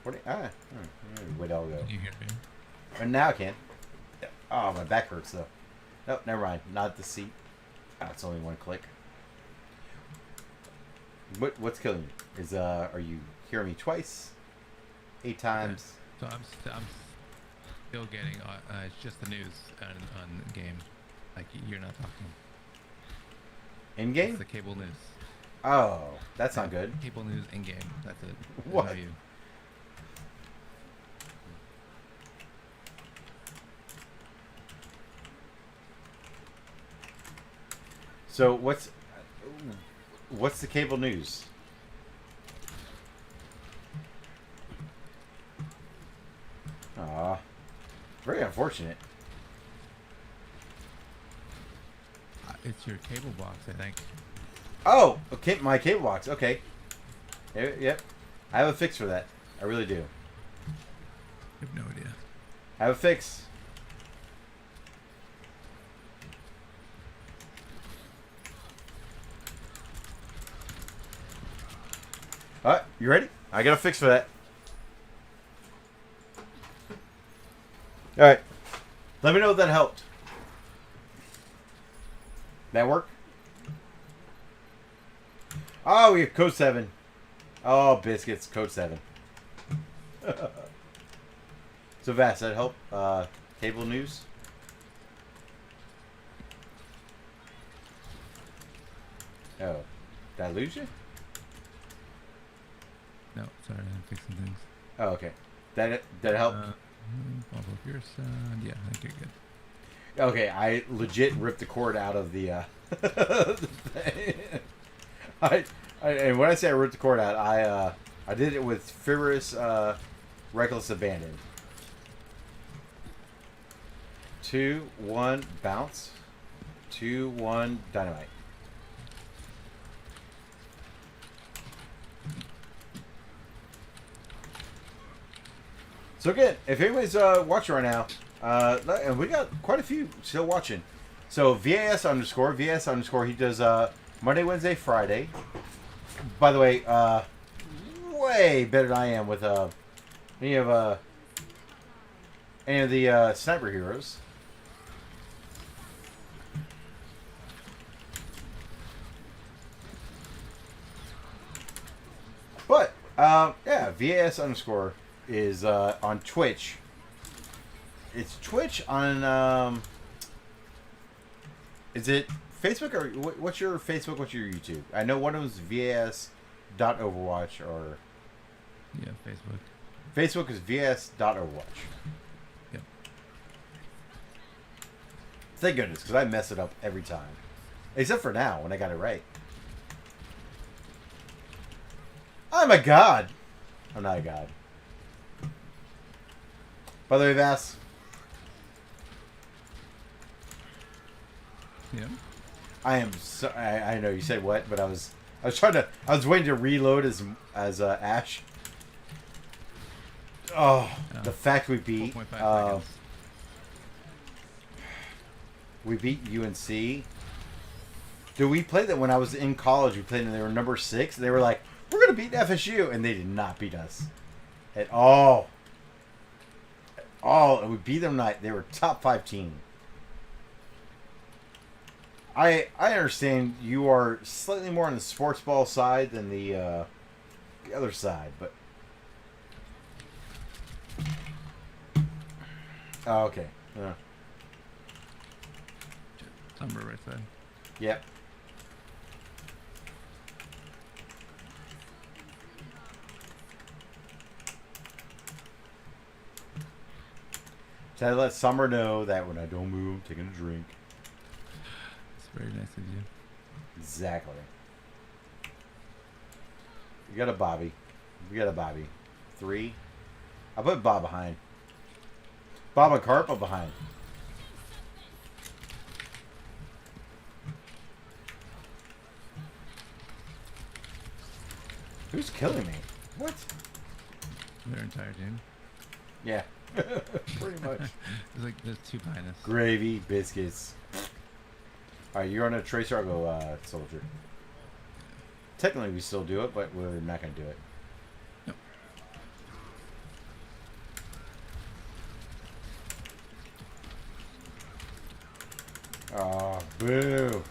[SPEAKER 2] What? Where'd it all go?
[SPEAKER 3] Can you hear me?
[SPEAKER 2] And now I can. Oh, my back hurts though. Nope, never mind. Not the seat. Oh, it's only one click. What's killing you? Is are you hearing me twice? 8 times?
[SPEAKER 3] So I'm still getting. It's just the news on the game. Like you're not talking.
[SPEAKER 2] In game?
[SPEAKER 3] It's the cable news.
[SPEAKER 2] Oh, that's not good.
[SPEAKER 3] Cable news in game. That's it. There's
[SPEAKER 2] What?
[SPEAKER 3] no you.
[SPEAKER 2] So what's the cable news? Aw, very unfortunate.
[SPEAKER 3] It's your cable box, I think.
[SPEAKER 2] Oh, okay, my cable box. Okay. Yep. I have a fix for that. I really do.
[SPEAKER 3] I have no idea.
[SPEAKER 2] I have a fix. Alright, you ready? I got a fix for that. Alright. Let me know if that helped. That work? Oh, we have code 7. Oh, biscuits, code 7. So Vass, that help? Cable news? Oh. Did I lose you?
[SPEAKER 3] No, sorry, I'm fixing things.
[SPEAKER 2] Oh, okay. That help?
[SPEAKER 3] Bubble your sound. Yeah, I think you're good.
[SPEAKER 2] Okay, I legit ripped the cord out of the and when I say I ripped the cord out, I did it with frivolous, reckless abandon. 2, 1, bounce. 2, 1, dynamite. So again, if anybody's watching right now, and we got quite a few still watching. So VAS underscore, he does Monday, Wednesday, Friday. By the way, way better than I am with any of the sniper heroes. But yeah, VAS underscore is on Twitch. It's Twitch on is it Facebook or what's your Facebook? What's your YouTube? I know one of them's VAS.Overwatch or
[SPEAKER 3] Yeah, Facebook.
[SPEAKER 2] Facebook is VAS.Overwatch.
[SPEAKER 3] Yep.
[SPEAKER 2] Thank goodness, because I mess it up every time, except for now when I got it right. I'm a god. I'm not a god. By the way, Vass.
[SPEAKER 3] Yeah.
[SPEAKER 2] I am so. I know you said what, but I was trying to. I was waiting to reload as Ash. Oh, the fact we beat.
[SPEAKER 3] 4.5 seconds.
[SPEAKER 2] We beat UNC. Dude, we played that when I was in college. We played and they were number 6. They were like, we're going to beat FSU. And they did not beat us. At all. At all. And we beat them night. They were top 5 team. I understand you are slightly more on the sports ball side than the other side. But. Oh, okay. Yeah.
[SPEAKER 3] Summer right side.
[SPEAKER 2] Yep. So I let Summer know that when I don't move, I'm taking a drink.
[SPEAKER 3] It's very nice of you.
[SPEAKER 2] Exactly. You got a Bobby. We got a Bobby. 3. I put Bob behind. Bob and Carpa behind. Who's killing me? What?
[SPEAKER 3] Their entire team.
[SPEAKER 2] Yeah. Pretty much.
[SPEAKER 3] There's like there's 2 behind us.
[SPEAKER 2] Gravy, biscuits. Alright, you're on a tracer, I'll go soldier. Technically we still do it, but we're not going to do it.
[SPEAKER 3] Nope.
[SPEAKER 2] Oh, boo.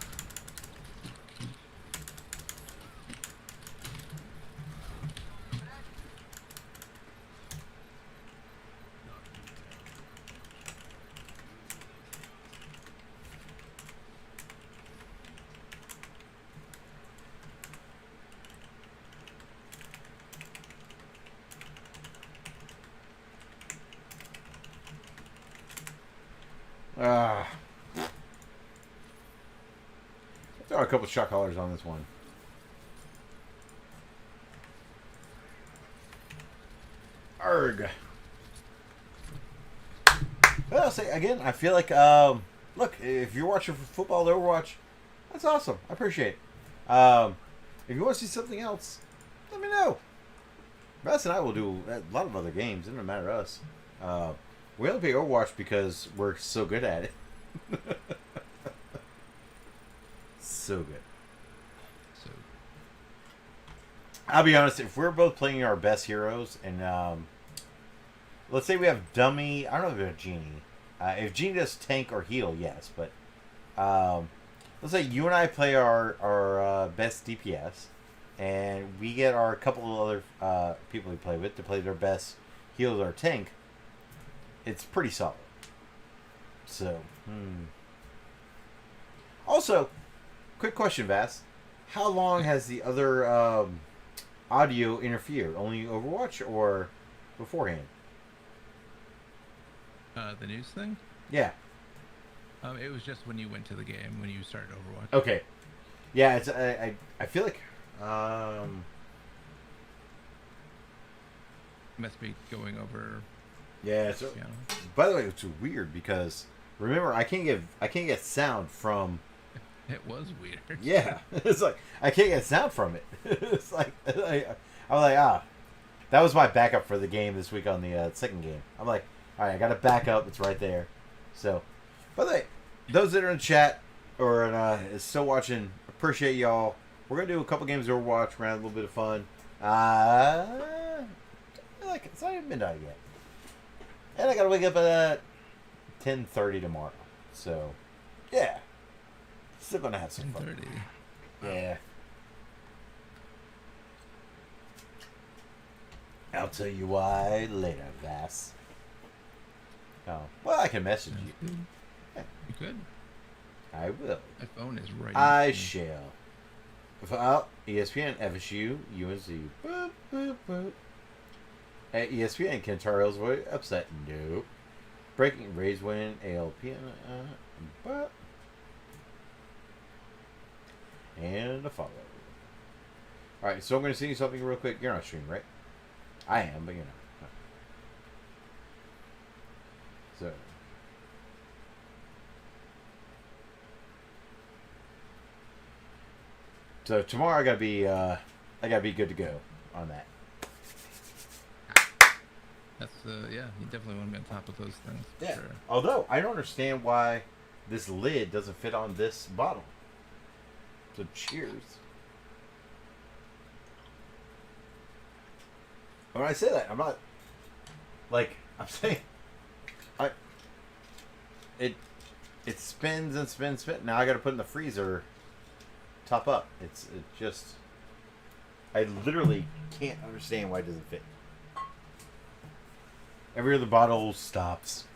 [SPEAKER 2] There are a couple shot callers on this one. Arg. Well, I'll say again, I feel like, look, if you're watching for football Overwatch, that's awesome. I appreciate it. If you want to see something else, let me know. Russ and I will do a lot of other games. It doesn't matter to us. We only play Overwatch because we're so good at it. So good.
[SPEAKER 3] So
[SPEAKER 2] I'll be honest, if we're both playing our best heroes and let's say we have dummy, I don't know if we have Genie. If Genie does tank or heal, yes, but let's say you and I play our best DPS and we get our couple of other people we play with to play their best heal or tank, it's pretty solid. So, Also, quick question, Vass. How long has the other audio interfered? Only Overwatch or beforehand?
[SPEAKER 3] the news thing?
[SPEAKER 2] Yeah.
[SPEAKER 3] It was just when you went to the game, when you started Overwatch.
[SPEAKER 2] Okay. Yeah, it's I feel like
[SPEAKER 3] Must be going over.
[SPEAKER 2] yeah. So,
[SPEAKER 3] You know.
[SPEAKER 2] by the way, it's weird because remember I can't get sound from.
[SPEAKER 3] It was weird.
[SPEAKER 2] Yeah, it's like I can't get sound from it. It's like I'm like that was my backup for the game this week on the second game. I'm like, all right, I got a backup. It's right there. So, by the way, those that are in chat or still watching, appreciate y'all. We're gonna do a couple games of Overwatch. We're gonna have a little bit of fun. Like it's not even midnight yet, and I gotta wake up at 10:30 tomorrow. So, yeah. Still gonna have some fun.
[SPEAKER 3] 10:30.
[SPEAKER 2] Yeah. I'll tell you why later, Vass. Oh, well, I can message
[SPEAKER 3] Sounds
[SPEAKER 2] you.
[SPEAKER 3] good.
[SPEAKER 2] Yeah.
[SPEAKER 3] You could.
[SPEAKER 2] I will.
[SPEAKER 3] My phone is right.
[SPEAKER 2] I
[SPEAKER 3] next to me.
[SPEAKER 2] shall. ESPN, FSU, UNC. Boop, boop, boop. At ESPN, Kentario's voice upset. Nope. Breaking Rays win ALP. But. And a follow. Alright, so I'm going to send you something real quick. You're not streaming, right? I am, but you're not. So. So tomorrow I gotta be good to go on that.
[SPEAKER 3] That's yeah. You definitely want to be on top of those things. For
[SPEAKER 2] Yeah.
[SPEAKER 3] Sure.
[SPEAKER 2] Although I don't understand why this lid doesn't fit on this bottle. So cheers. When I say that, I'm not like I'm saying. It spins and spins. Now I got to put it in the freezer. Top up. It just. I literally can't understand why it doesn't fit. Every other bottle stops.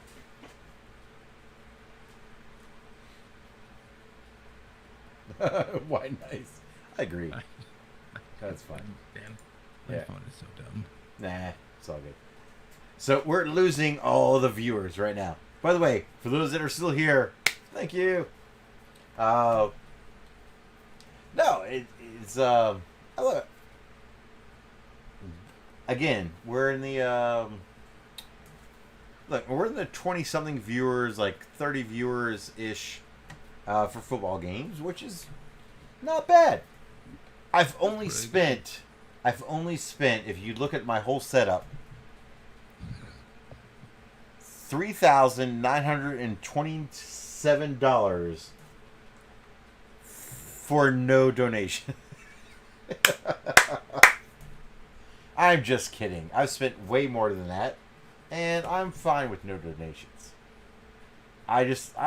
[SPEAKER 2] Why nice? I agree. That's fine.
[SPEAKER 3] Damn. My
[SPEAKER 2] Yeah.
[SPEAKER 3] phone is so dumb.
[SPEAKER 2] Nah, it's all good. So we're losing all the viewers right now. By the way, for those that are still here, thank you. No, it's I love it. Again, we're in the look, we're in the 20-something viewers, like 30 viewers ish, for football games, which is not bad. I've only spent, if you look at my whole setup, $3,927 for no donation. I'm just kidding. I've spent way more than that, and I'm fine with no donations. I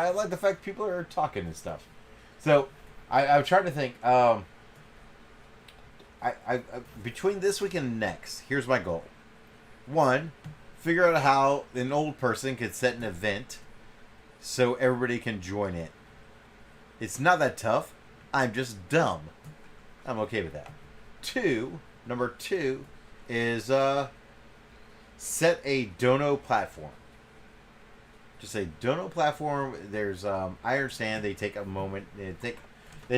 [SPEAKER 2] like the fact people are talking and stuff. So I'm trying to think. I between this week and next, here's my goal. One, figure out how an old person could set an event so everybody can join it. It's not that tough. I'm just dumb. I'm okay with that. Number two is set a dono platform. Just a dono platform. There's I understand they take a moment. They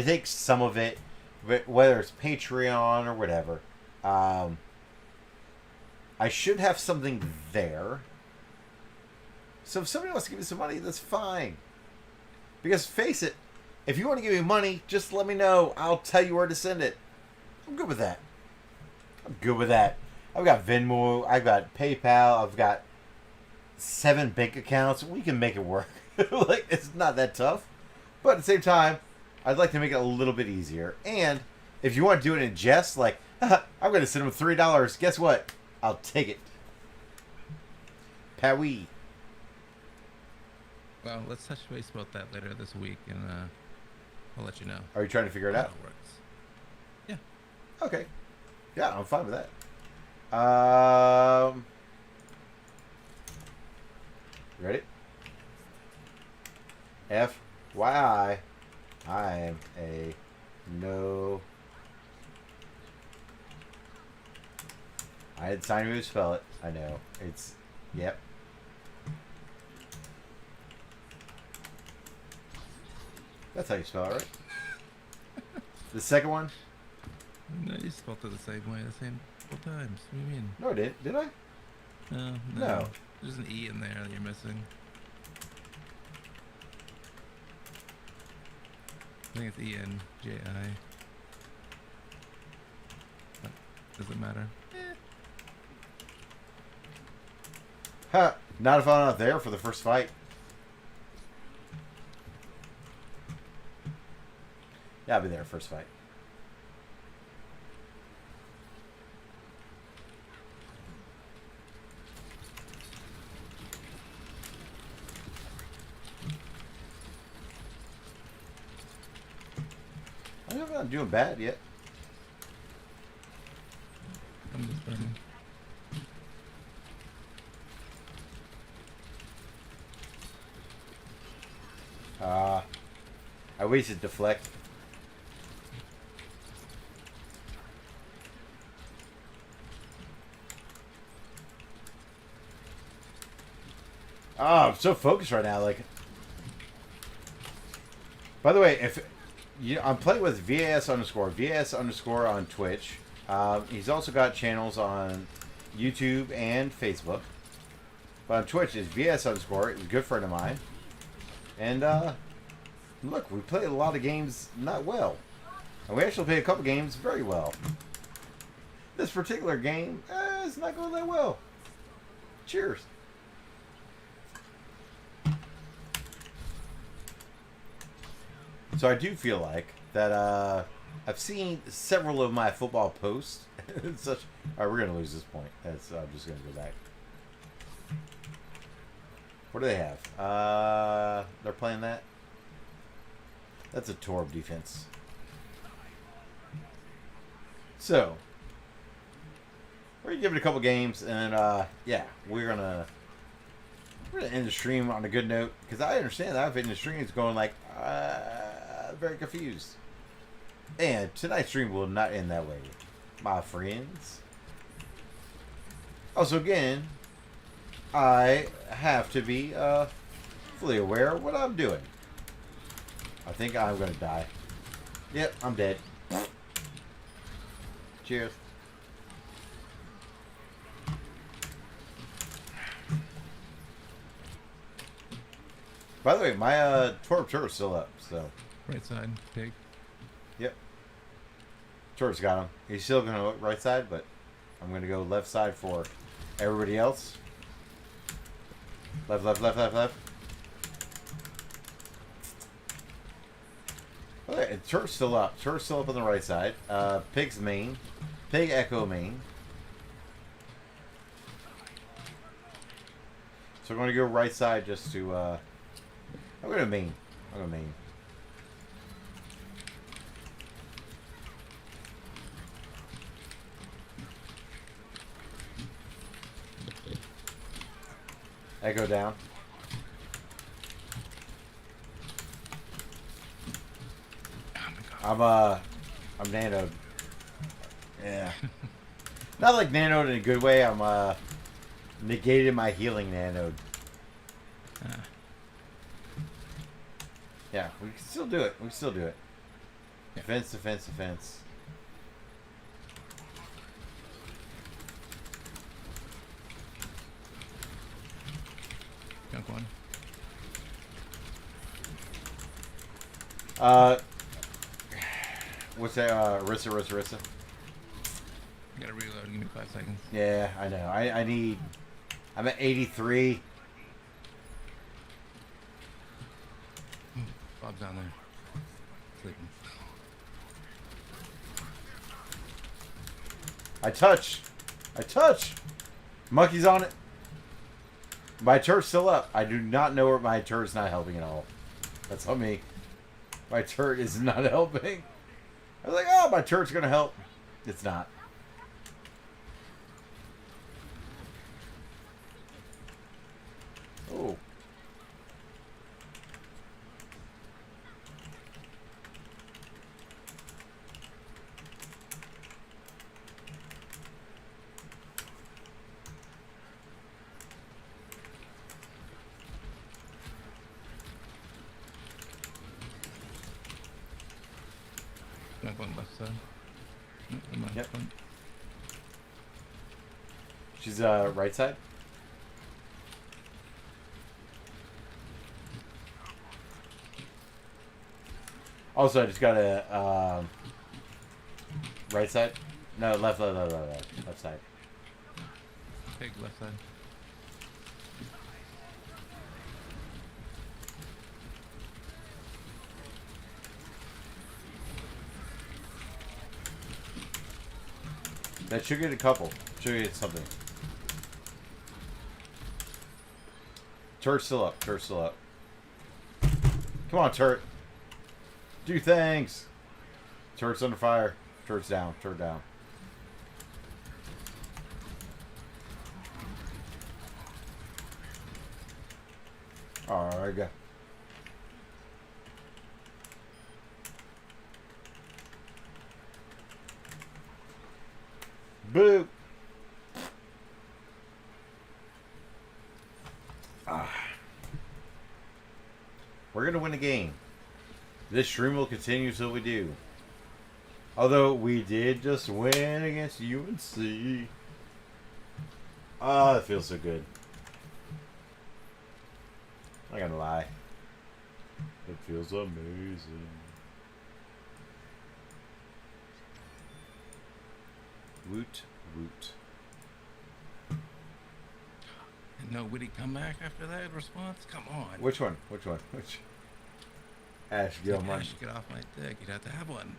[SPEAKER 2] take some of it, but whether it's Patreon or whatever. I should have something there. So if somebody wants to give me some money, that's fine. Because face it, if you want to give me money, just let me know. I'll tell you where to send it. I'm good with that. I've got Venmo. I've got PayPal. I've got 7 bank accounts. We can make it work. Like, it's not that tough. But at the same time, I'd like to make it a little bit easier. And if you want to do it in jest, like, I'm going to send them $3. Guess what? I'll take it. Pawee.
[SPEAKER 3] Well, let's touch base about that later this week, and I'll let you know.
[SPEAKER 2] Are you trying to figure it
[SPEAKER 3] how
[SPEAKER 2] out?
[SPEAKER 3] it works. Yeah.
[SPEAKER 2] Okay. Yeah, I'm fine with that. Ready? FYI, I am a no. I had signed me to spell it. I know. It's, yep. That's how you spell it, right? The second one?
[SPEAKER 3] No, you spelled it the same way, the same couple times. What do you mean?
[SPEAKER 2] No, I didn't. Did I?
[SPEAKER 3] No.
[SPEAKER 2] No.
[SPEAKER 3] There's an E in there that you're missing. I think it's ENJI. But does it matter?
[SPEAKER 2] Huh. Not if I'm not there for the first fight. Yeah, I'll be there first fight. I'm not doing bad yet.
[SPEAKER 3] I'm just starting.
[SPEAKER 2] I wasted deflect. Oh, I'm so focused right now. Like, by the way, if I'm playing with VAS underscore on Twitch. He's also got channels on YouTube and Facebook. But on Twitch is VAS underscore. He's a good friend of mine. And look, we play a lot of games not well. And we actually played a couple games very well. This particular game is not going that well. Cheers. So I do feel like that I've seen several of my football posts. Such. All right, we're gonna lose this point. I'm just gonna go back. What do they have? They're playing that. That's a Torb defense. So we're gonna give it a couple games, and yeah, we're gonna end the stream on a good note, because I understand that I've been in the streams going like very confused, and tonight's stream will not end that way, my friends. Also, again, I have to be fully aware of what I'm doing. I think I'm gonna die. Yep, I'm dead. Cheers. By the way, my Torb turret's still up, so.
[SPEAKER 3] Right side, pig.
[SPEAKER 2] Yep. Tor's got him. He's still going to look right side, but I'm going to go left side for everybody else. Left, left, left, left, left. Okay, Turt's still up. Turt's still up on the right side. Pig's main. Pig Echo main. So I'm going to go right side just to... I'm going to main. I'm going to main. Echo down. I'm nanoed. Yeah. Not like nanoed in a good way. I'm negated my healing nanoed. Yeah, we can still do it. We can still do it. Defense, defense, defense.
[SPEAKER 3] Junk one.
[SPEAKER 2] What's that? Rissa.
[SPEAKER 3] Gotta reload. Give me 5 seconds.
[SPEAKER 2] Yeah, I know. I need... I'm at 83.
[SPEAKER 3] Bob's down there. Sleeping.
[SPEAKER 2] I touch! Monkey's on it. My turret's still up. I do not know where my turret's not helping at all. That's on me. My turret is not helping. I was like, oh, my turret's going to help. It's not. Oh.
[SPEAKER 3] Junk one left side.
[SPEAKER 2] Yep. She's right side. Also, I just got a right side. No, left side.
[SPEAKER 3] Pig left side.
[SPEAKER 2] That should get a couple. Should get something. Turret's still up. Turret's still up. Come on, turret. Do things. Turret's under fire. Turret's down. Turret down. Alright, go. Boo! We're going to win a game. This stream will continue till we do. Although we did just win against UNC. Ah, it feels so good. I'm not gonna lie. It feels amazing. Woot woot.
[SPEAKER 3] No witty comeback after that response? Come on.
[SPEAKER 2] Which one? Which Ash Gilman.
[SPEAKER 3] Ash, get off my dick. You'd have to have one.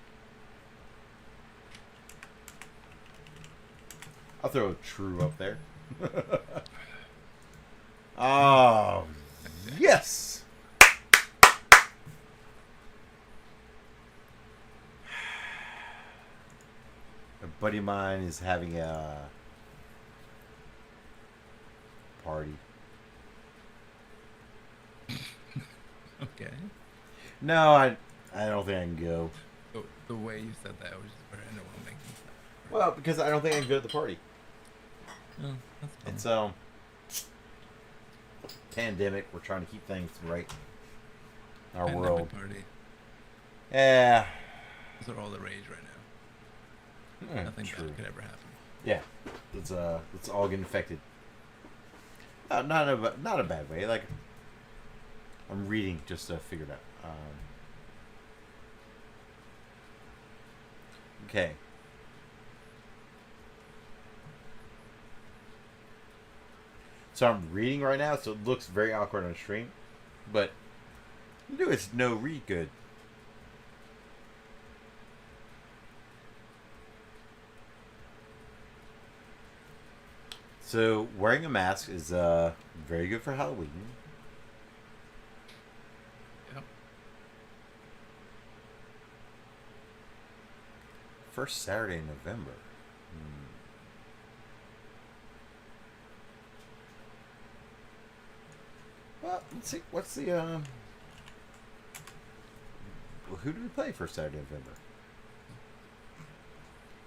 [SPEAKER 2] I'll throw a true up there. Oh, yes. A buddy of mine is having a party.
[SPEAKER 3] Okay.
[SPEAKER 2] No, I don't think I can go.
[SPEAKER 3] The way you said that was just very underwhelming.
[SPEAKER 2] Well, because I don't think I can go to the party.
[SPEAKER 3] Oh, that's fine.
[SPEAKER 2] It's pandemic. We're trying to keep things right in our
[SPEAKER 3] Pandemic
[SPEAKER 2] world.
[SPEAKER 3] Party.
[SPEAKER 2] Yeah.
[SPEAKER 3] Those are all the rage right now. Nothing
[SPEAKER 2] True.
[SPEAKER 3] bad could ever happen.
[SPEAKER 2] Yeah. Let's all get infected. Not a bad way. Like, I'm reading just to figure it out. Okay. So I'm reading right now, so it looks very awkward on stream, but do it's no read good. So wearing a mask is very good for Halloween.
[SPEAKER 3] Yep.
[SPEAKER 2] First Saturday in November. Well, let's see. What's the well, who do we play first Saturday in November?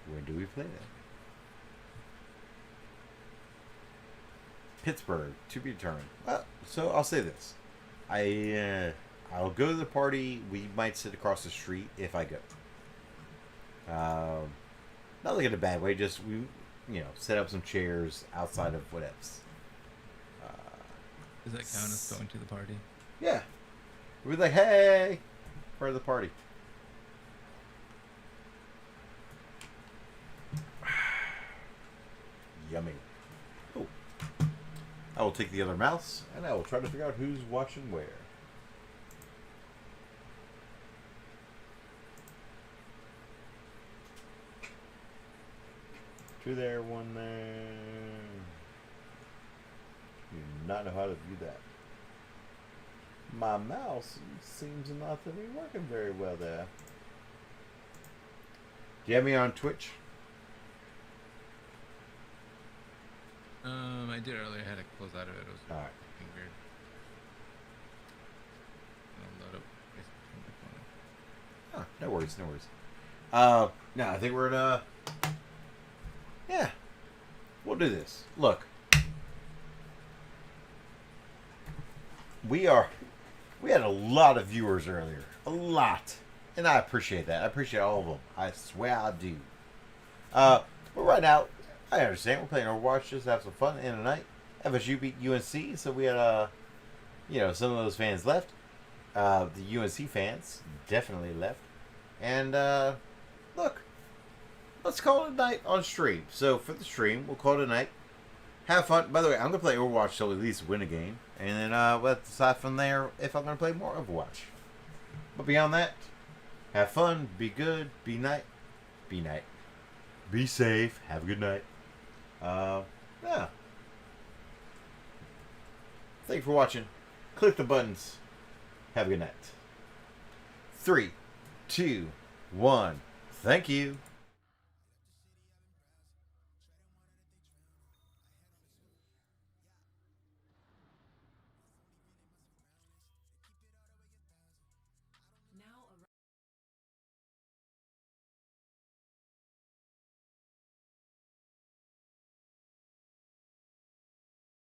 [SPEAKER 2] When do we play that? Pittsburgh, to be determined. Well, so I'll say this. I'll go to the party. We might sit across the street if I go. Not like in a bad way. Just we, set up some chairs outside of whatever.
[SPEAKER 3] Does that count as going to the party?
[SPEAKER 2] Yeah, we'd be like, hey, part of the party. Yummy. Oh. I will take the other mouse, and I will try to figure out who's watching where. Two there, one there. You do not know how to view that. My mouse seems not to be working very well there. Do you have me on Twitch?
[SPEAKER 3] I did earlier. I had to close out of it. It was
[SPEAKER 2] All right.
[SPEAKER 3] fucking weird. I'll load up.
[SPEAKER 2] Oh, no worries, no worries. No, I think we're in yeah. We'll do this. Look. We had a lot of viewers earlier. A lot. And I appreciate that. I appreciate all of them. I swear I do. But right now, I understand. We're playing Overwatch just to have some fun in the night. FSU beat UNC, so we had, some of those fans left. The UNC fans definitely left. And, look. Let's call it a night on stream. So, for the stream, we'll call it a night. Have fun. By the way, I'm going to play Overwatch till we at least win a game. And then we'll decide from there if I'm going to play more Overwatch. But beyond that, have fun, be good, be nice. Be safe, have a good night. Yeah. Thank you for watching. Click the buttons. Have a good night. 3, 2, 1. Thank you.